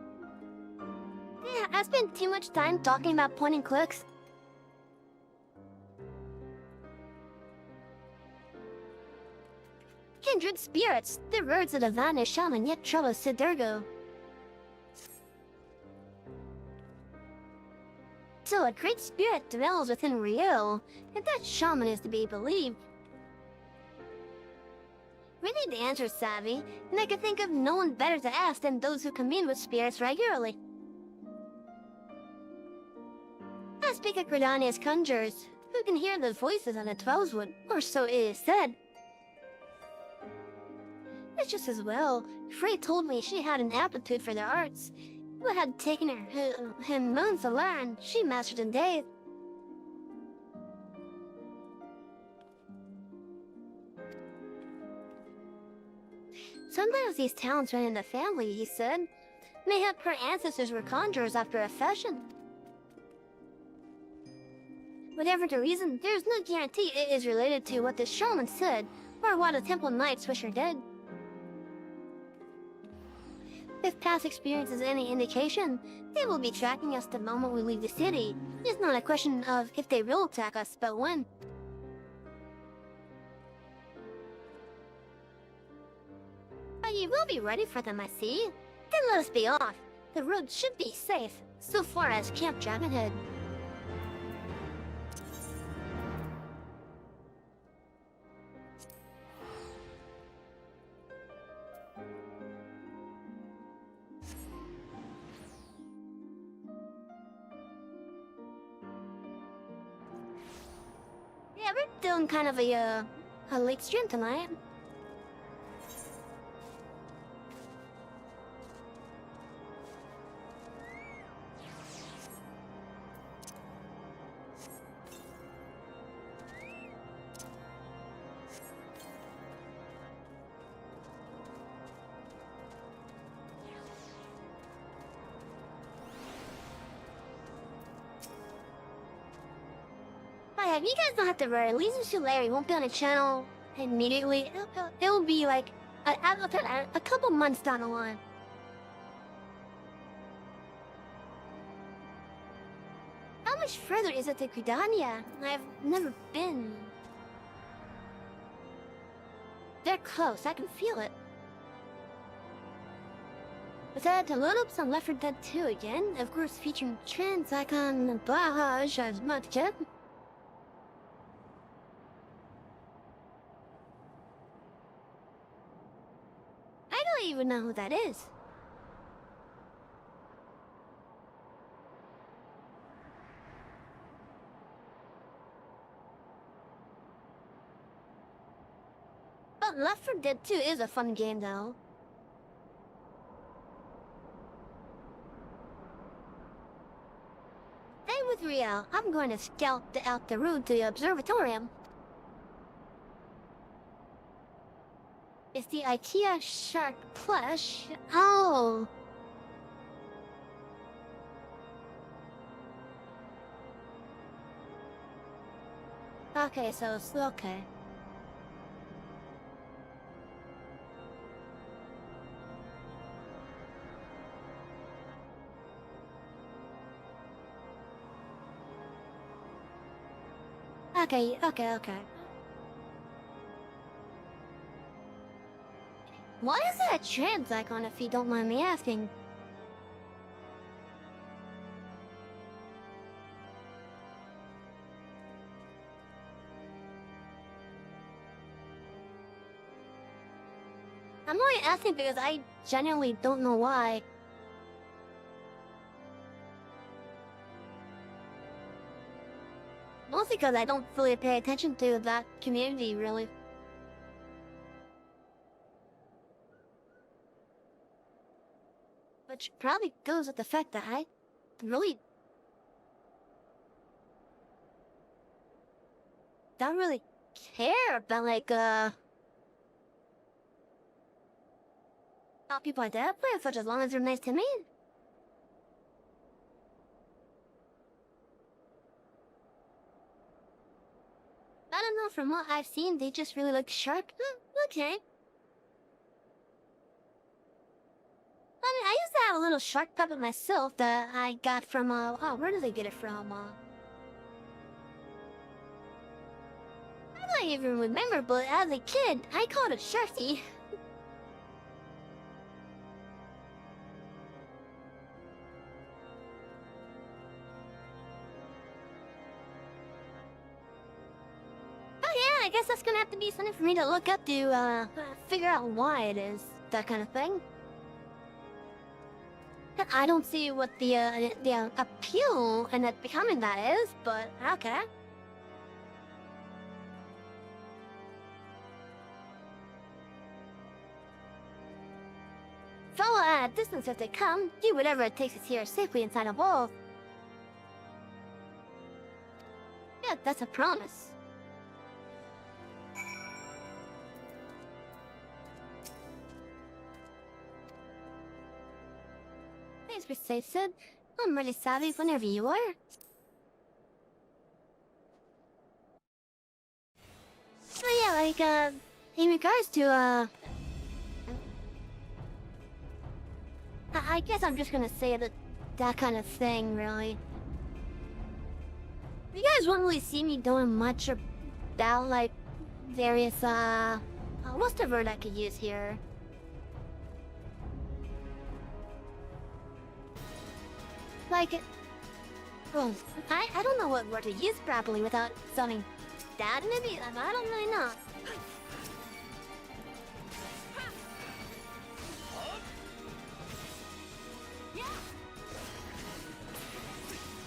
Yeah, I spent too much time talking about point and clicks. Kindred spirits, the words of the vanished shaman yet trouble Sidergo. So a great spirit dwells within Rio, if that shaman is to be believed. We need the answers, Savvy, and I can think of no one better to ask than those who commune with spirits regularly. I speak of Gridania's conjurers, who can hear the voices on the Twelveswood, or so it is said. It's just as well. Frey told me she had an aptitude for the arts. What had taken him months to learn, she mastered in days. Sometimes these talents run in the family, he said. Mayhap her ancestors were conjurers after a fashion. Whatever the reason, there's no guarantee it is related to what the shaman said, or what the temple knights wish her dead. If past experience is any indication, they will be tracking us the moment we leave the city. It's not a question of if they will attack us, but when. But you will be ready for them, I see. Then let us be off. The road should be safe, so far as Camp Dragonhead. Yeah, we're doing kind of a late stream tonight. Yeah, you guys don't have to worry. Leisure to Larry won't be on the channel immediately. It'll be like a couple months down the line. How much further is it to Gridania? I've never been. They're close. I can feel it. Was that to load up some Left 4 Dead 2 again? Of course, featuring trans icon Bahaj as much yet. I don't even know who that is. But Left 4 Dead 2 is a fun game though. Stay with Riel. I'm going to scout out the route to the observatorium. It's the IKEA shark plush. Oh. Okay, so it's okay. Okay. Why is there a trans icon if you don't mind me asking? I'm only asking because I genuinely don't know why. Mostly because I don't fully pay attention to that community, really. Which probably goes with the fact that I really don't really care about, like, how people that I play with, as long as they're nice to me. I don't know, from what I've seen, they just really look sharp. Okay. I mean, I used to have a little shark puppet myself that I got from, oh, where did I get it from, I don't even remember, but as a kid, I called it Sharky. Oh yeah, I guess that's gonna have to be something for me to look up to, figure out why it is, that kind of thing. I don't see what the appeal in it becoming that is, but okay. Follow at a distance if they come, do whatever it takes to see her safely inside a wall. Yeah, that's a promise. Please be safe, Sid. I'm ready savvy whenever you are. So yeah, like, in regards to, I guess I'm just gonna say that kind of thing, really. You guys won't really see me doing much about, like, various, what's the word I could use here? Like, well, I don't know what word to use properly without sounding bad, maybe? I don't really know.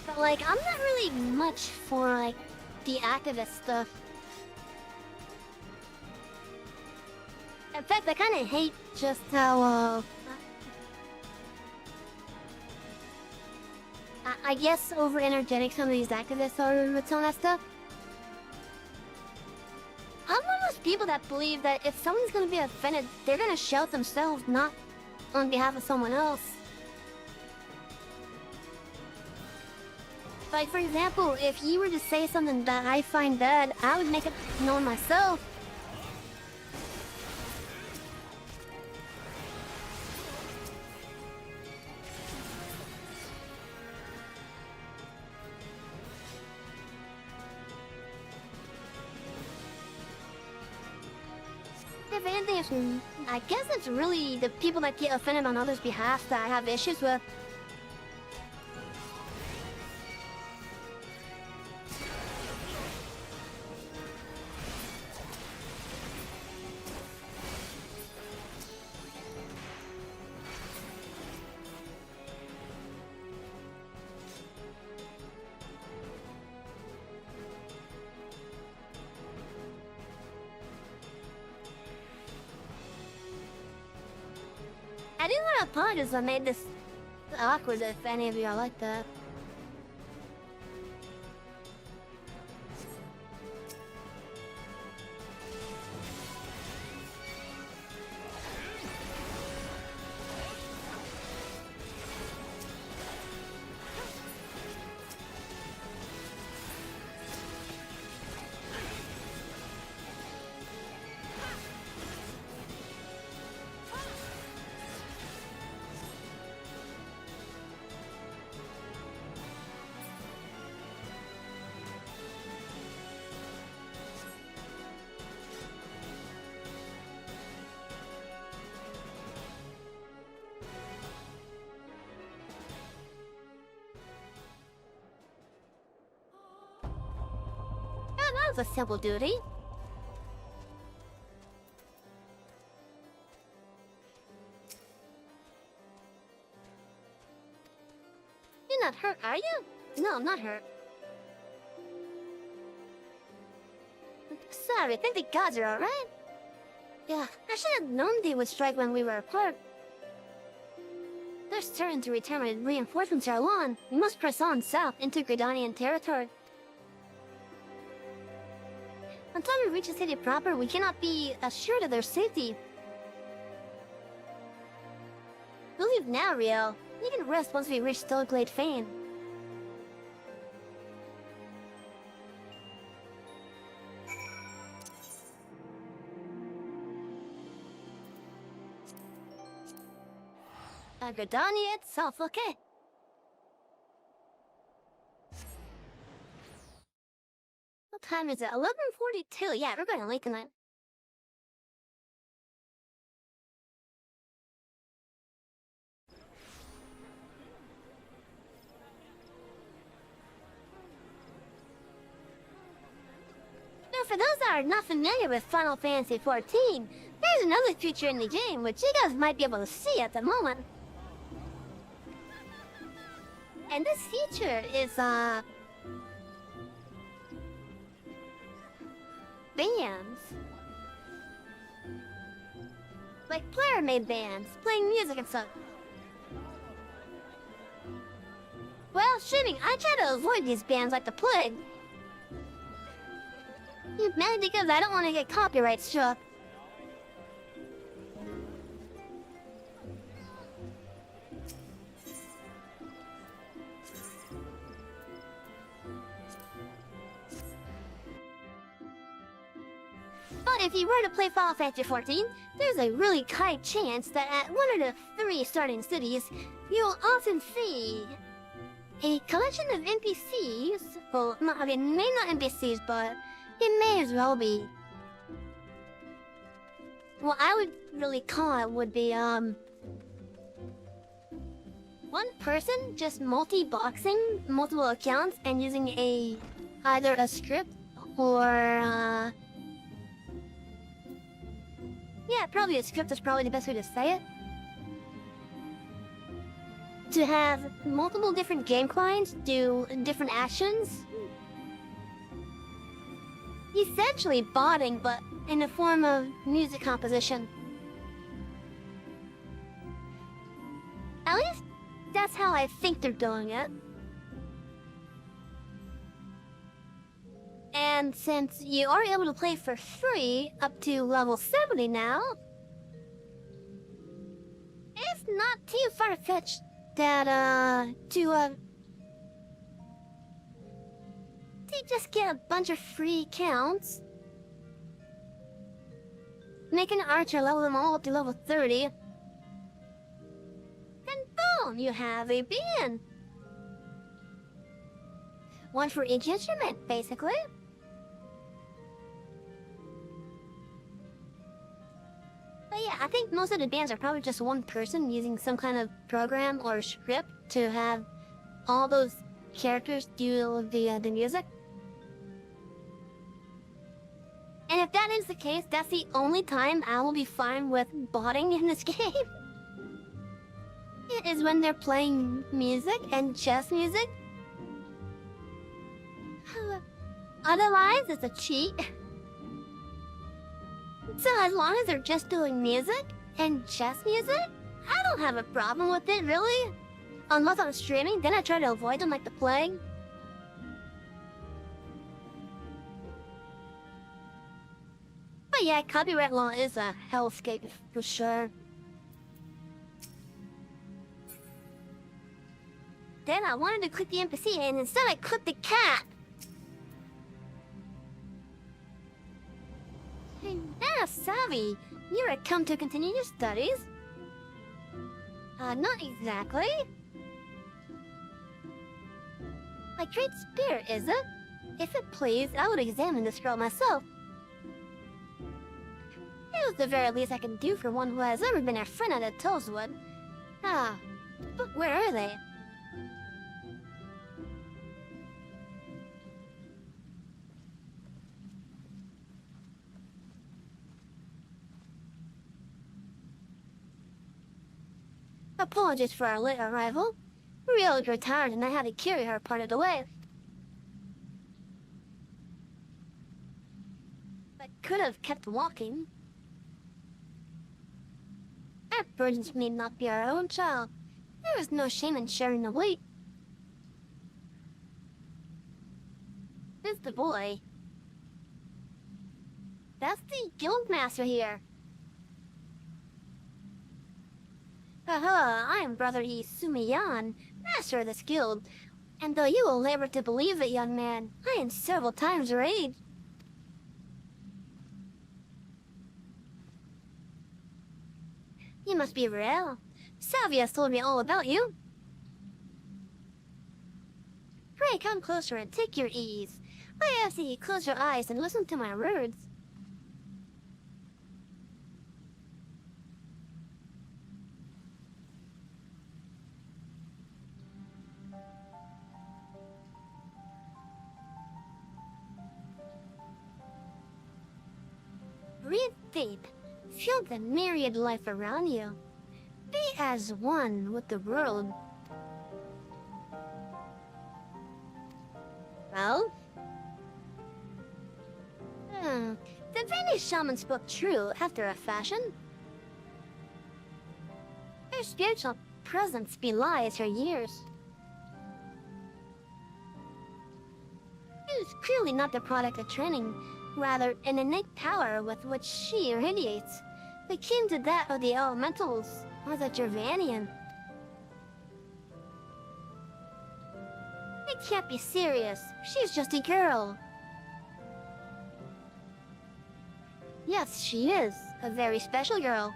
But, like, I'm not really much for, like, the activist stuff. In fact, I kind of hate just how, I guess over-energetic some of these activists are with some of that stuff. I'm one of those people that believe that if someone's gonna be offended, they're gonna shout themselves, not on behalf of someone else. Like, for example, if you were to say something that I find bad, I would make it known myself. If anything, I guess it's really the people that get offended on others' behalf that I have issues with. I do want to apologize I made this awkward if any of you are like that. was a simple duty. You're not hurt, are you? No, I'm not hurt. Sorry, I think the gods are alright. Yeah, I should have known they would strike when we were apart. They're certain to return when reinforcements are on. We must press on south into Gridanian territory. Until we reach the city proper, we cannot be assured of their safety. We'll leave now, Rio. You can rest once we reach Stoneglade Fane. Gridania itself, okay. What time is it? 11:42. Yeah, we're going late tonight. Now, for those that are not familiar with Final Fantasy XIV, there's another feature in the game which you guys might be able to see at the moment. And this feature is, bands. Like player-made bands, playing music and stuff. Well, shooting, I try to avoid these bands like the plague. Mainly because I don't want to get copyright struck. But if you were to play Final Fantasy XIV, there's a really high chance that at one of the 3 starting cities, you'll often see a collection of NPCs. Well, not, I mean, maybe not NPCs, but it may as well be. What I would really call it would be, one person just multi-boxing multiple accounts and using either a script or, yeah, probably a script is probably the best way to say it. To have multiple different game clients do different actions. Essentially botting, but in the form of music composition. At least, that's how I think they're doing it. And since you are able to play for free up to level 70 now, it's not too far-fetched that, to just get a bunch of free accounts, make an archer, level them all up to level 30, and boom, you have a band. One for each instrument, basically. But yeah, I think most of the bands are probably just one person using some kind of program or script to have all those characters do the music. And if that is the case, that's the only time I will be fine with botting in this game. It is when they're playing music and chess music. Otherwise, it's a cheat. So as long as they're just doing music and chess music, I don't have a problem with it, really. Unless I'm streaming, then I try to avoid them like the plague. But yeah, copyright law is a hellscape for sure. Then I wanted to click the NPC and instead I clicked the cat. Hey, now savvy, you're come to continue your studies? Not exactly. My great spirit, is it? If it please, I would examine this girl myself. It was the very least I can do for one who has ever been a friend at a Toeswood. Ah, but where are they? Apologies for our late arrival. Rio grew tired and I had to carry her part of the way. I could have kept walking. Our burdens need not be our own, child. There is no shame in sharing the weight. Who's the boy? That's the guild master here. Haha, I am Brother Isumiyan, master of this guild. And though you will labor to believe it, young man, I am several times your age. You must be real. Salvia has told me all about you. Pray come closer and take your ease. I ask that you close your eyes and listen to my words. Breathe deep. Feel the myriad life around you. Be as one with the world. Well? The Venice shaman spoke true after a fashion. Her spiritual presence belies her years. It is clearly not the product of training, rather an innate power with which she radiates, akin to that of the elementals or the Gervanian. It can't be serious. She's just a girl. Yes, she is. A very special girl.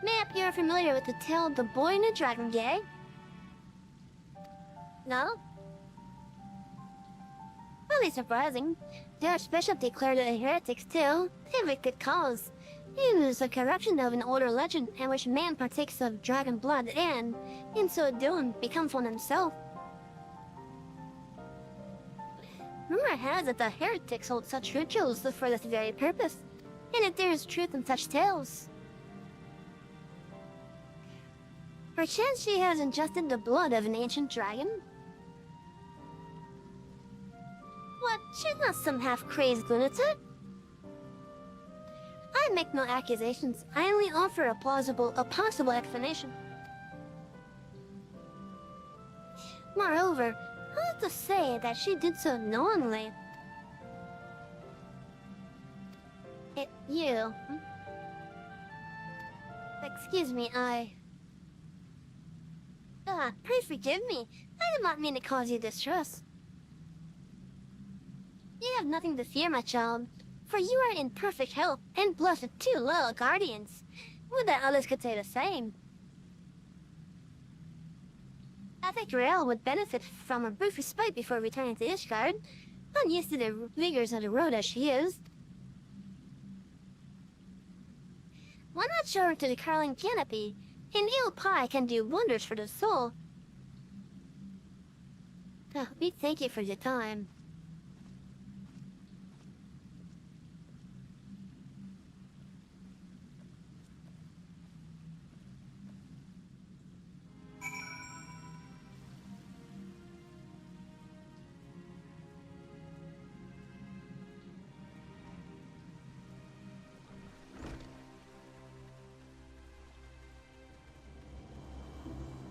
Mayhap you're familiar with the tale of the boy and the dragon gay? No? Really surprising. The Archbishop declared it a heretics too. A wicked cause. It was a corruption of an older legend in which man partakes of dragon blood and, in so doing, becomes one himself. Rumor has it that heretics hold such rituals for this very purpose, and if there is truth in such tales. Perchance she has ingested the blood of an ancient dragon? What? She's not some half-crazed lunatic? I make no accusations. I only offer a possible explanation. Moreover, I have to say that she did so knowingly. You? Excuse me, pray forgive me. I did not mean to cause you distress. You have nothing to fear, my child, for you are in perfect health and blessed with two loyal guardians. Would that others could say the same. I think Rael would benefit from a brief respite before returning to Ishgard, unused to the rigors of the road as she is. Why not show her to the Carling Canopy? An eel pie can do wonders for the soul. We thank you for your time.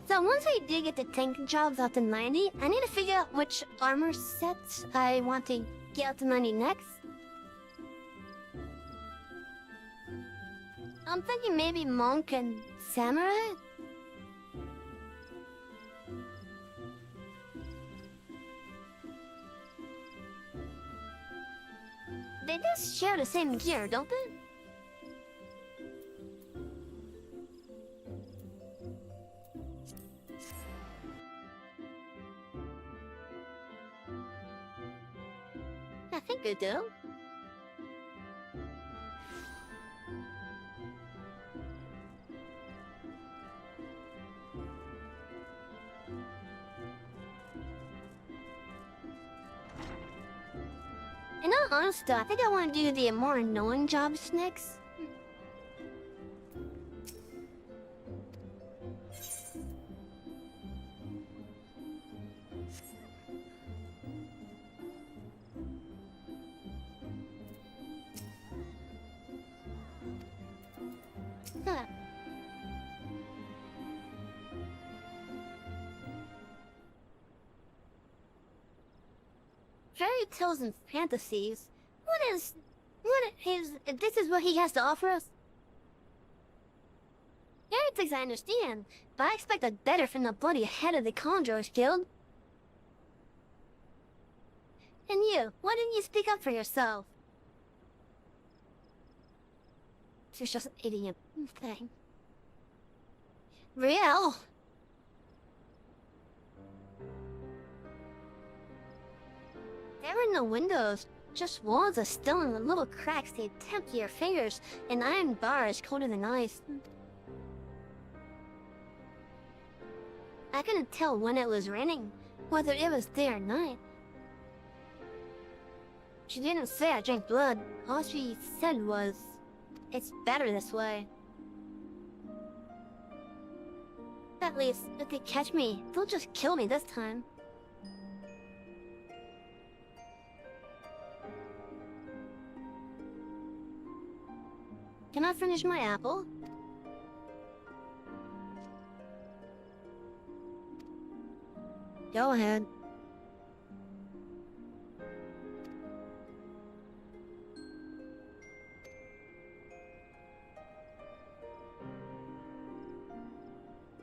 So once I do get the tank jobs up to 90, I need to figure out which armor sets I want to get up to 90 next. I'm thinking maybe monk and samurai? They just share the same gear, don't they? I think they do. In all honesty, I think I want to do the more annoying jobs next. Fairy tales and fantasies. This is what he has to offer us? Heretics I understand, but I expect a better from the bloody head of the Conjurers Guild. And you, why didn't you speak up for yourself? She's just an idiot thing. Real. There were no windows, just walls of stone and little cracks to tempt your fingers, and iron bars colder than ice. I couldn't tell when it was raining, whether it was day or night. She didn't say I drank blood. All she said was, it's better this way. At least, if they catch me, they'll just kill me this time. Can I finish my apple? Go ahead.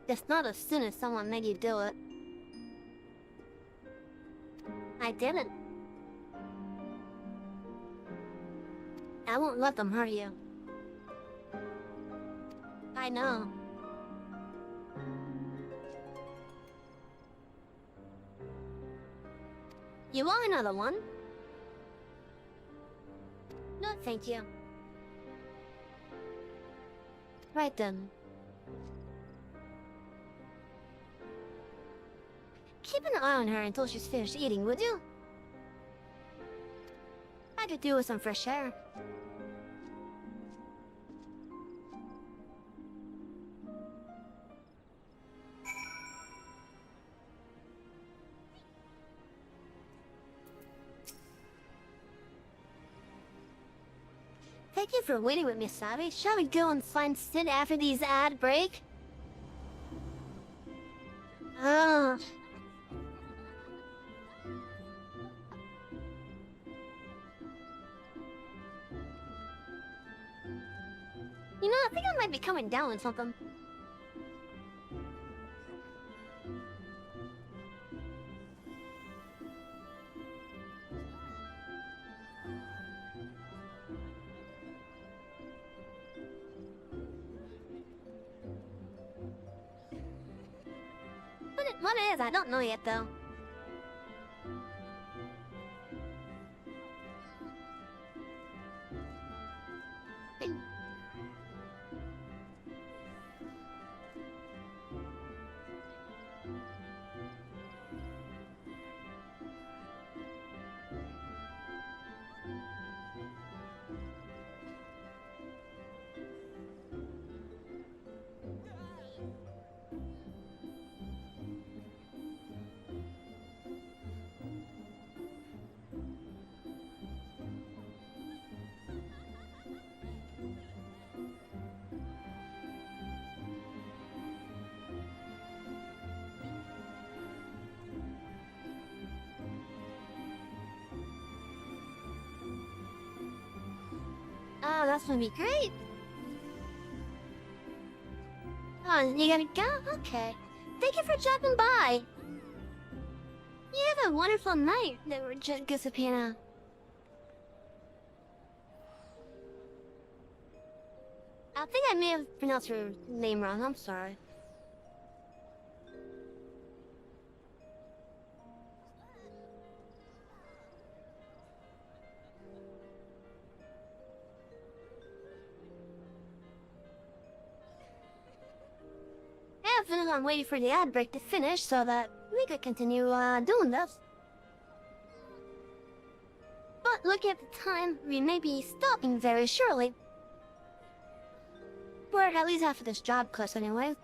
It's not as soon as someone made you do it. I didn't. I won't let them hurt you. I know. You want another one? No, thank you. Right then. Keep an eye on her until she's finished eating, would you? I could do with some fresh air. Thank you for waiting with me, Sabi. Shall we go and find Sid after these ad break? Ugh. You know, I think I might be coming down with something. What it is, I don't know yet, though. Oh, that's gonna be great. Oh, you gotta go? Okay. Thank you for dropping by. You have a wonderful night, Giuseppina. I think I may have pronounced her name wrong. I'm sorry. I'm waiting for the ad break to finish so that we could continue doing this. But looking at the time, we may be stopping very shortly. We're at least half of this job quest anyway.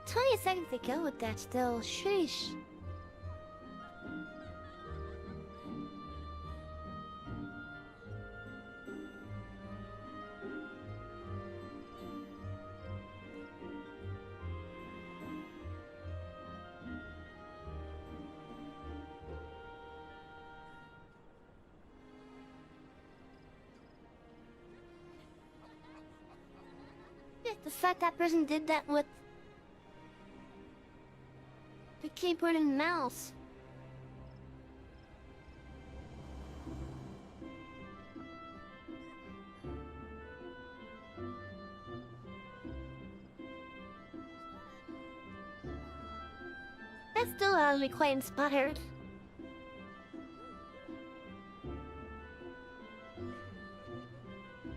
"20 seconds to go with that still. Sheesh. The fact that person did that with the keyboard and mouse. That still has me quite inspired.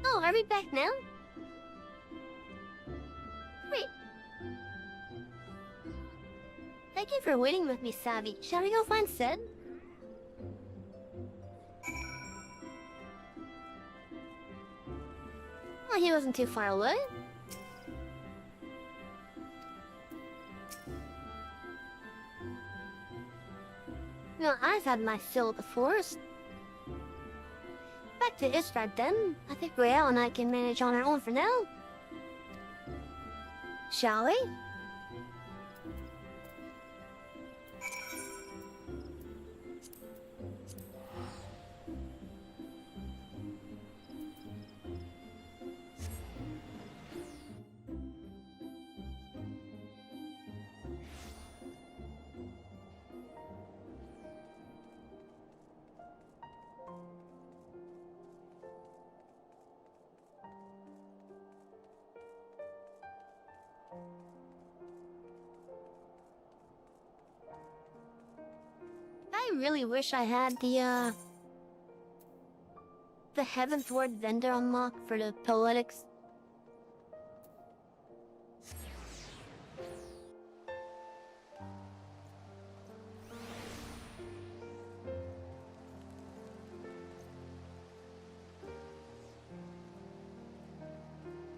Oh, are we back now? Wait. Thank you for waiting with me, Savvy. Shall we go find Sid? Well, he wasn't too far away. Well, I've had my fill of the forest. Back to Istvad then. I think Rael and I can manage on our own for now. Shall we? I really wish I had the Heaventhward vendor unlocked for the poetics.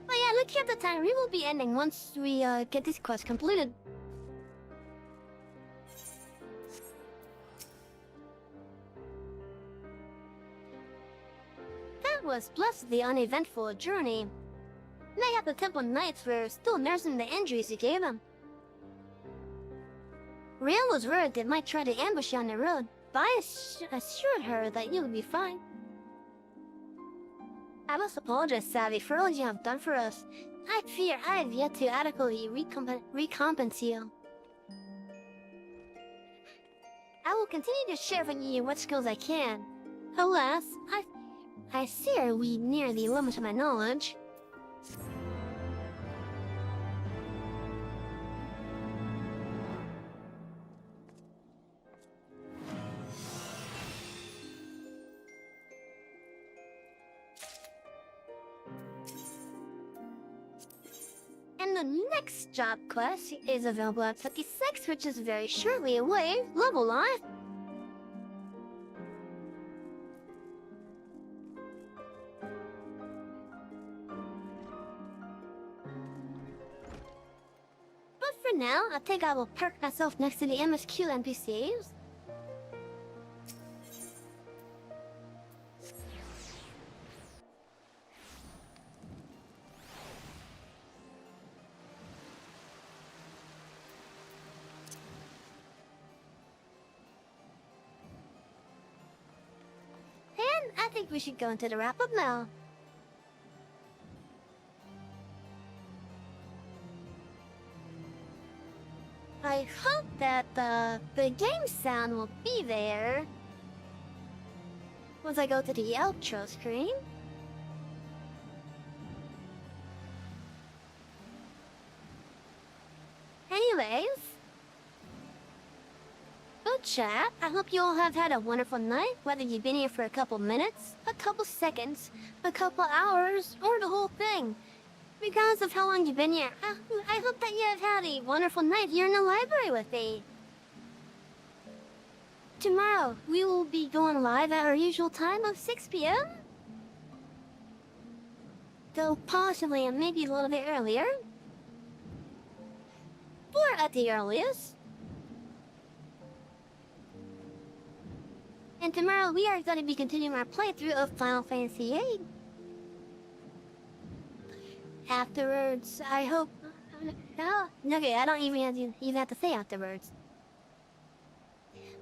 But yeah, look at the time. We will be ending once we get this quest completed. Was blessedly uneventful journey. Mayhap the Temple Knights were still nursing the injuries he gave them. Rael was worried they might try to ambush you on the road, but I assured her that you would be fine. I must apologize, Savvy, for all you have done for us. I fear I have yet to adequately recompense you. I will continue to share with you what skills I can. Alas, I fear we near the limit of my knowledge. And the next job quest is available at 56, which is very shortly away. Level life. For now, I think I will park myself next to the MSQ NPCs. And I think we should go into the wrap-up now. I hope that the game sound will be there once I go to the outro screen. Anyways, good chat. I hope you all have had a wonderful night, whether you've been here for a couple minutes, a couple seconds, a couple hours, or the whole thing. Regardless of how long you've been here, I hope that you have had a wonderful night here in the library with me. Tomorrow, we will be going live at our usual time of 6 p.m. Though possibly maybe a little bit earlier. Or at the earliest. And tomorrow we are going to be continuing our playthrough of Final Fantasy XIV. Afterwards, I hope... Okay, I don't even have to say afterwards.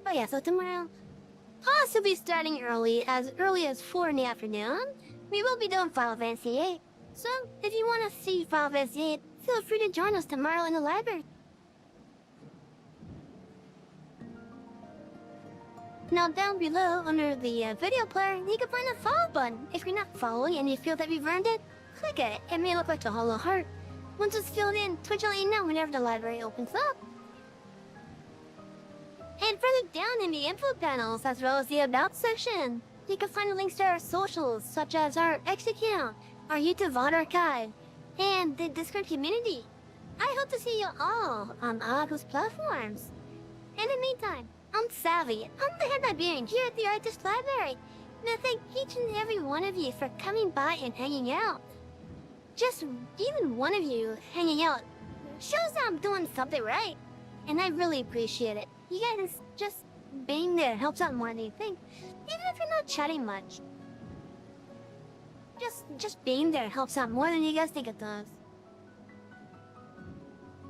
But yeah, so tomorrow, possibly starting early as 4 in the afternoon, we will be doing Final Fantasy XIV. So, if you want to see Final Fantasy VIII, feel free to join us tomorrow in the library. Now down below, under the video player, you can find a follow button. If you're not following and you feel that you've earned it, click it. It may look like a hollow heart. Once it's filled in, Twitch will let you know whenever the library opens up. And further down in the info panels, as well as the About section, you can find links to our socials, such as our X account, our YouTube VOD archive, and the Discord community. I hope to see you all on all those platforms. In the meantime, I'm Savvy. I'm the head librarian here at the Artist Library, and I thank each and every one of you for coming by and hanging out. Just even one of you hanging out shows that I'm doing something right, and I really appreciate it. You guys just being there helps out more than you think, even if you're not chatting much. Just being there helps out more than you guys think it does.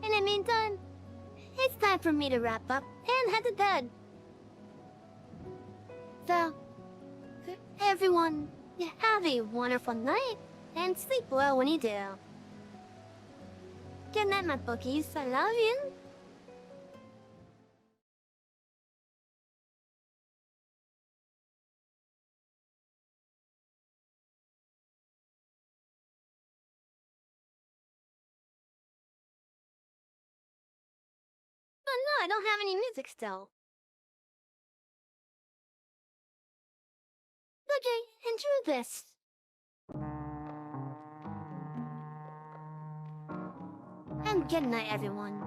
In the meantime, it's time for me to wrap up and head to bed. So, everyone, have a wonderful night and sleep well when you do. Good night, my bookies. I love you. Oh no, I don't have any music still. Okay, enjoy this. And good night, everyone.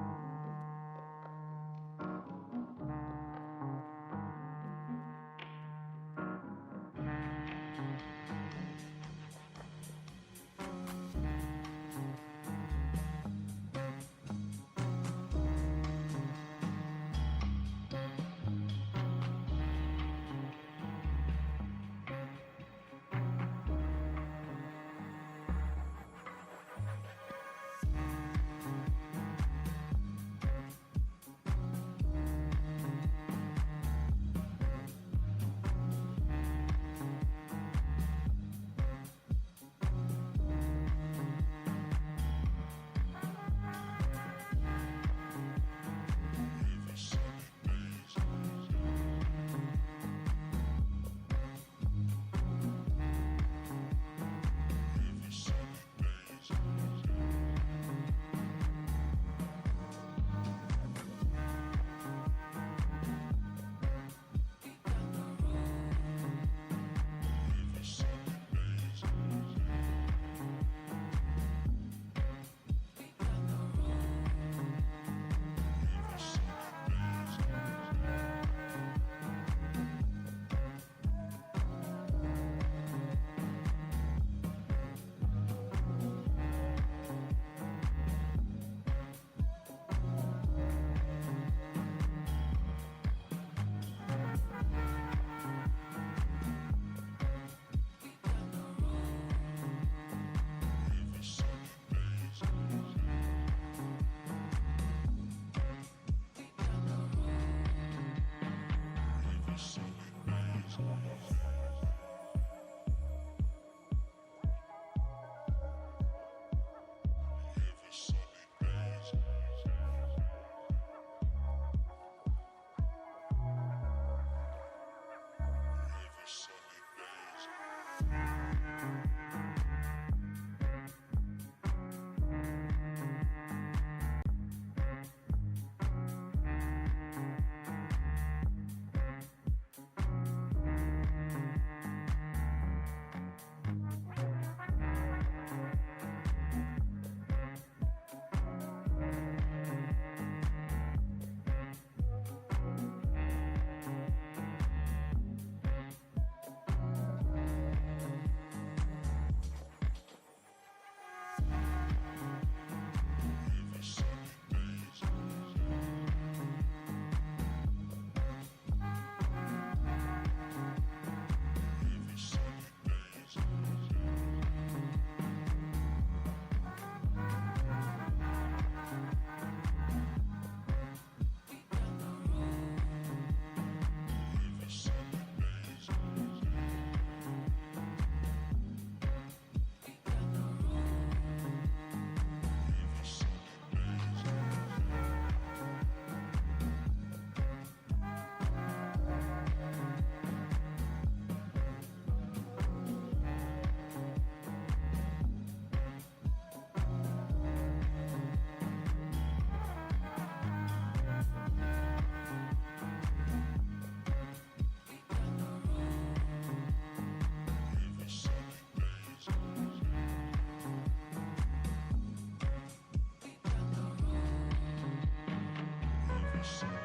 my soul.